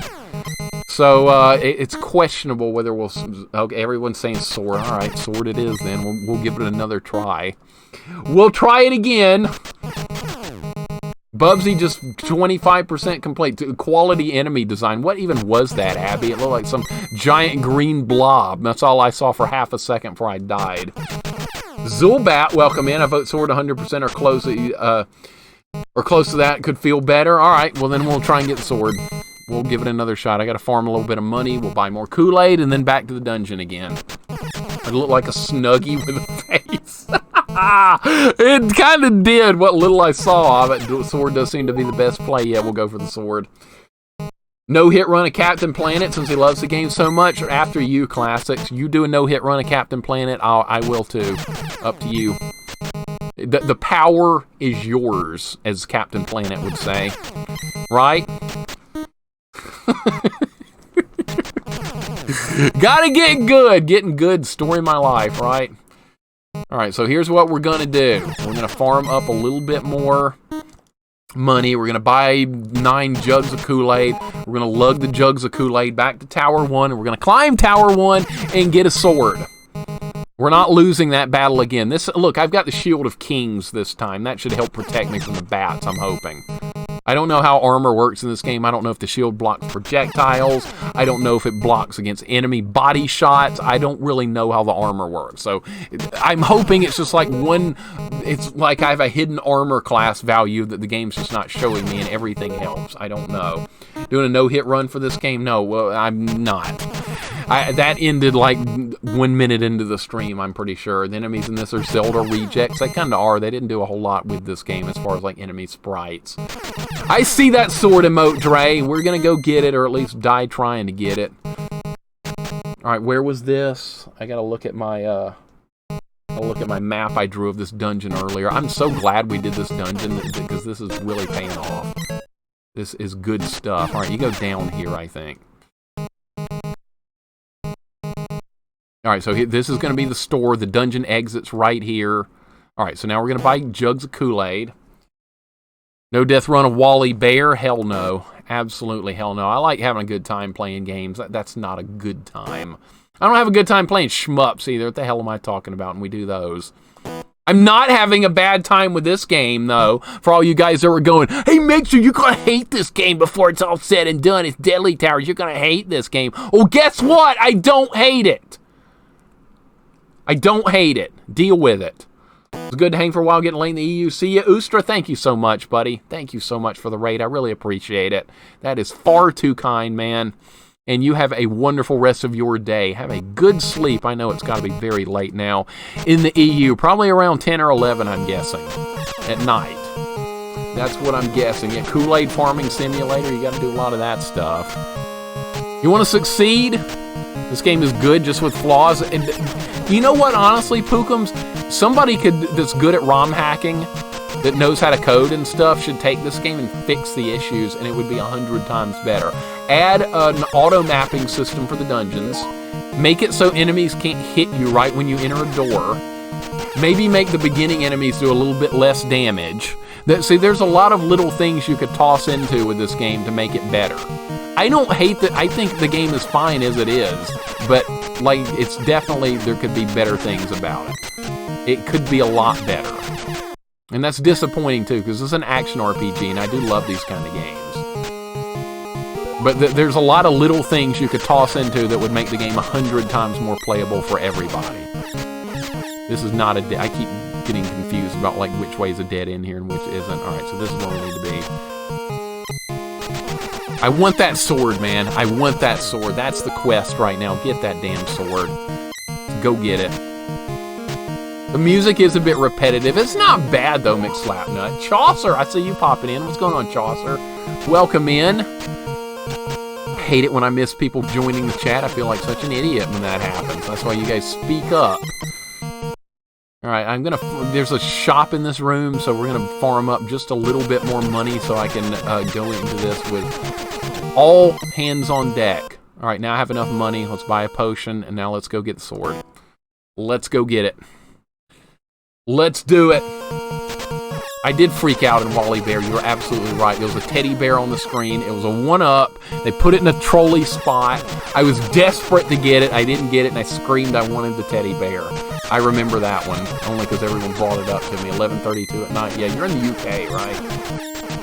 So, it's questionable whether we'll... Okay, everyone's saying sword. Alright, sword it is then. We'll give it another try. We'll try it again. Bubsy just 25% complete. Quality enemy design. What even was that, Abby? It looked like some giant green blob. That's all I saw for half a second before I died. Zulbat, welcome in. I vote sword 100% or close to that. Could feel better. Alright, well then we'll try and get the sword. We'll give it another shot. I gotta farm a little bit of money. We'll buy more Kool-Aid and then back to the dungeon again. It looked like a Snuggie with a face. It kind of did what little I saw of it. The sword does seem to be the best play. Yeah, we'll go for the sword. No-hit run of Captain Planet since he loves the game so much. Or after you, Classics. You do a no-hit run of Captain Planet, I will too. Up to you. The power is yours, as Captain Planet would say. Right? Gotta get good. Getting good, story of my life, right? Alright, so here's what we're gonna do. We're gonna farm up a little bit more money. We're gonna buy 9 jugs of Kool-Aid. We're gonna lug the jugs of Kool-Aid back to Tower 1, and we're gonna climb Tower 1 and get a sword. We're not losing that battle again. Look, I've got the Shield of Kings this time. That should help protect me from the bats, I'm hoping. I don't know how armor works in this game. I don't know if the shield blocks projectiles. I don't know if it blocks against enemy body shots. I don't really know how the armor works. So I'm hoping it's just like it's like I have a hidden armor class value that the game's just not showing me and everything helps. I don't know. Doing a no-hit run for this game? No, well, I'm not. That ended like 1 minute into the stream, I'm pretty sure. The enemies in this are Zelda rejects. They kind of are. They didn't do a whole lot with this game as far as like enemy sprites. I see that sword emote, Dre. We're going to go get it, or at least die trying to get it. Alright, where was this? I got to look at my map I drew of this dungeon earlier. I'm so glad we did this dungeon because this is really paying off. This is good stuff. Alright, you go down here, I think. Alright, so this is going to be the store. The dungeon exit's right here. Alright, so now we're going to buy jugs of Kool-Aid. No death run of Wally Bear? Hell no. Absolutely hell no. I like having a good time playing games. That's not a good time. I don't have a good time playing shmups either. What the hell am I talking about? And we do those. I'm not having a bad time with this game, though. For all you guys that were going, hey, Mixer, you're going to hate this game before it's all said and done. It's Deadly Towers. You're going to hate this game. Well, guess what? I don't hate it. I don't hate it. Deal with it. It's good to hang for a while, getting late in the EU. See ya, Oostra. Thank you so much, buddy. Thank you so much for the raid. I really appreciate it. That is far too kind, man. And you have a wonderful rest of your day. Have a good sleep. I know it's got to be very late now in the EU. Probably around 10 or 11, I'm guessing, at night. That's what I'm guessing. Yeah, Kool-Aid farming simulator. You got to do a lot of that stuff. You want to succeed? This game is good, just with flaws. And you know what, honestly, Pookums? Somebody that's good at ROM hacking, that knows how to code and stuff, should take this game and fix the issues, and it would be 100 times better. Add an auto-mapping system for the dungeons. Make it so enemies can't hit you right when you enter a door. Maybe make the beginning enemies do a little bit less damage. See, there's a lot of little things you could toss into with this game to make it better. I don't hate that. I think the game is fine as it is, but like it's definitely, there could be better things about it. It could be a lot better. And that's disappointing too, because it's an action RPG, and I do love these kind of games. But there's a lot of little things you could toss into that would make the game 100 times more playable for everybody. This is not a... I keep getting confused about like which way is a dead end here and which isn't. Alright, so this is where we need to be. I want that sword, man. I want that sword. That's the quest right now. Get that damn sword. Go get it. The music is a bit repetitive. It's not bad, though, McSlapnut. Chaucer, I see you popping in. What's going on, Chaucer? Welcome in. I hate it when I miss people joining the chat. I feel like such an idiot when that happens. That's why you guys speak up. Alright, there's a shop in this room, so we're gonna farm up just a little bit more money so I can go into this with all hands on deck. Alright, now I have enough money. Let's buy a potion, and now let's go get the sword. Let's go get it. Let's do it. I did freak out in Wally Bear. You were absolutely right. There was a teddy bear on the screen. It was a 1-up. They put it in a trolley spot. I was desperate to get it. I didn't get it, and I screamed I wanted the teddy bear. I remember that one, only because everyone brought it up to me. 11:32 at night. Yeah, you're in the UK, right?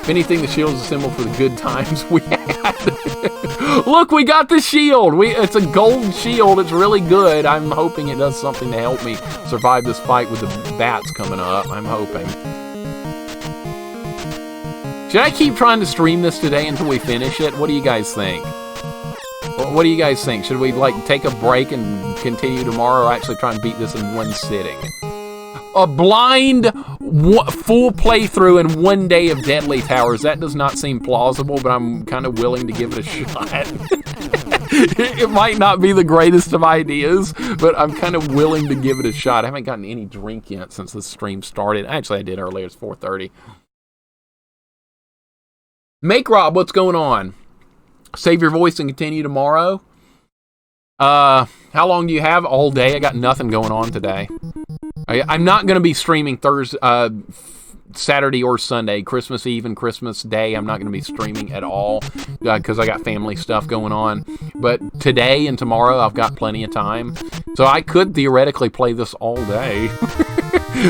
If anything, the shield is a symbol for the good times we had. Look, we got the shield. It's a gold shield. It's really good. I'm hoping it does something to help me survive this fight with the bats coming up. I'm hoping. Should I keep trying to stream this today until we finish it? What do you guys think? What do you guys think? Should we like take a break and continue tomorrow, or actually try and beat this in one sitting? A blind full playthrough in 1 day of Deadly Towers. That does not seem plausible, but I'm kind of willing to give it a shot. It might not be the greatest of ideas, but I'm kind of willing to give it a shot. I haven't gotten any drink yet since the stream started. Actually, I did earlier. It's 4:30. Make Rob, what's going on? Save your voice and continue tomorrow. How long do you have? All day. I got nothing going on today. I'm not going to be streaming Saturday or Sunday, Christmas Eve and Christmas Day. I'm not going to be streaming at all because I got family stuff going on. But today and tomorrow, I've got plenty of time. So I could theoretically play this all day.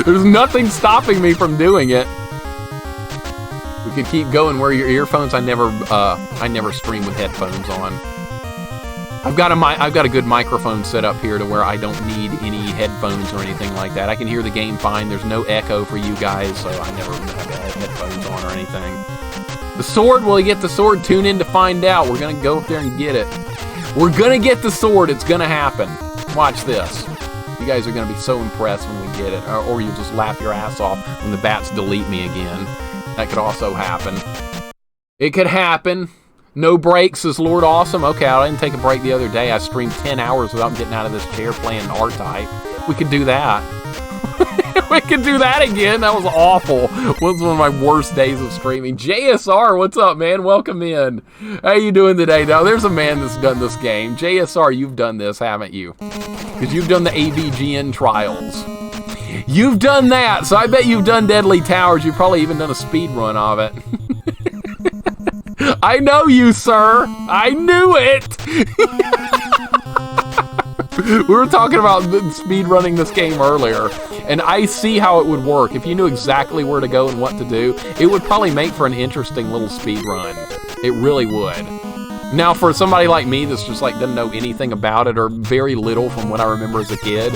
There's nothing stopping me from doing it. We could keep going. Wear your earphones. I never stream with headphones on. I've got a good microphone set up here to where I don't need any headphones or anything like that. I can hear the game fine. There's no echo for you guys, so I never have headphones on or anything. The sword, will you get the sword? Tune in to find out. We're gonna go up there and get it. We're gonna get the sword. It's gonna happen. Watch this. You guys are gonna be so impressed when we get it, or you'll just laugh your ass off when the bats delete me again. That could also happen. It could happen. No breaks is Lord Awesome. Okay, I didn't take a break the other day. I streamed 10 hours without getting out of this chair playing R-Type. We could do that. We could do that again. That was awful. It was one of my worst days of streaming. JSR, what's up, man? Welcome in. How you doing today? Now, there's a man that's done this game. JSR, you've done this, haven't you? Because you've done the AVGN trials. You've done that, so I bet you've done Deadly Towers. You've probably even done a speed run of it. I know you, sir. I knew it. We were talking about speed running this game earlier, and I see how it would work. If you knew exactly where to go and what to do, it would probably make for an interesting little speed run. It really would. Now, for somebody like me that's just like doesn't know anything about it or very little from what I remember as a kid,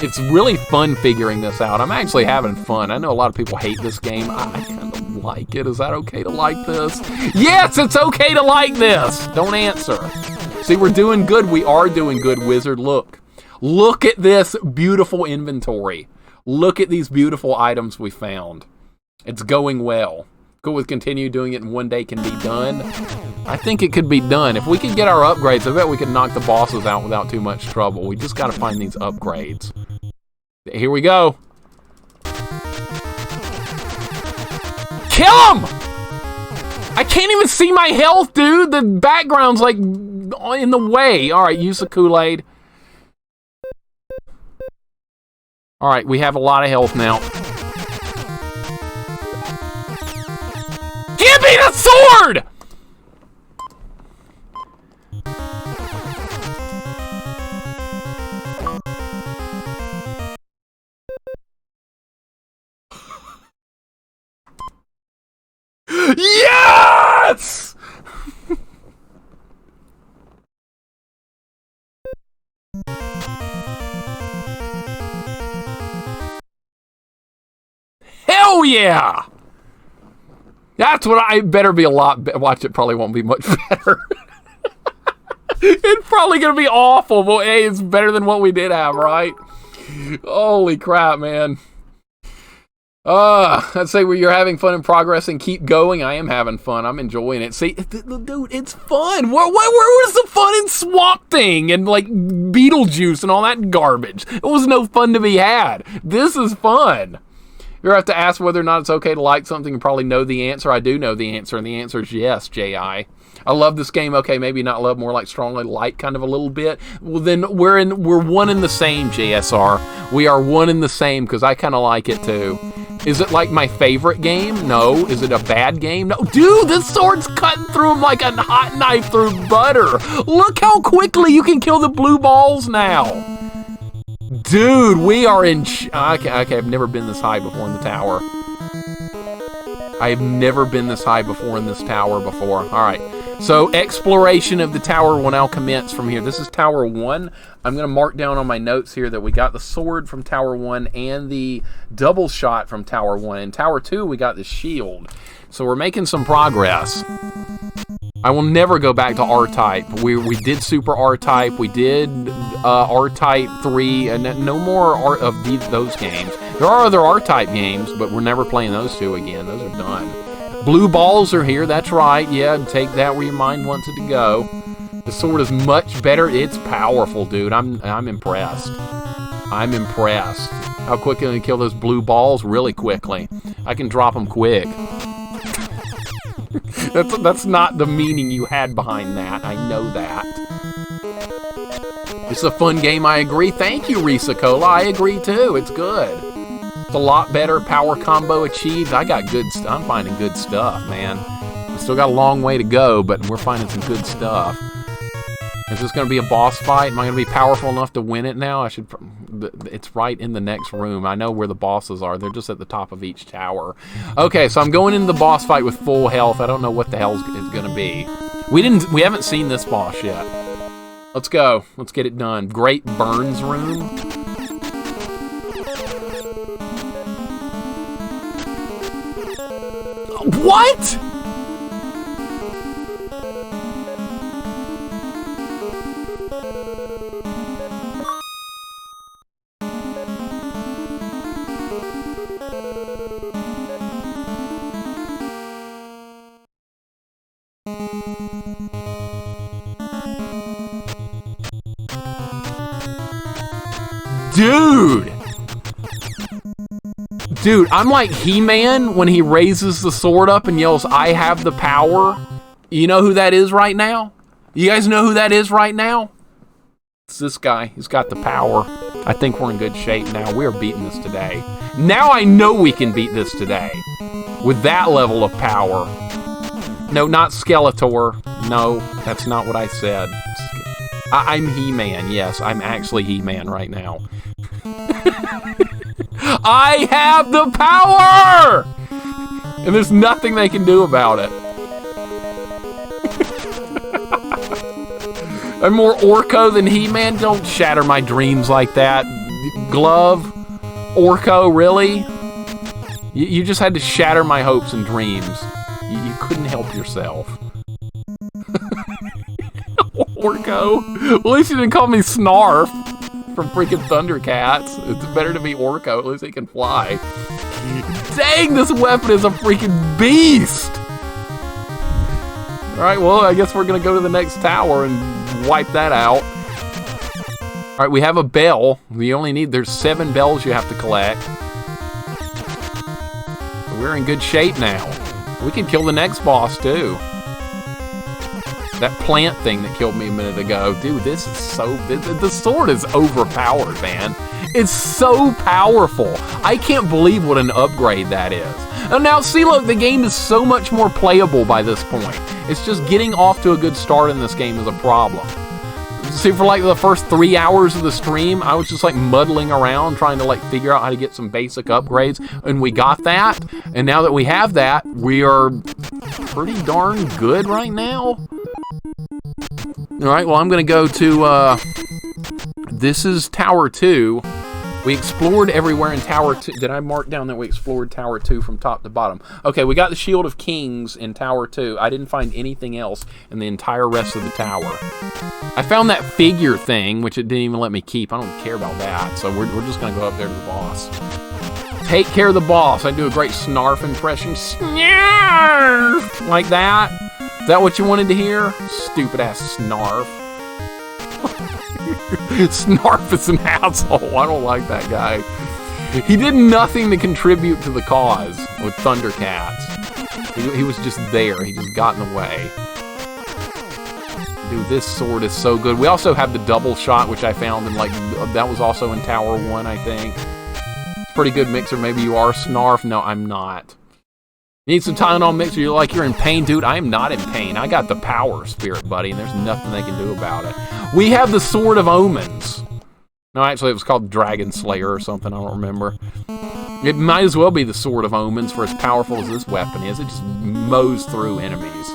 it's really fun figuring this out. I'm actually having fun. I know a lot of people hate this game. I kind of like it. Is that okay to like this? Yes, it's okay to like this. Don't answer. See, we're doing good. We are doing good, Wizard. Look. Look at this beautiful inventory. Look at these beautiful items we found. It's going well. Cool with continue doing it and one day can be done. I think it could be done. If we could get our upgrades, I bet we could knock the bosses out without too much trouble. We just got to find these upgrades. Here we go. Kill him! I can't even see my health, dude. The background's like in the way. All right, use the Kool-Aid. All right, we have a lot of health now. Give me the sword! Yes! Hell yeah! That's what I better be a lot better. Watch, it probably won't be much better. It's probably going to be awful, but hey, it's better than what we did have, right? Holy crap, man. I'd say you're having fun and progress and keep going. I am having fun. I'm enjoying it. See, dude, it's fun. Where was the fun in Swamp Thing and like Beetlejuice and all that garbage? It was no fun to be had. This is fun. You have to ask whether or not it's okay to like something and probably know the answer. I do know the answer, and the answer is yes, J.I. I love this game. Okay, maybe not love, more like strongly like kind of a little bit. Well, then we're one in the same, JSR. We are one in the same because I kind of like it too. Is it like my favorite game? No. Is it a bad game? No. Dude, this sword's cutting through him like a hot knife through butter. Look how quickly you can kill the blue balls now. Dude, we are in... Okay, I've never been this high before in the tower. I have never been this high before in this tower before. All right. So, exploration of the tower will now commence from here. This is Tower 1. I'm going to mark down on my notes here that we got the sword from Tower 1 and the double shot from Tower 1. In Tower 2, we got the shield. So, we're making some progress. I will never go back to R-Type. We did Super R-Type. We did R-Type 3, and no more of those games. There are other R-Type games, but we're never playing those two again. Those are done. Blue balls are here. That's right. Yeah, take that where your mind wants it to go. The sword is much better. It's powerful, dude. I'm impressed. I'm impressed. How quick can I kill those blue balls? Really quickly. I can drop them quick. That's not the meaning you had behind that. I know that. It's a fun game, I agree. Thank you, Risa Cola. I agree, too. It's good. It's a lot better. Power combo achieved. I got good stuff. I'm finding good stuff, man. We still got a long way to go, but we're finding some good stuff. Is this going to be a boss fight? Am I going to be powerful enough to win it now? I should It's right in the next room. I know where the bosses are. They're just at the top of each tower. Okay, so I'm going into the boss fight with full health. I don't know what the hell is going to be. We haven't seen this boss yet. Let's go. Let's get it done. Great Burns room. What? Dude, I'm like He-Man when he raises the sword up and yells, "I have the power." You know who that is right now? You guys know who that is right now? It's this guy. He's got the power. I think we're in good shape now. We are beating this today. Now I know we can beat this today. With that level of power. No, not Skeletor. No, that's not what I said. I'm He-Man. Yes, I'm actually He-Man right now. I have the power! And there's nothing they can do about it. I'm more Orko than He-Man? Don't shatter my dreams like that. Glove? Orko, really? You just had to shatter my hopes and dreams. You couldn't help yourself. Orko? At least you didn't call me Snarf from freaking Thundercats. It's better to be Orko. At least he can fly. Dang, this weapon is a freaking beast! Alright, well, I guess we're gonna go to the next tower and wipe that out. Alright, we have a bell. There's 7 bells you have to collect. We're in good shape now. We can kill the next boss, too. That plant thing that killed me a minute ago. Dude, this is so... The sword is overpowered, man. It's so powerful. I can't believe what an upgrade that is. And now, see, look, the game is so much more playable by this point. It's just getting off to a good start in this game is a problem. See, for like the first 3 hours of the stream, I was just like muddling around trying to like figure out how to get some basic upgrades, and we got that. And now that we have that, we are pretty darn good right now. Alright, well, I'm going to go to, this is Tower 2. We explored everywhere in Tower 2. Did I mark down that we explored Tower 2 from top to bottom? Okay, we got the Shield of Kings in Tower 2. I didn't find anything else in the entire rest of the tower. I found that figure thing, which it didn't even let me keep. I don't care about that, so we're just going to go up there to the boss. Take care of the boss. I do a great Snarf impression. Snarf! Like that. Is that what you wanted to hear? Stupid-ass Snarf. Snarf is an asshole. I don't like that guy. He did nothing to contribute to the cause with Thundercats. He was just there. He just got in the way. Dude, this sword is so good. We also have the double shot, which I found in, like, that was also in Tower 1, I think. Pretty good mixer. Maybe you are Snarf. No, I'm not. You need some Tylenol mixer. You're like, you're in pain, dude. I am not in pain. I got the power, Spirit Buddy, and there's nothing they can do about it. We have the Sword of Omens. No, actually, it was called Dragon Slayer or something. I don't remember. It might as well be the Sword of Omens for as powerful as this weapon is. It just mows through enemies.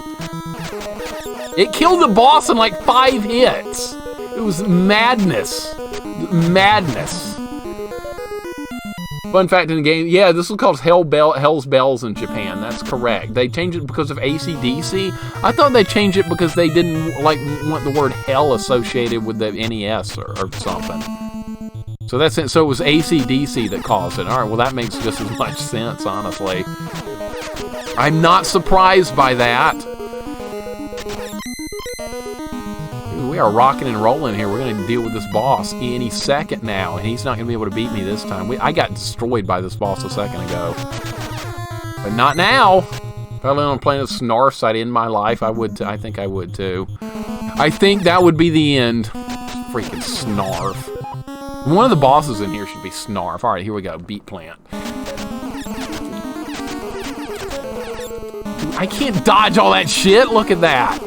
It killed the boss in like 5 hits. It was madness. Madness. Fun fact in the game, yeah, this was called Hell's Bells in Japan. That's correct. They changed it because of AC/DC. I thought they changed it because they didn't like want the word hell associated with the NES or something. So that's it. So it was AC/DC that caused it. All right, well that makes just as much sense, honestly. I'm not surprised by that. We are rocking and rolling here. We're going to deal with this boss any second now, and he's not going to be able to beat me this time. I got destroyed by this boss a second ago. But not now. If I learned on playing a Snarf side in my life, I think I would too. I think that would be the end. Freaking Snarf. One of the bosses in here should be Snarf. Alright, here we go. Beat plant. Dude, I can't dodge all that shit. Look at that.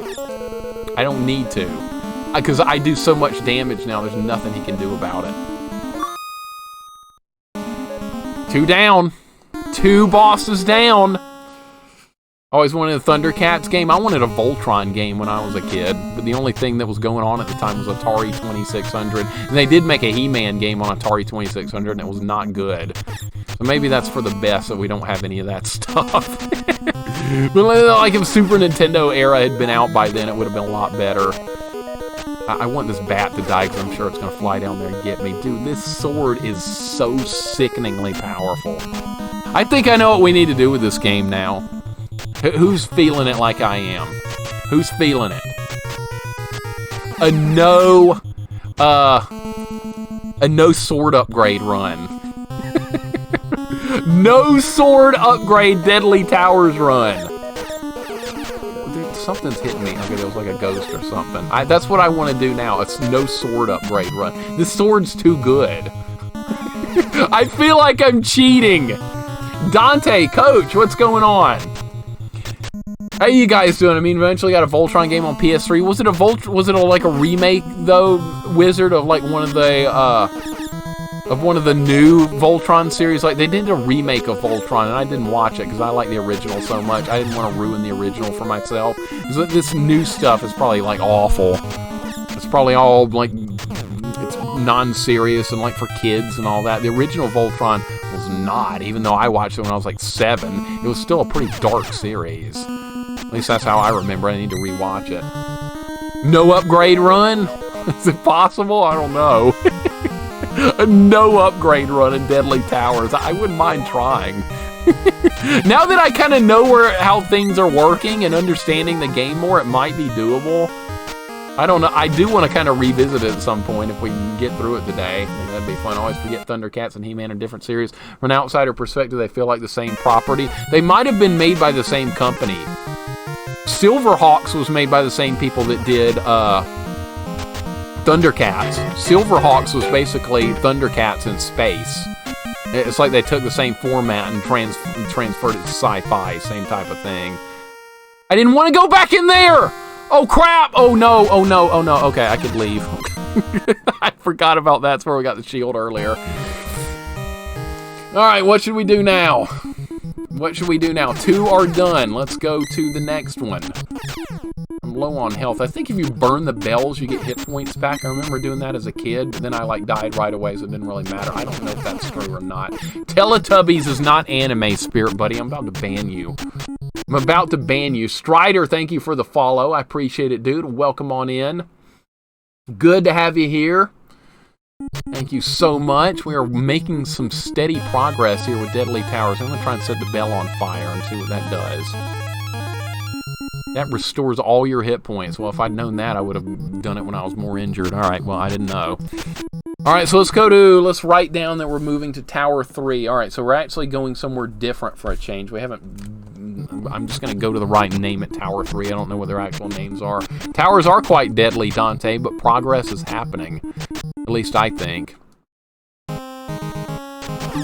I don't need to. Because I do so much damage now, there's nothing he can do about it. 2 down. 2 bosses down. Always wanted a Thundercats game. I wanted a Voltron game when I was a kid, but the only thing that was going on at the time was Atari 2600. And they did make a He-Man game on Atari 2600, and it was not good. So maybe that's for the best that we don't have any of that stuff. But like if Super Nintendo era had been out by then, it would have been a lot better. I want this bat to die because I'm sure it's going to fly down there and get me. Dude, this sword is so sickeningly powerful. I think I know what we need to do with this game now. Who's feeling it like I am? Who's feeling it? A no sword upgrade run. No sword upgrade Deadly Towers run. Dude, something's hitting me. Okay, it was like a ghost or something. That's what I want to do now. It's no sword upgrade run. This sword's too good. I feel like I'm cheating. Dante, Coach, what's going on? How you guys doing? I mean, eventually got a Voltron game on PS3. Was it like a remake though, Wizard, of like one of the new Voltron series? Like they did a remake of Voltron, and I didn't watch it because I like the original so much. I didn't want to ruin the original for myself. So this new stuff is probably like awful. It's probably all like it's non-serious and like for kids and all that. The original Voltron was not, even though I watched it when I was like 7. It was still a pretty dark series. At least that's how I remember. I need to rewatch it. No upgrade run? Is it possible? I don't know. A no upgrade run in Deadly Towers. I wouldn't mind trying. Now that I kind of know how things are working and understanding the game more, it might be doable. I don't know. I do want to kind of revisit it at some point if we can get through it today. I think that'd be fun. I always forget Thundercats and He-Man are different series. From an outsider perspective, they feel like the same property. They might have been made by the same company. Silverhawks was made by the same people that did Thundercats. Silverhawks was basically Thundercats in space. It's like they took the same format and transferred it to sci-fi, same type of thing. I didn't want to go back in there! Oh crap! Oh no, oh no, oh no. Okay, I could leave. I forgot about that. That's where we got the shield earlier. Alright, what should we do now? What should we do now? 2 are done. Let's go to the next one. I'm low on health. I think if you burn the bells, you get hit points back. I remember doing that as a kid, but then I like died right away, so it didn't really matter. I don't know if that's true or not. Teletubbies is not anime, Spirit Buddy. I'm about to ban you. I'm about to ban you. Strider, thank you for the follow. I appreciate it, dude. Welcome on in. Good to have you here. Thank you so much. We are making some steady progress here with Deadly Towers. I'm going to try and set the bell on fire and see what that does. That restores all your hit points. Well, if I'd known that, I would have done it when I was more injured. All right, well, I didn't know. All right, so let's write down that we're moving to Tower 3. All right, so we're actually going somewhere different for a change. I'm just going to go to the right and name it Tower 3. I don't know what their actual names are. Towers are quite deadly, Dante, but progress is happening. At least I think.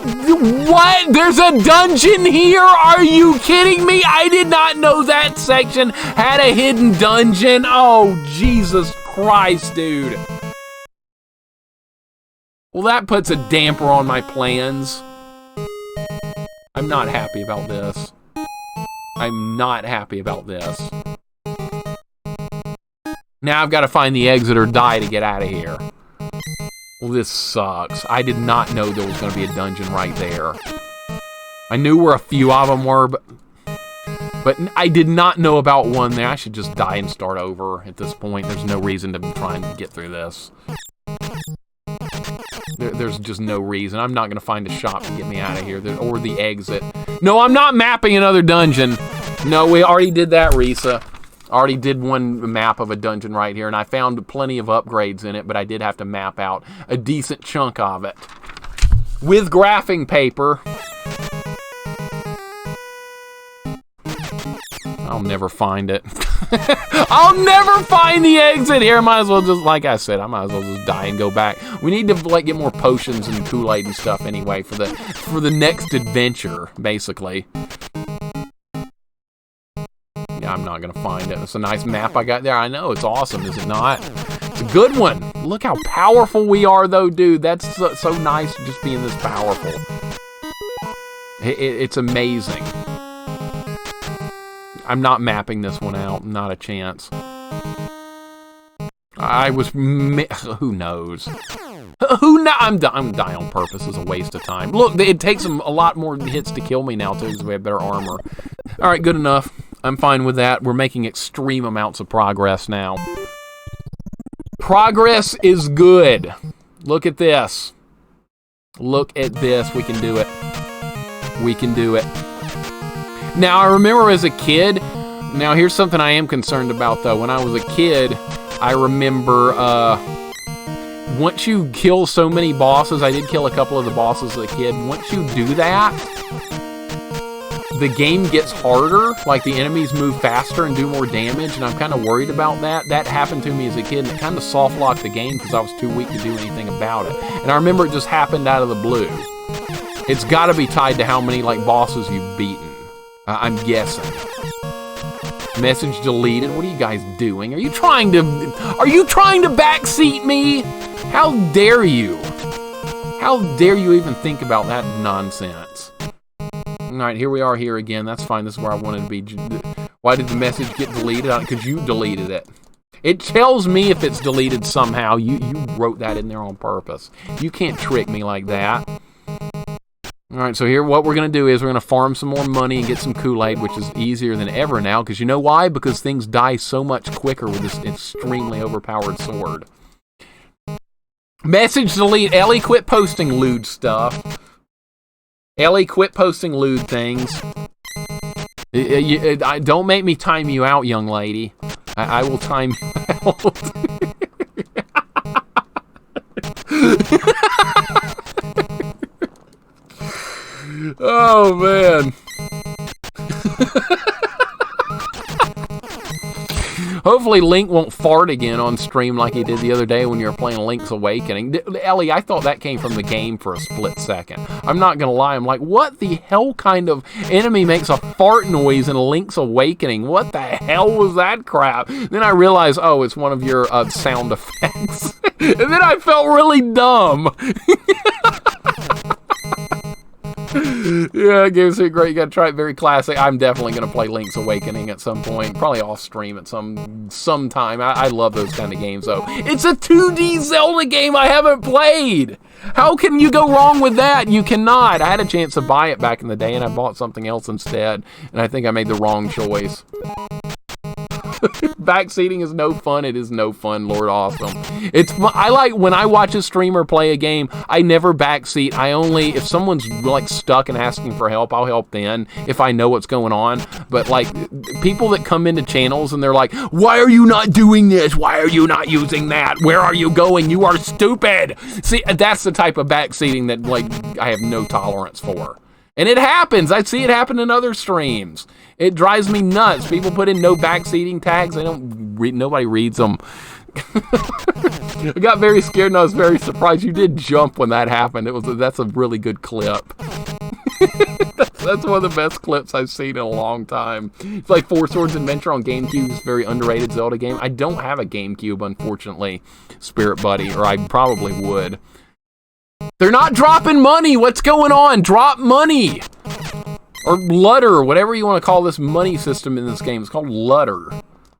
What? There's a dungeon here? Are you kidding me? I did not know that section had a hidden dungeon. Oh, Jesus Christ, dude. Well, that puts a damper on my plans. I'm not happy about this. I'm not happy about this. Now I've got to find the exit or die to get out of here. Well, this sucks. I did not know there was going to be a dungeon right there. I knew where a few of them were, but I did not know about one there. I should just die and start over at this point. There's no reason to try and get through this. There's just no reason. I'm not going to find a shop to get me out of here, or the exit. No, I'm not mapping another dungeon. No, we already did that, Risa. Already did one map of a dungeon right here, and I found plenty of upgrades in it, but I did have to map out a decent chunk of it. With graphing paper. I'll never find it. I'll never find the exit here. I might as well just, like I said, I might as well just die and go back. We need to like get more potions and Kool-Aid and stuff anyway for the next adventure, basically. Yeah, I'm not gonna find it. It's a nice map I got there. I know, it's awesome, is it not? It's a good one. Look how powerful we are, though, dude. That's so nice just being this powerful. It's amazing. I'm not mapping this one out. Not a chance. Who knows? I'm dying on purpose. It's a waste of time. Look, it takes them a lot more hits to kill me now, too, because we have better armor. All right, good enough. I'm fine with that. We're making extreme amounts of progress now. Progress is good. Look at this. Look at this. We can do it. We can do it. Now, I remember as a kid, now here's something I am concerned about, though. When I was a kid, I remember, once you kill so many bosses, I did kill a couple of the bosses as a kid. Once you do that, the game gets harder. Like, the enemies move faster and do more damage, and I'm kind of worried about that. That happened to me as a kid, and it kind of soft-locked the game because I was too weak to do anything about it. And I remember it just happened out of the blue. It's got to be tied to how many, like, bosses you've beaten. I'm guessing. Message deleted. What are you guys doing? Are you trying to backseat me? How dare you? How dare you even think about that nonsense? All right, here we are here again. That's fine. This is where I wanted to be. Why did the message get deleted? Because you deleted it. It tells me if it's deleted somehow. You wrote that in there on purpose. You can't trick me like that. All right, so here what we're going to do is we're going to farm some more money and get some Kool-Aid, which is easier than ever now, because you know why? Because things die so much quicker with this extremely overpowered sword. Message delete. Ellie, quit posting lewd stuff. Ellie, quit posting lewd things. Don't make me time you out, young lady. I will time you out. Oh, man. Hopefully Link won't fart again on stream like he did the other day when you were playing Link's Awakening. Ellie, I thought that came from the game for a split second. I'm not going to lie. I'm like, what the hell kind of enemy makes a fart noise in Link's Awakening? What the hell was that crap? Then I realized, oh, it's one of your sound effects. And then I felt really dumb. Yeah, game's so great. You gotta try it. Very classic. I'm definitely gonna play Link's Awakening at some point. Probably off stream at some time. I love those kind of games, though. It's a 2D Zelda game I haven't played. How can you go wrong with that? You cannot. I had a chance to buy it back in the day, and I bought something else instead. And I think I made the wrong choice. Backseating is no fun. It is no fun, Lord Awesome. I like when I watch a streamer play a game, I never backseat. I only, if someone's like stuck and asking for help, I'll help then if I know what's going on. But like people that come into channels and they're like, why are you not doing this? Why are you not using that? Where are you going? You are stupid. See, that's the type of backseating that like I have no tolerance for. And it happens. I see it happen in other streams. It drives me nuts. People put in no backseating tags. Nobody reads them. I got very scared and I was very surprised. You did jump when that happened. That's a really good clip. That's one of the best clips I've seen in a long time. It's like Four Swords Adventure on GameCube. It's a very underrated Zelda game. I don't have a GameCube, unfortunately, Spirit Buddy, or I probably would. They're not dropping money. What's going on? Drop money. Or Lutter, whatever you want to call this money system in this game. It's called Lutter.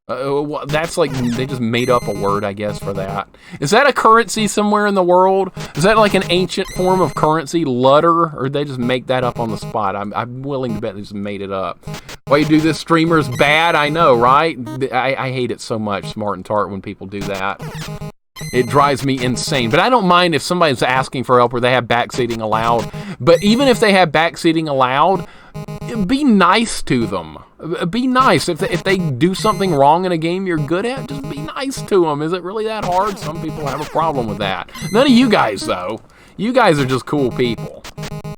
That's like, they just made up a word, I guess, for that. Is that a currency somewhere in the world? Is that like an ancient form of currency, Lutter? Or did they just make that up on the spot? I'm willing to bet they just made it up. Why you do this, streamer's bad? I know, right? I hate it so much, Smart and Tart, when people do that. It drives me insane. But I don't mind if somebody's asking for help or they have backseating allowed. But even if they have backseating allowed, be nice to them. Be nice. If they do something wrong in a game you're good at, just be nice to them. Is it really that hard? Some people have a problem with that. None of you guys, though. You guys are just cool people.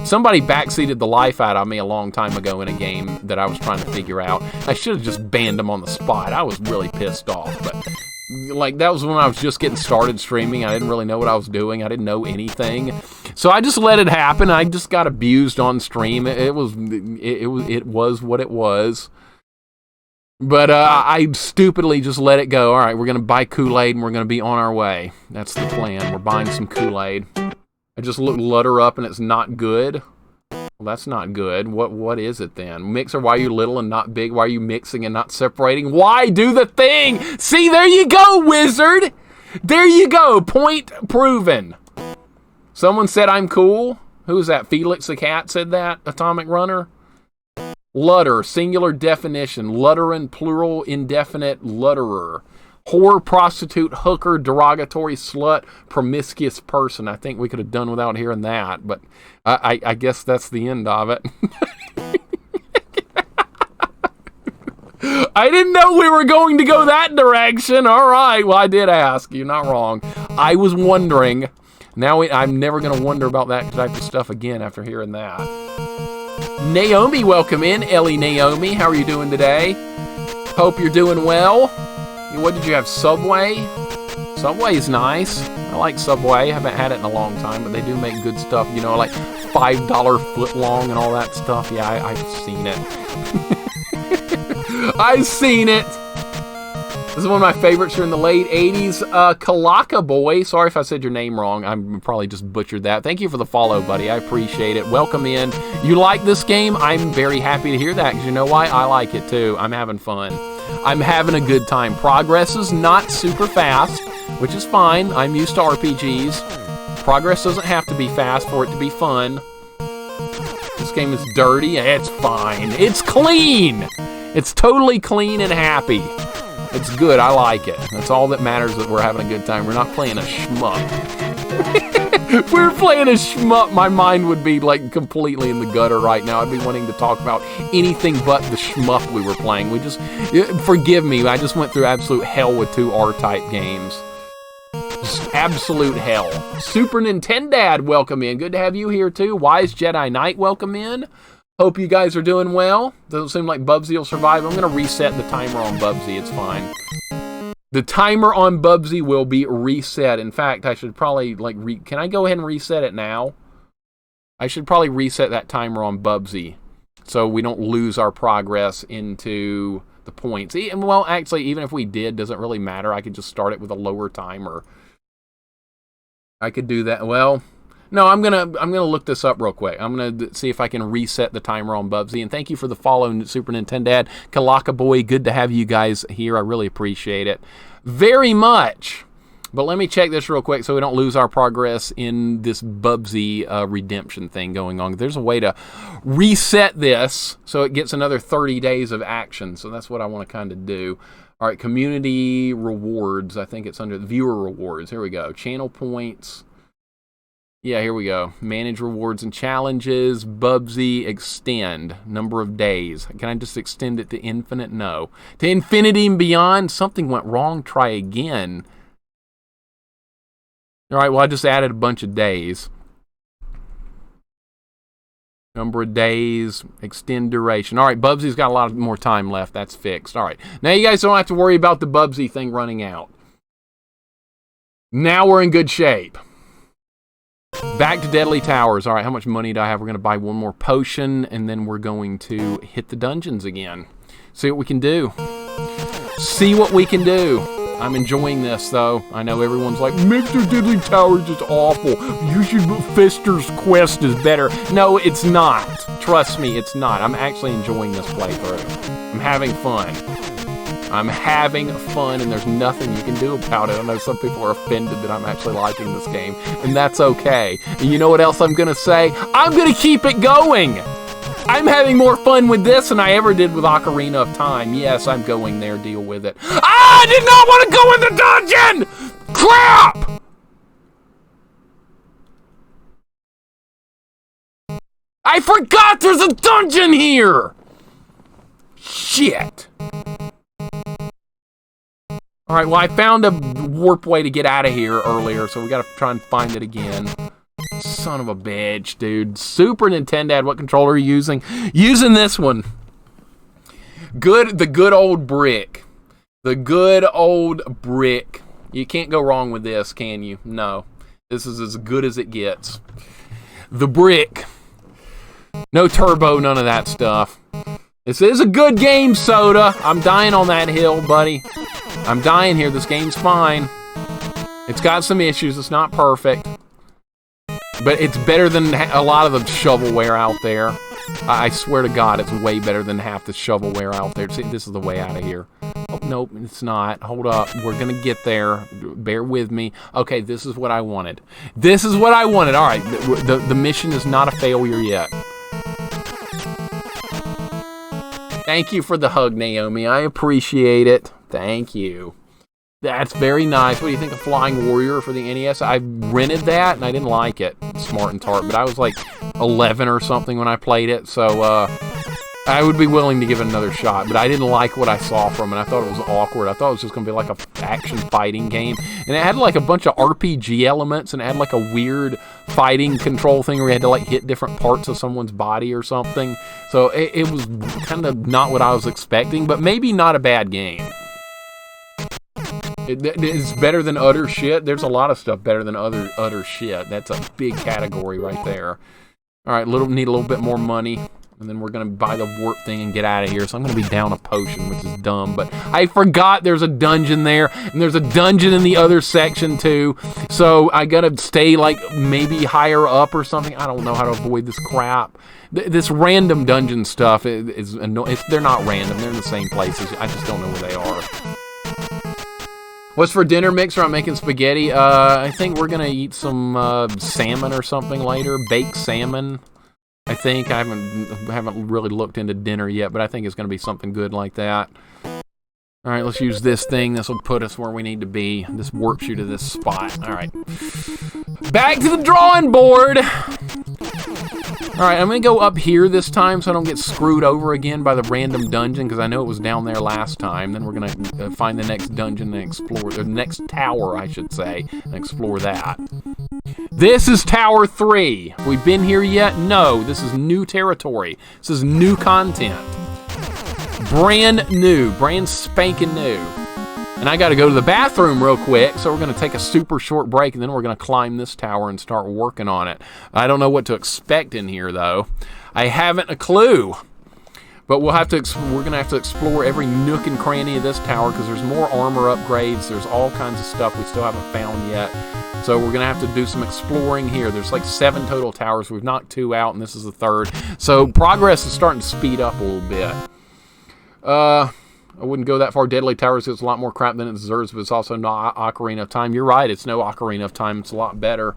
Somebody backseated the life out of me a long time ago in a game that I was trying to figure out. I should have just banned them on the spot. I was really pissed off, but like that was when I was just getting started streaming. I didn't really know what I was doing. I didn't know anything, so I just let it happen. I just got abused on stream. It was what it was. But I stupidly just let it go. All right, we're gonna buy Kool-Aid and we're gonna be on our way. That's the plan. We're buying some Kool-Aid. I just looked Lutter up and it's not good. Well, that's not good. What is it then? Mixer, why are you little and not big? Why are you mixing and not separating? Why do the thing? See, there you go, wizard. There you go. Point proven. Someone said I'm cool. Who is that? Felix the Cat said that? Atomic Runner? Lutter, singular definition. Lutterin, plural, indefinite, lutterer. Whore, prostitute, hooker, derogatory, slut, promiscuous person. I think we could have done without hearing that, but I guess that's the end of it. I didn't know we were going to go that direction. All right, well, I did ask. You're not wrong. I was wondering. Now I'm never going to wonder about that type of stuff again after hearing that. Naomi, welcome in. Ellie Naomi, how are you doing today? Hope you're doing well. What did you have, Subway? Subway's nice. I like Subway. I haven't had it in a long time, but they do make good stuff. You know, like $5 foot long and all that stuff. Yeah, I've seen it. I've seen it. This is one of my favorites from the late 80s. Kalaka Boy. Sorry if I said your name wrong. I probably just butchered that. Thank you for the follow, buddy. I appreciate it. Welcome in. You like this game? I'm very happy to hear that, because you know why? I like it too. I'm having fun. I'm having a good time. Progress is not super fast, which is fine. I'm used to RPGs. Progress doesn't have to be fast for it to be fun. This game is dirty. It's fine. It's clean. It's totally clean and happy. It's good. I like it. That's all that matters, that we're having a good time. We're not playing a shmup. If we were playing a shmup, my mind would be like completely in the gutter right now. I'd be wanting to talk about anything but the shmup we were playing. Forgive me, I just went through absolute hell with 2 R-type games. Just absolute hell. Super Nintendad, welcome in. Good to have you here too. Wise Jedi Knight, welcome in. Hope you guys are doing well. Doesn't seem like Bubsy will survive. I'm going to reset the timer on Bubsy. It's fine. The timer on Bubsy will be reset. In fact, I should probably, can I go ahead and reset it now? I should probably reset that timer on Bubsy so we don't lose our progress into the points. Well, actually, even if we did, doesn't really matter. I could just start it with a lower timer. I could do that. Well, no, I'm gonna look this up real quick. I'm gonna see if I can reset the timer on Bubsy. And thank you for the follow, Super Nintendad. Kalaka Boy, good to have you guys here. I really appreciate it very much. But let me check this real quick so we don't lose our progress in this Bubsy redemption thing going on. There's a way to reset this so it gets another 30 days of action. So that's what I want to kind of do. All right, community rewards. I think it's under the viewer rewards. Here we go. Channel points. Yeah, here we go. Manage rewards and challenges. Bubsy extend. Number of days. Can I just extend it to infinite? No. To infinity and beyond. Something went wrong. Try again. All right, well, I just added a bunch of days. Number of days. Extend duration. All right, Bubsy's got a lot more time left. That's fixed. All right. Now you guys don't have to worry about the Bubsy thing running out. Now we're in good shape. Back to Deadly Towers. All right, how much money do I have? We're going to buy one more potion, and then we're going to hit the dungeons again. See what we can do. See what we can do. I'm enjoying this, though. I know everyone's like, Mixer Deadly Towers is awful. You should, Fester's Quest is better. No, it's not. Trust me, it's not. I'm actually enjoying this playthrough. I'm having fun. I'm having fun, and there's nothing you can do about it. I know some people are offended that I'm actually liking this game, and that's okay. And you know what else I'm going to say? I'm going to keep it going. I'm having more fun with this than I ever did with Ocarina of Time. Yes, I'm going there. Deal with it. I did not want to go in the dungeon! Crap! I forgot there's a dungeon here! Shit. Alright, well, I found a warp way to get out of here earlier, so we gotta try and find it again. Son of a bitch, dude. Super Nintendo, what controller are you using? Using this one. The good old brick. The good old brick. You can't go wrong with this, can you? No. This is as good as it gets. The brick. No turbo, none of that stuff. This is a good game, Soda. I'm dying on that hill, buddy. I'm dying here. This game's fine. It's got some issues. It's not perfect. But it's better than a lot of the shovelware out there. I swear to God, it's way better than half the shovelware out there. See, this is the way out of here. Oh, nope, it's not. Hold up. We're going to get there. Bear with me. Okay, this is what I wanted. This is what I wanted. All right, the mission is not a failure yet. Thank you for the hug, Naomi. I appreciate it. Thank you. That's very nice. What do you think of Flying Warrior for the NES? I rented that, and I didn't like it. Smart and tart, but I was like 11 or something when I played it, so I would be willing to give it another shot, but I didn't like what I saw from it. I thought it was awkward. I thought it was just going to be like a action fighting game, and it had like a bunch of RPG elements, and it had like a weird fighting control thing where you had to like hit different parts of someone's body or something, so it was kind of not what I was expecting, but maybe not a bad game. It's better than utter shit. There's a lot of stuff better than utter shit. That's a big category right there. All right, need a little bit more money, and then we're going to buy the warp thing and get out of here. So I'm going to be down a potion, which is dumb, but I forgot there's a dungeon there, and there's a dungeon in the other section too. So I got to stay like maybe higher up or something. I don't know how to avoid this crap. This random dungeon stuff is annoying. They're not random. They're in the same places. I just don't know where they are. What's for dinner, Mixer? I'm making spaghetti. I think we're gonna eat some salmon or something later. Baked salmon. I think I haven't really looked into dinner yet, but I think it's gonna be something good like that. All right, let's use this thing. This will put us where we need to be. This warps you to this spot. All right, back to the drawing board. All right, I'm going to go up here this time so I don't get screwed over again by the random dungeon, because I know it was down there last time. Then we're going to find the next dungeon and explore, or the next tower, I should say, and explore that. This is Tower 3. Have we been here yet? No, this is new territory. This is new content. Brand new, brand spanking new. And I got to go to the bathroom real quick, so we're going to take a super short break, and then we're going to climb this tower and start working on it. I don't know what to expect in here, though. I haven't a clue. But we're going to have to explore every nook and cranny of this tower, because there's more armor upgrades. There's all kinds of stuff we still haven't found yet. So we're going to have to do some exploring here. There's like 7 total towers. We've knocked 2 out, and this is the 3rd. So progress is starting to speed up a little bit. I wouldn't go that far. Deadly Towers gets a lot more crap than it deserves, but it's also not Ocarina of Time. You're right, it's no Ocarina of Time. It's a lot better.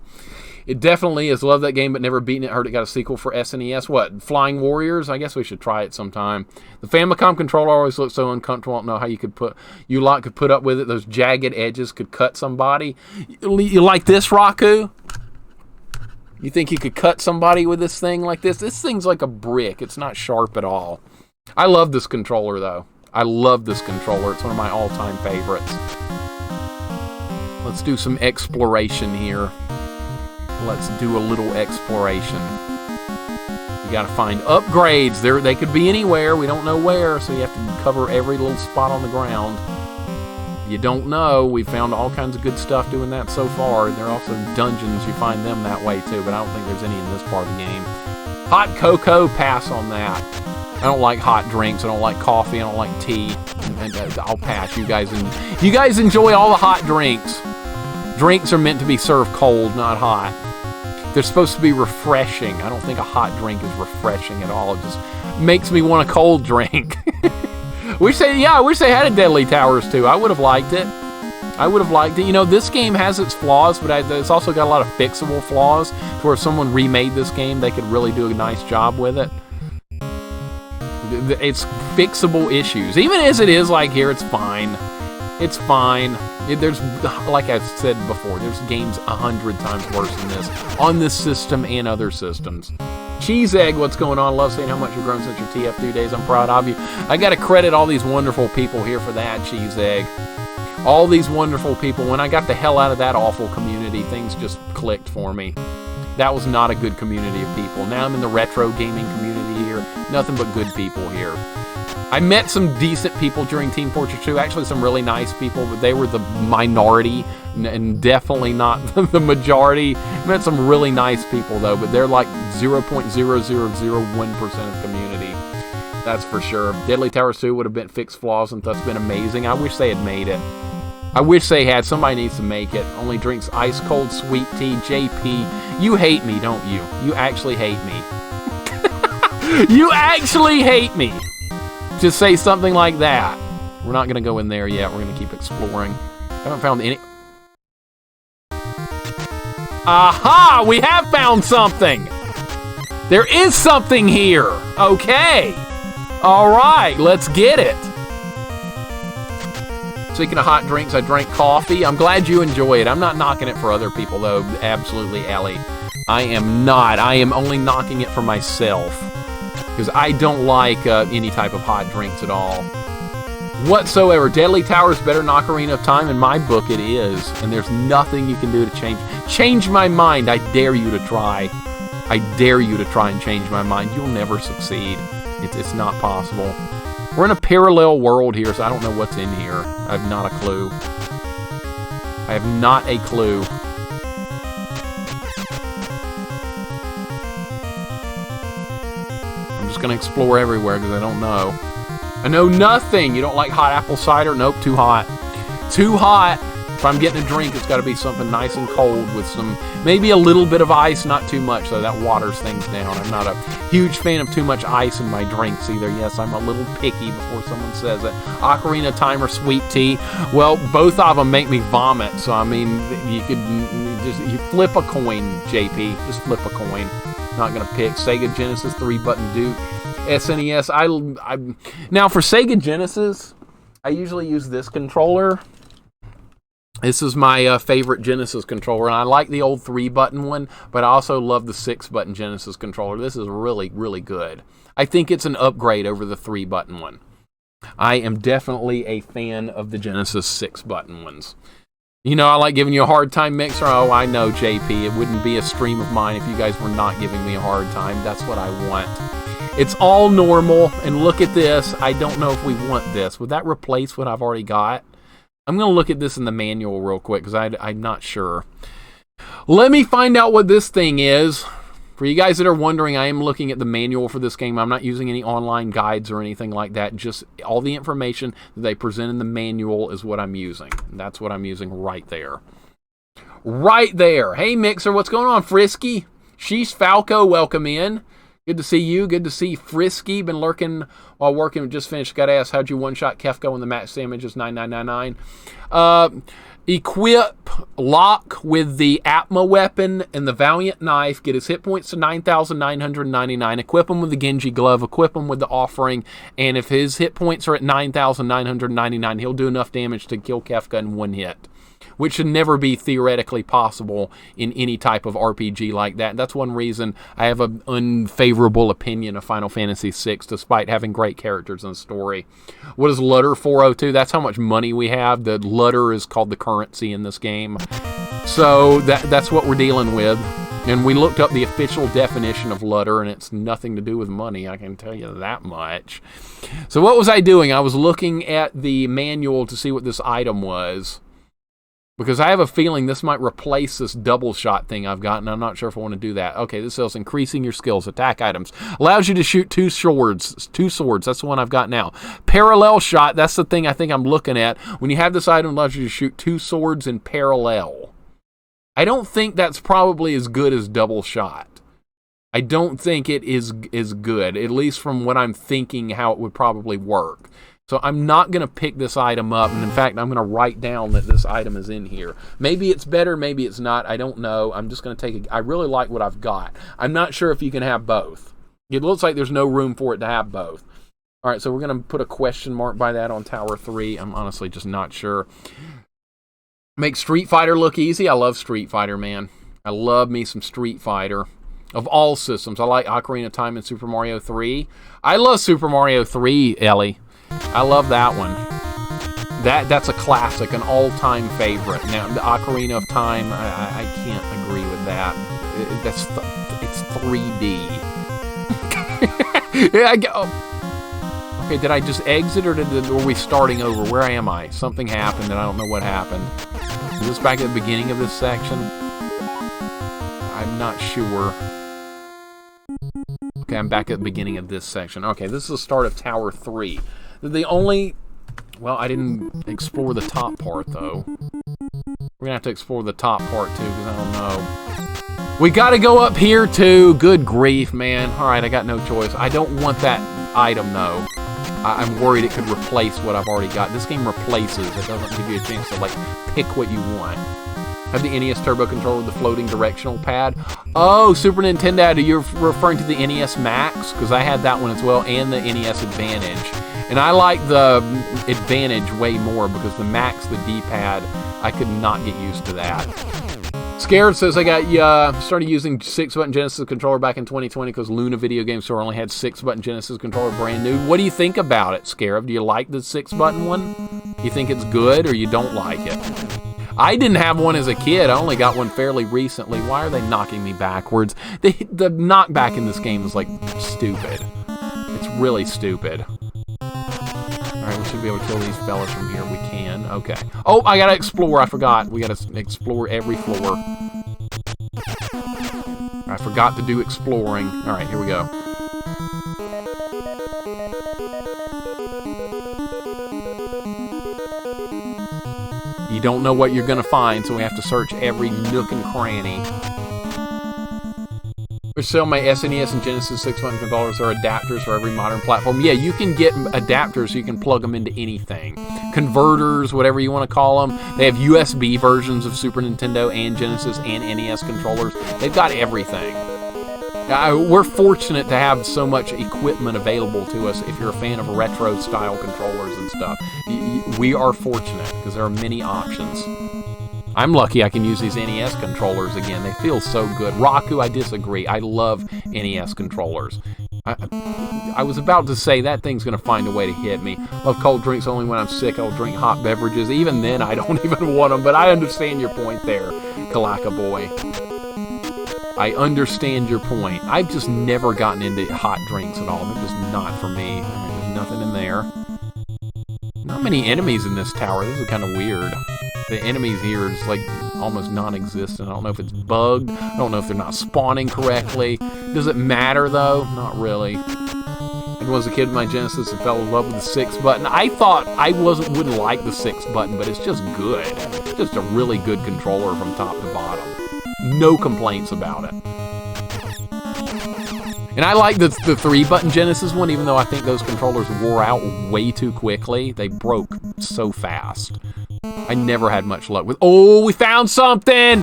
It definitely is. Love that game, but never beaten it. Heard it got a sequel for SNES. What? Flying Warriors? I guess we should try it sometime. The Famicom controller always looks so uncomfortable. I don't know how you could put up with it. Those jagged edges could cut somebody. You like this, Raku? You think you could cut somebody with this thing like this? This thing's like a brick. It's not sharp at all. I love this controller, though. I love this controller. It's one of my all-time favorites. Let's do some exploration here. Let's do a little exploration. We gotta find upgrades. They could be anywhere. We don't know where, so you have to cover every little spot on the ground. You don't know. We found all kinds of good stuff doing that so far. There are also dungeons. You find them that way, too, but I don't think there's any in this part of the game. Hot cocoa, pass on that. I don't like hot drinks. I don't like coffee. I don't like tea. I'll pass. You guys enjoy all the hot drinks. Drinks are meant to be served cold, not hot. They're supposed to be refreshing. I don't think a hot drink is refreshing at all. It just makes me want a cold drink. I wish they had a Deadly Towers too. I would have liked it. You know, this game has its flaws, but it's also got a lot of fixable flaws. To where if someone remade this game, they could really do a nice job with it. It's fixable issues. Even as it is like here, it's fine. It's fine. There's, like I said before, there's games 100 times worse than this on this system and other systems. Cheese Egg, what's going on? Love seeing how much you've grown since your TF2 days. I'm proud of you. I got to credit all these wonderful people here for that, Cheese Egg. All these wonderful people. When I got the hell out of that awful community, things just clicked for me. That was not a good community of people. Now I'm in the retro gaming community here. Nothing but good people here. I met some decent people during Team Fortress 2. Actually, some really nice people, but they were the minority and definitely not the majority. Met some really nice people, though, but they're like 0.0001% of community. That's for sure. Deadly Towers 2 would have been fixed flaws and thus been amazing. I wish they had made it. I wish they had. Somebody needs to make it. Only drinks ice cold sweet tea. JP, you hate me, don't you? You actually hate me. You actually hate me. Just say something like that. We're not going to go in there yet. We're going to keep exploring. Haven't found any... Aha! We have found something! There is something here! Okay! Alright, let's get it! Speaking of hot drinks, I drank coffee. I'm glad you enjoy it. I'm not knocking it for other people, though. Absolutely, Ellie. I am not. I am only knocking it for myself. Because I don't like any type of hot drinks at all. Whatsoever. Deadly Tower is better than Ocarina of Time. In my book, it is. And there's nothing you can do to change my mind. I dare you to try. I dare you to try and change my mind. You'll never succeed. It's not possible. We're in a parallel world here, so I don't know what's in here. I have not a clue. I have not a clue. I'm just going to explore everywhere because I don't know. I know nothing. You don't like hot apple cider? Nope, too hot. Too hot. If I'm getting a drink, it's got to be something nice and cold with some, maybe a little bit of ice, not too much, so that waters things down. I'm not a huge fan of too much ice in my drinks either. Yes, I'm a little picky before someone says it. Ocarina of Time or sweet tea? Well, both of them make me vomit, so I mean, you could you flip a coin, JP. Just flip a coin. Not going to pick. Sega Genesis 3-button Duke. SNES. Now, for Sega Genesis, I usually use this controller. This is my favorite Genesis controller, and I like the old 3-button one, but I also love the 6-button Genesis controller. This is really, really good. I think it's an upgrade over the 3-button one. I am definitely a fan of the Genesis 6-button ones. You know, I like giving you a hard time, Mixer. Oh, I know, JP. It wouldn't be a stream of mine if you guys were not giving me a hard time. That's what I want. It's all normal, and look at this. I don't know if we want this. Would that replace what I've already got? I'm going to look at this in the manual real quick because I'm not sure. Let me find out what this thing is. For you guys that are wondering, I am looking at the manual for this game. I'm not using any online guides or anything like that. Just all the information that they present in the manual is what I'm using. And that's what I'm using right there. Right there. Hey, Mixer, what's going on, Frisky? Sheesh Falco, welcome in. Good to see you. Good to see Frisky. Been lurking while working. Just finished. Got to ask, how'd you one-shot Kefko when the match damage is 9999? Equip Locke with the Atma weapon and the Valiant Knife. Get his hit points to 9,999. Equip him with the Genji Glove. Equip him with the Offering. And if his hit points are at 9,999, he'll do enough damage to kill Kefka in one hit, which should never be theoretically possible in any type of RPG like that. And that's one reason I have an unfavorable opinion of Final Fantasy VI, despite having great characters in the story. What is Lutter 402? That's how much money we have. The Lutter is called the currency in this game. So that's what we're dealing with. And we looked up the official definition of Lutter, and it's nothing to do with money, I can tell you that much. So what was I doing? I was looking at the manual to see what this item was, because I have a feeling this might replace this double shot thing I've got, and I'm not sure if I want to do that. Okay, this says increasing your skills. Attack items. Allows you to shoot two swords. That's the one I've got now. Parallel shot. That's the thing I think I'm looking at. When you have this item, it allows you to shoot two swords in parallel. I don't think that's probably as good as double shot. I don't think it is good, at least from what I'm thinking how it would probably work. So I'm not going to pick this item up, and in fact, I'm going to write down that this item is in here. Maybe it's better, maybe it's not, I don't know. I'm just going to take I really like what I've got. I'm not sure if you can have both. It looks like there's no room for it to have both. All right, so we're going to put a question mark by that on Tower 3. I'm honestly just not sure. Make Street Fighter look easy. I love Street Fighter, man. I love me some Street Fighter. Of all systems, I like Ocarina of Time and Super Mario 3. I love Super Mario 3, Ellie. I love that one. That's a classic, an all-time favorite. Now, the Ocarina of Time, I can't agree with that. It's 3D. Okay, did I just exit, or were we starting over? Where am I? Something happened, and I don't know what happened. Is this back at the beginning of this section? I'm not sure. Okay, I'm back at the beginning of this section. Okay, this is the start of Tower 3. The only Well, I didn't explore the top part, though. We're gonna have to explore the top part, too, because I don't know. We gotta go up here, too. Good grief, man. Alright, I got no choice. I don't want that item, though. I'm worried it could replace what I've already got. This game replaces. It doesn't give you a chance to, like, pick what you want. Have the NES Turbo controller with the floating directional pad. Oh, Super Nintendo, you're referring to the NES Max? Because I had that one as well, and the NES Advantage. And I like the Advantage way more, because the Max, the D-pad, I could not get used to that. Scared says I got started using 6-button Genesis controller back in 2020 because Luna Video Game Store only had 6-button Genesis controller brand new. What do you think about it, Scarab? Do you like the 6-button one? You think it's good or you don't like it? I didn't have one as a kid. I only got one fairly recently. Why are they knocking me backwards? The knockback in this game is like stupid. It's really stupid. Alright, we should be able to kill these fellas from here. We can. Okay. Oh, I gotta explore. I forgot. We gotta explore every floor. I forgot to do exploring. Alright, here we go. You don't know what you're gonna find, so we have to search every nook and cranny. We sell my SNES and Genesis 6-button controllers or adapters for every modern platform. Yeah, you can get adapters so you can plug them into anything. Converters, whatever you want to call them. They have USB versions of Super Nintendo and Genesis and NES controllers. They've got everything. We're fortunate to have so much equipment available to us if you're a fan of retro-style controllers and stuff. We are fortunate because there are many options. I'm lucky I can use these NES controllers again. They feel so good. Raku, I disagree. I love NES controllers. I was about to say that thing's going to find a way to hit me. Love cold drinks only when I'm sick. I'll drink hot beverages. Even then, I don't even want them. But I understand your point there, Kalaka boy. I understand your point. I've just never gotten into hot drinks at all. They're just not for me. There's nothing in there. Not many enemies in this tower. This is kind of weird. The enemies here is like almost non-existent. I don't know if it's bugged. I don't know if they're not spawning correctly. Does it matter though? Not really. I was a kid with my Genesis and fell in love with the 6-button. I thought I wouldn't like the 6-button, but it's just good. It's just a really good controller from top to bottom. No complaints about it. And I like the 3-button Genesis one, even though I think those controllers wore out way too quickly. They broke so fast. I never had much luck with... Oh, we found something!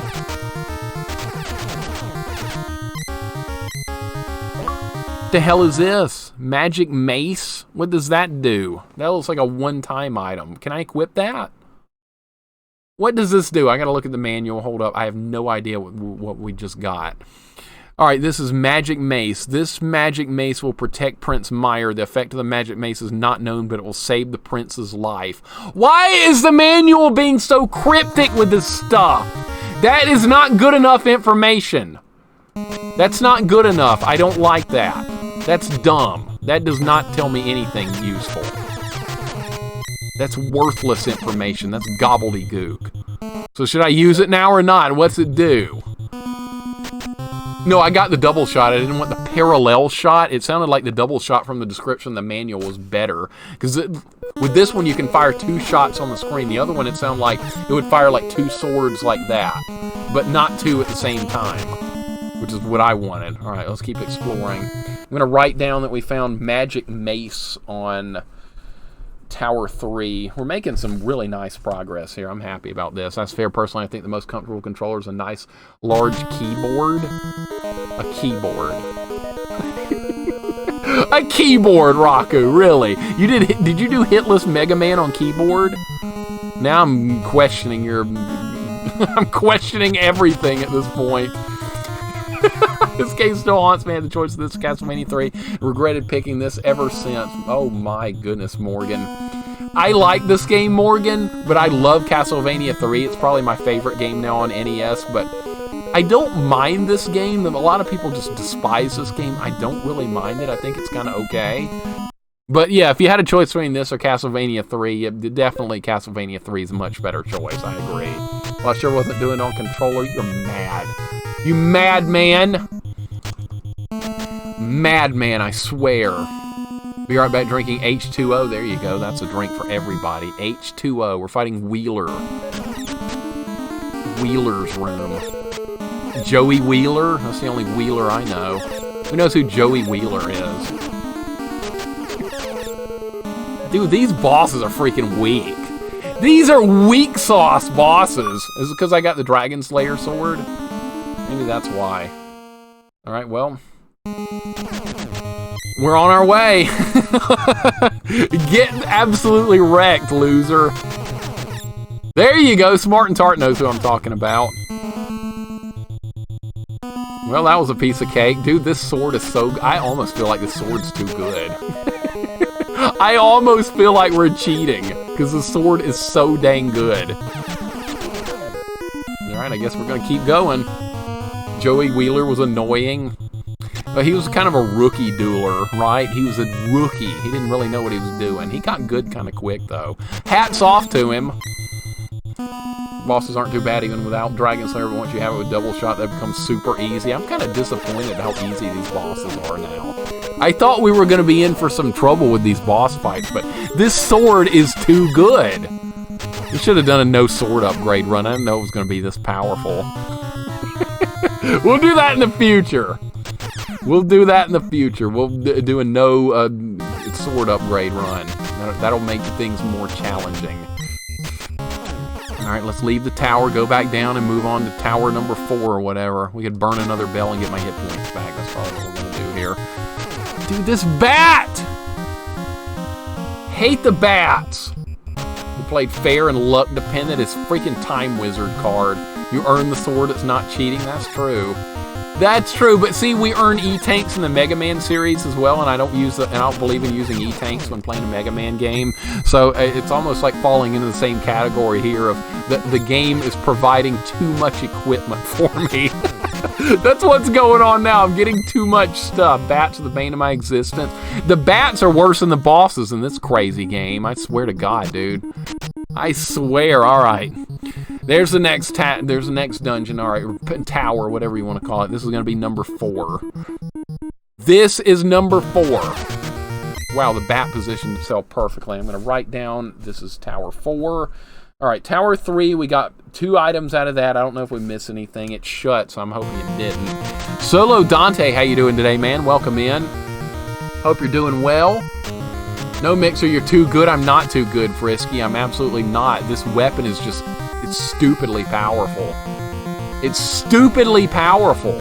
What the hell is this? Magic mace? What does that do? That looks like a one-time item. Can I equip that? What does this do? I gotta look at the manual. Hold up. I have no idea what we just got. Alright, this is Magic Mace. This Magic Mace will protect Prince Meyer. The effect of the Magic Mace is not known, but it will save the prince's life. Why is the manual being so cryptic with this stuff? That is not good enough information. That's not good enough. I don't like that. That's dumb. That does not tell me anything useful. That's worthless information. That's gobbledygook. So should I use it now or not? What's it do? No, I got the double shot. I didn't want the parallel shot. It sounded like the double shot from the description of the manual was better. Because with this one, you can fire 2 shots on the screen. The other one, it sounded like it would fire like 2 swords like that. But not 2 at the same time. Which is what I wanted. Alright, let's keep exploring. I'm going to write down that we found Magic Mace on Tower 3. We're making some really nice progress here. I'm happy about this. That's fair. Personally, I think the most comfortable controller is a nice large keyboard. A keyboard. A keyboard, Raku, really? Did you do Hitless Mega Man on keyboard? Now I'm questioning your... I'm questioning everything at this point. This game still haunts me. I had the choice of this Castlevania 3. Regretted picking this ever since. Oh my goodness, Morgan. I like this game, Morgan, but I love Castlevania 3. It's probably my favorite game now on NES, but I don't mind this game. A lot of people just despise this game. I don't really mind it. I think it's kind of okay. But yeah, if you had a choice between this or Castlevania 3, definitely Castlevania 3 is a much better choice. I agree. Well, I sure wasn't doing it on controller. You're mad. You madman. Madman, I swear. Be right back drinking H2O. There you go. That's a drink for everybody. H2O. We're fighting Wheeler. Wheeler's room. Joey Wheeler? That's the only Wheeler I know. Who knows who Joey Wheeler is? Dude, these bosses are freaking weak. These are weak sauce bosses. Is it because I got the Dragon Slayer sword? Maybe that's why. Alright, well. We're on our way. Get absolutely wrecked, loser. There you go. Smart and Tart knows who I'm talking about. Well, that was a piece of cake. Dude, this sword is so... I almost feel like this sword's too good. I almost feel like we're cheating, because the sword is so dang good. Alright, I guess we're going to keep going. Joey Wheeler was annoying. But he was kind of a rookie dueler, right? He was a rookie. He didn't really know what he was doing. He got good kind of quick, though. Hats off to him. Bosses aren't too bad even without Dragon Slayer, but once you have it with double shot, they become super easy. I'm kind of disappointed how easy these bosses are now. I thought we were going to be in for some trouble with these boss fights, but this sword is too good. We should have done a no sword upgrade run. I didn't know it was going to be this powerful. We'll do that in the future. We'll do that in the future. We'll do a no sword upgrade run. That'll make things more challenging. Alright, let's leave the tower, go back down, and move on to tower number 4 or whatever. We could burn another bell and get my hit points back. That's probably what we're going to do here. Dude, this bat! Hate the bats! We played fair and luck dependent. It's freaking Time Wizard card. You earn the sword, it's not cheating. That's true. That's true, but see, we earn E-Tanks in the Mega Man series as well, and I don't believe in using E-Tanks when playing a Mega Man game. So it's almost like falling into the same category here of the game is providing too much equipment for me. That's what's going on now. I'm getting too much stuff. Bats are the bane of my existence. The bats are worse than the bosses in this crazy game. I swear to God, dude. I swear. All right. There's the next dungeon. All right, tower, whatever you want to call it. This is going to be number 4. This is number 4. Wow, the bat positioned itself perfectly. I'm going to write down, this is tower 4. All right, tower 3, we got 2 items out of that. I don't know if we missed anything. It's shut, so I'm hoping it didn't. Solo Dante, how you doing today, man? Welcome in. Hope you're doing well. No, Mixer, you're too good. I'm not too good, Frisky. I'm absolutely not. This weapon is just... it's stupidly powerful. It's stupidly powerful.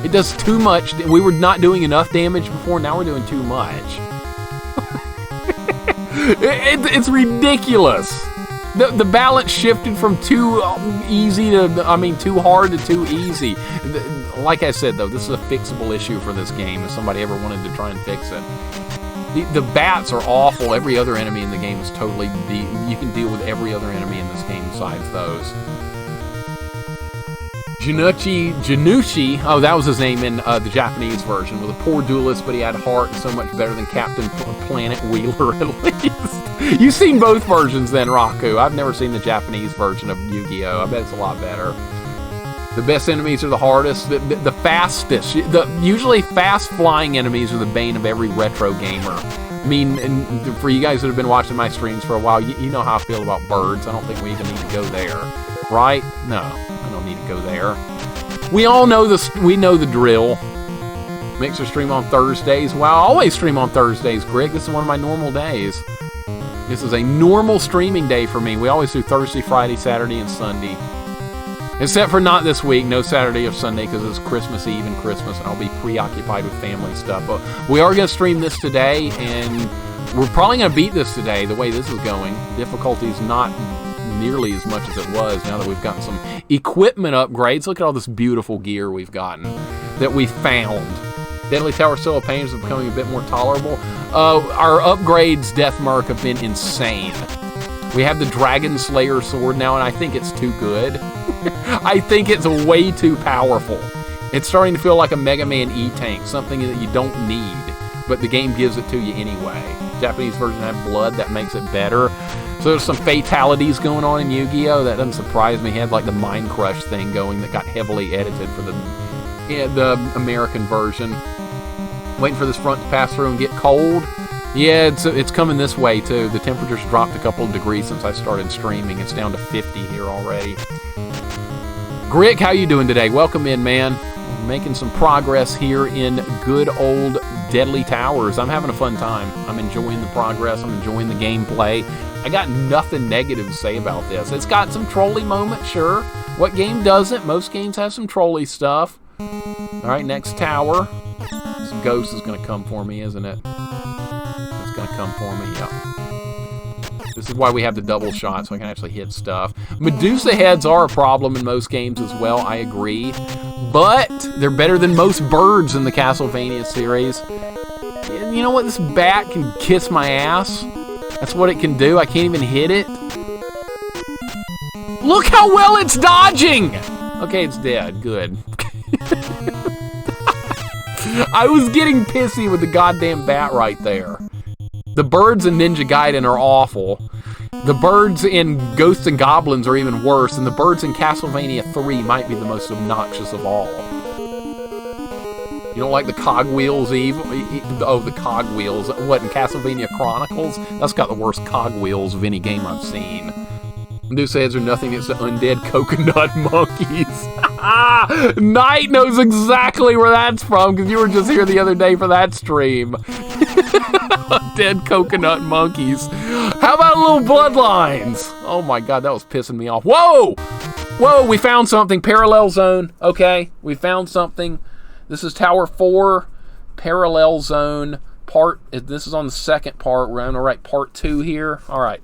It does too much. We were not doing enough damage before. Now we're doing too much. It's ridiculous. The balance shifted from too easy to, too hard to too easy. Like I said, though, this is a fixable issue for this game if somebody ever wanted to try and fix it. The bats are awful. Every other enemy in the game is totally... you can deal with every other enemy in this game besides those. Janucci, oh, that was his name in the Japanese version, was a poor duelist, but he had heart and so much better than Captain Planet Wheeler, at least. You've seen both versions then, Raku. I've never seen the Japanese version of Yu-Gi-Oh! I bet it's a lot better. The best enemies are the hardest, the fastest. Usually fast-flying enemies are the bane of every retro gamer. I mean, and for you guys that have been watching my streams for a while, you know how I feel about birds. I don't think we even need to go there, right? No, I don't need to go there. We all know this. We know the drill. Mixer stream on Thursdays. Well, I always stream on Thursdays, Greg. This is one of my normal days. This is a normal streaming day for me. We always do Thursday, Friday, Saturday, and Sunday. Except for not this week, no Saturday or Sunday, because it's Christmas Eve and Christmas, and I'll be preoccupied with family stuff. But we are going to stream this today, and we're probably going to beat this today, the way this is going. Difficulty's not nearly as much as it was now that we've gotten some equipment upgrades. Look at all this beautiful gear we've gotten, that we found. Deadly Tower Still of Pain is becoming a bit more tolerable. Our upgrades, Death Mark, have been insane. We have the Dragon Slayer sword now, and I think it's too good. I think it's way too powerful. It's starting to feel like a Mega Man E-Tank, something that you don't need, but the game gives it to you anyway. Japanese version had blood, that makes it better. So there's some fatalities going on in Yu-Gi-Oh! That doesn't surprise me. He had like the Mind Crush thing going that got heavily edited for the American version. Waiting for this front to pass through and get cold. Yeah, it's coming this way, too. The temperature's dropped a couple of degrees since I started streaming. It's down to 50 here already. Grick, how you doing today? Welcome in, man. Making some progress here in good old Deadly Towers. I'm having a fun time. I'm enjoying the progress. I'm enjoying the gameplay. I got nothing negative to say about this. It's got some trolly moments, sure. What game doesn't? Most games have some trolly stuff. All right, next tower. This ghost is going to come for me, isn't it? It's going to come for me, yeah. This is why we have the double shot, so I can actually hit stuff. Medusa heads are a problem in most games as well, I agree. But they're better than most birds in the Castlevania series. And you know what? This bat can kiss my ass. That's what it can do. I can't even hit it. Look how well it's dodging! Okay, it's dead. Good. I was getting pissy with the goddamn bat right there. The birds in Ninja Gaiden are awful. The birds in Ghosts and Goblins are even worse, and the birds in Castlevania 3 might be the most obnoxious of all. You don't like the cogwheels, Eve? Oh, the cogwheels. What, in Castlevania Chronicles? That's got the worst cogwheels of any game I've seen. Medusa heads are nothing against the undead coconut monkeys. Knight knows exactly where that's from, because you were just here the other day for that stream. Dead coconut monkeys. How about little bloodlines? Oh my god, that was pissing me off. Whoa! Whoa, we found something. Parallel zone. Okay, we found something. This is Tower 4, Parallel Zone, this is on the second part. We're going to write part 2 here. All right,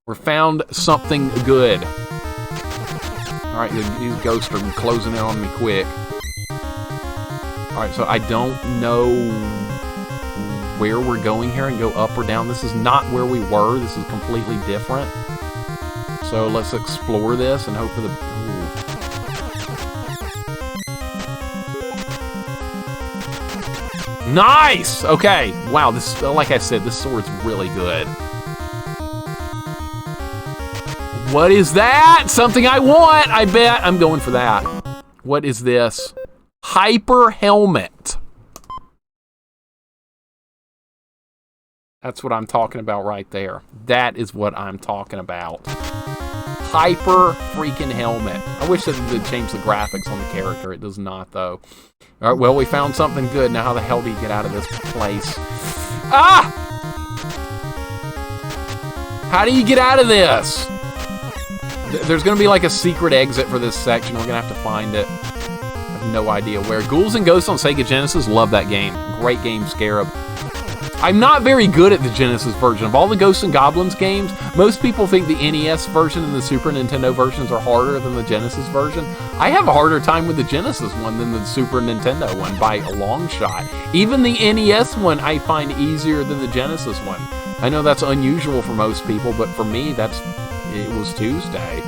we found something good. All right, these ghosts are closing in on me quick. All right, so I don't know where we're going here and go up or down. This is not where we were. This is completely different. So let's explore this and hope for the... Nice! Okay. Wow, this, like I said, this sword's really good. What is that? Something I want, I bet. I'm going for that. What is this? Hyper helmet. That's what I'm talking about right there. That is what I'm talking about. Hyper freaking helmet. I wish that it would change the graphics on the character. It does not, though. All right, well, we found something good. Now how the hell do you get out of this place? Ah! How do you get out of this? There's going to be like a secret exit for this section. We're going to have to find it. I have no idea where. Ghouls and Ghosts on Sega Genesis. Love that game. Great game, Scarab. I'm not very good at the Genesis version. Of all the Ghosts and Goblins games, most people think the NES version and the Super Nintendo versions are harder than the Genesis version. I have a harder time with the Genesis one than the Super Nintendo one by a long shot. Even the NES one I find easier than the Genesis one. I know that's unusual for most people, but for me, it was Tuesday.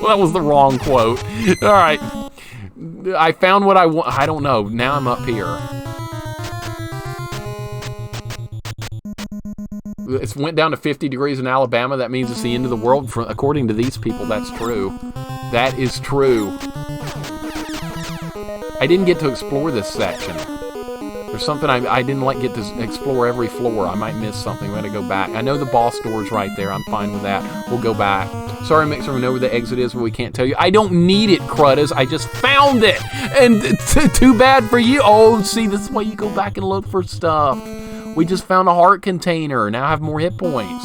Well, that was the wrong quote. All right. I found what I want. I don't know. Now I'm up here. It went down to 50 degrees in Alabama. That means it's the end of the world. According to these people, that's true. That is true. I didn't get to explore this section. There's something I didn't get to explore every floor. I might miss something. We're going to go back. I know the boss door's right there. I'm fine with that. We'll go back. Sorry, Mixer, we know where the exit is, but we can't tell you. I don't need it, Cruddas. I just found it. And too bad for you. Oh, see, this is why you go back and look for stuff. We just found a heart container. Now I have more hit points.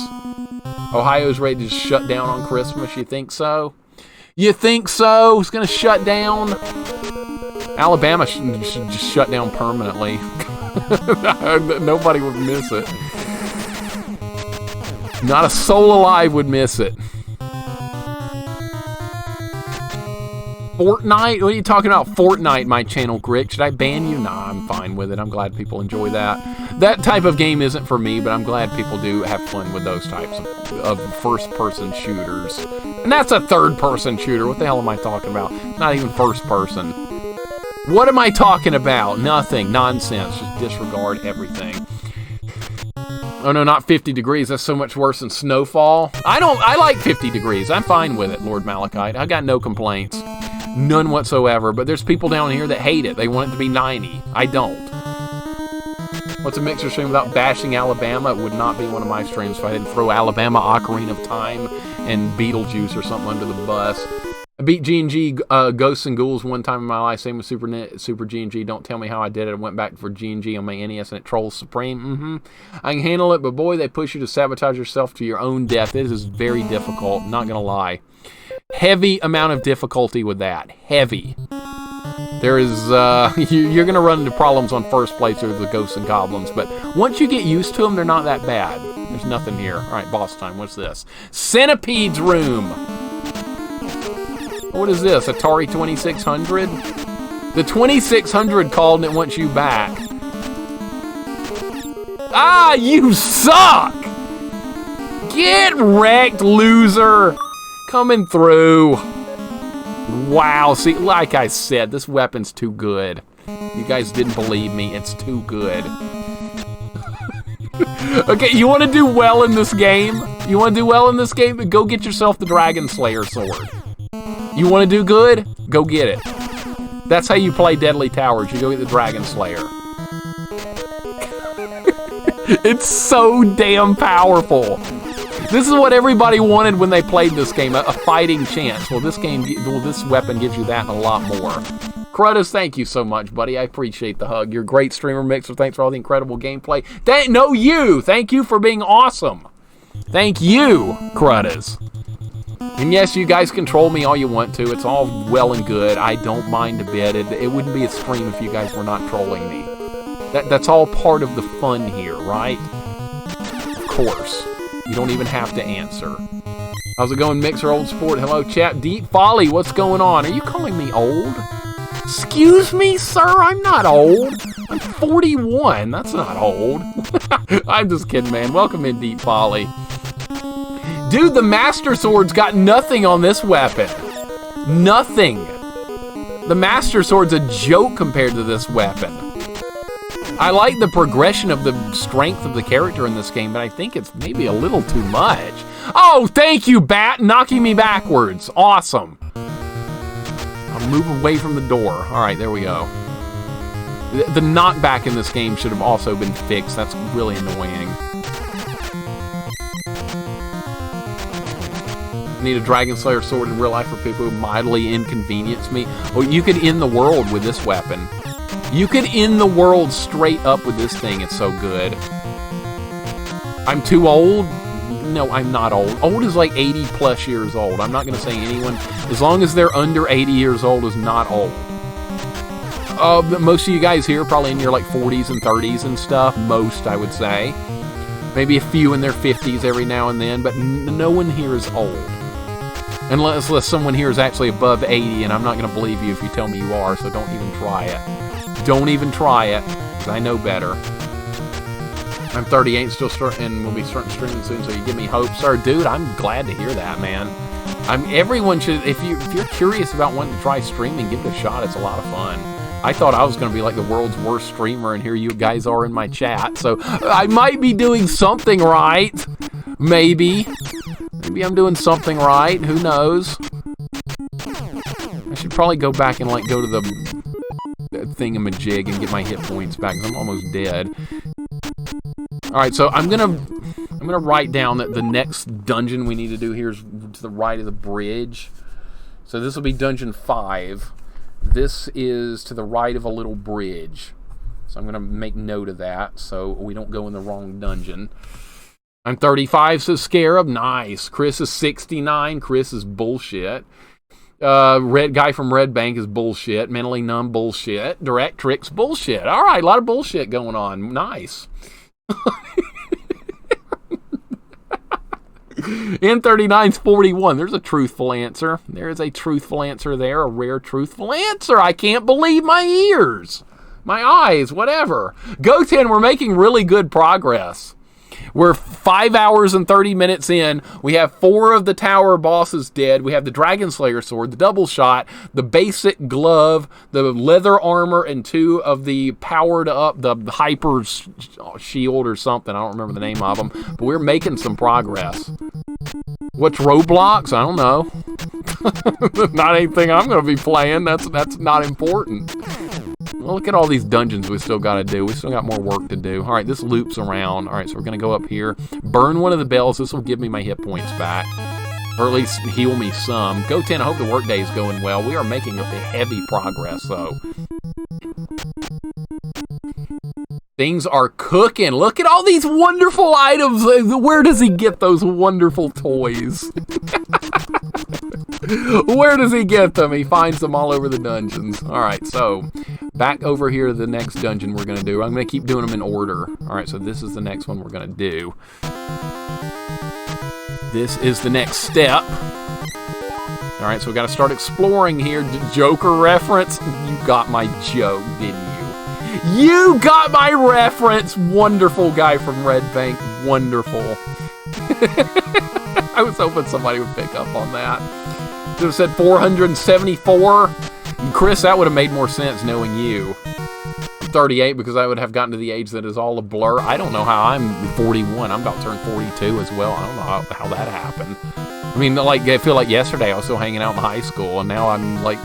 Ohio's ready to shut down on Christmas. You think so? You think so? It's going to shut down? Alabama should just shut down permanently. Nobody would miss it. Not a soul alive would miss it. Fortnite? What are you talking about? Fortnite, my channel, Grick. Should I ban you? Nah, I'm fine with it. I'm glad people enjoy that. That type of game isn't for me, but I'm glad people do have fun with those types of first-person shooters. And that's a third-person shooter. What the hell am I talking about? Not even first-person. What am I talking about? Nothing. Nonsense. Just disregard everything. Oh no, not 50 degrees. That's so much worse than snowfall. I like 50 degrees. I'm fine with it, Lord Malachite. I got no complaints. None whatsoever. But there's people down here that hate it. They want it to be 90. I don't. What's a Mixer stream without bashing Alabama? It would not be one of my streams if I didn't throw Alabama, Ocarina of Time, and Beetlejuice or something under the bus. I beat G&G Ghosts and Ghouls one time in my life. Same with Super G&G. Don't tell me how I did it. I went back for G&G on my NES and it trolls supreme. I can handle it, but boy, they push you to sabotage yourself to your own death. It is very difficult, not going to lie. Heavy amount of difficulty with that. Heavy. There is, you're going to run into problems on first playthrough with the Ghosts and Goblins, but once you get used to them, they're not that bad. There's nothing here. All right, boss time. What's this? Centipede's Room. What is this? Atari 2600? The 2600 called and it wants you back. Ah, you suck! Get wrecked, loser! Coming through. Wow, see, like I said, this weapon's too good. You guys didn't believe me, it's too good. Okay, you want to do well in this game? You want to do well in this game? Go get yourself the Dragon Slayer sword. You want to do good? Go get it. That's how you play Deadly Towers. You go get the Dragon Slayer. It's so damn powerful. This is what everybody wanted when they played this game, a fighting chance. Well, this weapon gives you that and a lot more. Crudus, thank you so much, buddy. I appreciate the hug. You're a great streamer, Mixer. Thanks for all the incredible gameplay. Thank you for being awesome. Thank you, Crudus. And yes, you guys can troll me all you want to. It's all well and good. I don't mind a bit. It wouldn't be a stream if you guys were not trolling me. That's all part of the fun here, right? Of course. You don't even have to answer. How's it going, Mixer Old Sport? Hello, chat. Deep Folly, what's going on? Are you calling me old? Excuse me, sir, I'm not old. I'm 41. That's not old. I'm just kidding, man. Welcome in, Deep Folly. Dude, the Master Sword's got nothing on this weapon. Nothing. The Master Sword's a joke compared to this weapon. I like the progression of the strength of the character in this game, but I think it's maybe a little too much. Oh, thank you, Bat, knocking me backwards. Awesome. I'll move away from the door. All right, there we go. The knockback in this game should have also been fixed. That's really annoying. Need a Dragon Slayer sword in real life for people who mildly inconvenience me. Oh, you could end the world with this weapon. You could end the world straight up with this thing. It's so good. I'm too old? No, I'm not old. Old is like 80 plus years old. I'm not going to say anyone, as long as they're under 80 years old, is not old. Most of you guys here are probably in your like 40s and 30s and stuff. Most, I would say. Maybe a few in their 50s every now and then, but no one here is old. Unless someone here is actually above 80, and I'm not going to believe you if you tell me you are, so don't even try it. Don't even try it, because I know better. I'm 38, still starting, and we'll be starting streaming soon, so you give me hope. Sir, dude, I'm glad to hear that, man. Everyone should, if you're curious about wanting to try streaming, give it a shot. It's a lot of fun. I thought I was going to be like the world's worst streamer, and here you guys are in my chat, so I might be doing something right. Maybe. Maybe I'm doing something right. Who knows? I should probably go back and like go to the thingamajig and get my hit points back. I'm almost dead. All right, so I'm gonna write down that the next dungeon we need to do here is to the right of the bridge. So this will be dungeon 5. This is to the right of a little bridge. So I'm gonna make note of that so we don't go in the wrong dungeon. I'm 35, says Scarab. Nice. Chris is 69. Chris is bullshit. Red guy from Red Bank is bullshit. Mentally numb bullshit. Direct Tricks bullshit. All right, a lot of bullshit going on. Nice. N39's 41. There's a truthful answer. There is a truthful answer there. A rare truthful answer. I can't believe my ears. My eyes. Whatever. Goten, we're making really good progress. We're 5 hours and 30 minutes in. We have 4 of the tower bosses dead. We have the Dragon Slayer sword, the double shot, the basic glove, the leather armor, and 2 of the powered up, the hyper shield or something. I don't remember the name of them. But we're making some progress. What's Roblox? I don't know. Not anything I'm going to be playing. That's not important. Look at all these dungeons we still got to do. We still got more work to do. All right, this loops around. All right, so we're going to go up here. Burn one of the bells. This will give me my hit points back. Or at least heal me some. Go 10, I hope the workday is going well. We are making heavy progress, though. Things are cooking. Look at all these wonderful items. Where does he get those wonderful toys? Where does he get them? He finds them all over the dungeons. All right, so back over here to the next dungeon we're going to do. I'm going to keep doing them in order. All right, so this is the next one we're going to do. This is the next step. All right, so we got to start exploring here. Joker reference. You got my joke, didn't you? You got my reference. Wonderful guy from Red Bank. Wonderful. I was hoping somebody would pick up on that. Should have said 474. Chris, that would have made more sense knowing you. 38 because I would have gotten to the age that is all a blur. I don't know how I'm 41. I'm about to turn 42 as well. I don't know how that happened. I mean, like, I feel like yesterday I was still hanging out in high school, and now I'm like,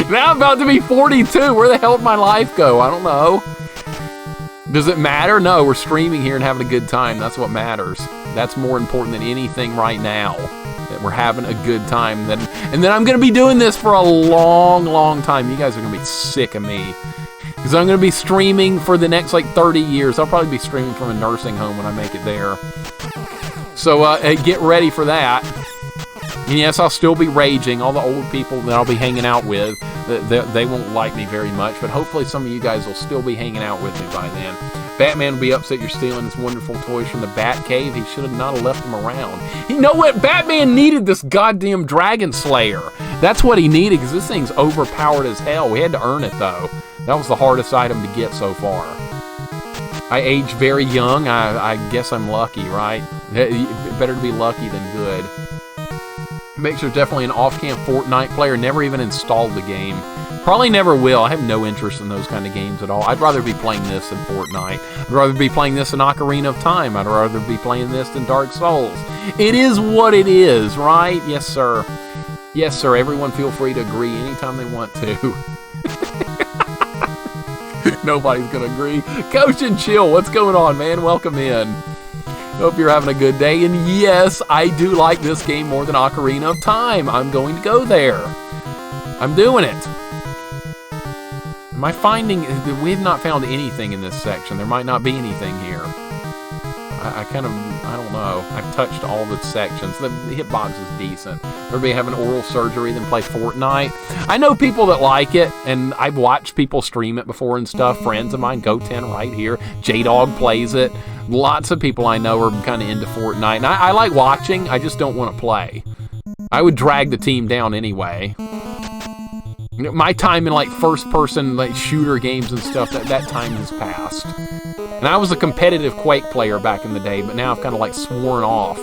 now I'm about to be 42. Where the hell did my life go? I don't know. Does it matter? No, we're streaming here and having a good time. That's what matters. That's more important than anything right now. That we're having a good time. And then I'm going to be doing this for a long, long time. You guys are going to be sick of me. Because I'm going to be streaming for the next, like, 30 years. I'll probably be streaming from a nursing home when I make it there. So, get ready for that. And yes, I'll still be raging. All the old people that I'll be hanging out with, they won't like me very much. But hopefully some of you guys will still be hanging out with me by then. Batman will be upset you're stealing his wonderful toys from the Batcave. He should have not have left them around. You know what? Batman needed this goddamn Dragon Slayer. That's what he needed, because this thing's overpowered as hell. We had to earn it, though. That was the hardest item to get so far. I aged very young. I guess I'm lucky, right? Better to be lucky than good. Mixer's definitely an off-camp Fortnite player. Never even installed the game. Probably never will. I have no interest in those kind of games at all. I'd rather be playing this than Fortnite. I'd rather be playing this than Ocarina of Time. I'd rather be playing this than Dark Souls. It is what it is, right? Yes, sir. Yes, sir. Everyone feel free to agree anytime they want to. Nobody's going to agree. Coach and Chill, what's going on, man? Welcome in. Hope you're having a good day. And yes, I do like this game more than Ocarina of Time. I'm going to go there. I'm doing it. Am I finding... We have not found anything in this section. There might not be anything here. I don't know. I've touched all the sections. The hitbox is decent. Everybody having oral surgery, then play Fortnite. I know people that like it, and I've watched people stream it before and stuff. Friends of mine, Go10 right here. J-Dog plays it. Lots of people I know are kind of into Fortnite. And I like watching, I just don't want to play. I would drag the team down anyway. My time in like first-person like shooter games and stuff, that time has passed. And I was a competitive Quake player back in the day, but now I've kind of like sworn off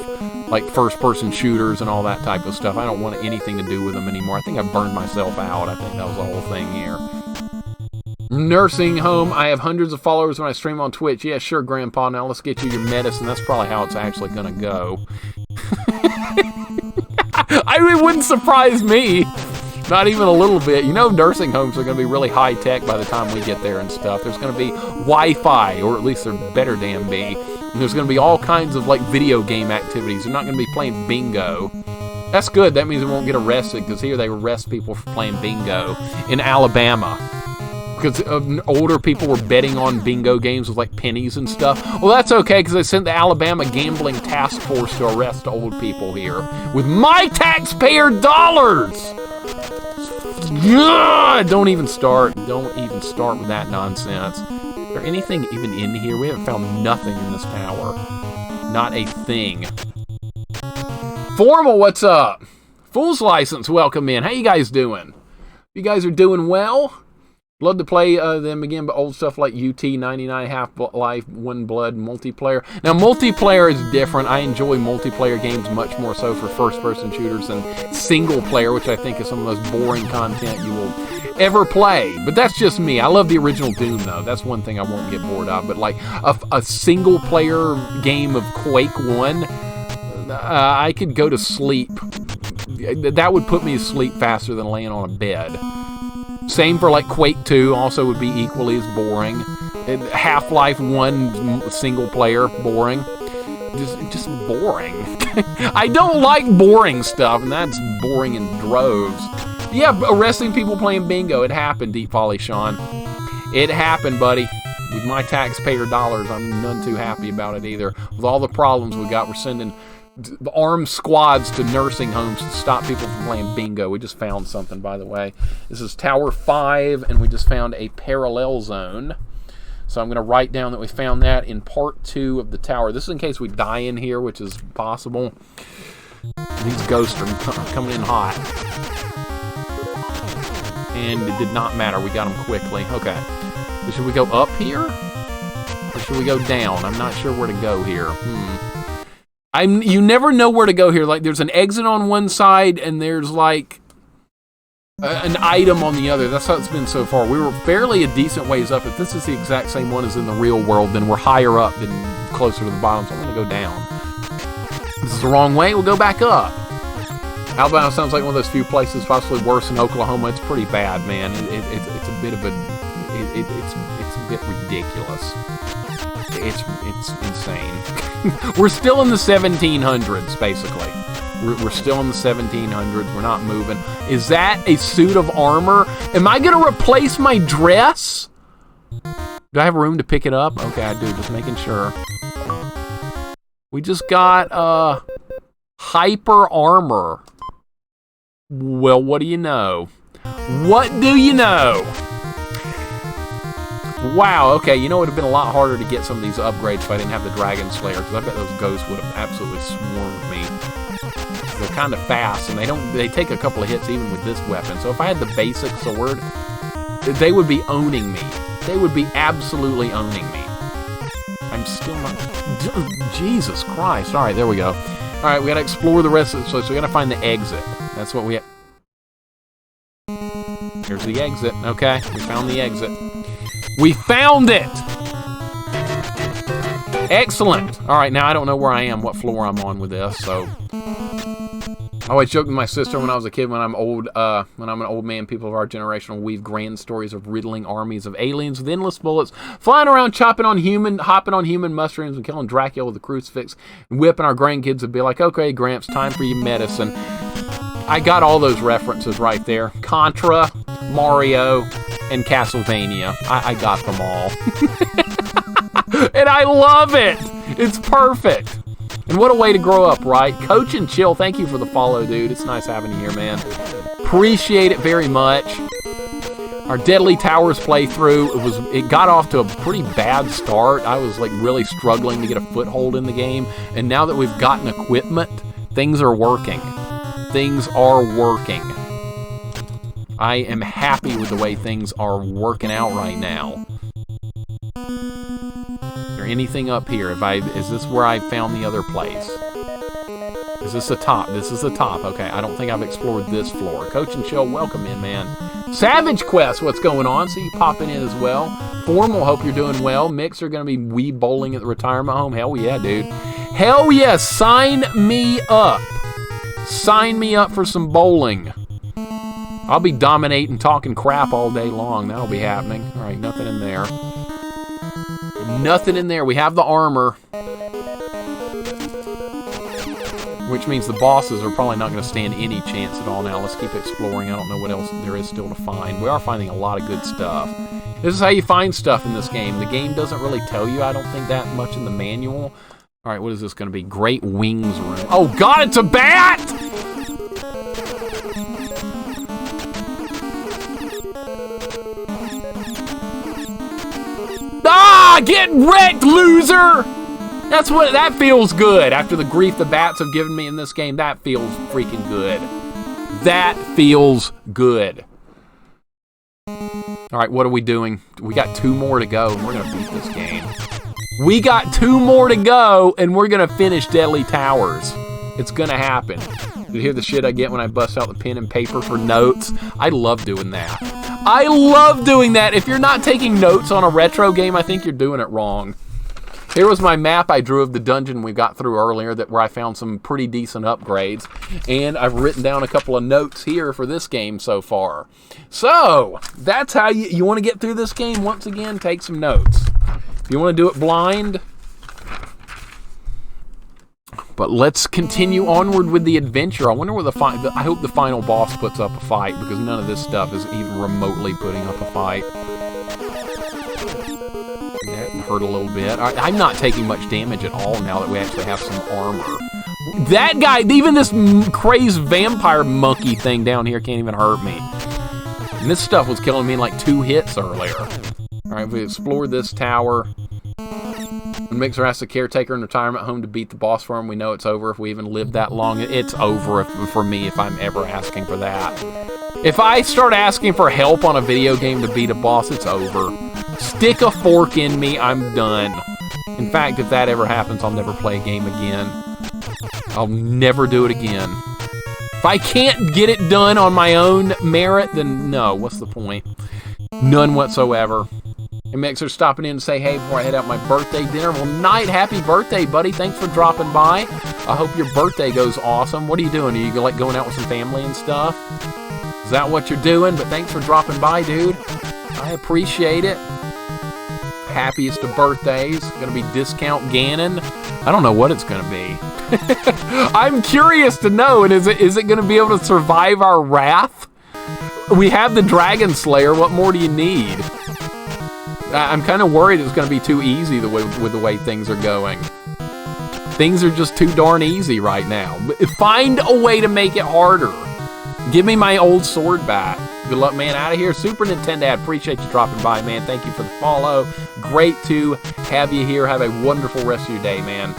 like first-person shooters and all that type of stuff. I don't want anything to do with them anymore. I think I've burned myself out. I think that was the whole thing here. Nursing home. I have hundreds of followers when I stream on Twitch. Yeah, sure, Grandpa. Now let's get you your medicine. That's probably how it's actually going to go. It wouldn't surprise me. Not even a little bit. You know, nursing homes are going to be really high-tech by the time we get there and stuff. There's going to be Wi-Fi, or at least there better damn be. And there's going to be all kinds of, like, video game activities. They're not going to be playing bingo. That's good. That means we won't get arrested, because here they arrest people for playing bingo in Alabama. Because older people were betting on bingo games with, like, pennies and stuff. Well, that's okay, because they sent the Alabama Gambling Task Force to arrest old people here with my taxpayer dollars! Yeah, don't even start. Don't even start with that nonsense. Is there anything even in here? We haven't found nothing in this tower. Not a thing. Formal, what's up? Fool's License, welcome in. How you guys doing? You guys are doing well? Love to play them again, but old stuff like UT 99, Half-Life, One Blood, multiplayer. Now, multiplayer is different. I enjoy multiplayer games much more so for first-person shooters than single-player, which I think is some of the most boring content you will ever play. But that's just me. I love the original Doom, though. That's one thing I won't get bored of. But like a single-player game of Quake 1, I could go to sleep. That would put me to sleep faster than laying on a bed. Same for like Quake 2, also would be equally as boring. Half-Life 1 single player, boring. Just boring. I don't like boring stuff, and that's boring in droves. Yeah, arresting people playing bingo. It happened, Deep Folly Sean. It happened, buddy. With my taxpayer dollars, I'm none too happy about it either. With all the problems we got, we're sending armed squads to nursing homes to stop people from playing bingo. We just found something, by the way. This is Tower 5, and we just found a parallel zone. So I'm going to write down that we found that in part 2 of the tower. This is in case we die in here, which is possible. These ghosts are coming in hot. And it did not matter. We got them quickly. Okay. So should we go up here? Or should we go down? I'm not sure where to go here. You never know where to go here. Like, there's an exit on one side, and there's, like, an item on the other. That's how it's been so far. We were fairly a decent ways up. If this is the exact same one as in the real world, then we're higher up than closer to the bottom, so I'm going to go down. This is the wrong way. We'll go back up. Alabama sounds like one of those few places, possibly worse than Oklahoma. It's pretty bad, man. It's a bit of a... It's a bit ridiculous. It's insane. We're still in the 1700s, basically. We're still in the 1700s. We're not moving. Is that a suit of armor? Am I going to replace my dress? Do I have room to pick it up? Okay, I do. Just making sure. We just got hyper armor. Well, what do you know? What do you know? Wow, okay, you know it would have been a lot harder to get some of these upgrades if I didn't have the Dragon Slayer, because I bet those ghosts would have absolutely swarmed me. They're kind of fast, and they take a couple of hits even with this weapon. So if I had the basic sword, they would be owning me. They would be absolutely owning me. I'm still not... Jesus Christ. All right, there we go. All right, we got to explore the rest of the place. So we got to find the exit. That's what we have. Here's the exit. Okay, we found the exit. We found it! Excellent. All right, now I don't know where I am, what floor I'm on with this, so... I always joked with my sister when I was a kid, when I'm an old man, people of our generation will weave grand stories of riddling armies of aliens with endless bullets, flying around, hopping on human mushrooms and killing Dracula with a crucifix, and whipping our grandkids and be like, okay, Gramps, time for your medicine. I got all those references right there. Contra, Mario, and Castlevania. I got them all. And I love it! It's perfect! And what a way to grow up, right? Coach and Chill, thank you for the follow, dude. It's nice having you here, man. Appreciate it very much. Our Deadly Towers playthrough, it got off to a pretty bad start. I was like really struggling to get a foothold in the game. And now that we've gotten equipment, things are working. Things are working. I am happy with the way things are working out right now. Is there anything up here? Is this where I found the other place? Is this the top? This is the top. Okay, I don't think I've explored this floor. Coach and Chill, welcome in, man. Savage Quest, what's going on? So you popping in as well. Formal, hope you're doing well. Mixer gonna be wee bowling at the retirement home. Hell yeah, dude. Hell yeah, sign me up. Sign me up for some bowling. I'll be dominating, talking crap all day long. That'll be happening. All right, nothing in there. Nothing in there. We have the armor. Which means the bosses are probably not going to stand any chance at all now. Let's keep exploring. I don't know what else there is still to find. We are finding a lot of good stuff. This is how you find stuff in this game. The game doesn't really tell you, I don't think, that much in the manual. All right, what is this going to be? Great Wings Room. Oh, God, it's a bat! Ah, get wrecked, loser! That feels good. After the grief the bats have given me in this game, that feels freaking good. That feels good. All right, what are we doing? We got 2 more to go, and we're going to beat this game. We got 2 more to go, and we're going to finish Deadly Towers. It's going to happen. You hear the shit I get when I bust out the pen and paper for notes? I love doing that. I love doing that. If you're not taking notes on a retro game, I think you're doing it wrong. Here was my map I drew of the dungeon we got through earlier where I found some pretty decent upgrades. And I've written down a couple of notes here for this game so far. So, that's how you want to get through this game. Once again, take some notes. If you want to do it blind. But let's continue onward with the adventure. I wonder where I hope the final boss puts up a fight, because none of this stuff is even remotely putting up a fight. That hurt a little bit. I'm not taking much damage at all now that we actually have some armor. That guy, even this crazed vampire monkey thing down here can't even hurt me. And this stuff was killing me in like 2 hits earlier. Alright, we explored this tower. Mixer asked the caretaker in retirement home to beat the boss for him. We know it's over if we even live that long. It's over for me if I'm ever asking for that. If I start asking for help on a video game to beat a boss, it's over. Stick a fork in me, I'm done. In fact, if that ever happens, I'll never play a game again. I'll never do it again. If I can't get it done on my own merit, then no, what's the point? None whatsoever. And Mixer stopping in to say hey before I head out my birthday dinner. Well, Knight, happy birthday, buddy. Thanks for dropping by. I hope your birthday goes awesome. What are you doing? Are you like going out with some family and stuff? Is that what you're doing? But thanks for dropping by, dude. I appreciate it. Happiest of birthdays. Gonna be Discount Ganon. I don't know what it's gonna be. I'm curious to know. And is it gonna be able to survive our wrath? We have the Dragon Slayer. What more do you need? I'm kind of worried it's going to be too easy with the way things are going. Things are just too darn easy right now. Find a way to make it harder. Give me my old sword back. Good luck, man. Out of here. Super Nintendo. I appreciate you dropping by, man. Thank you for the follow. Great to have you here. Have a wonderful rest of your day, man.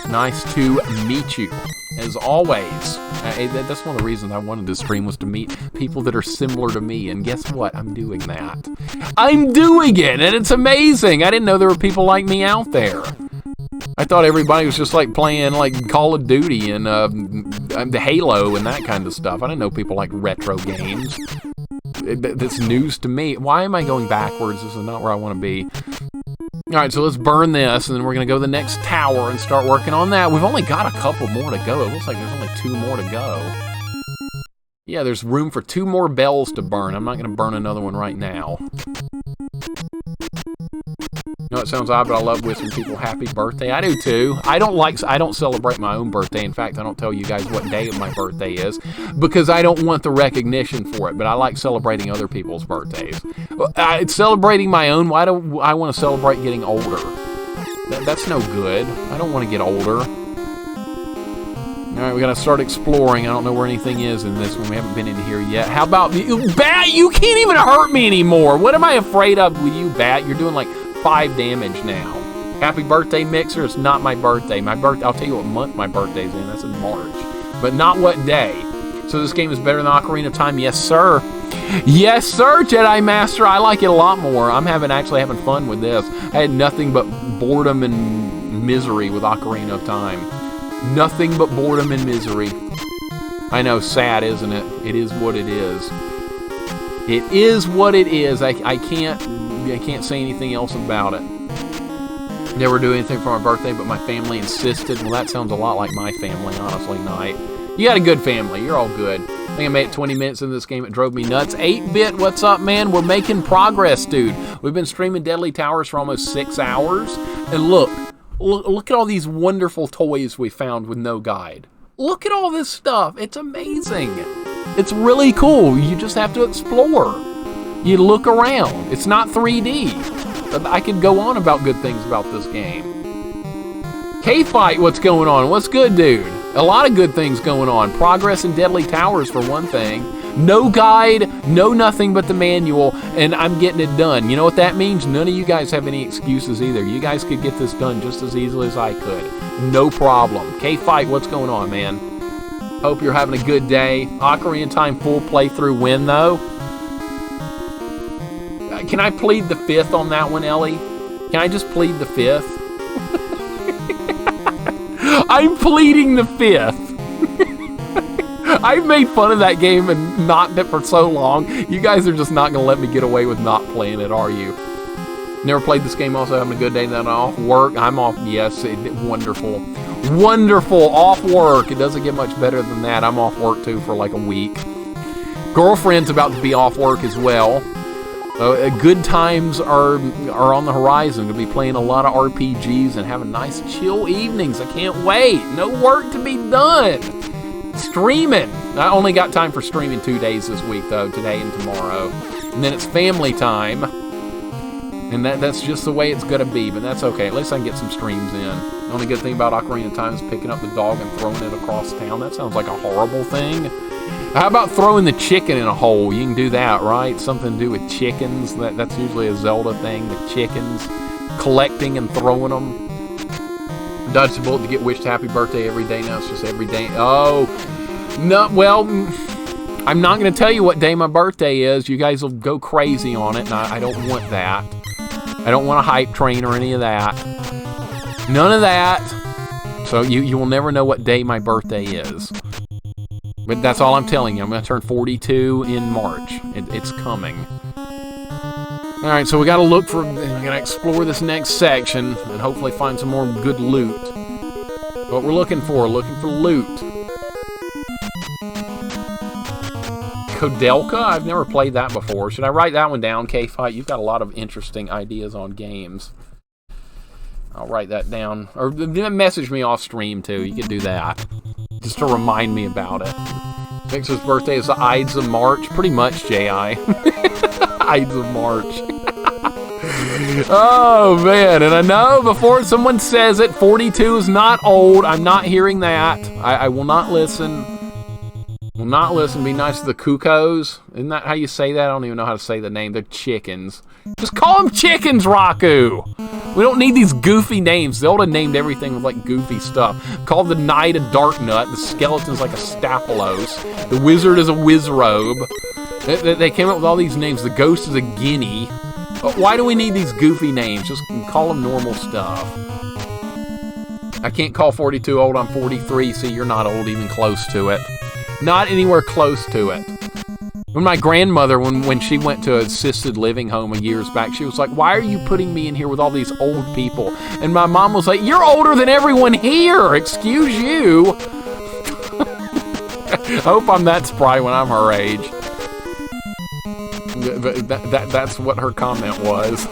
Nice to meet you, as always. That's one of the reasons I wanted to stream, was to meet people that are similar to me. And guess what? I'm doing that. I'm doing it, and it's amazing. I didn't know there were people like me out there. I thought everybody was just like playing like Call of Duty and the Halo and that kind of stuff. I didn't know people like retro games. That's news to me. Why am I going backwards? This is not where I want to be. Alright, so let's burn this, and then we're going to go to the next tower and start working on that. We've only got a couple more to go. It looks like there's only 2 more to go. Yeah, there's room for 2 more bells to burn. I'm not going to burn another one right now. I know it sounds odd, but I love wishing people happy birthday. I do too. I don't celebrate my own birthday. In fact, I don't tell you guys what day of my birthday is because I don't want the recognition for it, but I like celebrating other people's birthdays. Celebrating my own, why do I want to celebrate getting older? That's no good. I don't want to get older. Alright, we gotta start exploring. I don't know where anything is in this one. We haven't been in here yet. How about you, Bat? You can't even hurt me anymore. What am I afraid of with you, Bat? You're doing like 5 damage now. Happy birthday, Mixer. It's not my birthday. I'll tell you what month my birthday's in. That's in March. But not what day. So this game is better than Ocarina of Time? Yes, sir. Yes, sir, Jedi Master. I like it a lot more. I'm actually having fun with this. I had nothing but boredom and misery with Ocarina of Time. Nothing but boredom and misery. I know, sad, isn't it? It is what it is. It is what it is. I can't say anything else about it. Never do anything for my birthday, but my family insisted. Well, that sounds a lot like my family, honestly, Knight. You got a good family. You're all good. I think I made it 20 minutes into this game. It drove me nuts. 8-bit, what's up, man? We're making progress, dude. We've been streaming Deadly Towers for almost 6 hours. And look at all these wonderful toys we found with no guide. Look at all this stuff. It's amazing. It's really cool. You just have to explore. You look around. It's not 3D. I could go on about good things about this game. K-Fight, what's going on? What's good, dude? A lot of good things going on. Progress in Deadly Towers, for one thing. No guide, no nothing but the manual, and I'm getting it done. You know what that means? None of you guys have any excuses either. You guys could get this done just as easily as I could. No problem. K-Fight, what's going on, man? Hope you're having a good day. Ocarina of Time full playthrough win, though. Can I plead the 5th on that one, Ellie? Can I just plead the 5th? I'm pleading the 5th. I've made fun of that game and knocked it for so long. You guys are just not going to let me get away with not playing it, are you? Never played this game, also having a good day. Then I'm off work. I'm off, yes, wonderful. Wonderful, off work. It doesn't get much better than that. I'm off work too for like a week. Girlfriend's about to be off work as well. Good times are on the horizon. Gonna be playing a lot of RPGs and having nice chill evenings. I can't wait. No work to be done. Streaming. I only got time for streaming 2 days this week though, today and tomorrow. And then it's family time. And that's just the way it's gonna be, but that's okay. At least I can get some streams in. The only good thing about Ocarina of Time is picking up the dog and throwing it across town. That sounds like a horrible thing. How about throwing the chicken in a hole? You can do that, right? Something to do with chickens. That's usually a Zelda thing, the chickens. Collecting and throwing them. Dodged a bullet to get wished happy birthday every day. Now it's just every day. Oh, no, well, I'm not going to tell you what day my birthday is. You guys will go crazy on it, and I don't want that. I don't want a hype train or any of that. None of that. So you will never know what day my birthday is. But that's all I'm telling you. I'm going to turn 42 in March. It's coming. Alright, so we got to look for... we got to explore this next section and hopefully find some more good loot. What we're looking for loot. Kodelka? I've never played that before. Should I write that one down, K-Fight? You've got a lot of interesting ideas on games. I'll write that down. Or message me off stream, too. You can do that. Just to remind me about it. Mixer's birthday is the Ides of March. Pretty much, J.I. Ides of March. Oh, man. And I know before someone says it, 42 is not old. I'm not hearing that. I will not listen. Will not listen. Be nice to the cuckoos. Isn't that how you say that? I don't even know how to say the name. They're chickens. Just call them chickens, Raku. We don't need these goofy names. Zelda named everything with like goofy stuff. Called the Knight a Darknut. The skeleton's like a Staphylos. The wizard is a Wizrobe. They came up with all these names. The ghost is a Guinea. Why do we need these goofy names? Just call them normal stuff. I can't call 42 old. I'm 43. See, you're not old, even close to it. Not anywhere close to it. When my grandmother, when she went to an assisted living home years back, she was like, why are you putting me in here with all these old people? And my mom was like, you're older than everyone here. Excuse you. I hope I'm that spry when I'm her age. That's what her comment was.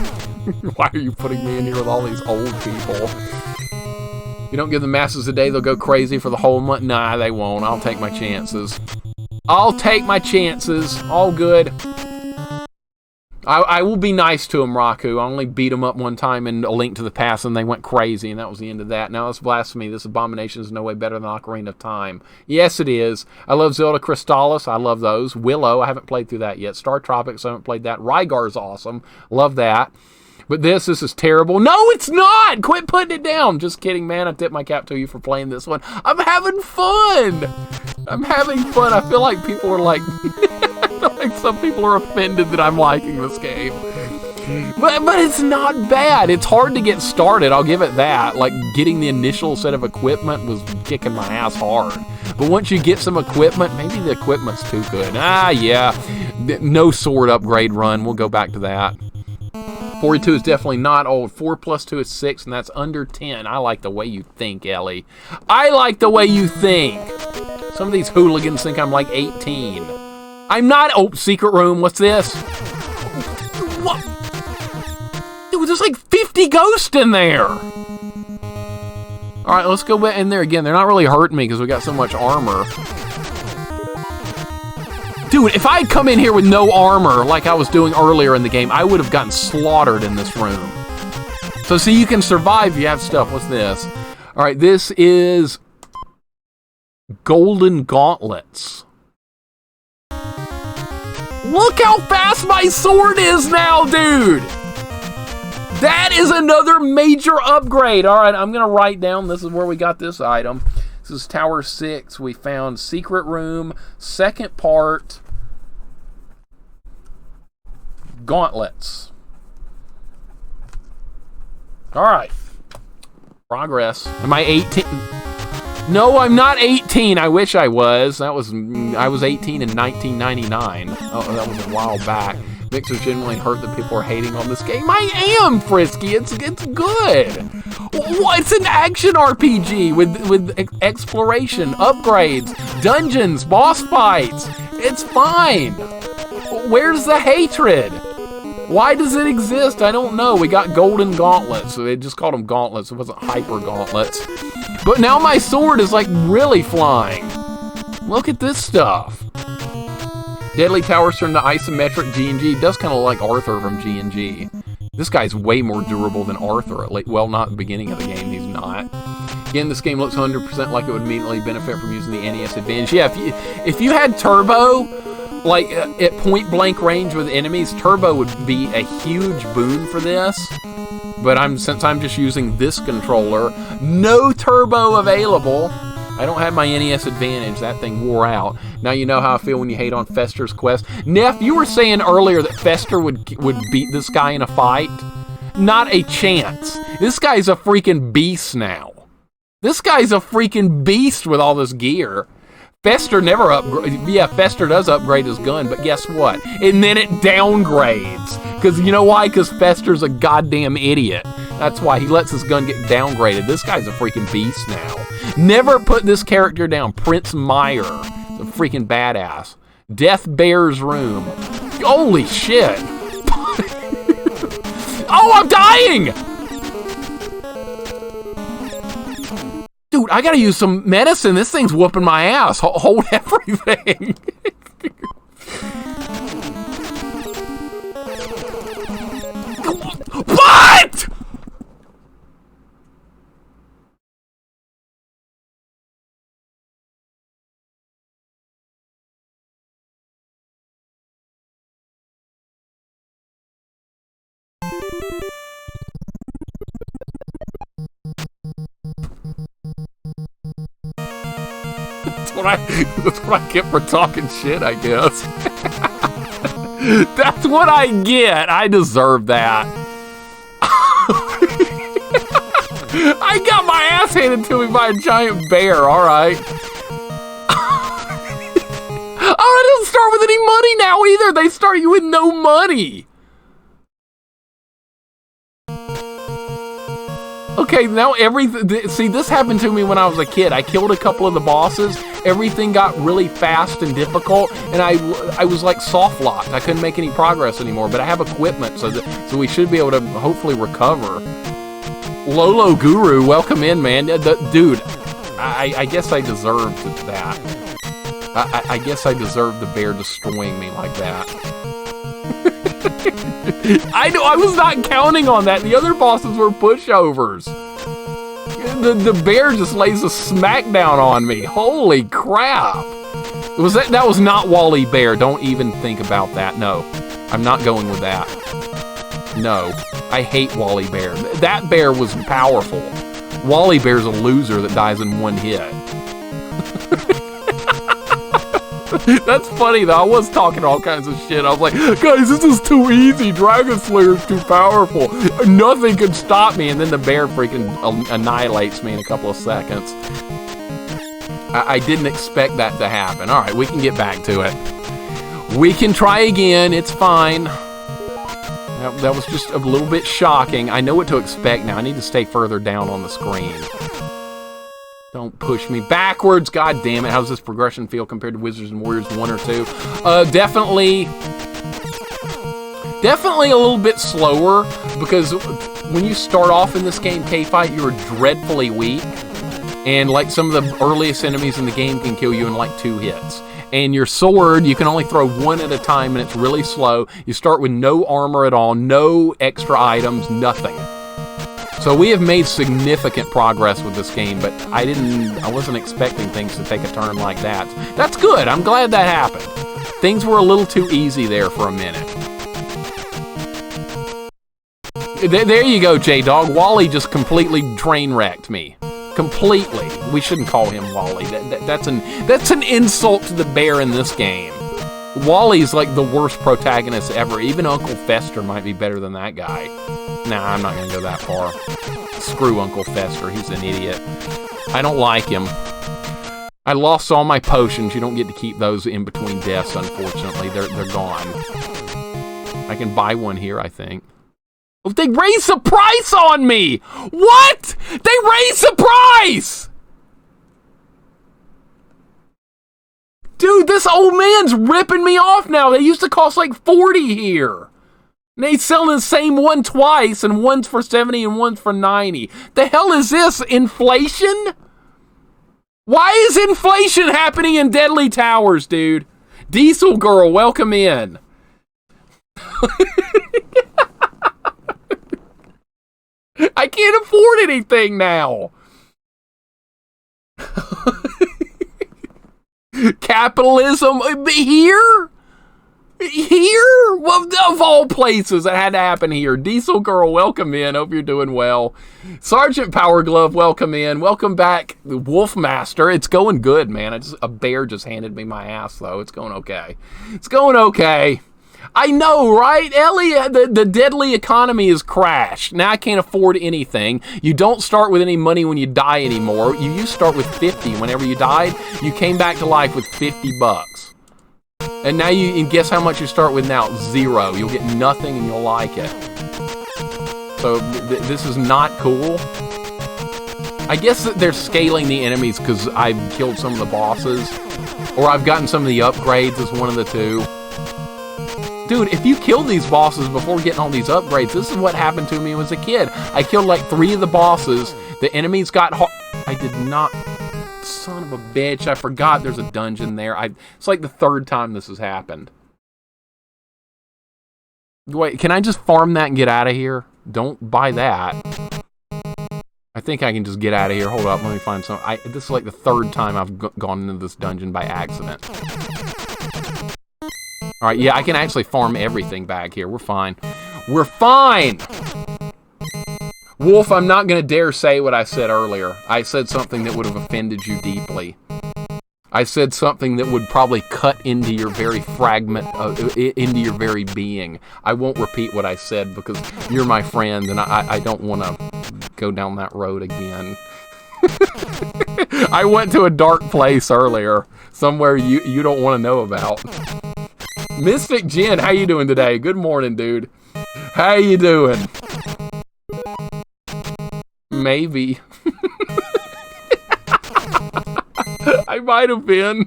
Why are you putting me in here with all these old people? You don't give the masses a day, they'll go crazy for the whole month. Nah, they won't. I'll take my chances. I'll take my chances. All good. I will be nice to them, Raku. I only beat them up one time in A Link to the Past, and they went crazy, and that was the end of that. Now it's blasphemy. This abomination is no way better than Ocarina of Time. Yes, it is. I love Zelda Crystallis. I love those. Willow, I haven't played through that yet. Star Tropics, I haven't played that. Rygar's awesome. Love that. But this is terrible. No, it's not! Quit putting it down! Just kidding, man. I tip my cap to you for playing this one. I'm having fun! I'm having fun. I feel like people are like... I feel like some people are offended that I'm liking this game. But it's not bad. It's hard to get started, I'll give it that. Like, getting the initial set of equipment was kicking my ass hard. But once you get some equipment, maybe the equipment's too good. Yeah. No sword upgrade run. We'll go back to that. 42 is definitely not old. 4 plus 2 is 6, and that's under 10. I like the way you think, Ellie. I like the way you think. Some of these hooligans think I'm like 18. I'm not. Oh, secret room. What's this? What? Dude, there's like 50 ghosts in there. All right, let's go in there again. They're not really hurting me because we got so much armor. Dude, if I had come in here with no armor like I was doing earlier in the game, I would have gotten slaughtered in this room. So see, you can survive if you have stuff. What's this? All right, this is golden gauntlets. Look how fast my sword is now, dude! That is another major upgrade. All right, I'm going to write down, this is where we got this item. This is Tower 6. We found secret room, second part, gauntlets. All right. Progress. Am I 18? No, I'm not 18. I wish I was. I was 18 in 1999. Oh, that was a while back. Mixer's genuinely hurt that people are hating on this game. I am, Frisky. It's good. Well, it's an action RPG with exploration, upgrades, dungeons, boss fights. It's fine. Where's the hatred? Why does it exist? I don't know. We got golden gauntlets. So they just called them gauntlets. It wasn't hyper gauntlets. But now my sword is like really flying. Look at this stuff. Deadly Towers turned to isometric G&G. Does kind of like Arthur from G&G. This guy's way more durable than Arthur. Well, not at the beginning of the game. He's not. Again, this game looks 100% like it would immediately benefit from using the NES Advantage. Yeah, if you had Turbo, like at point blank range with enemies, Turbo would be a huge boon for this. But since I'm just using this controller, no Turbo available. I don't have my NES Advantage. That thing wore out. Now you know how I feel when you hate on Fester's quest. Neff, you were saying earlier that Fester would beat this guy in a fight. Not a chance. This guy's a freaking beast now. This guy's a freaking beast with all this gear. Fester never upgrades. Yeah, Fester does upgrade his gun, but guess what? And then it downgrades. Because you know why? Because Fester's a goddamn idiot. That's why he lets his gun get downgraded. This guy's a freaking beast now. Never put this character down. Prince Meyer. It's a freaking badass. Death Bear's Room. Holy shit. Oh, I'm dying! Dude, I gotta use some medicine. This thing's whooping my ass. Hold everything. What?! That's what I get for talking shit, I guess. That's what I get. I deserve that. I got my ass handed to me by a giant bear, alright. Oh, it doesn't start with any money now either. They start you with no money. Okay, now everything. See, this happened to me when I was a kid. I killed a couple of the bosses. Everything got really fast and difficult, and I was like soft locked. I couldn't make any progress anymore. But I have equipment, so we should be able to hopefully recover. Lolo Guru, welcome in, man. Dude, I guess I deserved that. I guess I deserved the bear destroying me like that. I know, I was not counting on that. The other bosses were pushovers. The bear just lays a smackdown on me. Holy crap. That was not Wally Bear. Don't even think about that. No, I'm not going with that. No, I hate Wally Bear. That bear was powerful. Wally Bear's a loser that dies in one hit. That's funny though. I was talking all kinds of shit. I was like, guys, this is too easy. Dragon Slayer's too powerful. Nothing can stop me. And then the bear freaking annihilates me in a couple of seconds. I didn't expect that to happen. All right, we can get back to it. We can try again. It's fine. That was just a little bit shocking. I know what to expect now. I need to stay further down on the screen. Don't push me backwards. God damn it. How does this progression feel compared to Wizards and Warriors 1 or 2? Definitely a little bit slower, because when you start off in this game, K-Fight, you're dreadfully weak. And like some of the earliest enemies in the game can kill you in like 2 hits. And your sword, you can only throw 1 at a time, and it's really slow. You start with no armor at all, no extra items, nothing. So we have made significant progress with this game, but I wasn't expecting things to take a turn like that. That's good. I'm glad that happened. Things were a little too easy there for a minute. There you go, J-Dog. Wally just completely train wrecked me. Completely. We shouldn't call him Wally. That's an insult to the bear in this game. Wally's like the worst protagonist ever. Even Uncle Fester might be better than that guy. Nah, I'm not going to go that far. Screw Uncle Fester. He's an idiot. I don't like him. I lost all my potions. You don't get to keep those in between deaths, unfortunately. They're gone. I can buy one here, I think. Oh, they raised the price on me! What? They raised the price! Dude, this old man's ripping me off now. They used to cost like 40 here. And they sell the same one twice, and one's for 70 and one's for 90. The hell is this? Inflation? Why is inflation happening in Deadly Towers, dude? Diesel Girl, welcome in. I can't afford anything now. Capitalism here? Here? Well, of all places, it had to happen here. Diesel Girl, welcome in. Hope you're doing well. Sergeant Power Glove, welcome in. Welcome back, Wolfmaster. It's going good, man. A bear just handed me my ass, though. It's going okay. It's going okay. I know, right? Ellie, the deadly economy has crashed. Now I can't afford anything. You don't start with any money when you die anymore. You used to start with 50. Whenever you died, you came back to life with 50 bucks. And now and guess how much you start with now? 0. You'll get nothing and you'll like it. So this is not cool. I guess that they're scaling the enemies because I've killed some of the bosses. Or I've gotten some of the upgrades as one of the two. Dude, if you kill these bosses before getting all these upgrades, this is what happened to me as a kid. I killed like 3 of the bosses. The enemies got hard. I did not... Son of a bitch, I forgot there's a dungeon there. It's like the 3rd time this has happened. Wait, can I just farm that and get out of here? Don't buy that. I think I can just get out of here. Hold up, let me find some. This is like the 3rd time I've gone into this dungeon by accident. Alright, yeah, I can actually farm everything back here. We're fine. We're fine! Wolf, I'm not going to dare say what I said earlier. I said something that would have offended you deeply. I said something that would probably cut into your very fragment, into your very being. I won't repeat what I said because you're my friend and I don't want to go down that road again. I went to a dark place earlier, somewhere you don't want to know about. Mystic Jen, how you doing today? Good morning, dude. How you doing? Maybe. I might have been.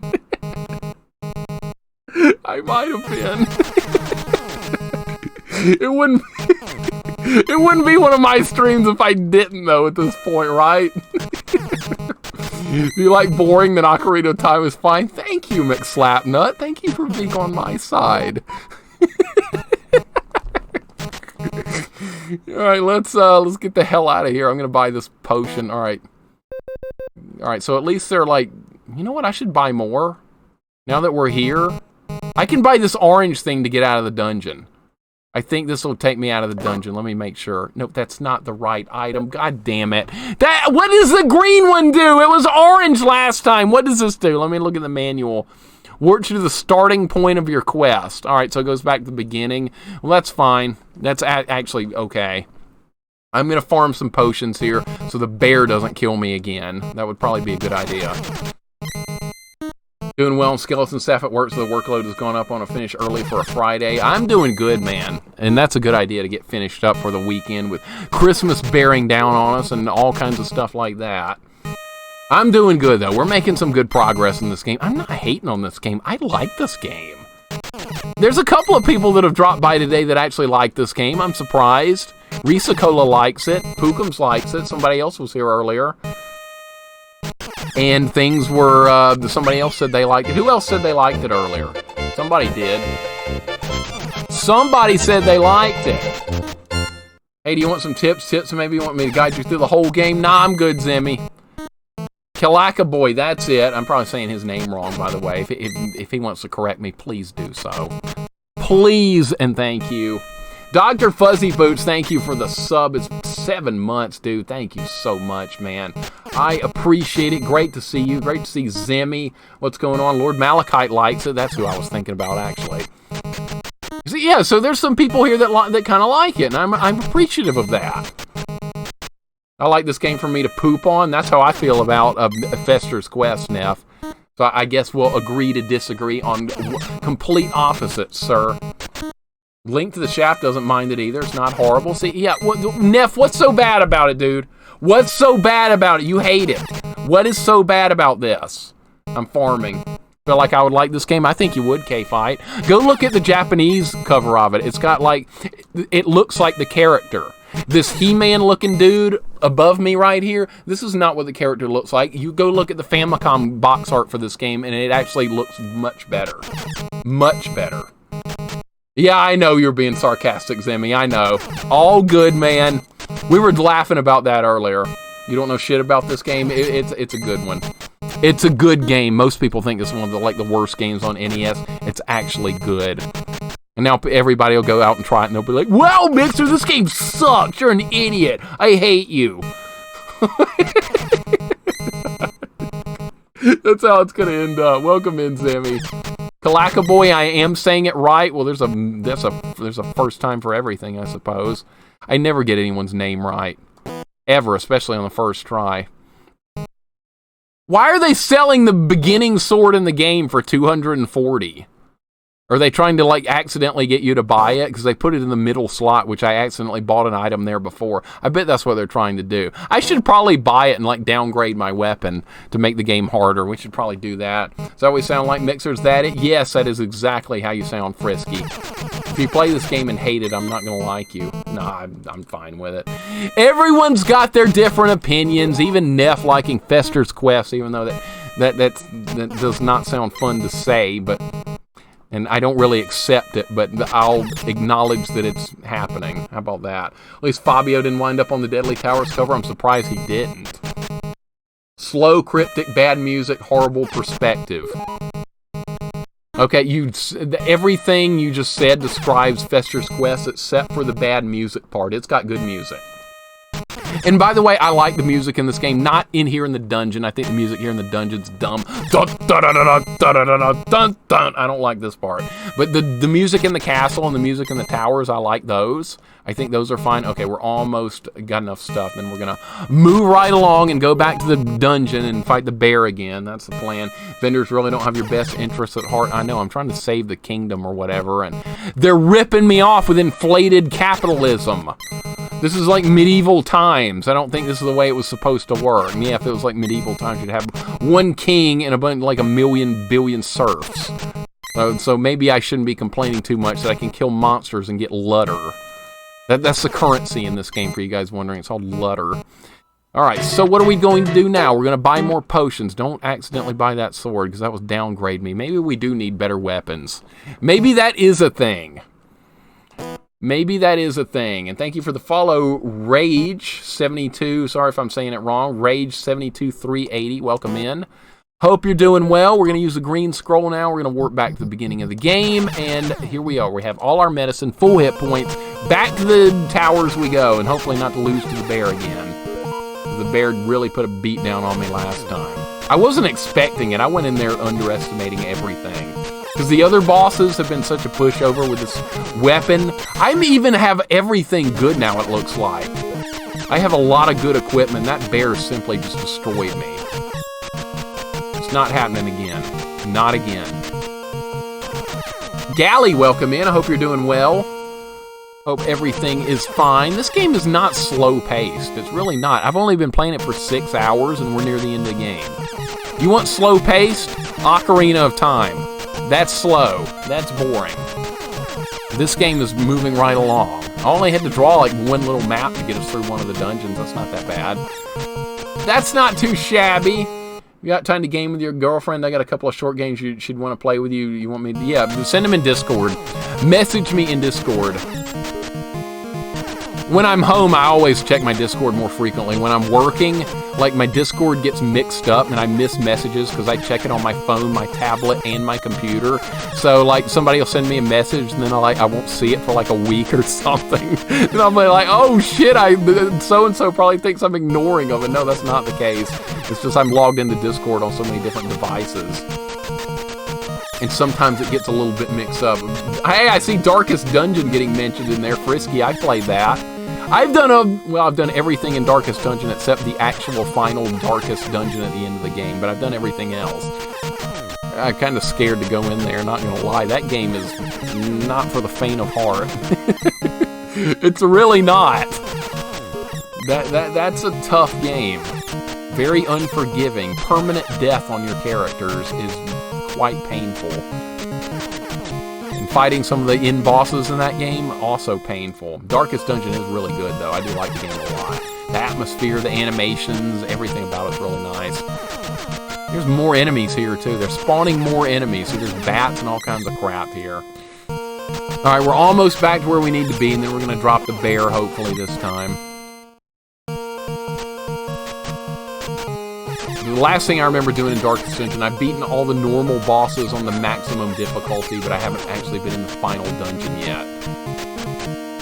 I might have been. It wouldn't be one of my streams if I didn't, though, at this point, right? If you like boring, then Ocarina of Time is fine. Thank you, McSlapnut. Thank you for being on my side. Alright, let's get the hell out of here. I'm gonna buy this potion. Alright, so at least they're like, you know what, I should buy more. Now that we're here, I can buy this orange thing to get out of the dungeon. I think this will take me out of the dungeon. Let me make sure. Nope, that's not the right item. God damn it. What does the green one do? It was orange last time. What does this do? Let me look at the manual. Work you to the starting point of your quest. All right, so it goes back to the beginning. Well, that's fine. That's actually okay. I'm going to farm some potions here so the bear doesn't kill me again. That would probably be a good idea. Doing well in skeleton staff at work, so the workload has gone up on a finish early for a Friday. I'm doing good, man. And that's a good idea to get finished up for the weekend with Christmas bearing down on us and all kinds of stuff like that. I'm doing good, though. We're making some good progress in this game. I'm not hating on this game. I like this game. There's a couple of people that have dropped by today that actually like this game. I'm surprised. Risacola likes it. Pookums likes it. Somebody else was here earlier. And things were, somebody else said they liked it. Who else said they liked it earlier? Somebody did. Somebody said they liked it. Hey, do you want some tips? Tips, and maybe you want me to guide you through the whole game? Nah, I'm good, Zimmy. Kalaka Boy, that's it. I'm probably saying his name wrong, by the way. If he wants to correct me, please do so. Please and thank you. Dr. Fuzzy Boots, thank you for the sub. It's 7 months, dude. Thank you so much, man. I appreciate it. Great to see you. Great to see Zimmy. What's going on? Lord Malachite likes it. That's who I was thinking about, actually. So, yeah, so there's some people here that kind of like it, and I'm appreciative of that. I like this game for me to poop on. That's how I feel about Fester's Quest, Neff. So I guess we'll agree to disagree on complete opposites, sir. Link to the Shaft doesn't mind it either. It's not horrible. See, yeah, Neff, what's so bad about it, dude? What's so bad about it? You hate it. What is so bad about this? I'm farming. Feel like I would like this game? I think you would, K-Fight. Go look at the Japanese cover of it. It's got like, it looks like the character. This He-Man looking dude above me right here, this is not what the character looks like. You go look at the Famicom box art for this game, and it actually looks much better. Much better. Yeah, I know you're being sarcastic, Zimmy. I know. All good, man. We were laughing about that earlier. You don't know shit about this game? It's a good one. It's a good game. Most people think it's one of the worst games on NES. It's actually good. And now everybody will go out and try it, and they'll be like, "Wow, Mixer, this game sucks. You're an idiot. I hate you." That's how it's gonna end up. Welcome in, Zimmy. Kalaka Boy, I am saying it right. Well, there's a first time for everything, I suppose. I never get anyone's name right. Ever, especially on the first try. Why are they selling the beginning sword in the game for $240? Are they trying to, like, accidentally get you to buy it? Because they put it in the middle slot, which I accidentally bought an item there before. I bet that's what they're trying to do. I should probably buy it and, like, downgrade my weapon to make the game harder. We should probably do that. Does that always sound like Mixer's that it? Yes, that is exactly how you sound, Frisky. If you play this game and hate it, I'm not going to like you. Nah, I'm fine with it. Everyone's got their different opinions, even Neff liking Fester's Quest, even though that does not sound fun to say, but... And I don't really accept it, but I'll acknowledge that it's happening. How about that? At least Fabio didn't wind up on the Deadly Towers cover. I'm surprised he didn't. Slow, cryptic, bad music, horrible perspective. Okay, everything you just said describes Fester's Quest except for the bad music part. It's got good music. And by the way, I like the music in this game, not in here in the dungeon. I think the music here in the dungeon's dumb. Dun, dun, dun, dun, dun, dun, dun, dun. I don't like this part. But the music in the castle and the music in the towers, I like those. I think those are fine. Okay, we're almost got enough stuff. Then we're going to move right along and go back to the dungeon and fight the bear again. That's the plan. Vendors really don't have your best interests at heart. I know, I'm trying to save the kingdom or whatever, and they're ripping me off with inflated capitalism. This is like medieval times. I don't think this is the way it was supposed to work. And yeah, if it was like medieval times, you'd have one king and like 1 billion serfs. So maybe I shouldn't be complaining too much that I can kill monsters and get lutter. That's the currency in this game, for you guys wondering. It's called lutter. Alright, so what are we going to do now? We're going to buy more potions. Don't accidentally buy that sword, because that was downgrade me. Maybe we do need better weapons. Maybe that is a thing. Maybe that is a thing. And thank you for the follow, Rage72. Sorry if I'm saying it wrong. Rage72380. Welcome in. Hope you're doing well. We're going to use the green scroll now. We're going to warp back to the beginning of the game. And here we are. We have all our medicine, full hit points. Back to the towers we go. And hopefully not to lose to the bear again. The bear really put a beat down on me last time. I wasn't expecting it. I went in there underestimating everything. Because the other bosses have been such a pushover with this weapon. I even have everything good now, it looks like. I have a lot of good equipment. That bear simply just destroyed me. It's not happening again. Not again. Gally, welcome in. I hope you're doing well. Hope everything is fine. This game is not slow-paced. It's really not. I've only been playing it for 6 hours, and we're near the end of the game. You want slow-paced? Ocarina of Time. That's slow. That's boring. This game is moving right along. I only had to draw like one little map to get us through one of the dungeons. That's not that bad. That's not too shabby. You got time to game with your girlfriend? I got a couple of short games she'd want to play with you. You want me to? Yeah, send them in Discord. Message me in Discord. When I'm home, I always check my Discord more frequently. When I'm working, like my Discord gets mixed up and I miss messages because I check it on my phone, my tablet, and my computer. So like somebody will send me a message and then I won't see it for like a week or something. And I'll be like, oh shit, so-and-so probably thinks I'm ignoring them. And no, that's not the case. It's just I'm logged into Discord on so many different devices. And sometimes it gets a little bit mixed up. Hey, I see Darkest Dungeon getting mentioned in there. Frisky, I played that. I've done everything in Darkest Dungeon except the actual final Darkest Dungeon at the end of the game, but I've done everything else. I'm kind of scared to go in there, not gonna lie. That game is not for the faint of heart. It's really not. That's a tough game. Very unforgiving. Permanent death on your characters is quite painful. And fighting some of the end bosses in that game, also painful. Darkest Dungeon is really good, though. I do like the game a lot. The atmosphere, the animations, everything about it's really nice. There's more enemies here, too. They're spawning more enemies, so there's bats and all kinds of crap here. Alright, we're almost back to where we need to be, and then we're going to drop the bear, hopefully, this time. The last thing I remember doing in Darkest Dungeon, I've beaten all the normal bosses on the maximum difficulty, but I haven't actually been in the final dungeon yet.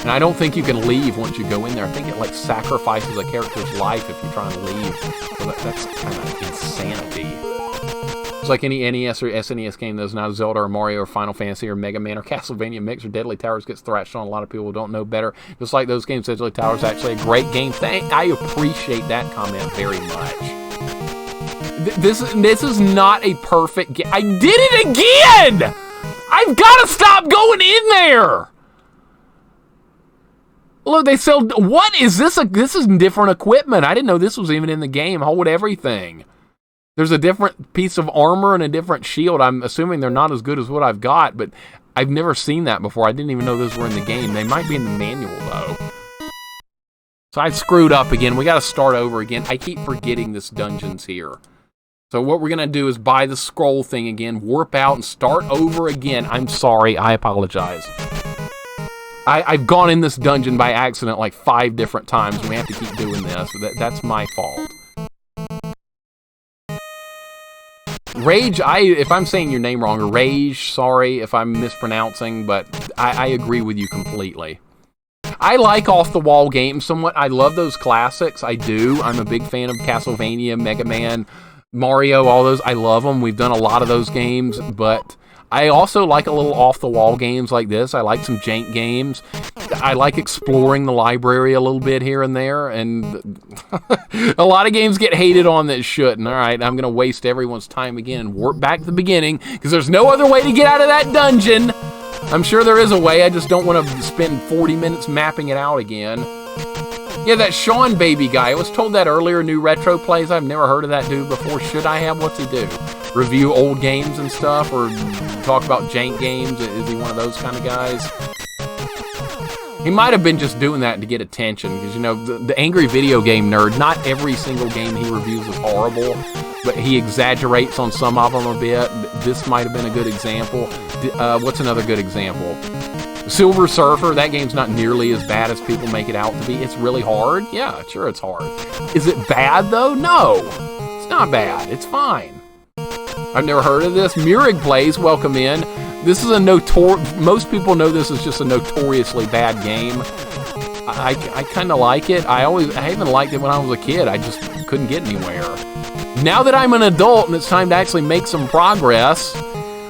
And I don't think you can leave once you go in there. I think it, like, sacrifices a character's life if you try and leave. So that's kind of insanity. It's like any NES or SNES game that's not Zelda or Mario or Final Fantasy or Mega Man or Castlevania Mix or Deadly Towers gets thrashed on. A lot of people don't know better. Just like those games, Deadly Towers is actually a great game. I appreciate that comment very much. This is not a perfect game. I did it again! I've got to stop going in there! Look, they sell... What is this? This is different equipment. I didn't know this was even in the game. Hold everything. There's a different piece of armor and a different shield. I'm assuming they're not as good as what I've got, but I've never seen that before. I didn't even know those were in the game. They might be in the manual, though. So I screwed up again. We got to start over again. I keep forgetting this dungeon's here. So what we're going to do is buy the scroll thing again, warp out, and start over again. I'm sorry. I apologize. I've gone in this dungeon by accident like 5 different times, and we have to keep doing this. That's my fault. Rage, if I'm saying your name wrong, or Rage, sorry if I'm mispronouncing, but I agree with you completely. I like off-the-wall games somewhat. I love those classics. I do. I'm a big fan of Castlevania, Mega Man, Mario, all those. I love them. We've done a lot of those games, but I also like a little off-the-wall games like this. I like some jank games. I like exploring the library a little bit here and there, and a lot of games get hated on that shouldn't. All right, I'm going to waste everyone's time again and warp back to the beginning, because there's no other way to get out of that dungeon. I'm sure there is a way. I just don't want to spend 40 minutes mapping it out again. Yeah, that Sean Baby guy. I was told that earlier, new retro plays. I've never heard of that dude before. Should I have? What's he do? Review old games and stuff, or talk about jank games? Is he one of those kind of guys? He might have been just doing that to get attention, because, you know, the angry video game nerd, not every single game he reviews is horrible, but he exaggerates on some of them a bit. This might have been a good example. What's another good example? Silver Surfer, that game's not nearly as bad as people make it out to be. It's really hard. Yeah, sure it's hard. Is it bad, though? No. It's not bad. It's fine. I've never heard of this. Murig Plays, welcome in. This is a most people know this is just a notoriously bad game. I kind of like it. I even liked it when I was a kid. I just couldn't get anywhere. Now that I'm an adult and it's time to actually make some progress,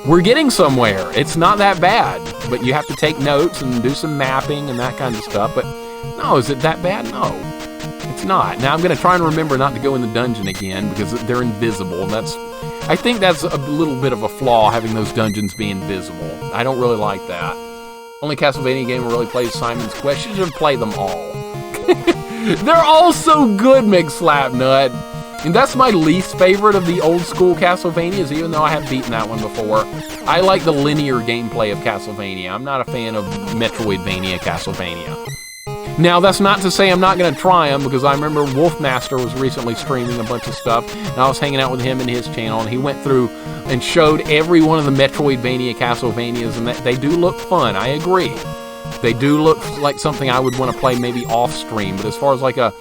we're getting somewhere. It's not that bad, but you have to take notes and do some mapping and that kind of stuff. But no, is it that bad? No, it's not. Now I'm going to try and remember not to go in the dungeon again, because they're invisible. I think that's a little bit of a flaw, having those dungeons be invisible. I don't really like that. Only Castlevania game I really plays Simon's Quest. You should play them all. They're all so good, McSlapnut. And that's my least favorite of the old school Castlevanias, even though I have beaten that one before. I like the linear gameplay of Castlevania. I'm not a fan of Metroidvania Castlevania. Now, that's not to say I'm not going to try them, because I remember Wolfmaster was recently streaming a bunch of stuff, and I was hanging out with him and his channel, and he went through and showed every one of the Metroidvania Castlevanias, and they do look fun. I agree. They do look like something I would want to play maybe off-stream, but as far as like a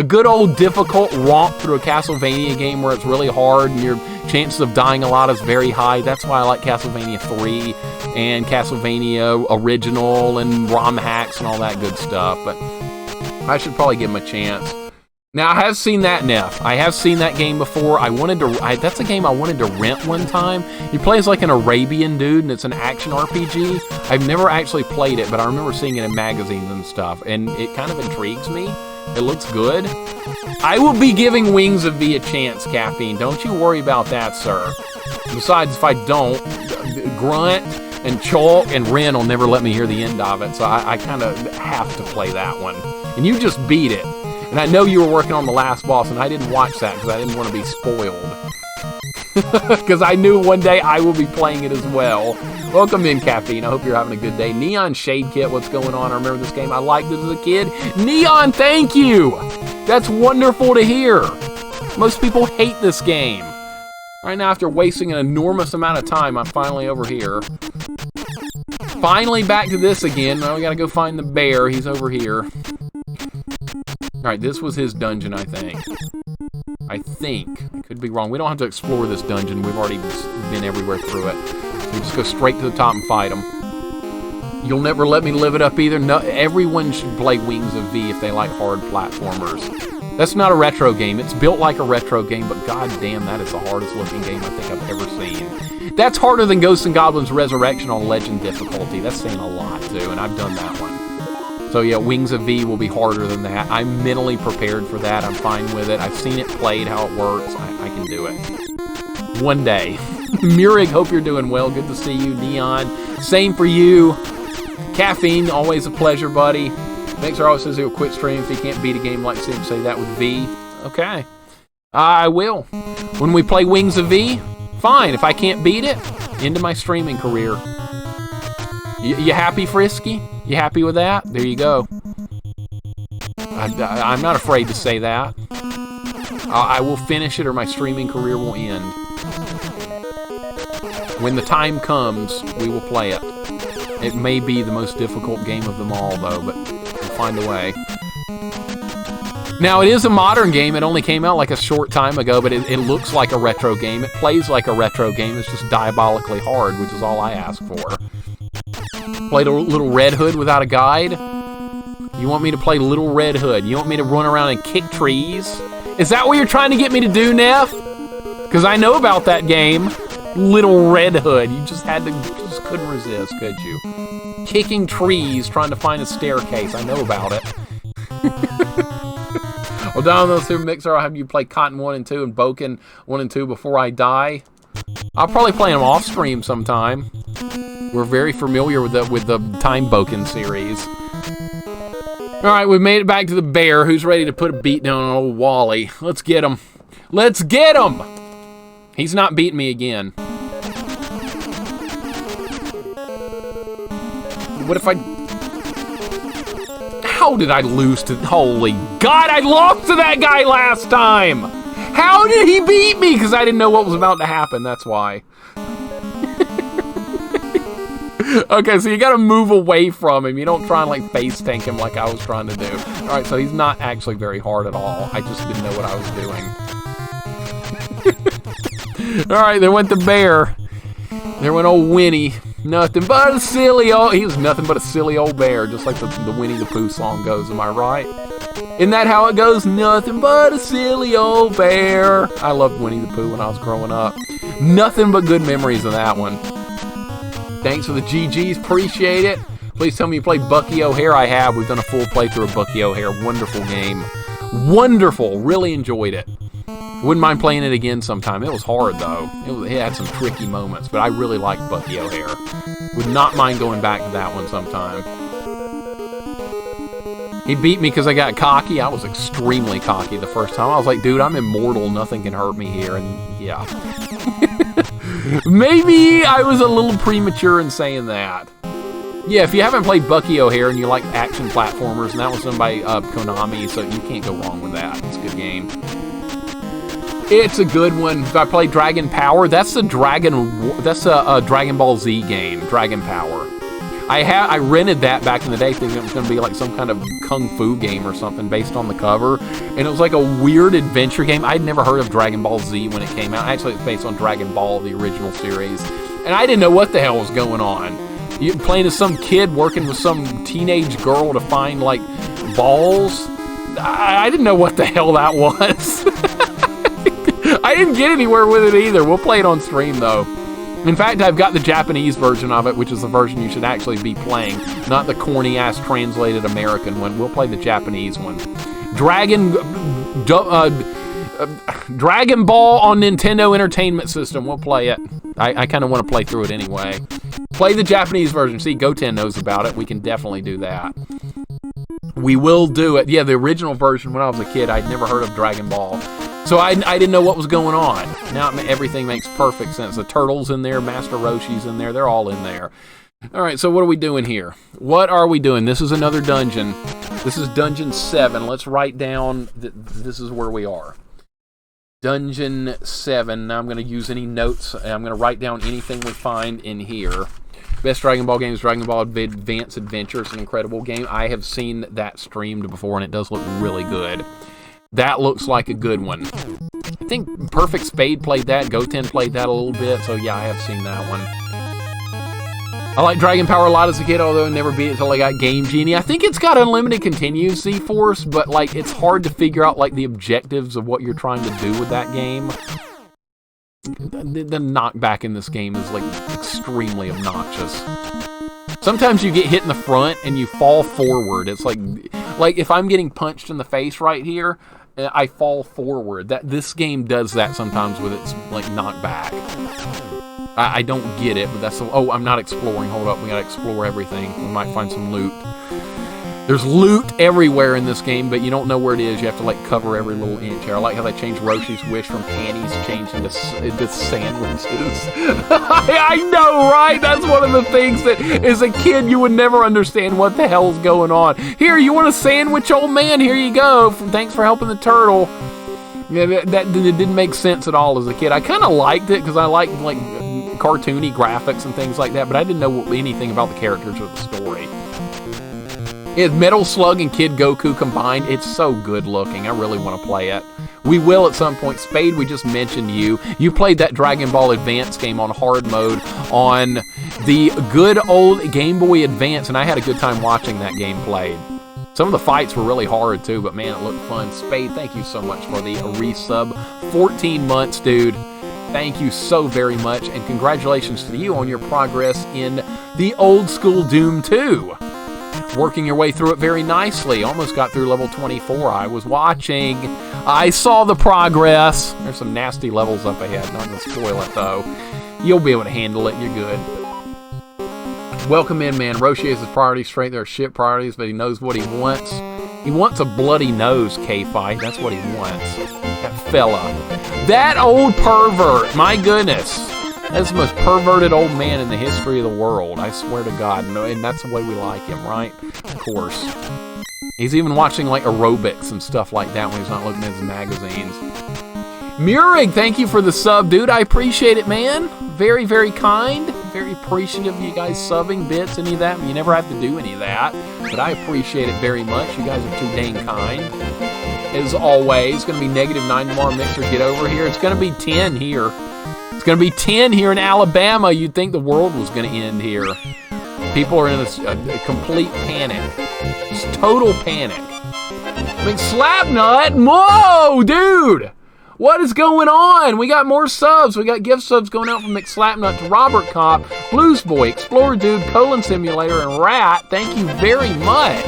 good old difficult romp through a Castlevania game where it's really hard and your chances of dying a lot is very high, that's why I like Castlevania 3 and Castlevania Original and ROM hacks and all that good stuff, but I should probably give them a chance. Now, I have seen that, Neff. I have seen that game before. That's a game I wanted to rent one time. He plays like an Arabian dude, and it's an action RPG. I've never actually played it, but I remember seeing it in magazines and stuff, and it kind of intrigues me. It looks good. I will be giving Wings of V a chance, Caffeine. Don't you worry about that, sir. Besides, if I don't, Grunt and Chalk and Ren will never let me hear the end of it, so I kind of have to play that one. And you just beat it. And I know you were working on the last boss, and I didn't watch that because I didn't want to be spoiled. Because I knew one day I will be playing it as well. Welcome in, Caffeine. I hope you're having a good day. Neon Shade Kit, what's going on? I remember this game. I liked it as a kid. Neon, thank you! That's wonderful to hear. Most people hate this game. Right now, after wasting an enormous amount of time, I'm finally over here. Finally back to this again. Now we gotta go find the bear. He's over here. Alright, this was his dungeon, I think. I could be wrong. We don't have to explore this dungeon. We've already been everywhere through it. So we just go straight to the top and fight him. You'll never let me live it up either. No, everyone should play Wings of V if they like hard platformers. That's not a retro game. It's built like a retro game, but goddamn, that is the hardest looking game I think I've ever seen. That's harder than Ghosts and Goblins Resurrection on Legend difficulty. That's saying a lot, too, and I've done that one. So yeah, Wings of V will be harder than that. I'm mentally prepared for that. I'm fine with it. I've seen it played, how it works. I can do it. One day. Murig, hope you're doing well. Good to see you. Neon, same for you. Caffeine, always a pleasure, buddy. Mixer always says he'll quit stream if he can't beat a game like Sim. Say that with V. Okay. I will. When we play Wings of V, fine. If I can't beat it, into my streaming career. You happy, Frisky? You happy with that? There you go. I'm not afraid to say that. I will finish it or my streaming career will end. When the time comes, we will play it. It may be the most difficult game of them all, though, but we'll find a way. Now, it is a modern game. It only came out like a short time ago, but it looks like a retro game. It plays like a retro game. It's just diabolically hard, which is all I ask for. Played a Little Red Hood without a guide? You want me to play Little Red Hood? You want me to run around and kick trees? Is that what you're trying to get me to do, Neff? Because I know about that game. Little Red Hood. You just couldn't resist, could you? Kicking trees, trying to find a staircase. I know about it. Well, down those two Mixer, I'll have you play Cotton 1 and 2 and Boken 1 and 2 before I die. I'll probably play them off stream sometime. We're very familiar with the Time Boken series. Alright, we've made it back to the bear who's ready to put a beat down on old Wally. Let's get him. Let's get him! He's not beating me again. What if I... How did I lose to... Holy God, I lost to that guy last time! How did he beat me? Because I didn't know what was about to happen, that's why. Okay, so you gotta move away from him. You don't try and like face tank him like I was trying to do. Alright, so he's not actually very hard at all. I just didn't know what I was doing. Alright, there went the bear. There went old Winnie. Nothing but a silly old... He was nothing but a silly old bear, just like the Winnie the Pooh song goes, am I right? Isn't that how it goes? Nothing but a silly old bear. I loved Winnie the Pooh when I was growing up. Nothing but good memories of that one. Thanks for the GGs, appreciate it. Please tell me you played Bucky O'Hare. I have. We've done a full playthrough of Bucky O'Hare. Wonderful game. Wonderful. Really enjoyed it. Wouldn't mind playing it again sometime. It was hard, though. It had some tricky moments, but I really liked Bucky O'Hare. Would not mind going back to that one sometime. He beat me because I got cocky. I was extremely cocky the first time. I was like, dude, I'm immortal. Nothing can hurt me here. And yeah. Maybe I was a little premature in saying that. Yeah, if you haven't played Bucky O'Hare and you like action platformers, and that was done by Konami, so you can't go wrong with that. It's a good game. It's a good one. If I play Dragon Power, that's a Dragon Ball Z game, Dragon Power. I rented that back in the day thinking it was going to be like some kind of kung fu game or something based on the cover. And it was like a weird adventure game. I'd never heard of Dragon Ball Z when it came out. Actually, it's based on Dragon Ball, the original series. And I didn't know what the hell was going on. You're playing as some kid working with some teenage girl to find, like, balls. I didn't know what the hell that was. I didn't get anywhere with it either. We'll play it on stream, though. In fact, I've got the Japanese version of it, which is the version you should actually be playing, not the corny-ass translated American one. We'll play the Japanese one. Dragon Dragon Ball on Nintendo Entertainment System. We'll play it. I kind of want to play through it anyway. Play the Japanese version. See, Goten knows about it. We can definitely do that. We will do it. Yeah, the original version when I was a kid, I'd never heard of Dragon Ball. So I didn't know what was going on. Now everything makes perfect sense. The Turtle's in there, Master Roshi's in there. They're all in there. All right, so what are we doing here? What are we doing? This is another dungeon. This is Dungeon 7. Let's write down this is where we are. Dungeon 7. Now I'm going to use any notes. I'm going to write down anything we find in here. Best Dragon Ball game is Dragon Ball Advance Adventure. It's an incredible game. I have seen that streamed before, and it does look really good. That looks like a good one. I think Perfect Spade played that. Goten played that a little bit. So, yeah, I have seen that one. I like Dragon Power a lot as a kid, although I never beat it until I got Game Genie. I think it's got unlimited continues, Z-Force, but, like, it's hard to figure out, like, the objectives of what you're trying to do with that game. The knockback in this game is, like, extremely obnoxious. Sometimes you get hit in the front and you fall forward. It's like if I'm getting punched in the face right here, I fall forward. This game does that sometimes with its, like, knockback. I don't get it, but that's... Oh, I'm not exploring. Hold up. We gotta explore everything. We might find some loot. There's loot everywhere in this game, but you don't know where it is. You have to, like, cover every little inch here. I like how they changed Roshi's wish from panties changed into sandwiches. I know, right? That's one of the things that, as a kid, you would never understand what the hell's going on. Here, you want a sandwich, old man? Here you go. Thanks for helping the turtle. Yeah, that didn't make sense at all as a kid. I kind of liked it because I liked, like, cartoony graphics and things like that, but I didn't know anything about the characters or the story. It's Metal Slug and Kid Goku combined. It's so good looking. I really want to play it. We will at some point. Spade, we just mentioned you. You played that Dragon Ball Advance game on hard mode on the good old Game Boy Advance, and I had a good time watching that game played. Some of the fights were really hard too, but man, it looked fun. Spade, thank you so much for the resub. 14 months, dude. Thank you so very much, and congratulations to you on your progress in the old school Doom 2. Working your way through it very nicely. Almost got through level 24. I was watching. I saw the progress. There's some nasty levels up ahead. Not going to spoil it, though. You'll be able to handle it. You're good. Welcome in, man. Roshi has his priorities straight. There are shit priorities, but he knows what he wants. He wants a bloody nose, K-Fight. That's what he wants. That fella. That old pervert. My goodness. That's the most perverted old man in the history of the world. I swear to God. And that's the way we like him, right? Of course. He's even watching, like, aerobics and stuff like that when he's not looking at his magazines. Murig, thank you for the sub, dude. I appreciate it, man. Very, very kind. Very appreciative of you guys subbing bits, any of that. You never have to do any of that. But I appreciate it very much. You guys are too dang kind. As always, it's going to be -9 tomorrow, Mixer. Get over here. It's going to be 10 here. It's going to be 10 here in Alabama. You'd think the world was going to end here. People are in a complete panic. Just total panic. McSlapnut? Whoa, dude! What is going on? We got more subs. We got gift subs going out from McSlapnut to Robert Cop, Blues Boy, Explorer Dude, Colon Simulator, and Rat. Thank you very much.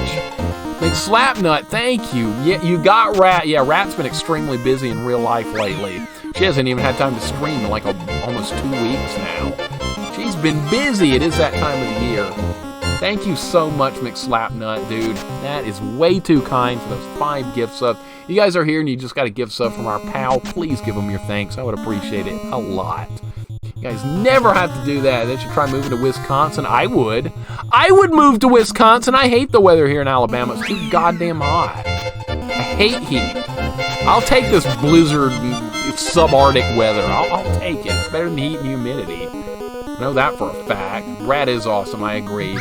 McSlapnut, thank you. Yeah, you got Rat. Yeah, Rat's been extremely busy in real life lately. She hasn't even had time to stream in like almost 2 weeks now. She's been busy. It is that time of the year. Thank you so much, McSlapnut, dude. That is way too kind for those 5 gift subs. You guys are here and you just got a gift sub from our pal. Please give him your thanks. I would appreciate it a lot. You guys never have to do that. They should try moving to Wisconsin. I would. I would move to Wisconsin. I hate the weather here in Alabama. It's too goddamn hot. I hate heat. I'll take this blizzard, subarctic weather. I'll take it. It's better than heat and humidity. I know that for a fact. Brad is awesome. I agree.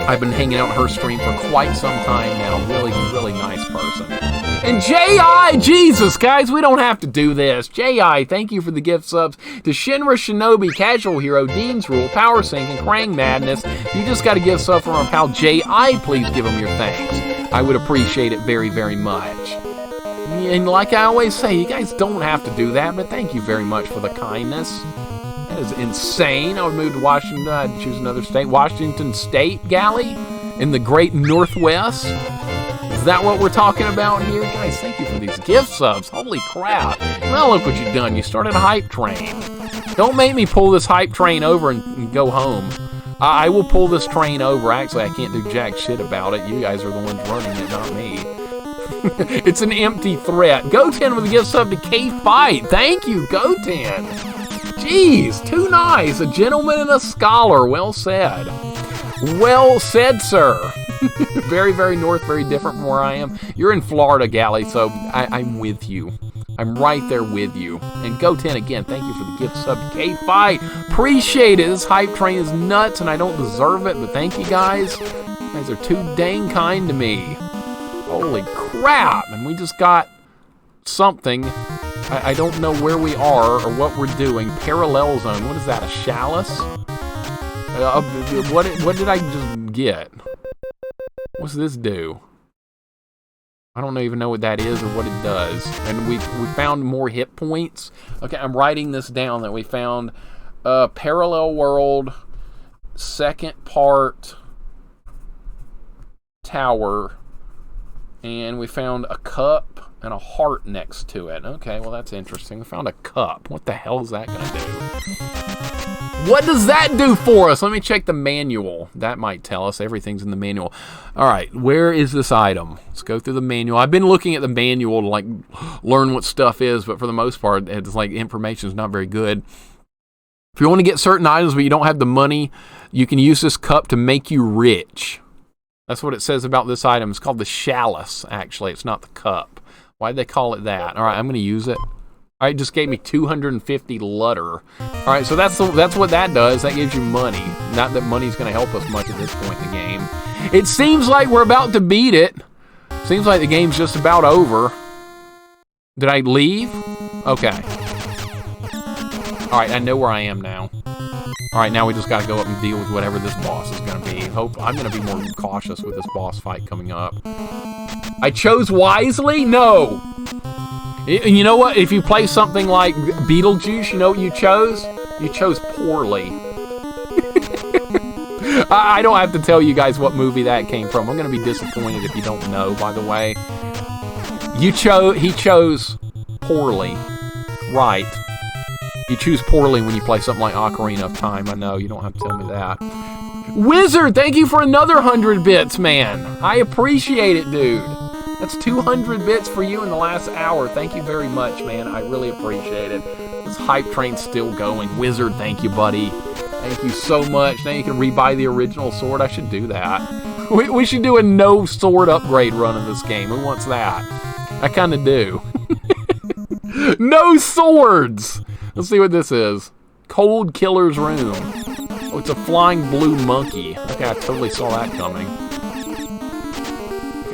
I've been hanging out in her stream for quite some time now. Really, really nice person. And J.I., Jesus, guys, we don't have to do this. J.I., thank you for the gift subs to Shinra Shinobi, Casual Hero, Dean's Rule, Power Sync, and Krang Madness. You just got a gift sub from our pal J.I., please give him your thanks. I would appreciate it very, very much. And like I always say, you guys don't have to do that, but thank you very much for the kindness. That is insane. I would move to Washington. I'd choose another state. Washington State, Galley, in the great Northwest. that what we're talking about here? Guys, thank you for these gift subs. Holy crap. Well, look what you've done. You started a hype train. Don't make me pull this hype train over and go home. I will pull this train over. Actually, I can't do jack shit about it. You guys are the ones running it, not me. It's an empty threat. Goten with a gift sub to K-Fight. Thank you, Goten. Jeez, too nice. A gentleman and a scholar. Well said. Well said, sir. Very, very north, very different from where I am. You're in Florida, Gally, so I'm with you. I'm right there with you. And Goten, again, thank you for the gift sub to K-Fight. Appreciate it. This hype train is nuts, and I don't deserve it, but thank you, guys. You guys are too dang kind to me. Holy crap. And we just got something. I don't know where we are or what we're doing. Parallel zone. What is that, a chalice? What did I just get? What's this do? I don't even know what that is or what it does. And we found more hit points. Okay, I'm writing this down that we found Parallel World, second part, tower, and we found a cup and a heart next to it. Okay, well that's interesting. We found a cup. What the hell is that going to do? What does that do for us? Let me check the manual. That might tell us. Everything's in the manual. All right, where is this item? Let's go through the manual. I've been looking at the manual to like learn what stuff is, but for the most part, it's like information is not very good. If you want to get certain items but you don't have the money, you can use this cup to make you rich. That's what it says about this item. It's called the chalice, actually. It's not the cup. Why'd they call it that? All right, I'm going to use it. All right, it just gave me 250 lutter. All right, so that's what that does. That gives you money. Not that money's going to help us much at this point in the game. It seems like we're about to beat it. Seems like the game's just about over. Did I leave? Okay. All right, I know where I am now. All right, now we just got to go up and deal with whatever this boss is going to be. I'm going to be more cautious with this boss fight coming up. I chose wisely? No. You know what? If you play something like Beetlejuice, you know what you chose? You chose poorly. I don't have to tell you guys what movie that came from. I'm going to be disappointed if you don't know, by the way. He chose poorly. Right. You choose poorly when you play something like Ocarina of Time. I know, you don't have to tell me that. Wizard, thank you for another 100 bits, man. I appreciate it, dude. That's 200 bits for you in the last hour. Thank you very much, man. I really appreciate it. This hype train's still going. Wizard, thank you, buddy. Thank you so much. Now you can rebuy the original sword. I should do that. We should do a no sword upgrade run in this game. Who wants that? I kind of do. No swords! Let's see what this is. Cold Killer's Room. Oh, it's a flying blue monkey. Okay, I totally saw that coming.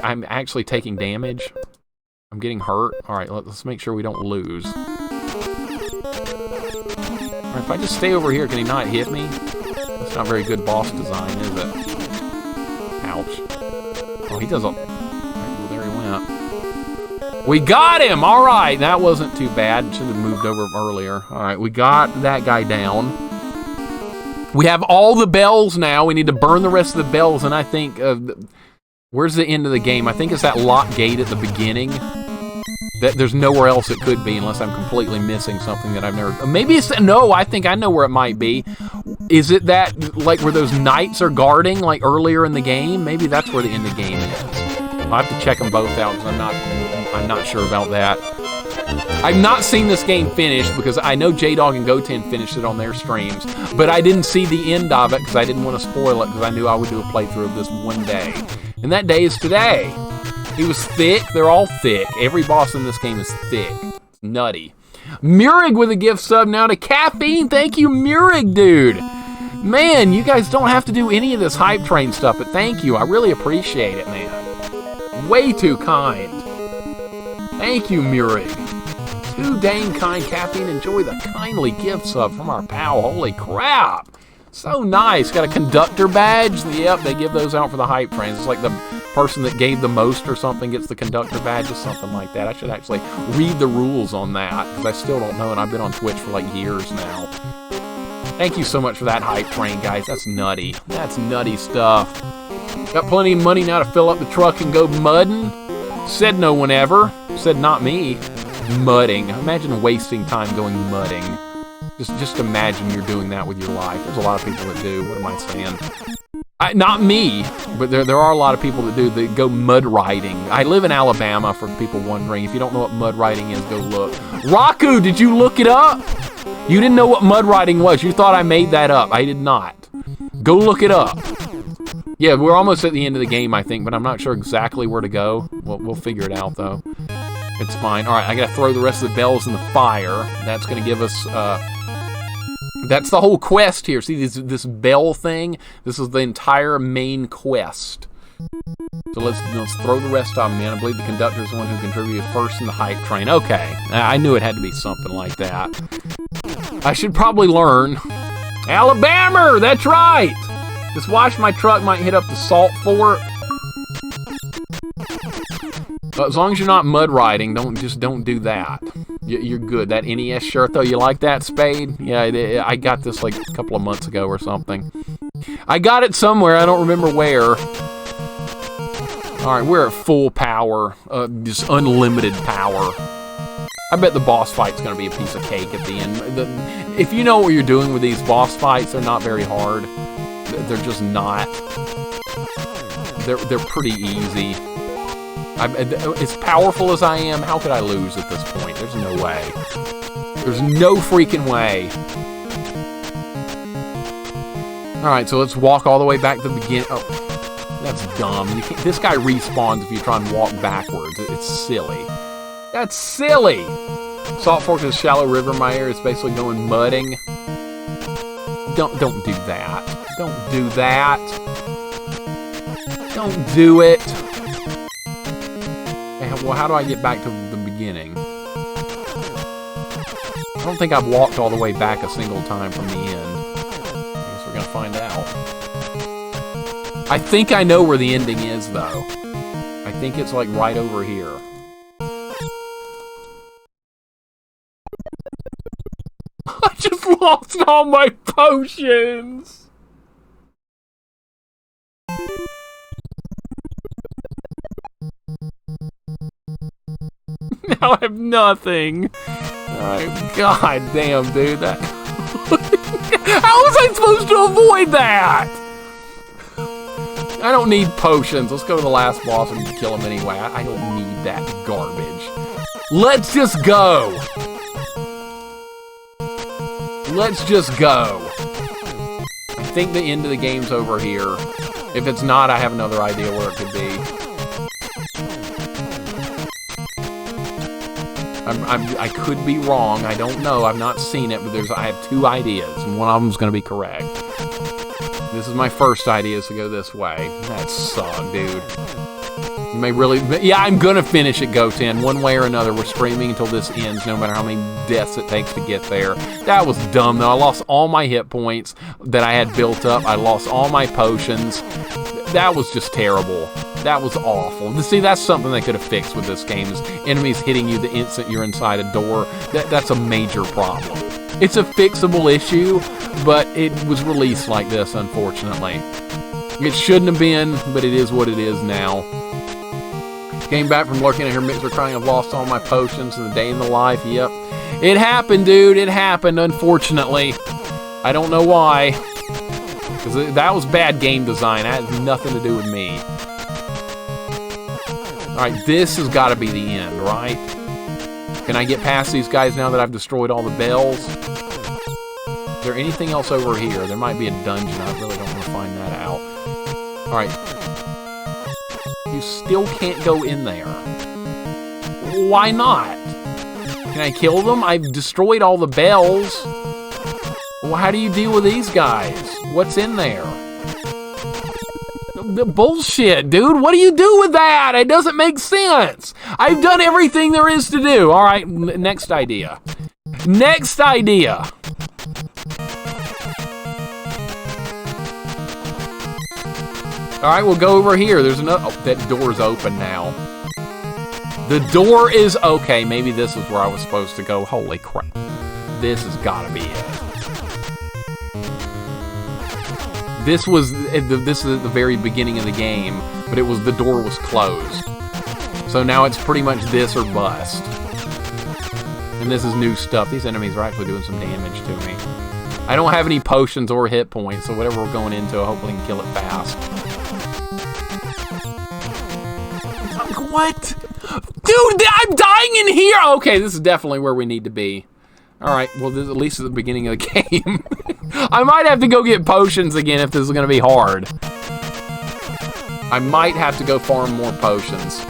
I'm actually taking damage. I'm getting hurt. All right, let's make sure we don't lose. All right, if I just stay over here, can he not hit me? That's not very good boss design, is it? Ouch. Oh, he does a... Well, there he went. We got him! All right, that wasn't too bad. Should have moved over earlier. All right, we got that guy down. We have all the bells now. We need to burn the rest of the bells, and I think... where's the end of the game? I think it's that lock gate at the beginning. That there's nowhere else it could be unless I'm completely missing something that I've never... Maybe it's... No, I think I know where it might be. Is it that, like, where those knights are guarding, like, earlier in the game? Maybe that's where the end of the game is. I'll have to check them both out because I'm not sure about that. I've not seen this game finished because I know J-Dog and Goten finished it on their streams, but I didn't see the end of it because I didn't want to spoil it because I knew I would do a playthrough of this one day. And that day is today. He was thick. They're all thick. Every boss in this game is thick. It's nutty. Murig with a gift sub now to Caffeine. Thank you, Murig, dude. Man, you guys don't have to do any of this hype train stuff, but thank you. I really appreciate it, man. Way too kind. Thank you, Murig. Too dang kind, Caffeine. Enjoy the kindly gift sub from our pal. Holy crap. So nice. Got a conductor badge. Yep, they give those out for the hype trains. It's like the person that gave the most or something gets the conductor badge or something like that. I should actually read the rules on that because I still don't know, and I've been on Twitch for like years now. Thank you so much for that hype train, guys. That's nutty. That's nutty stuff. Got plenty of money now to fill up the truck and go mudding? Said no one ever. Said not me. Mudding. Imagine wasting time going mudding. Just imagine you're doing that with your life. There's a lot of people that do. What am I saying? Not me, but there are a lot of people that do. They go mud riding. I live in Alabama, for people wondering. If you don't know what mud riding is, go look. Raku, did you look it up? You didn't know what mud riding was. You thought I made that up. I did not. Go look it up. Yeah, we're almost at the end of the game, I think, but I'm not sure exactly where to go. We'll figure it out, though. It's fine. All right, I got to throw the rest of the bells in the fire. That's going to give us... that's the whole quest here. See this bell thing? This is the entire main quest. So let's throw the rest of them in. I believe the conductor is the one who contributed first in the hype train. Okay, I knew it had to be something like that. I should probably learn. Alabama, that's right! Just watch my truck might hit up the salt fort. As long as you're not mud riding, don't do that. You're good. That NES shirt, though, you like that, Spade? Yeah, I got this like a couple of months ago or something. I got it somewhere. I don't remember where. All right, we're at full power. Just unlimited power. I bet the boss fight's going to be a piece of cake at the end. If you know what you're doing with these boss fights, they're not very hard. They're just not. They're pretty easy. As powerful as I am, how could I lose at this point? There's no way. There's no freaking way. Alright, so let's walk all the way back to the beginning. Oh, that's dumb. This guy respawns if you try and walk backwards. It's silly. That's silly! Salt Fork is a shallow river in my area. It's basically going mudding. Don't do that. Don't do that. Don't do it. Well, how do I get back to the beginning? I don't think I've walked all the way back a single time from the end. I guess we're gonna find out. I think I know where the ending is, though. I think it's like right over here. I just lost all my potions! Now I have nothing. Alright, god damn, dude. That... How was I supposed to avoid that? I don't need potions. Let's go to the last boss and kill him anyway. I don't need that garbage. Let's just go. Let's just go. I think the end of the game's over here. If it's not, I have another idea where it could be. I could be wrong. I don't know. I've not seen it, but I have two ideas, and one of them's going to be correct. This is my first idea, is to go this way. That sucked, dude. You may really... Yeah, I'm going to finish it, Goten. One way or another, we're streaming until this ends, no matter how many deaths it takes to get there. That was dumb, though. I lost all my hit points that I had built up. I lost all my potions. That was just terrible. That was awful. See, that's something they could have fixed with this game, is enemies hitting you the instant you're inside a door. That's a major problem. It's a fixable issue, but it was released like this, unfortunately. It shouldn't have been, but it is what it is now. Came back from lurking at her mixer crying, I've lost all my potions in the day in the life. Yep. It happened, dude. It happened, unfortunately. I don't know why. Because that was bad game design. That has nothing to do with me. Alright, this has got to be the end, right? Can I get past these guys now that I've destroyed all the bells? Is there anything else over here? There might be a dungeon. I really don't want to find that out. Alright. You still can't go in there. Why not? Can I kill them? I've destroyed all the bells. Well, how do you deal with these guys? What's in there? Bullshit, dude. What do you do with that? It doesn't make sense. I've done everything there is to do. All right, next idea. Next idea. All right, we'll go over here. There's another... Oh, that door's open now. The door is... Okay, maybe this is where I was supposed to go. Holy crap. This has got to be it. This is at the very beginning of the game, but the door was closed. So now it's pretty much this or bust. And this is new stuff. These enemies are actually doing some damage to me. I don't have any potions or hit points, so whatever we're going into, hopefully we can kill it fast. What? Dude, I'm dying in here! Okay, this is definitely where we need to be. Alright, well, this is at least at the beginning of the game. I might have to go get potions again if this is going to be hard. I might have to go farm more potions.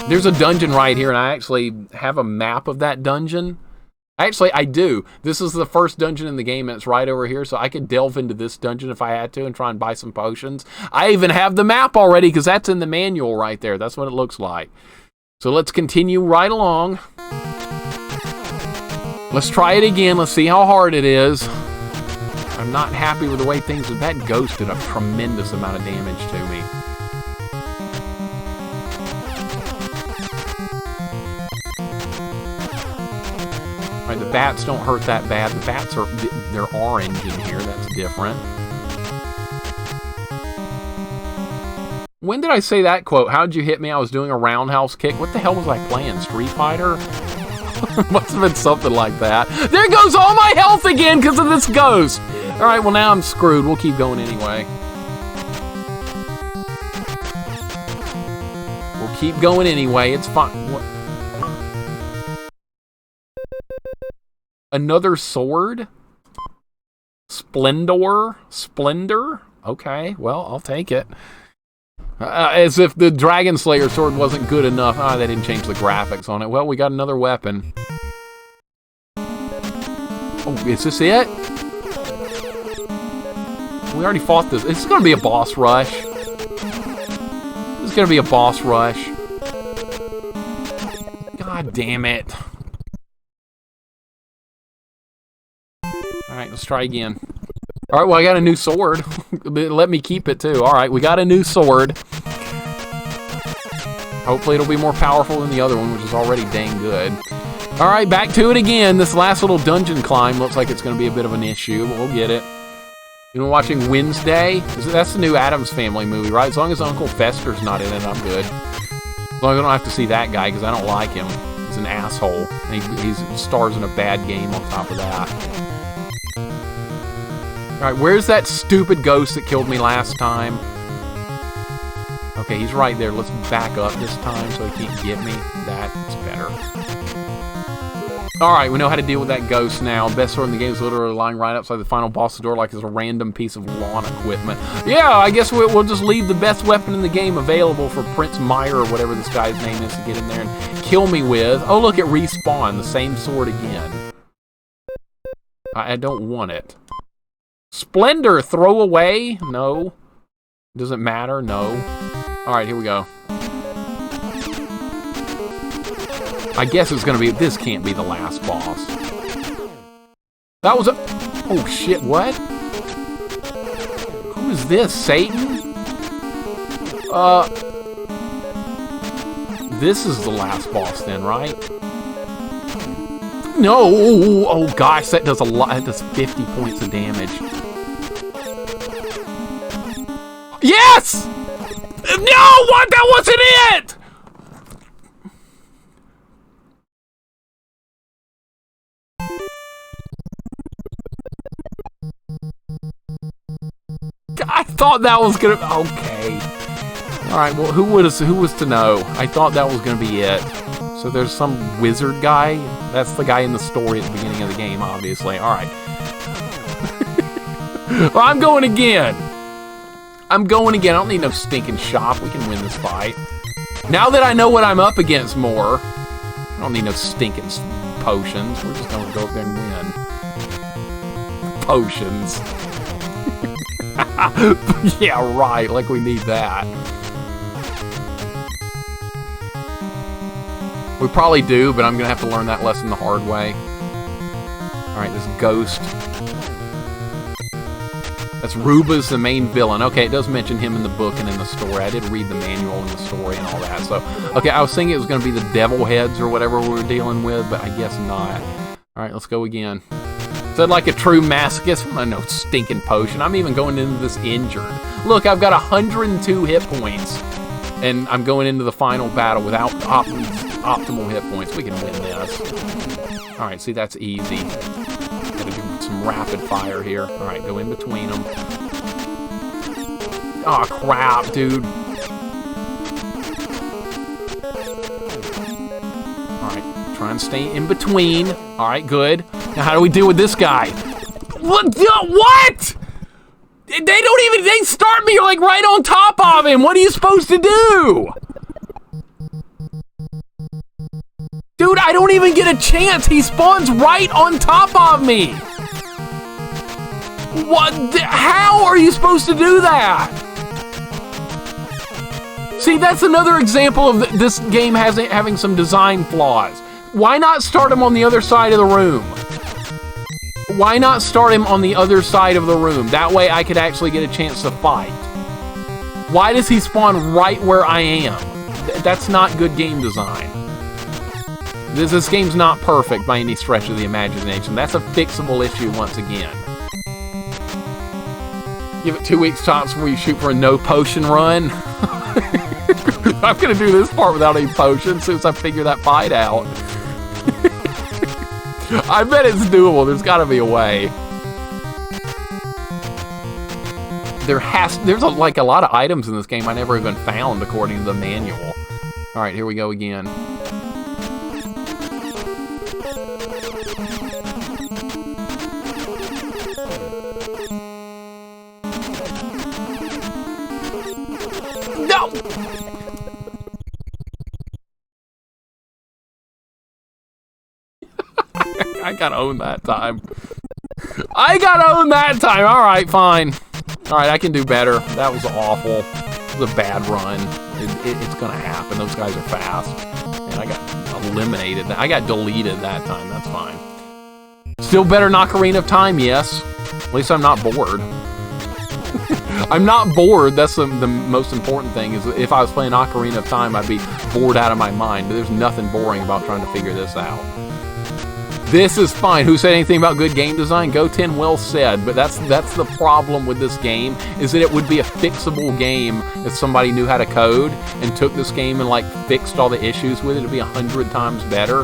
There's a dungeon right here, and I actually have a map of that dungeon. Actually, I do. This is the first dungeon in the game, and it's right over here, so I could delve into this dungeon if I had to and try and buy some potions. I even have the map already, because that's in the manual right there. That's what it looks like. So let's continue right along. Let's try it again. Let's see how hard it is. I'm not happy with the way things... That ghost did a tremendous amount of damage to me. Right, the bats don't hurt that bad. The bats they're orange in here. That's different. When did I say that quote? How'd you hit me? I was doing a roundhouse kick. What the hell was I playing? Street Fighter? Must have been something like that. There goes all my health again because of this ghost. All right, well now I'm screwed. We'll keep going anyway. We'll keep going anyway. It's fine. What? Another sword? Splendor? Splendor? Okay, well, I'll take it. As if the Dragon Slayer sword wasn't good enough. Ah, they didn't change the graphics on it. Well, we got another weapon. Oh, is this it? We already fought this. This is going to be a boss rush. This is going to be a boss rush. God damn it. Alright, let's try again. Alright, well, I got a new sword. Let me keep it, too. Alright, we got a new sword. Hopefully it'll be more powerful than the other one, which is already dang good. Alright, back to it again. This last little dungeon climb looks like it's going to be a bit of an issue, but we'll get it. You know, watching Wednesday? That's the new Addams Family movie, right? As long as Uncle Fester's not in it, I'm good. As long as I don't have to see that guy, because I don't like him. He's an asshole. And he stars in a bad game on top of that. Alright, where's that stupid ghost that killed me last time? Okay, he's right there. Let's back up this time so he can't get me. That's better. Alright, we know how to deal with that ghost now. Best sword in the game is literally lying right outside the final boss's door like it's a random piece of lawn equipment. Yeah, I guess we'll just leave the best weapon in the game available for Prince Meyer or whatever this guy's name is to get in there and kill me with. Oh, look, it respawned. The same sword again. I don't want it. Splendor, throw away? No. Doesn't matter? No. Alright, here we go. I guess it's gonna be... This can't be the last boss. That was a... Oh, shit, what? Who is this? Satan? This is the last boss then, right? No! Oh, gosh, that does a lot. That does 50 points of damage. Yes! No! What? That wasn't it! I thought that was gonna... Okay. Alright, well, who was to know? I thought that was gonna be it. So there's some wizard guy? That's the guy in the story at the beginning of the game, obviously. Alright. Well, I'm going again. I'm going again. I don't need no stinking shop. We can win this fight. Now that I know what I'm up against more, I don't need no stinking potions. We're just going to go up there and win. Potions. Yeah, right. Like we need that. We probably do, but I'm going to have to learn that lesson the hard way. Alright, this ghost. That's Ruba's the main villain. Okay, it does mention him in the book and in the story. I did read the manual and the story and all that. So, okay, I was thinking it was going to be the devil heads or whatever we were dealing with, but I guess not. Alright, let's go again. Said like a true masochist. I know stinking potion. I'm even going into this injured. Look, I've got 102 hit points. And I'm going into the final battle without optimal hit points. We can win this. Alright, see, that's easy. Gotta do some rapid fire here. Alright, go in between them. Oh crap, dude. Alright, try and stay in between. Alright, good. Now how do we deal with this guy? What? They start me like right on top of him. What are you supposed to do? Dude, I don't even get a chance. He spawns right on top of me. What? How are you supposed to do that? See, that's another example of this game having some design flaws. Why not start him on the other side of the room? Why not start him on the other side of the room? That way I could actually get a chance to fight. Why does he spawn right where I am? That's not good game design. This game's not perfect by any stretch of the imagination. That's a fixable issue once again. Give it 2 weeks tops before you shoot for a no potion run. I'm gonna do this part without any potions as soon as I figure that fight out. I bet it's doable. There's gotta be a way. There's like a lot of items in this game I never even found according to the manual. Alright, here we go again. No! I got owned that time. I got owned that time. All right, fine. All right, I can do better. That was awful. It was a bad run. It's gonna happen. Those guys are fast. And I got eliminated. I got deleted that time. That's fine. Still better than Ocarina of Time, yes. At least I'm not bored. I'm not bored. That's the most important thing. Is if I was playing Ocarina of Time, I'd be bored out of my mind. But there's nothing boring about trying to figure this out. This is fine. Who said anything about good game design? Go 10, well said. But that's the problem with this game, is that it would be a fixable game if somebody knew how to code and took this game and like fixed all the issues with it. It'd be 100 times better.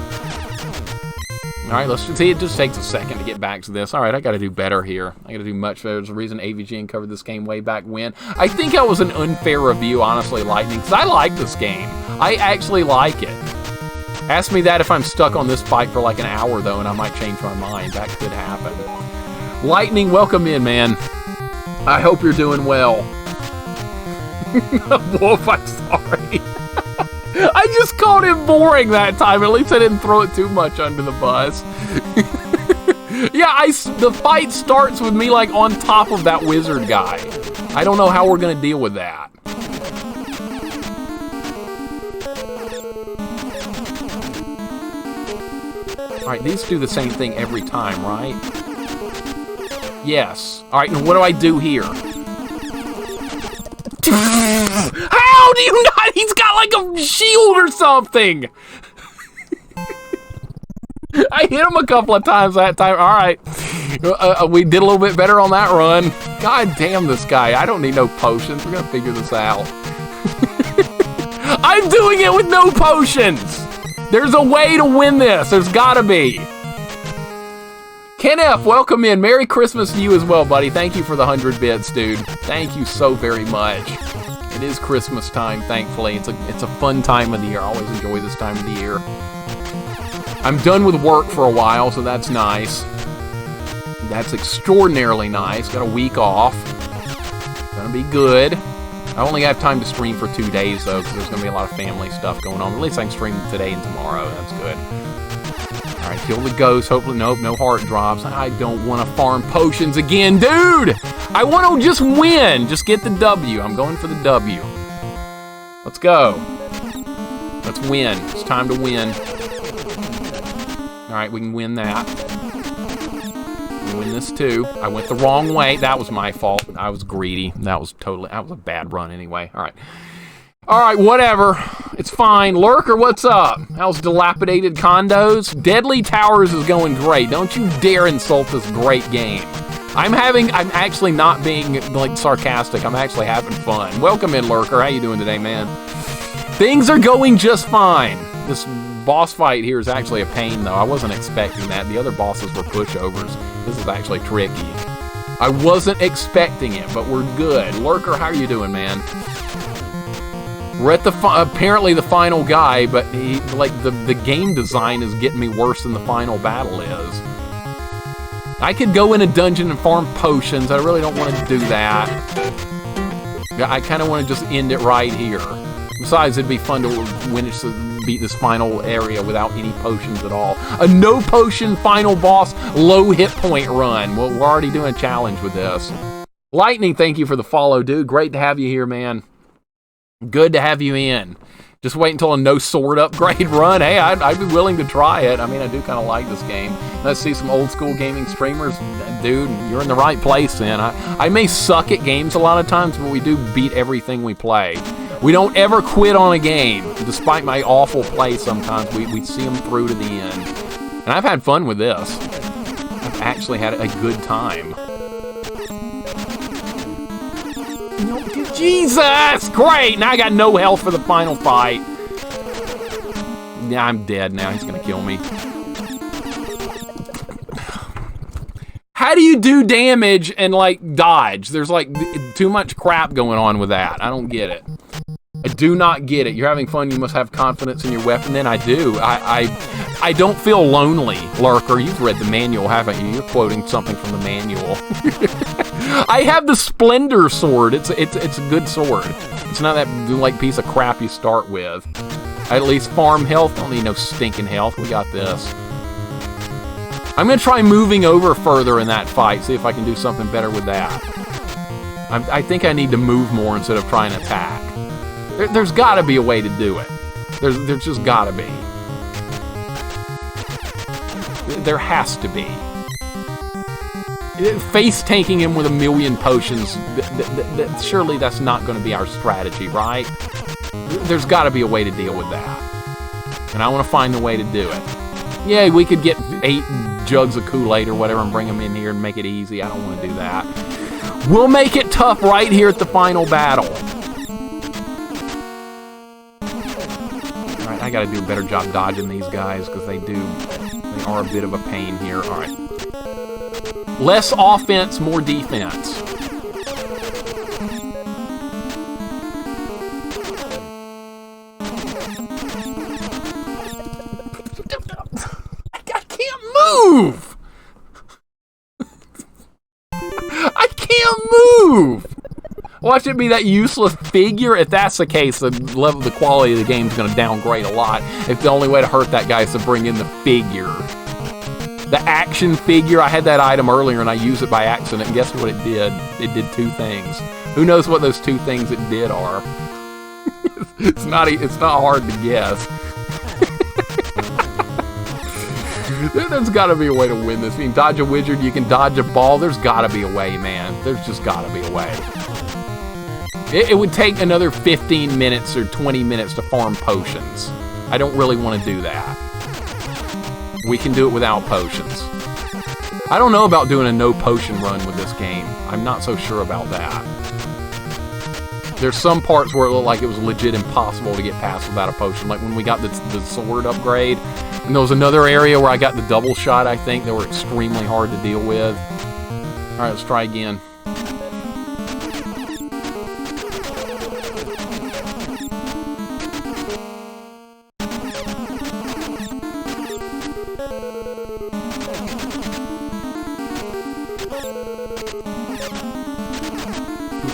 All right, let's see. It just takes a second to get back to this. All right, I got to do better here. I got to do much better. There's a reason AVGN covered this game way back when. I think that was an unfair review, honestly, Lightning, because I like this game. I actually like it. Ask me that if I'm stuck on this fight for like an hour, though, and I might change my mind. That could happen. Lightning, welcome in, man. I hope you're doing well. Wolf, I'm sorry. I just called him boring that time. At least I didn't throw it too much under the bus. Yeah, the fight starts with me like on top of that wizard guy. I don't know how we're going to deal with that. Alright, these do the same thing every time, right? Yes. Alright, and what do I do here? How do you not? He's got like a shield or something! I hit him a couple of times that time. Alright. We did a little bit better on that run. God damn this guy. I don't need no potions. We're gonna figure this out. I'm doing it with no potions! There's a way to win this. There's gotta be. Ken F, welcome in. Merry Christmas to you as well, buddy. Thank you for the 100 bits, dude. Thank you so very much. It is Christmas time, thankfully. It's a fun time of the year. I always enjoy this time of the year. I'm done with work for a while, so that's nice. That's extraordinarily nice. Got a week off. Gonna be good. I only have time to stream for 2 days, though, because there's going to be a lot of family stuff going on. At least I can stream today and tomorrow. That's good. All right, kill the ghost. Hopefully, nope, no heart drops. I don't want to farm potions again, dude! I want to just win. Just get the W. I'm going for the W. Let's go. Let's win. It's time to win. All right, we can win that. Win this too. I went the wrong way. That was my fault. I was greedy. That was a bad run anyway. All right. All right, whatever. It's fine. Lurker, what's up? How's dilapidated condos? Deadly Towers is going great. Don't you dare insult this great game. I'm actually not being like sarcastic. I'm actually having fun. Welcome in, Lurker. How you doing today, man? Things are going just fine. This boss fight here is actually a pain, though. I wasn't expecting that. The other bosses were pushovers. This is actually tricky. I wasn't expecting it, but we're good. Lurker, how are you doing, man? We're at apparently the final guy, but the game design is getting me worse than the final battle is. I could go in a dungeon and farm potions. I really don't want to do that. I kind of want to just end it right here. Besides, it'd be fun to beat this final area without any potions at all. A no potion final boss, low hit point run. Well, we're already doing a challenge with this. Lightning, thank you for the follow, dude. Great to have you here, man. Good to have you in. Just wait until a no sword upgrade run. Hey, I'd be willing to try it. I mean, I do kind of like this game. Let's see some old school gaming streamers. Dude, you're in the right place, then. I may suck at games a lot of times, but we do beat everything we play. We don't ever quit on a game. Despite my awful play sometimes, we see them through to the end. And I've had fun with this. I've actually had a good time. Jesus! Great! Now I got no health for the final fight. Yeah, I'm dead now. He's gonna kill me. How do you do damage and, like, dodge? There's, like, too much crap going on with that. I don't get it. I do not get it. You're having fun. You must have confidence in your weapon. Then I do. I don't feel lonely, Lurker. You've read the manual, haven't you? You're quoting something from the manual. I have the Splendor sword. It's a good sword. It's not that like piece of crap you start with. I at least farm health. Don't need no stinking health. We got this. I'm gonna try moving over further in that fight. See if I can do something better with that. I think I need to move more instead of trying to attack. There's got to be a way to do it. There's just got to be. There has to be. Face tanking him with a million potions, surely that's not going to be our strategy, right? There's got to be a way to deal with that. And I want to find the way to do it. Yeah, we could get 8 jugs of Kool-Aid or whatever and bring them in here and make it easy. I don't want to do that. We'll make it tough right here at the final battle. Alright, I got to do a better job dodging these guys because they are a bit of a pain here. Alright. Less offense, more defense. I can't move! I can't move! Watch it be that useless figure. If that's the case, the quality of the game is going to downgrade a lot. If the only way to hurt that guy is to bring in the figure. The action figure, I had that item earlier and I used it by accident, and guess what it did? It did 2 things. Who knows what those 2 things it did are? It's not hard to guess. There's got to be a way to win this. You can dodge a wizard, you can dodge a ball. There's got to be a way, man. There's just got to be a way. It would take another 15 minutes or 20 minutes to farm potions. I don't really want to do that. We can do it without potions. I don't know about doing a no potion run with this game. I'm not so sure about that. There's some parts where it looked like it was legit impossible to get past without a potion. Like when we got the sword upgrade. And there was another area where I got the double shot, I think. They were extremely hard to deal with. Alright, let's try again.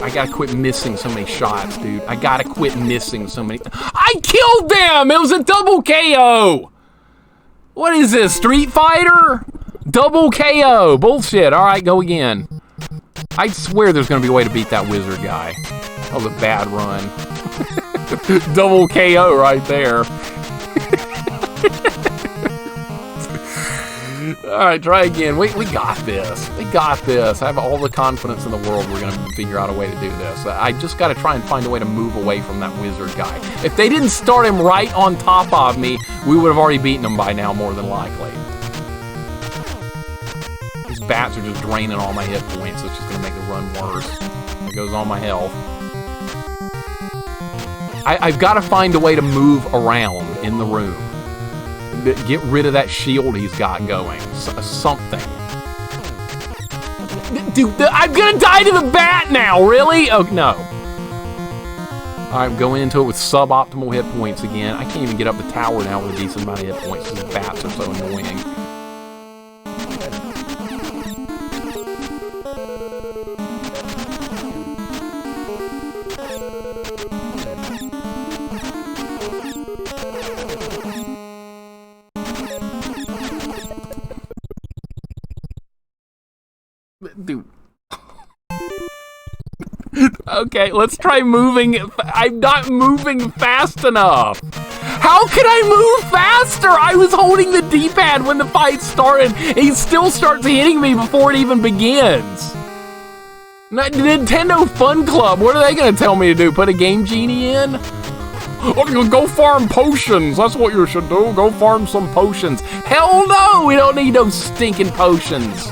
I gotta quit missing so many shots, dude. I gotta quit missing so many. I killed them! It was a double KO! What is this, Street Fighter? Double KO! Bullshit. Alright, go again. I swear there's gonna be a way to beat that wizard guy. That was a bad run. Double KO right there. Alright, try again. We got this. We got this. I have all the confidence in the world we're going to figure out a way to do this. I just got to try and find a way to move away from that wizard guy. If they didn't start him right on top of me, we would have already beaten him by now, more than likely. These bats are just draining all my hit points. It's just going to make the run worse. There goes all my health. I've got to find a way to move around in the room. Get rid of that shield he's got going. Something. Dude, I'm gonna die to the bat now, really? Oh, no. I'm going into it with suboptimal hit points again. I can't even get up the tower now with a decent amount of hit points because the bats are so annoying. Dude. Okay, let's try moving. I'm not moving fast enough. How can I move faster? I was holding the D-pad when the fight started. He still starts hitting me before it even begins. Nintendo Fun Club, what are they going to tell me to do? Put a Game Genie in? Oh, go farm potions. That's what you should do. Go farm some potions. Hell no, we don't need those stinking potions.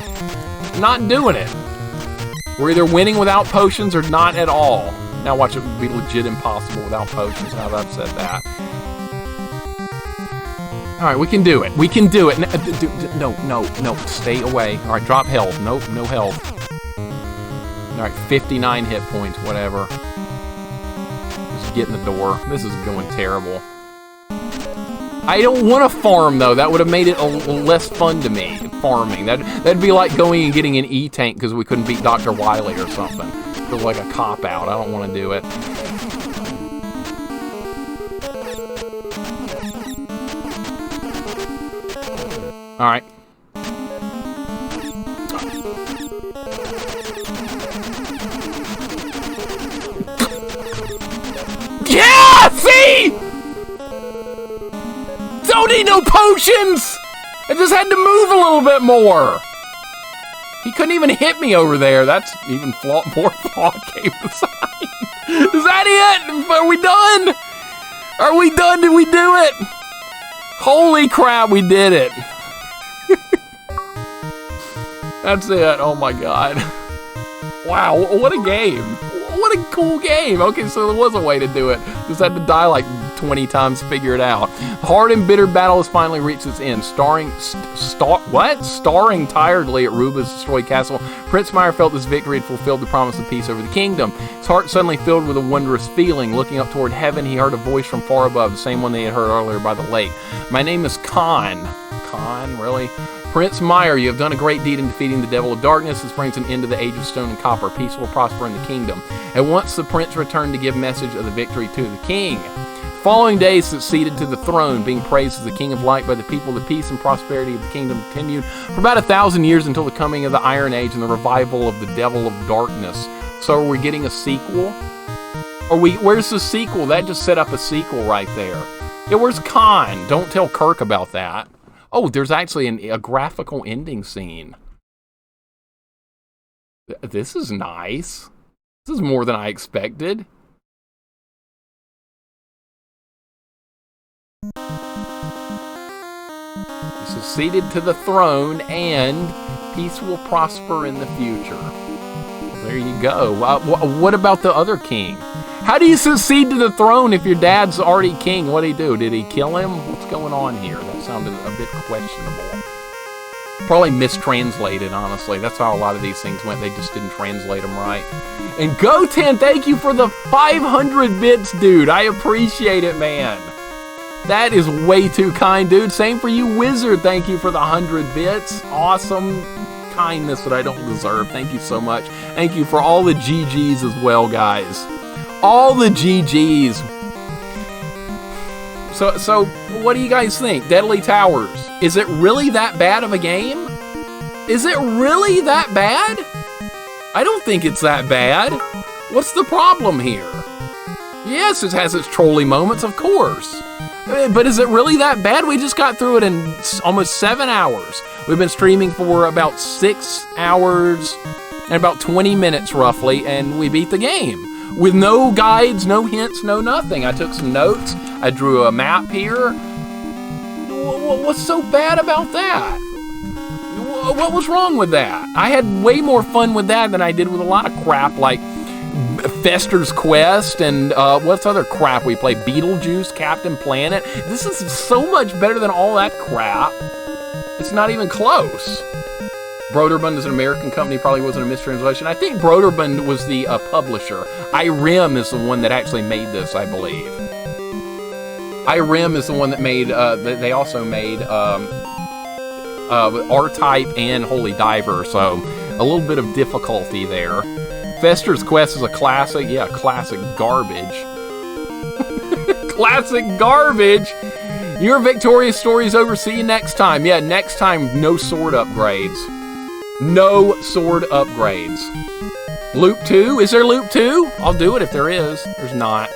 Not doing it. We're either winning without potions or not at all. Now watch it be legit impossible without potions. Now that I've said that. Alright, we can do it. We can do it. No. Stay away. Alright, drop health. Nope, no health. Alright, 59 hit points, whatever. Just get in the door. This is going terrible. I don't want to farm, though. That would have made it less fun to me, farming. That'd be like going and getting an E-Tank because we couldn't beat Dr. Wily or something. It feels like a cop-out. I don't want to do it. Alright. Yeah! See? Don't need no potions! I just had to move a little bit more. He couldn't even hit me over there. That's even more flaw game design. Is that it? Are we done? Are we done? Did we do it? Holy crap, we did it. That's it. Oh my god. Wow, what a game. What a cool game. Okay, so there was a way to do it. Just had to die like 20 times to figure it out. Hard and bitter battle has finally reached its end. Starring tiredly at Ruba's destroyed castle, Prince Meyer felt this victory had fulfilled the promise of peace over the kingdom. His heart suddenly filled with a wondrous feeling. Looking up toward heaven, he heard a voice from far above, the same one they had heard earlier by the lake. My name is Khan. Khan, really? Prince Meyer, you have done a great deed in defeating the devil of darkness. This brings an end to the age of stone and copper. Peace will prosper in the kingdom. At once the prince returned to give message of the victory to the king. The following day succeeded to the throne, being praised as the king of light by the people. The peace and prosperity of the kingdom continued for about 1,000 years until the coming of the Iron Age and the revival of the devil of darkness. So are we getting a sequel? Where's the sequel? That just set up a sequel right there. Yeah, where's Khan? Don't tell Kirk about that. Oh, there's actually a graphical ending scene. This is nice. This is more than I expected. He succeeded to the throne, and peace will prosper in the future. Well, there you go. What about the other king? How do you succeed to the throne if your dad's already king? What did he do? Did he kill him? What's going on here? That sounded a bit questionable. Probably mistranslated, honestly. That's how a lot of these things went. They just didn't translate them right. And Goten, thank you for the 500 bits, dude. I appreciate it, man. That is way too kind, dude. Same for you, Wizard. Thank you for the 100 bits. Awesome kindness that I don't deserve. Thank you so much. Thank you for all the GGs as well, guys. All the GGs. So what do you guys think? Deadly Towers. Is it really that bad of a game? Is it really that bad? I don't think it's that bad. What's the problem here? Yes, it has its trolly moments, of course. But is it really that bad? We just got through it in almost 7 hours. We've been streaming for about 6 hours and about 20 minutes roughly, and we beat the game with no guides, no hints, no nothing. I took some notes. I drew a map here. What's so bad about that? What was wrong with that? I had way more fun with that than I did with a lot of crap like Fester's Quest and what's other crap we played? Beetlejuice, Captain Planet. This is so much better than all that crap. It's not even close. Broderbund is an American company, probably wasn't a mistranslation. I think Broderbund was the publisher. IREM is the one that actually made this, I believe. IREM is the one that made, they also made R-Type and Holy Diver, so a little bit of difficulty there. Fester's Quest is a classic, yeah, classic garbage. Classic garbage! Your victorious story's over, see you next time. Yeah, next time, no sword upgrades. No sword upgrades. Loop 2? Is there loop 2? I'll do it if there is. There's not.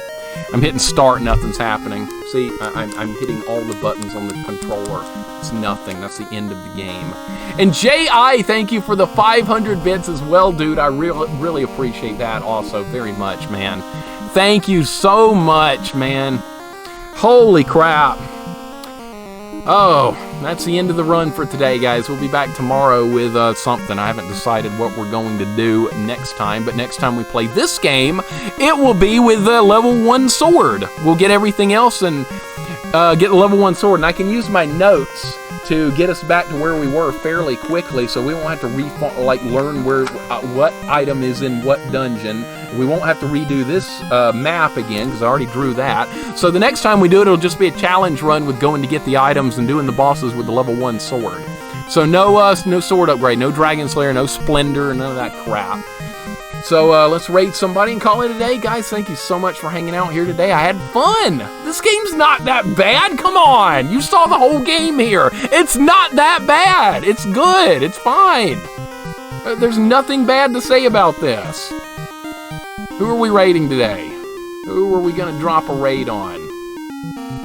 I'm hitting start, nothing's happening. See, I'm hitting all the buttons on the controller. It's nothing. That's the end of the game. And J.I., thank you for the 500 bits as well, dude. I really appreciate that also very much, man. Thank you so much, man. Holy crap. Oh, that's the end of the run for today, guys. We'll be back tomorrow with something. I haven't decided what we're going to do next time, but next time we play this game, it will be with the level 1 sword. We'll get everything else and get the level 1 sword, and I can use my notes to get us back to where we were fairly quickly, so we won't have to learn where what item is in what dungeon. We won't have to redo this map again, because I already drew that. So the next time we do it, it'll just be a challenge run with going to get the items and doing the bosses with the level 1 sword. So no sword upgrade, no Dragon Slayer, no Splendor, none of that crap. So let's raid somebody and call it a day. Guys, thank you so much for hanging out here today. I had fun. This game's not that bad. Come on. You saw the whole game here. It's not that bad. It's good. It's fine. There's nothing bad to say about this. Who are we raiding today? Who are we going to drop a raid on?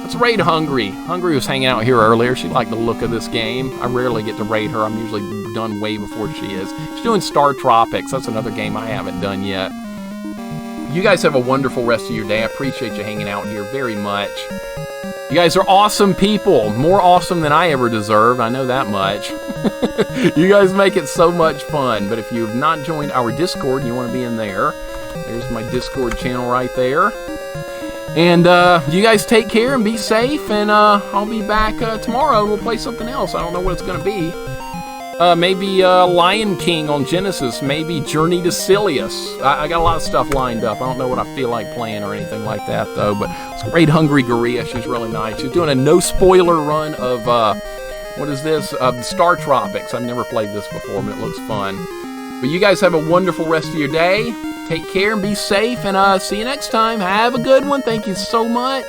Let's raid Hungry. Hungry was hanging out here earlier. She liked the look of this game. I rarely get to raid her. I'm usually done way before she is. She's doing Star Tropics. That's another game I haven't done yet. You guys have a wonderful rest of your day. I appreciate you hanging out here very much. You guys are awesome people. More awesome than I ever deserve. I know that much. You guys make it so much fun. But if you've not joined our Discord and you want to be in there, there's my Discord channel right there. And you guys take care and be safe, and I'll be back tomorrow. We'll play something else. I don't know what it's going to be. Maybe Lion King on Genesis. Maybe Journey to Silius. I got a lot of stuff lined up. I don't know what I feel like playing or anything like that, though. But let's raid Hungry Gorilla. She's really nice. She's doing a no-spoiler run of, what is this? Star Tropics. I've never played this before, but it looks fun. But you guys have a wonderful rest of your day. Take care and be safe, and see you next time. Have a good one. Thank you so much.